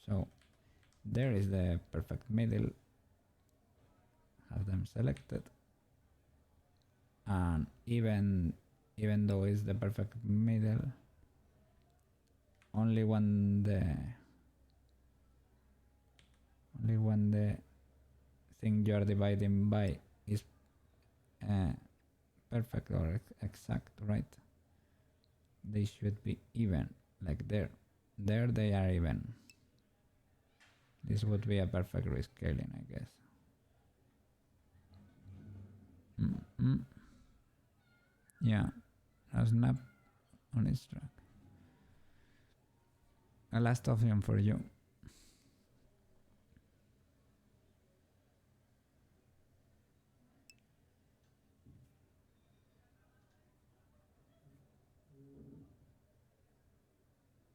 Speaker 1: So there is the perfect middle. Have them selected, and even though it's the perfect middle, only when the thing you are dividing by is perfect or exact, right? They should be even, like there they are even. This would be a perfect rescaling, I guess. Yeah, a snap on its track. A last option for you.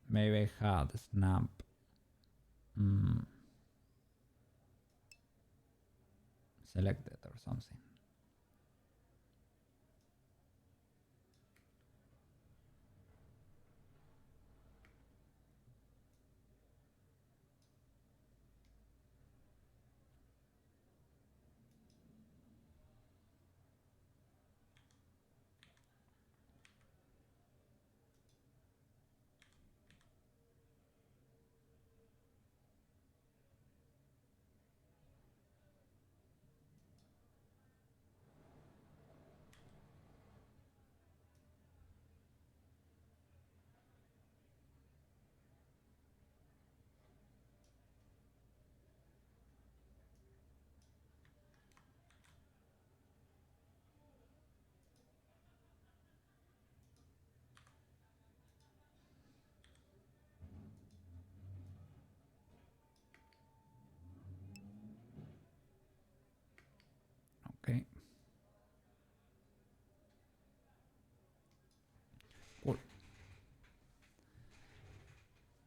Speaker 1: Maybe hard snap. Selected or something. Okay. Cool.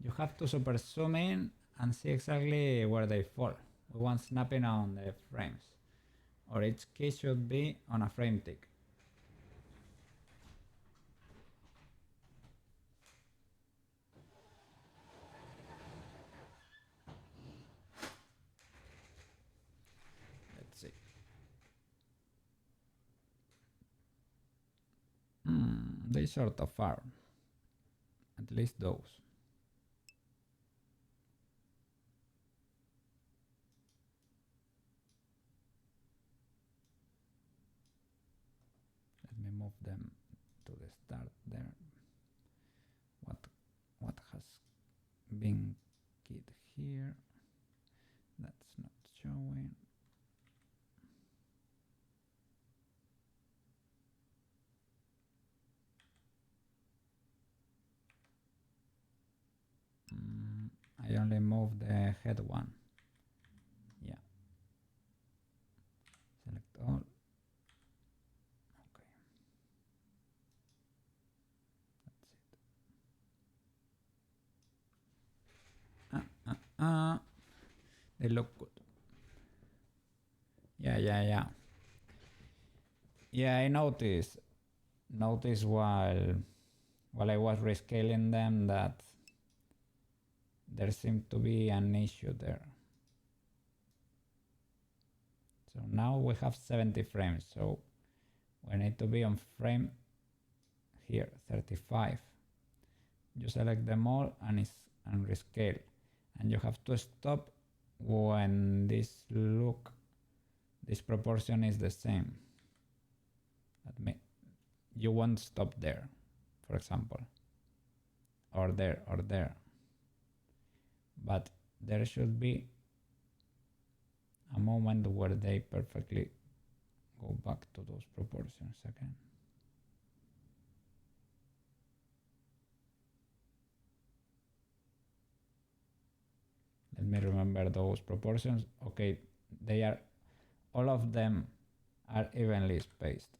Speaker 1: You have to super zoom in and see exactly where they fall. We want snapping on the frames, or each key should be on a frame tick. Let's see. They sort of are. At least those. Let me move them to the start there. What has been keyed here? That's not showing. I only moved the head one. Yeah. Select all. Okay. That's it. They look good. Yeah. Yeah, I noticed while I was rescaling them that there seemed to be an issue there. So now we have 70 frames, so we need to be on frame here, 35. You select them all and rescale, and you have to stop when this proportion is the same. You won't stop there, for example. or there or there. But there should be a moment where they perfectly go back to those proportions again. Let me remember those proportions. Okay, they are, all of them are evenly spaced.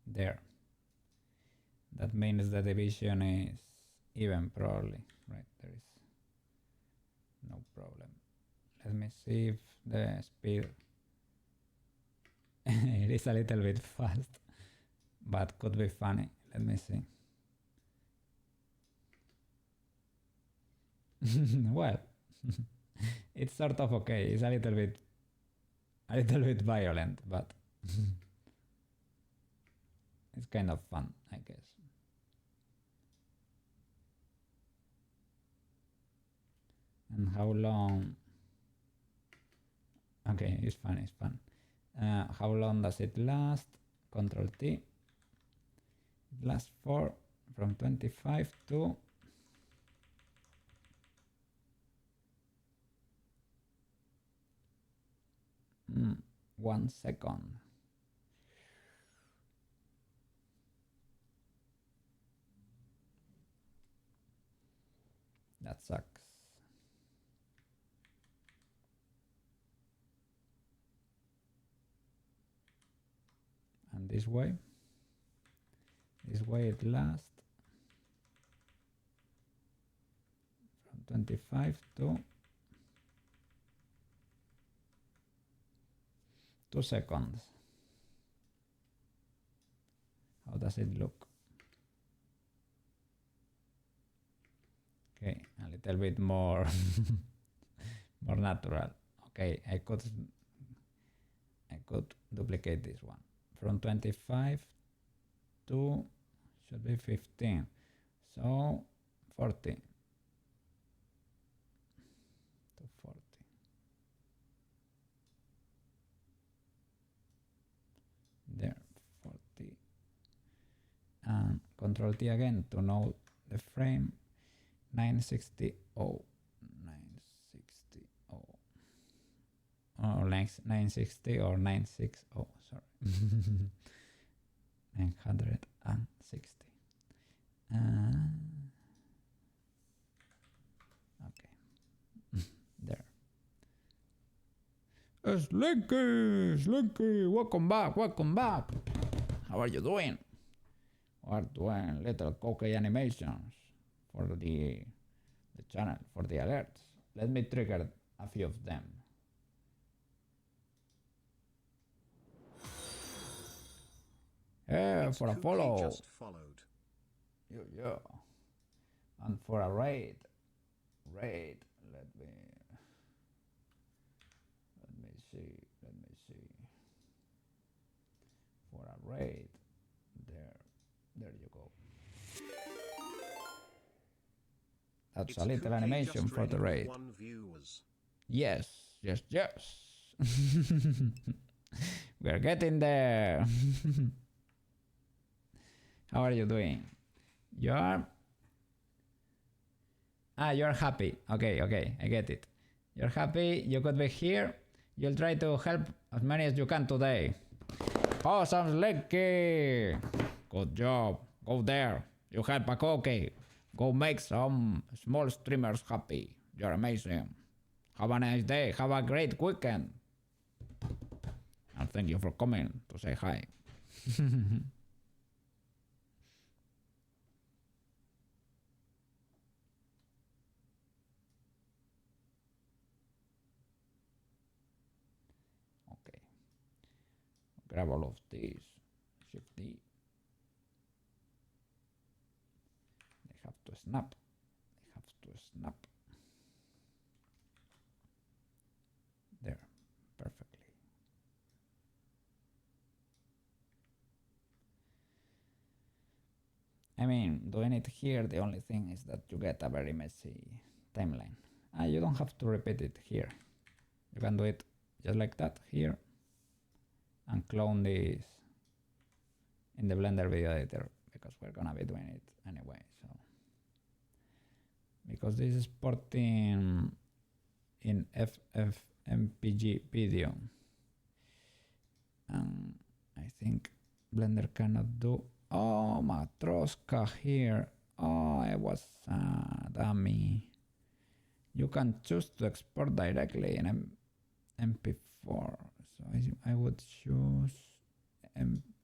Speaker 1: There. That means the division is even probably, right? There is no problem. Let me see if the speed it is a little bit fast, but could be funny. Let me see. Well, it's sort of okay. It's a little bit violent, but it's kind of fun, I guess. And how long? Okay, it's fun, it's fun. How long does it last? Control T. It lasts for from 25 to 1 second. That sucks. And this way it lasts from 25 to 2 seconds. How does it look? Okay, a little bit more more natural. Okay, I could duplicate this one. From 25 to should be 15. So 40 to 40. There, 40. And Control T again to know the frame. 960. Oh, 960 or 960. Sorry. 960. Okay. There. Slinky, welcome back. How are you doing? We're doing little Koukei animations for the channel, for the alerts. Let me trigger a few of them. Yeah, for a
Speaker 2: Koukei
Speaker 1: follow.
Speaker 2: just followed.
Speaker 1: Yeah. And for a raid. Let me see. For a raid. There you go. That's
Speaker 2: It's
Speaker 1: a little
Speaker 2: Koukei
Speaker 1: animation
Speaker 2: just
Speaker 1: for the
Speaker 2: ready
Speaker 1: raid.
Speaker 2: for 1 viewers.
Speaker 1: Yes. We're getting there. How are you doing? You're happy. Okay, I get it. You're happy, you could be here. You'll try to help as many as you can today. Awesome, Slinky! Good job. Go there. You help a Koukei. Go make some small streamers happy. You're amazing. Have a nice day. Have a great weekend. And thank you for coming to say hi. Okay. Grab all of these. Shift D. They have to snap. There. Perfectly. I mean, doing it here, the only thing is that you get a very messy timeline. You don't have to repeat it here. You can do it just like that here and clone this in the Blender video editor because we're gonna be doing it anyway. So because this is porting in FFmpeg video, and I think Blender cannot do. Oh, Matroska here. Oh, I was a dummy. You can choose to export directly in MP4. So I would choose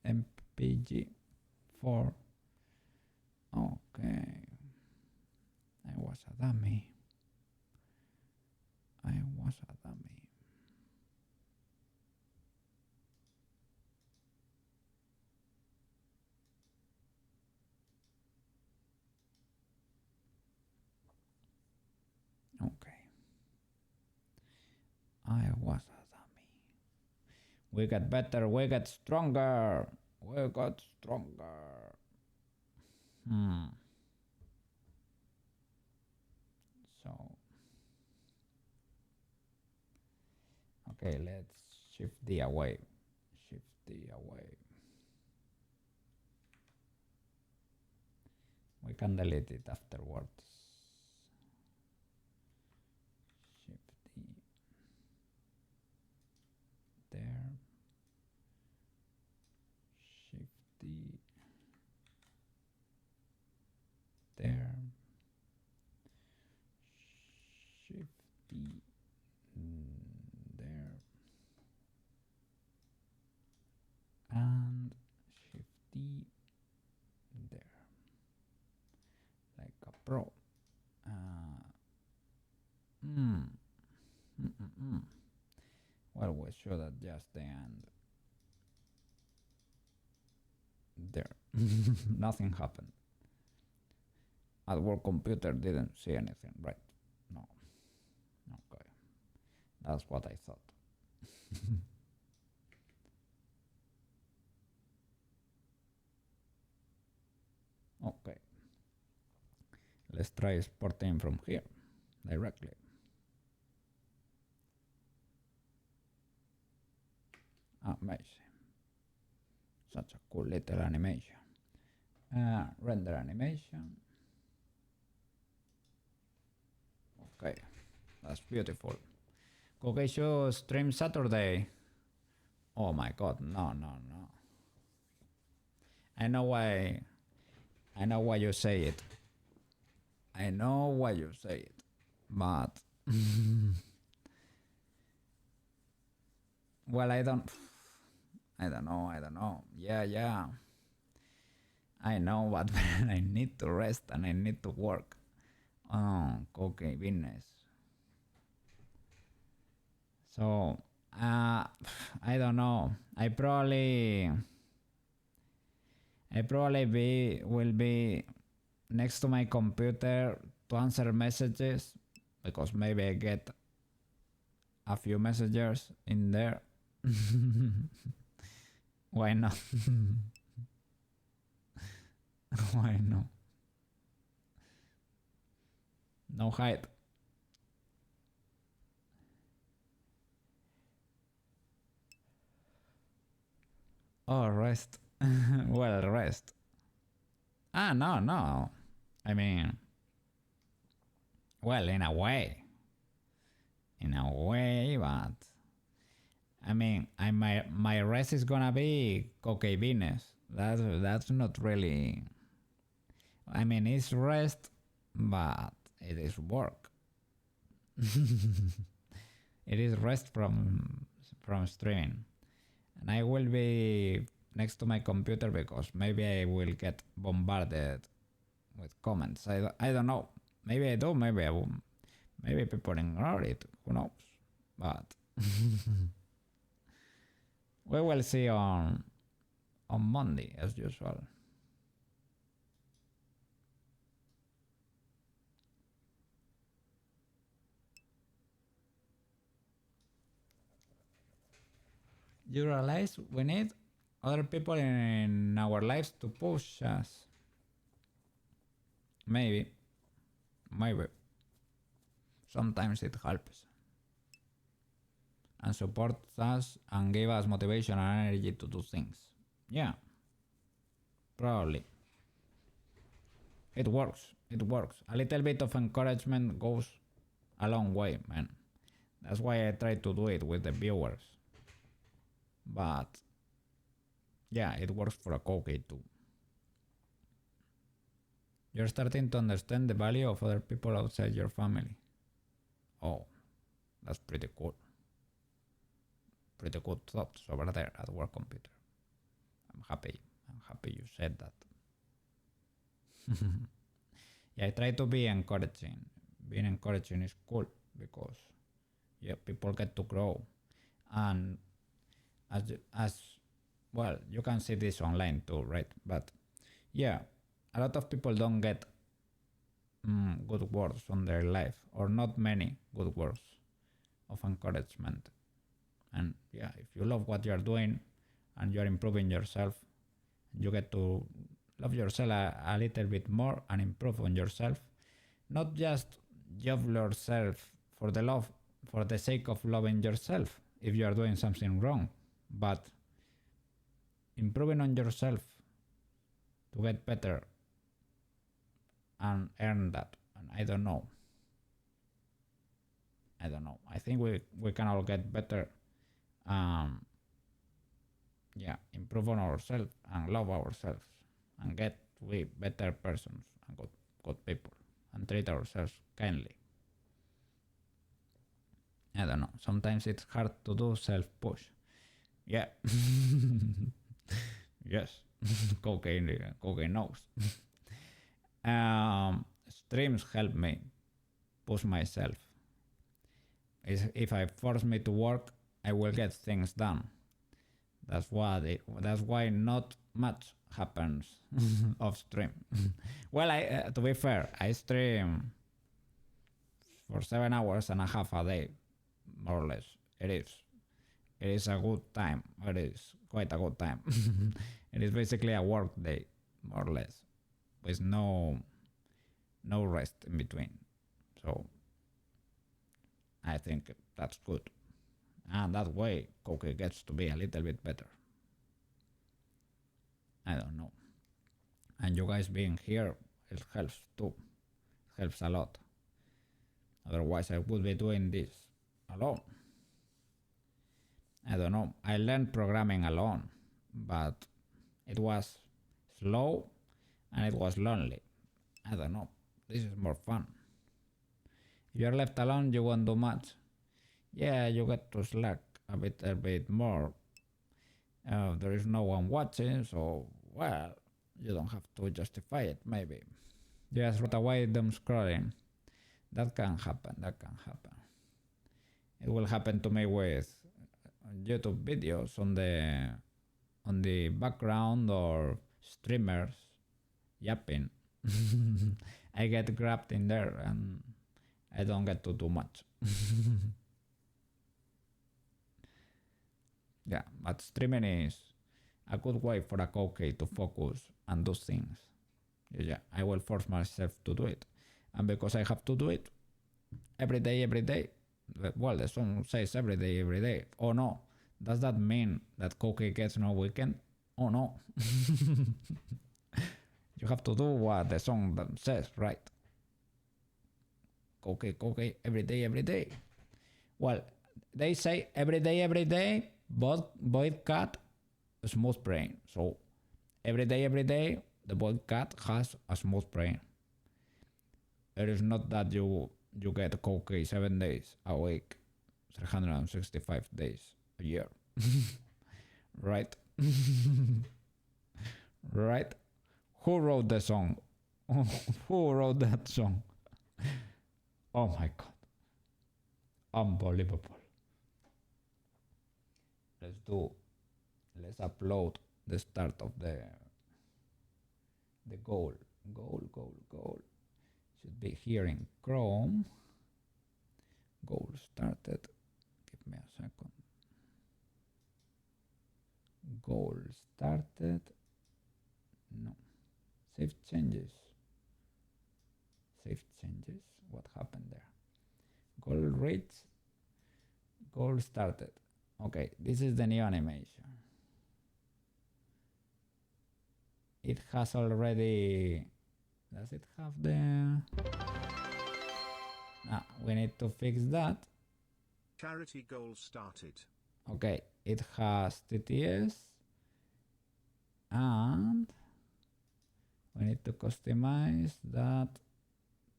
Speaker 1: MPG4. Okay. I was a dummy. Okay. I was a dummy. We get better, we get stronger. We got stronger. So, okay, let's shift D away. Shift D away. We can delete it afterwards. Shift D. There. Shift D. There. Shift D. There. And Shift D. There. Like a pro. Well, we should adjust the end. There. Nothing happened. At work computer didn't see anything, right? No. Okay. That's what I thought. Okay. Let's try exporting from here directly. Amazing. Such a cool little animation. Render animation. Okay, that's beautiful. Koukei show stream Saturday. Oh my god, no. I know why you say it. I know why you say it. But well, I don't know. Yeah. I know, but I need to rest and I need to work. Oh, Koukei business. So, I don't know. I probably will be next to my computer to answer messages because maybe I get a few messages in there. Why not? Why not? No hype. Oh, rest. Well, rest. No. I mean, well, in a way, but I mean, my rest is gonna be Koukei business. That's not really. I mean, it's rest, but it is work. It is rest from streaming, and I will be next to my computer because maybe I will get bombarded with comments. I don't know. Maybe I do. Maybe I won't. Maybe people ignore it. Who knows? But we will see on Monday as usual. You realize we need other people in our lives to push us. Maybe. sometimes it helps and supports us and give us motivation and energy to do things. Yeah, probably. It works. It works. A little bit of encouragement goes a long way, man. That's why I try to do it with the viewers. But yeah, it works for a Koukei too. You're starting to understand the value of other people outside your family. Oh, that's pretty cool. Pretty good thoughts over there at work computer. I'm happy you said that. Yeah, I try to be encouraging. Being encouraging is cool because yeah, people get to grow, and as well, you can see this online too, right? But yeah, a lot of people don't get good words on their life, or not many good words of encouragement. And yeah, if you love what you're doing and you're improving yourself, you get to love yourself a little bit more and improve on yourself. Not just love yourself for the sake of loving yourself if you are doing something wrong, but improving on yourself to get better and earn that. And I don't know. I think we can all get better. Yeah, improve on ourselves and love ourselves and get to be better persons and good people and treat ourselves kindly. I don't know. Sometimes it's hard to do self-push. Yeah. Yes. Koukei knows. Streams help me push myself. If I force me to work, I will get things done. That's why not much happens off stream. Well, to be fair, I stream for 7 hours and a half a day, more or less. It is a good time. It is quite a good time. It is basically a work day, more or less, with no rest in between. So I think that's good. And that way Koukei gets to be a little bit better. I don't know. And you guys being here, it helps too. It helps a lot. Otherwise I would be doing this alone. I don't know. I learned programming alone, but it was slow and it was lonely. I don't know. This is more fun. If you're left alone, you won't do much. Yeah, you get to slack a bit more. There is no one watching, so, well, you don't have to justify it, maybe. Just avoid them scrolling. That can happen. It will happen to me with YouTube videos on the background or streamers yapping. I get grabbed in there and I don't get to do much. Yeah, but streaming is a good way for a Koukei to focus and do things. Yeah, I will force myself to do it. And because I have to do it every day, well, the song says every day. Oh no, does that mean that Koukei gets no weekend? Oh no. You have to do what the song says, right? Koukei, every day. Well, they say every day, boy cat, smooth brain. So every day, the boy cat has a smooth brain. It is not that you get Koukei 7 days a week, 365 days a year. Right? Right? Who wrote the song? Who wrote that song? Oh my god. Unbelievable. Let's upload the start of the goal. Should be here in Chrome. Goal started. Give me a second. Goal started. No. Save changes. What happened there? Goal reached. Goal started. Okay, this is the new animation. It has already... Does it have the... we need to fix that.
Speaker 2: Charity goal started.
Speaker 1: Okay, it has TTS. And we need to customize that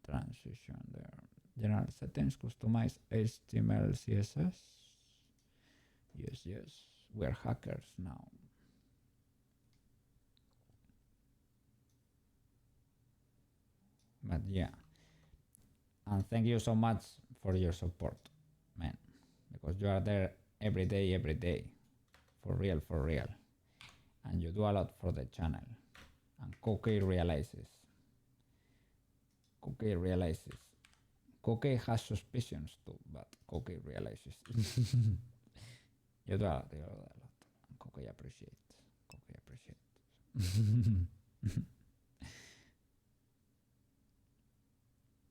Speaker 1: transition there. General settings, customize HTML, CSS. Yes. We're hackers now. But yeah. And thank you so much for your support, man. Because you are there every day. For real. And you do a lot for the channel. And Koukei realizes. Koukei has suspicions too, but Koukei realizes. You do a lot. Koukei appreciates.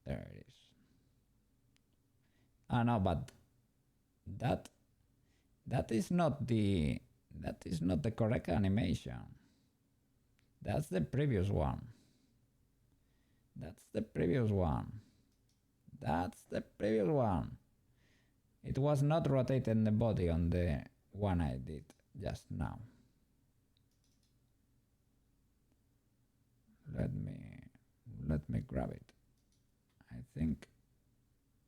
Speaker 1: There it is. No, but that is not the correct animation. That's the previous one. It was not rotating the body on the one I did just now. Let me grab it. I think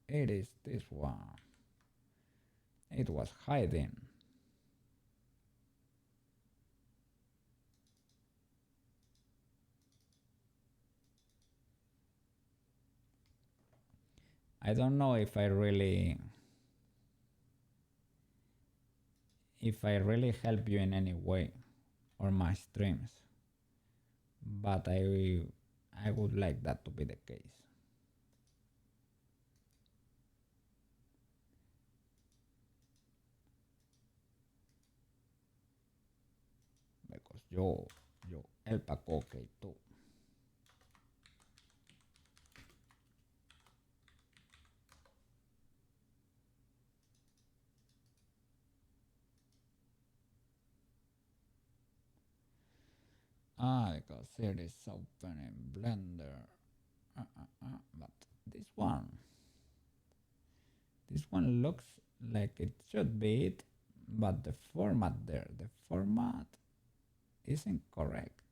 Speaker 1: it is this one. It was hiding. I don't know if I really help you in any way or my streams, but I would like that to be the case. Because yo help a Koukei too. Because it is open in Blender. But this one looks like it should be it, but the format is incorrect.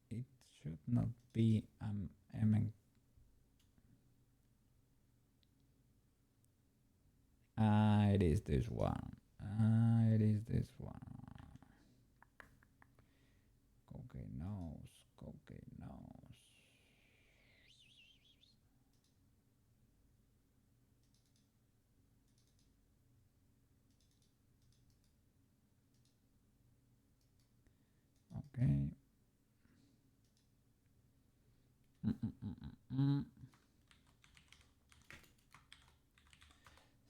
Speaker 1: It should not be it is this one. Koukei knows. Okay.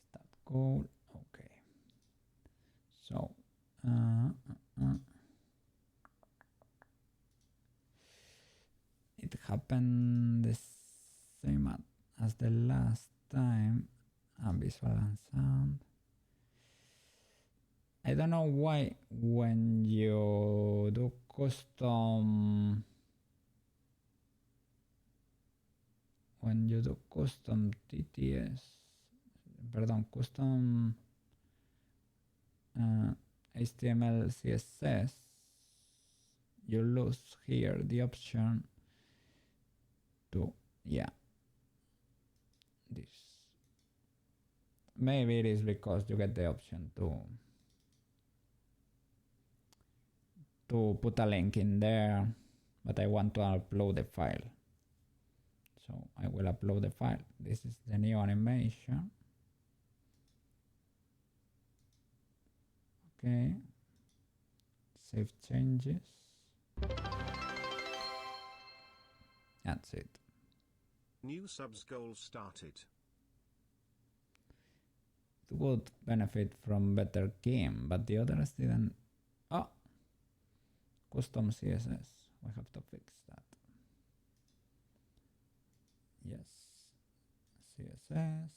Speaker 1: Start code. Okay. So it happened the same as the last time. Visual and sound. I don't know why when you do custom TTS, custom HTML CSS, you lose here the option to this. Maybe it is because you get the option to put a link in there, but I want to upload the file. So I will upload the file. This is the new animation. Okay. Save changes. That's it.
Speaker 2: New subs goal started.
Speaker 1: It would benefit from better game, but the others didn't. Custom CSS. We have to fix that. Yes. CSS.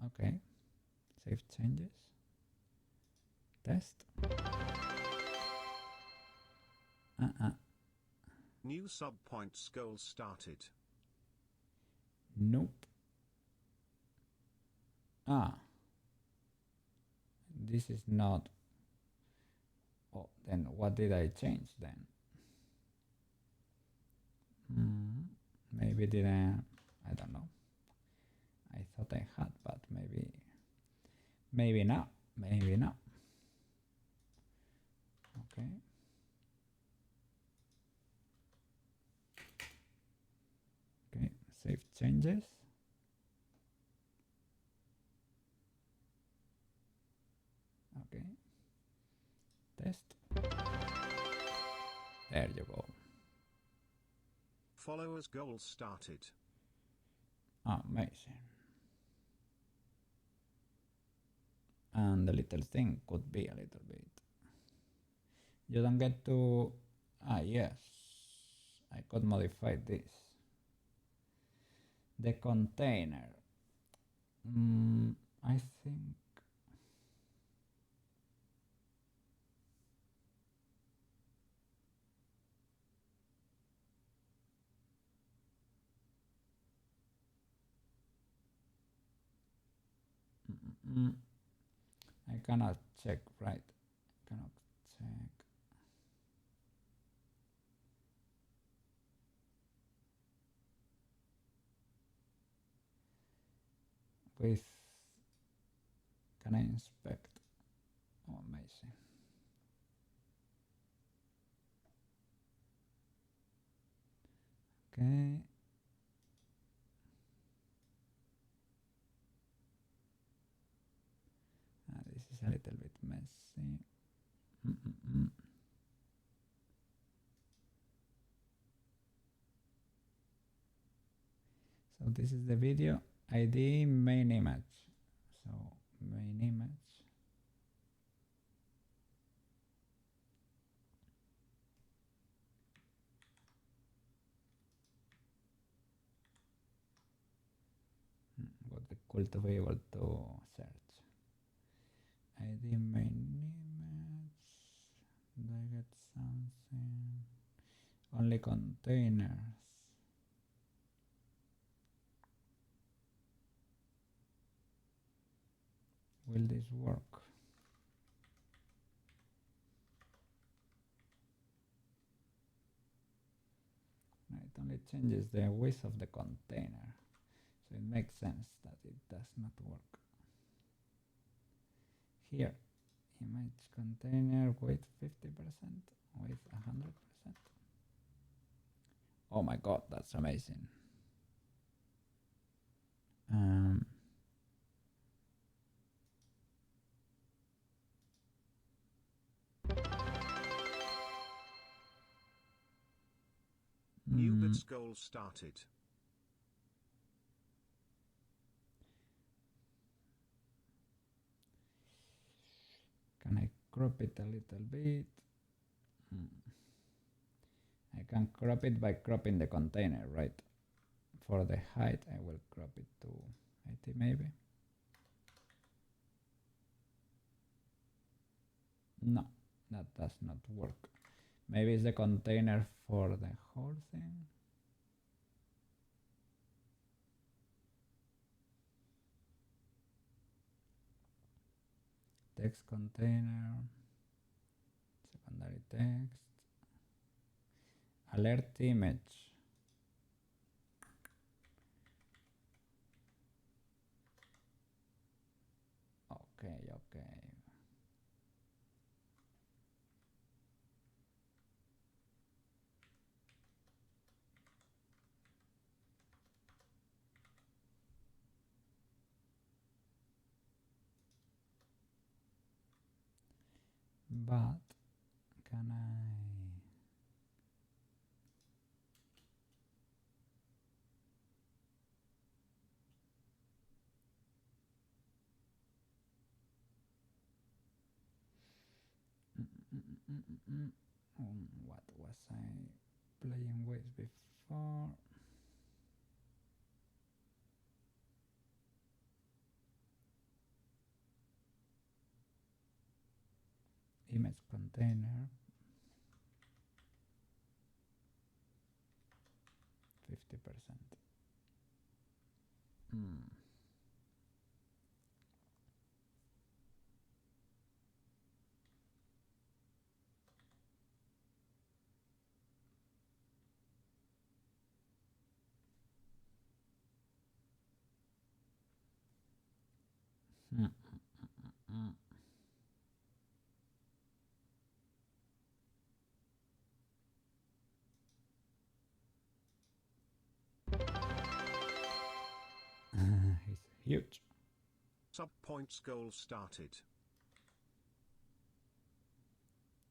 Speaker 1: Okay. Save changes. Test.
Speaker 2: New subpoints goal started.
Speaker 1: Nope. This is not. Oh, then what did I change then? Maybe didn't. I don't know. I thought I had, but maybe not. Maybe not. Okay. Okay. Save changes. Okay. Test. There you go.
Speaker 2: Followers goal started.
Speaker 1: Amazing. And the little thing could be a little bit. You don't get to. Yes. I could modify this. The container. I think. I cannot check, right? Cannot check. With. Can I inspect? Oh, amazing. Okay. This is a little bit messy. So this is the video ID main image. So main image. Would be cool to be able to search. ID main image. Did I get something? Only containers. Will this work? No, it only changes the width of the container. So it makes sense that it does not work. Here, image container with 50%, with 100%. Oh my god, that's amazing.
Speaker 2: New bits goal started.
Speaker 1: Can I crop it a little bit? I can crop it by cropping the container, right? For the height, I will crop it to 80 maybe. No, that does not work. Maybe it's the container for the whole thing. Text container, secondary text, alert image. Okay. But can I? What was I playing with before? Image container. 50%. He's huge.
Speaker 2: Sub points goal started.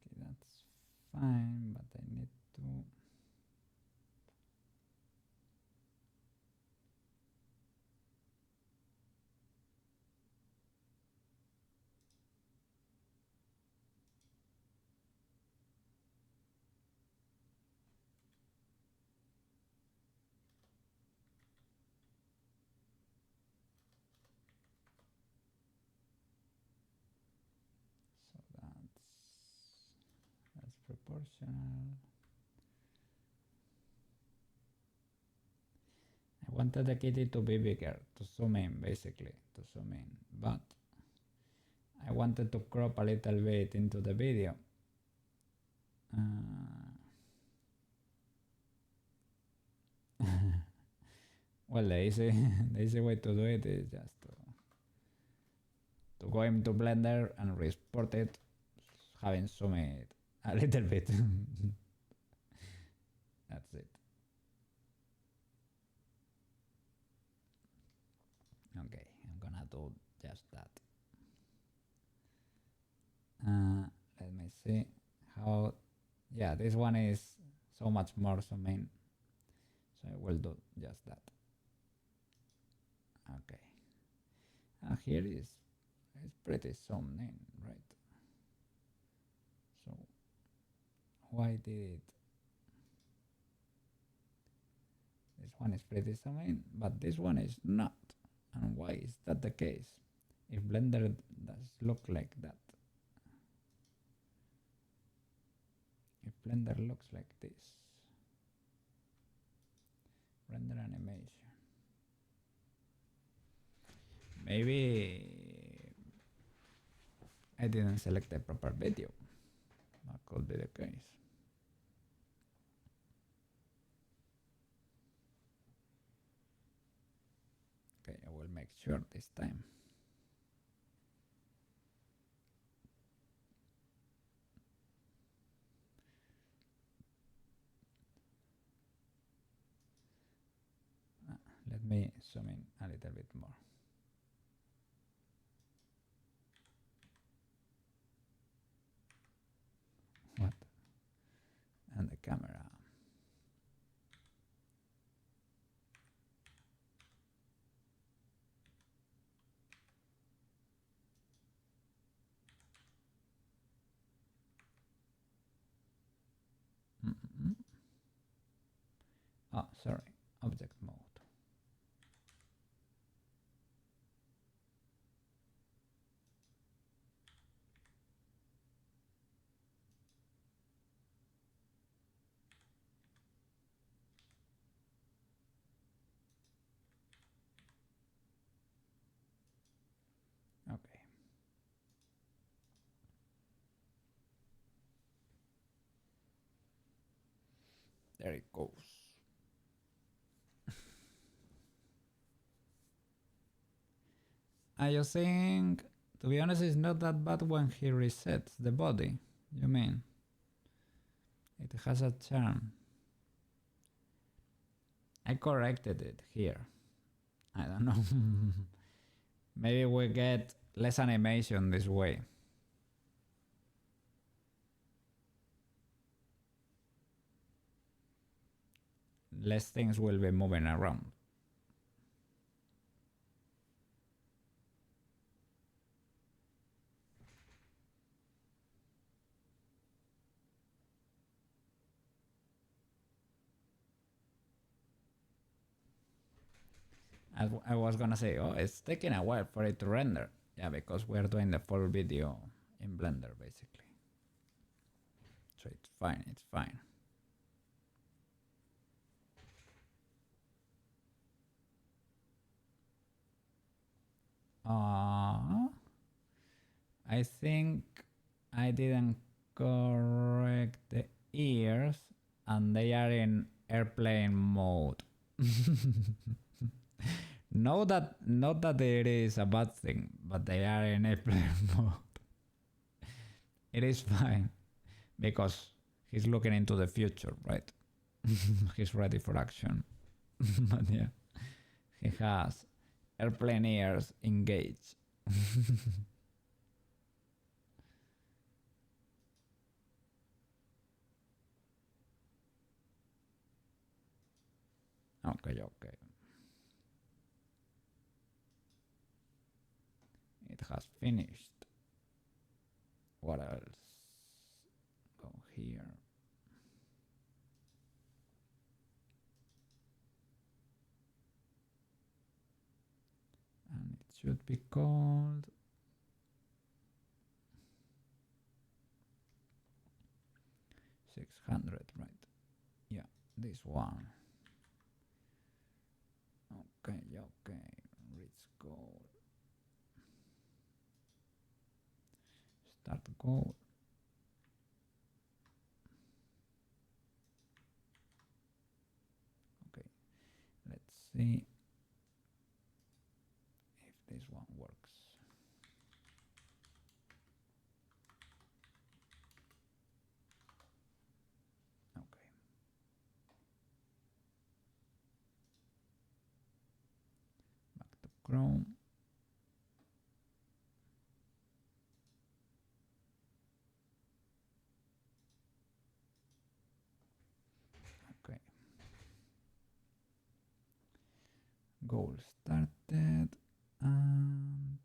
Speaker 1: Okay, that's fine, but I need to. So that's proportional. I wanted the kitty to be bigger, to zoom in, basically, to zoom in, but I wanted to crop a little bit into the video. Well, the easy way to do it is just to go into Blender and re-export it, having zoomed it a little bit. That's it. Okay, I'm gonna do just that. Let me see how. Yeah, this one is so much more zooming, so I will do just that. Okay, here is it's pretty zoomed in, right? So why did it? This one is pretty zoomed in, but this one is not. And why is that the case? If Blender does look like that. If Blender looks like this. Render animation. Maybe I didn't select the proper video. That could be the case. Okay, I will make sure this time. Let me zoom in a little bit more. What? And the camera. Oh, sorry, object mode. Okay. There it goes. I just think, to be honest, it's not that bad when he resets the body. You mean? It has a charm. I corrected it here. I don't know. Maybe we get less animation this way. Less things will be moving around. I was gonna say, oh, it's taking a while for it to render. Yeah, because we're doing the full video in Blender basically. So it's fine, it's fine. I think I didn't correct the ears and they are in airplane mode. Not that it is a bad thing, but they are in airplane mode. It is fine because he's looking into the future, right? He's ready for action. But yeah, he has airplane ears engaged. Okay. It has finished. What else? Go here. And it should be called $600, right? Yeah, this one. Okay, reach goal. Start goal. Okay, let's see if this one works. Okay. Back to Chrome. Okay. Goal started, and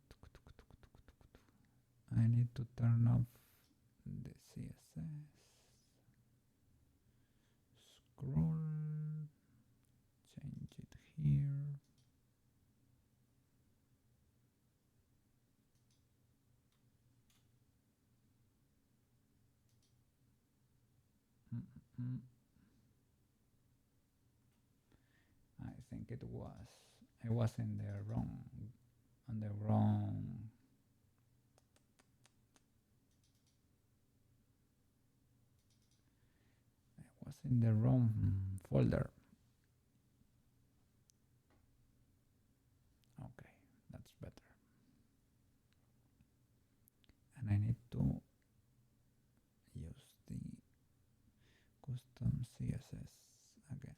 Speaker 1: I need to turn off the CSS. Scroll, change it here. I think it was. I was in the wrong. On the wrong. I was in the wrong folder. Okay, that's better. And I need to use the custom CSS again.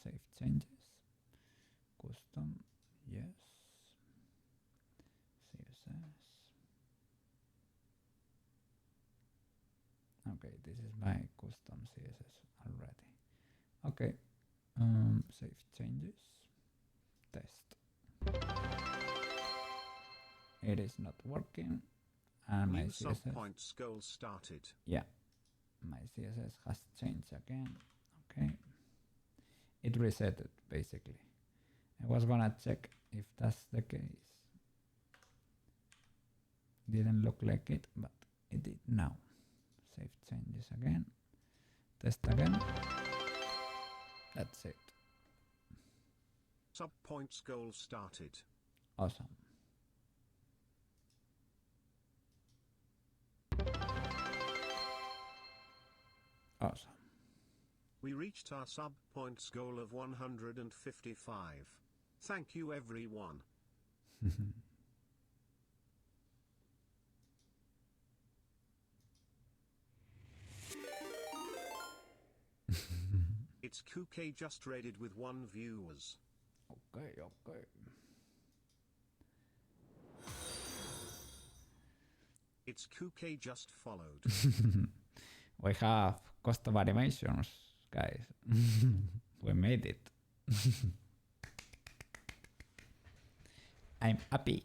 Speaker 1: Save changes. Custom, yes. CSS. Okay, this is my custom CSS already. Okay, save changes. Test. It is not working, and my CSS.
Speaker 2: Points goal started.
Speaker 1: Yeah, my CSS has changed again. Okay, it reset it basically. I was gonna check if that's the case. Didn't look like it, but it did now. Save changes again. Test again. That's it.
Speaker 2: Sub points goal started.
Speaker 1: Awesome. Awesome.
Speaker 2: We reached our sub points goal of 155. Thank you everyone. It's Koukei just raided with 1 viewers.
Speaker 1: Okay.
Speaker 2: It's Koukei just followed.
Speaker 1: We have custom animations, guys. We made it. I'm happy.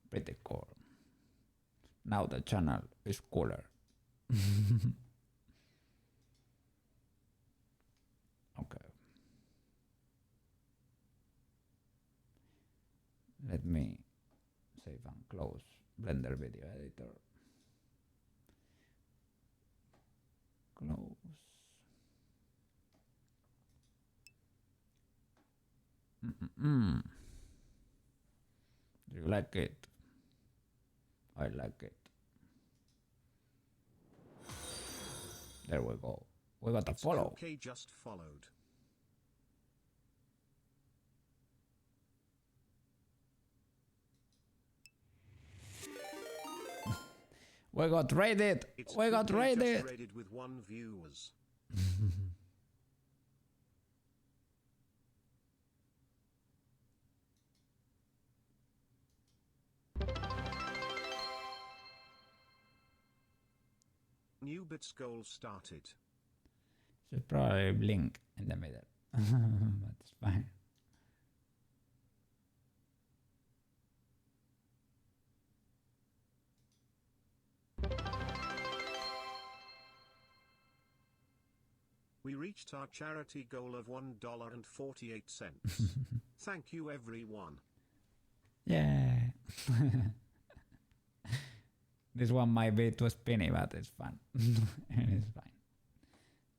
Speaker 1: Pretty cool. Now the channel is cooler. Okay. Let me save and close Blender Video Editor. Close. Do you like it? I like it. There we go. We got a follow.
Speaker 2: Koukei just followed.
Speaker 1: We got raided. We got
Speaker 2: Koukei
Speaker 1: raided.
Speaker 2: just raided with 1 viewers. New bits goal started.
Speaker 1: Should probably blink in the middle. But it's fine.
Speaker 2: We reached our charity goal of $1.48. Thank you everyone.
Speaker 1: Yeah. This one might be too spinny, but it's fun. It's fine.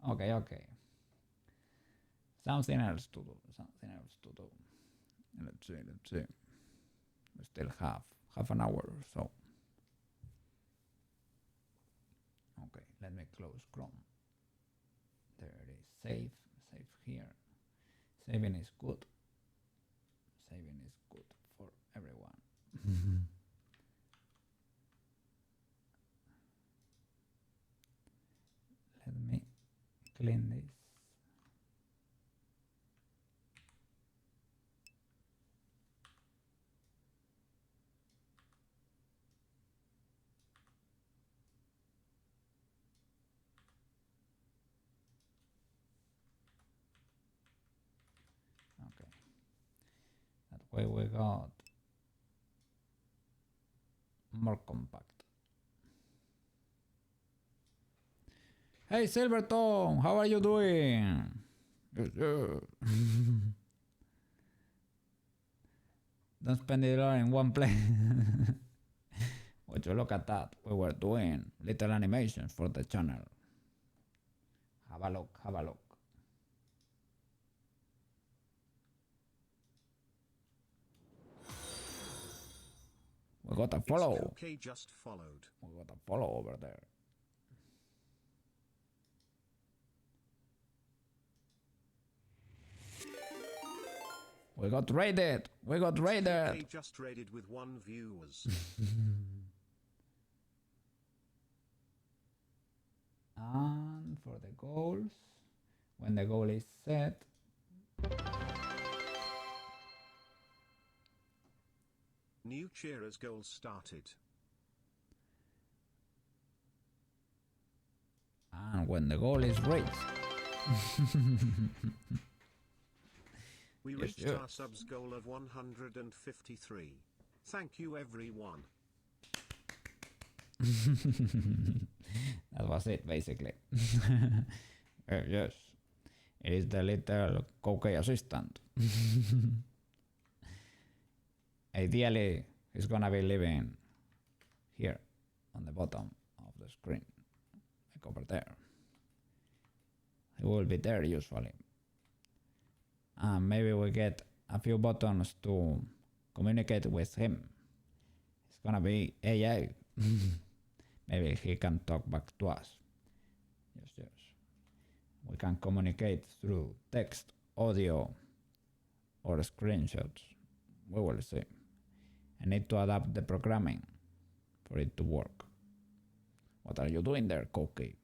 Speaker 1: Okay, okay. Something else to do. Something else to do. Let's see, let's see. We still have half an hour or so. Okay, let me close Chrome. There it is. Save. Save here. Saving is good. Saving is good for everyone. Let me clean this. Okay. That way we got more compact. Hey Silvertone, how are you doing? Don't spend it all in one place. Would you look at that? We were doing little animations for the channel. Have a look, have a look. We got a follow.
Speaker 2: Koukei just followed.
Speaker 1: We got a follow over there. We got raided. We got raided.
Speaker 2: Koukei just raided with 1 viewers.
Speaker 1: And for the goals, when the goal is set,
Speaker 2: New cheerers goal started.
Speaker 1: and when the goal is reached.
Speaker 2: We
Speaker 1: Yes,
Speaker 2: reached
Speaker 1: yes.
Speaker 2: our subs goal of 153. Thank you everyone.
Speaker 1: That was it, basically. Yes, it is the little Koukei assistant. Ideally, he's gonna be living here on the bottom of the screen, like over there. He will be there usually. And maybe we get a few buttons to communicate with him. It's gonna be AI. Maybe he can talk back to us. Yes, yes. We can communicate through text, audio, or screenshots. We will see. I need to adapt the programming for it to work. What are you doing there, Koukei?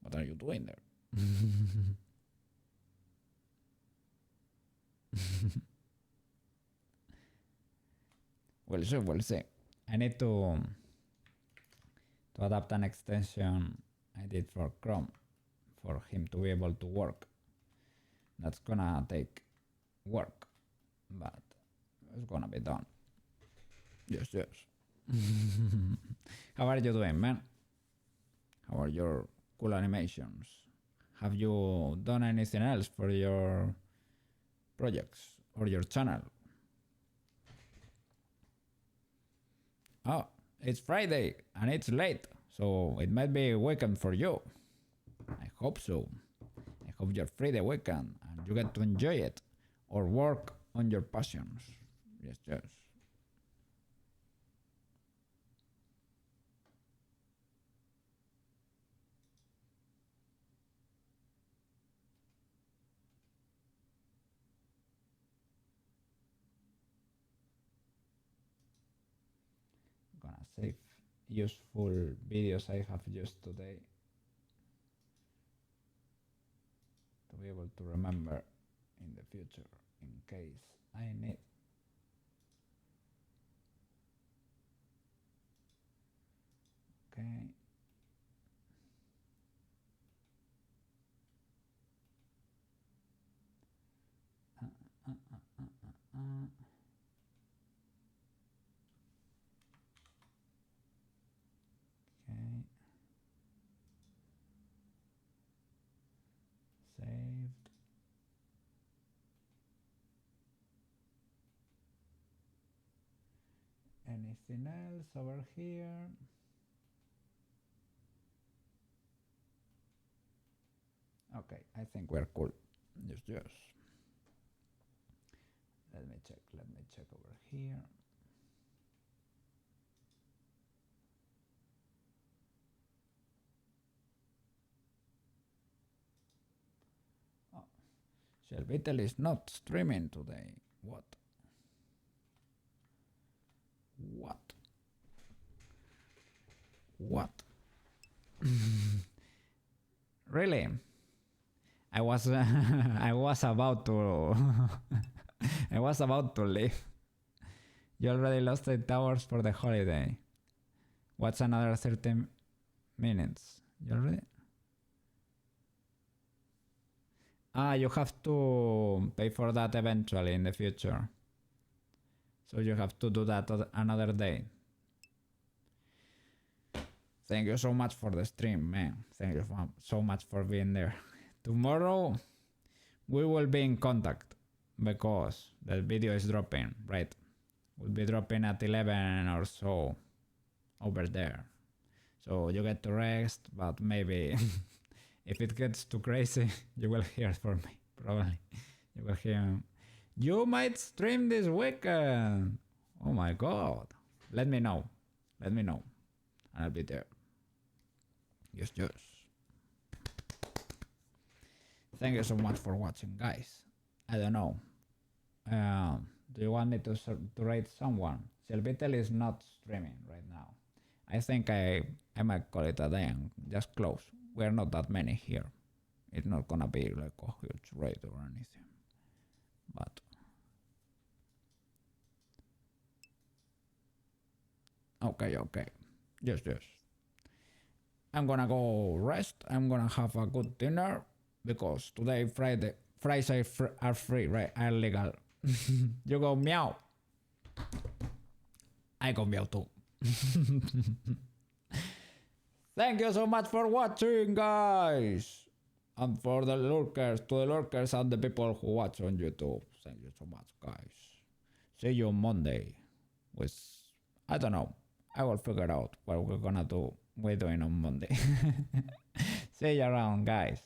Speaker 1: What are you doing there? We'll see, we'll see. I need to adapt an extension I did for Chrome for him to be able to work. That's gonna take work, but it's gonna be done. Yes, yes. How are you doing, man? How are your cool animations? Have you done anything else for your projects or your channel? Oh, it's Friday and it's late, so it might be a weekend for you. I hope so. I hope you're free the weekend and you get to enjoy it or work on your passions. Yes, yes. Gonna save useful videos I have used today to be able to remember in the future in case I need. Okay. Okay. Saved. Anything else over here? Okay, I think we're cool. Yes, yes. Let me check over here. Oh, Shelvitel is not streaming today. What? What? What? Really? I was I was about to I was about to leave. You already lost 8 hours for the holiday. What's another 30 minutes? You already? Ah, you have to pay for that eventually in the future. So you have to do that another day. Thank you so much for the stream, man. Thank you so much for being there. Tomorrow we will be in contact because the video is dropping, right? We'll be dropping at 11 or so over there. So you get to rest, but maybe if it gets too crazy, you will hear from me, probably. You will hear, you might stream this weekend. Oh my God. Let me know. Let me know. And I'll be there. Yes, yes. Thank you so much for watching, guys. I don't know. Do you want me to rate someone? Selvitel is not streaming right now. I think I might call it a day and just close. We're not that many here. It's not gonna be like a huge raid or anything. But okay. Yes. I'm gonna go rest. I'm gonna have a good dinner because today fries are free, right? Are legal. You go meow. I go meow too. Thank you so much for watching, guys. And for the lurkers, to the lurkers and the people who watch on YouTube. Thank you so much, guys. See you Monday with, I don't know. I will figure out what we're gonna do. We're doing on Monday. See you around, guys.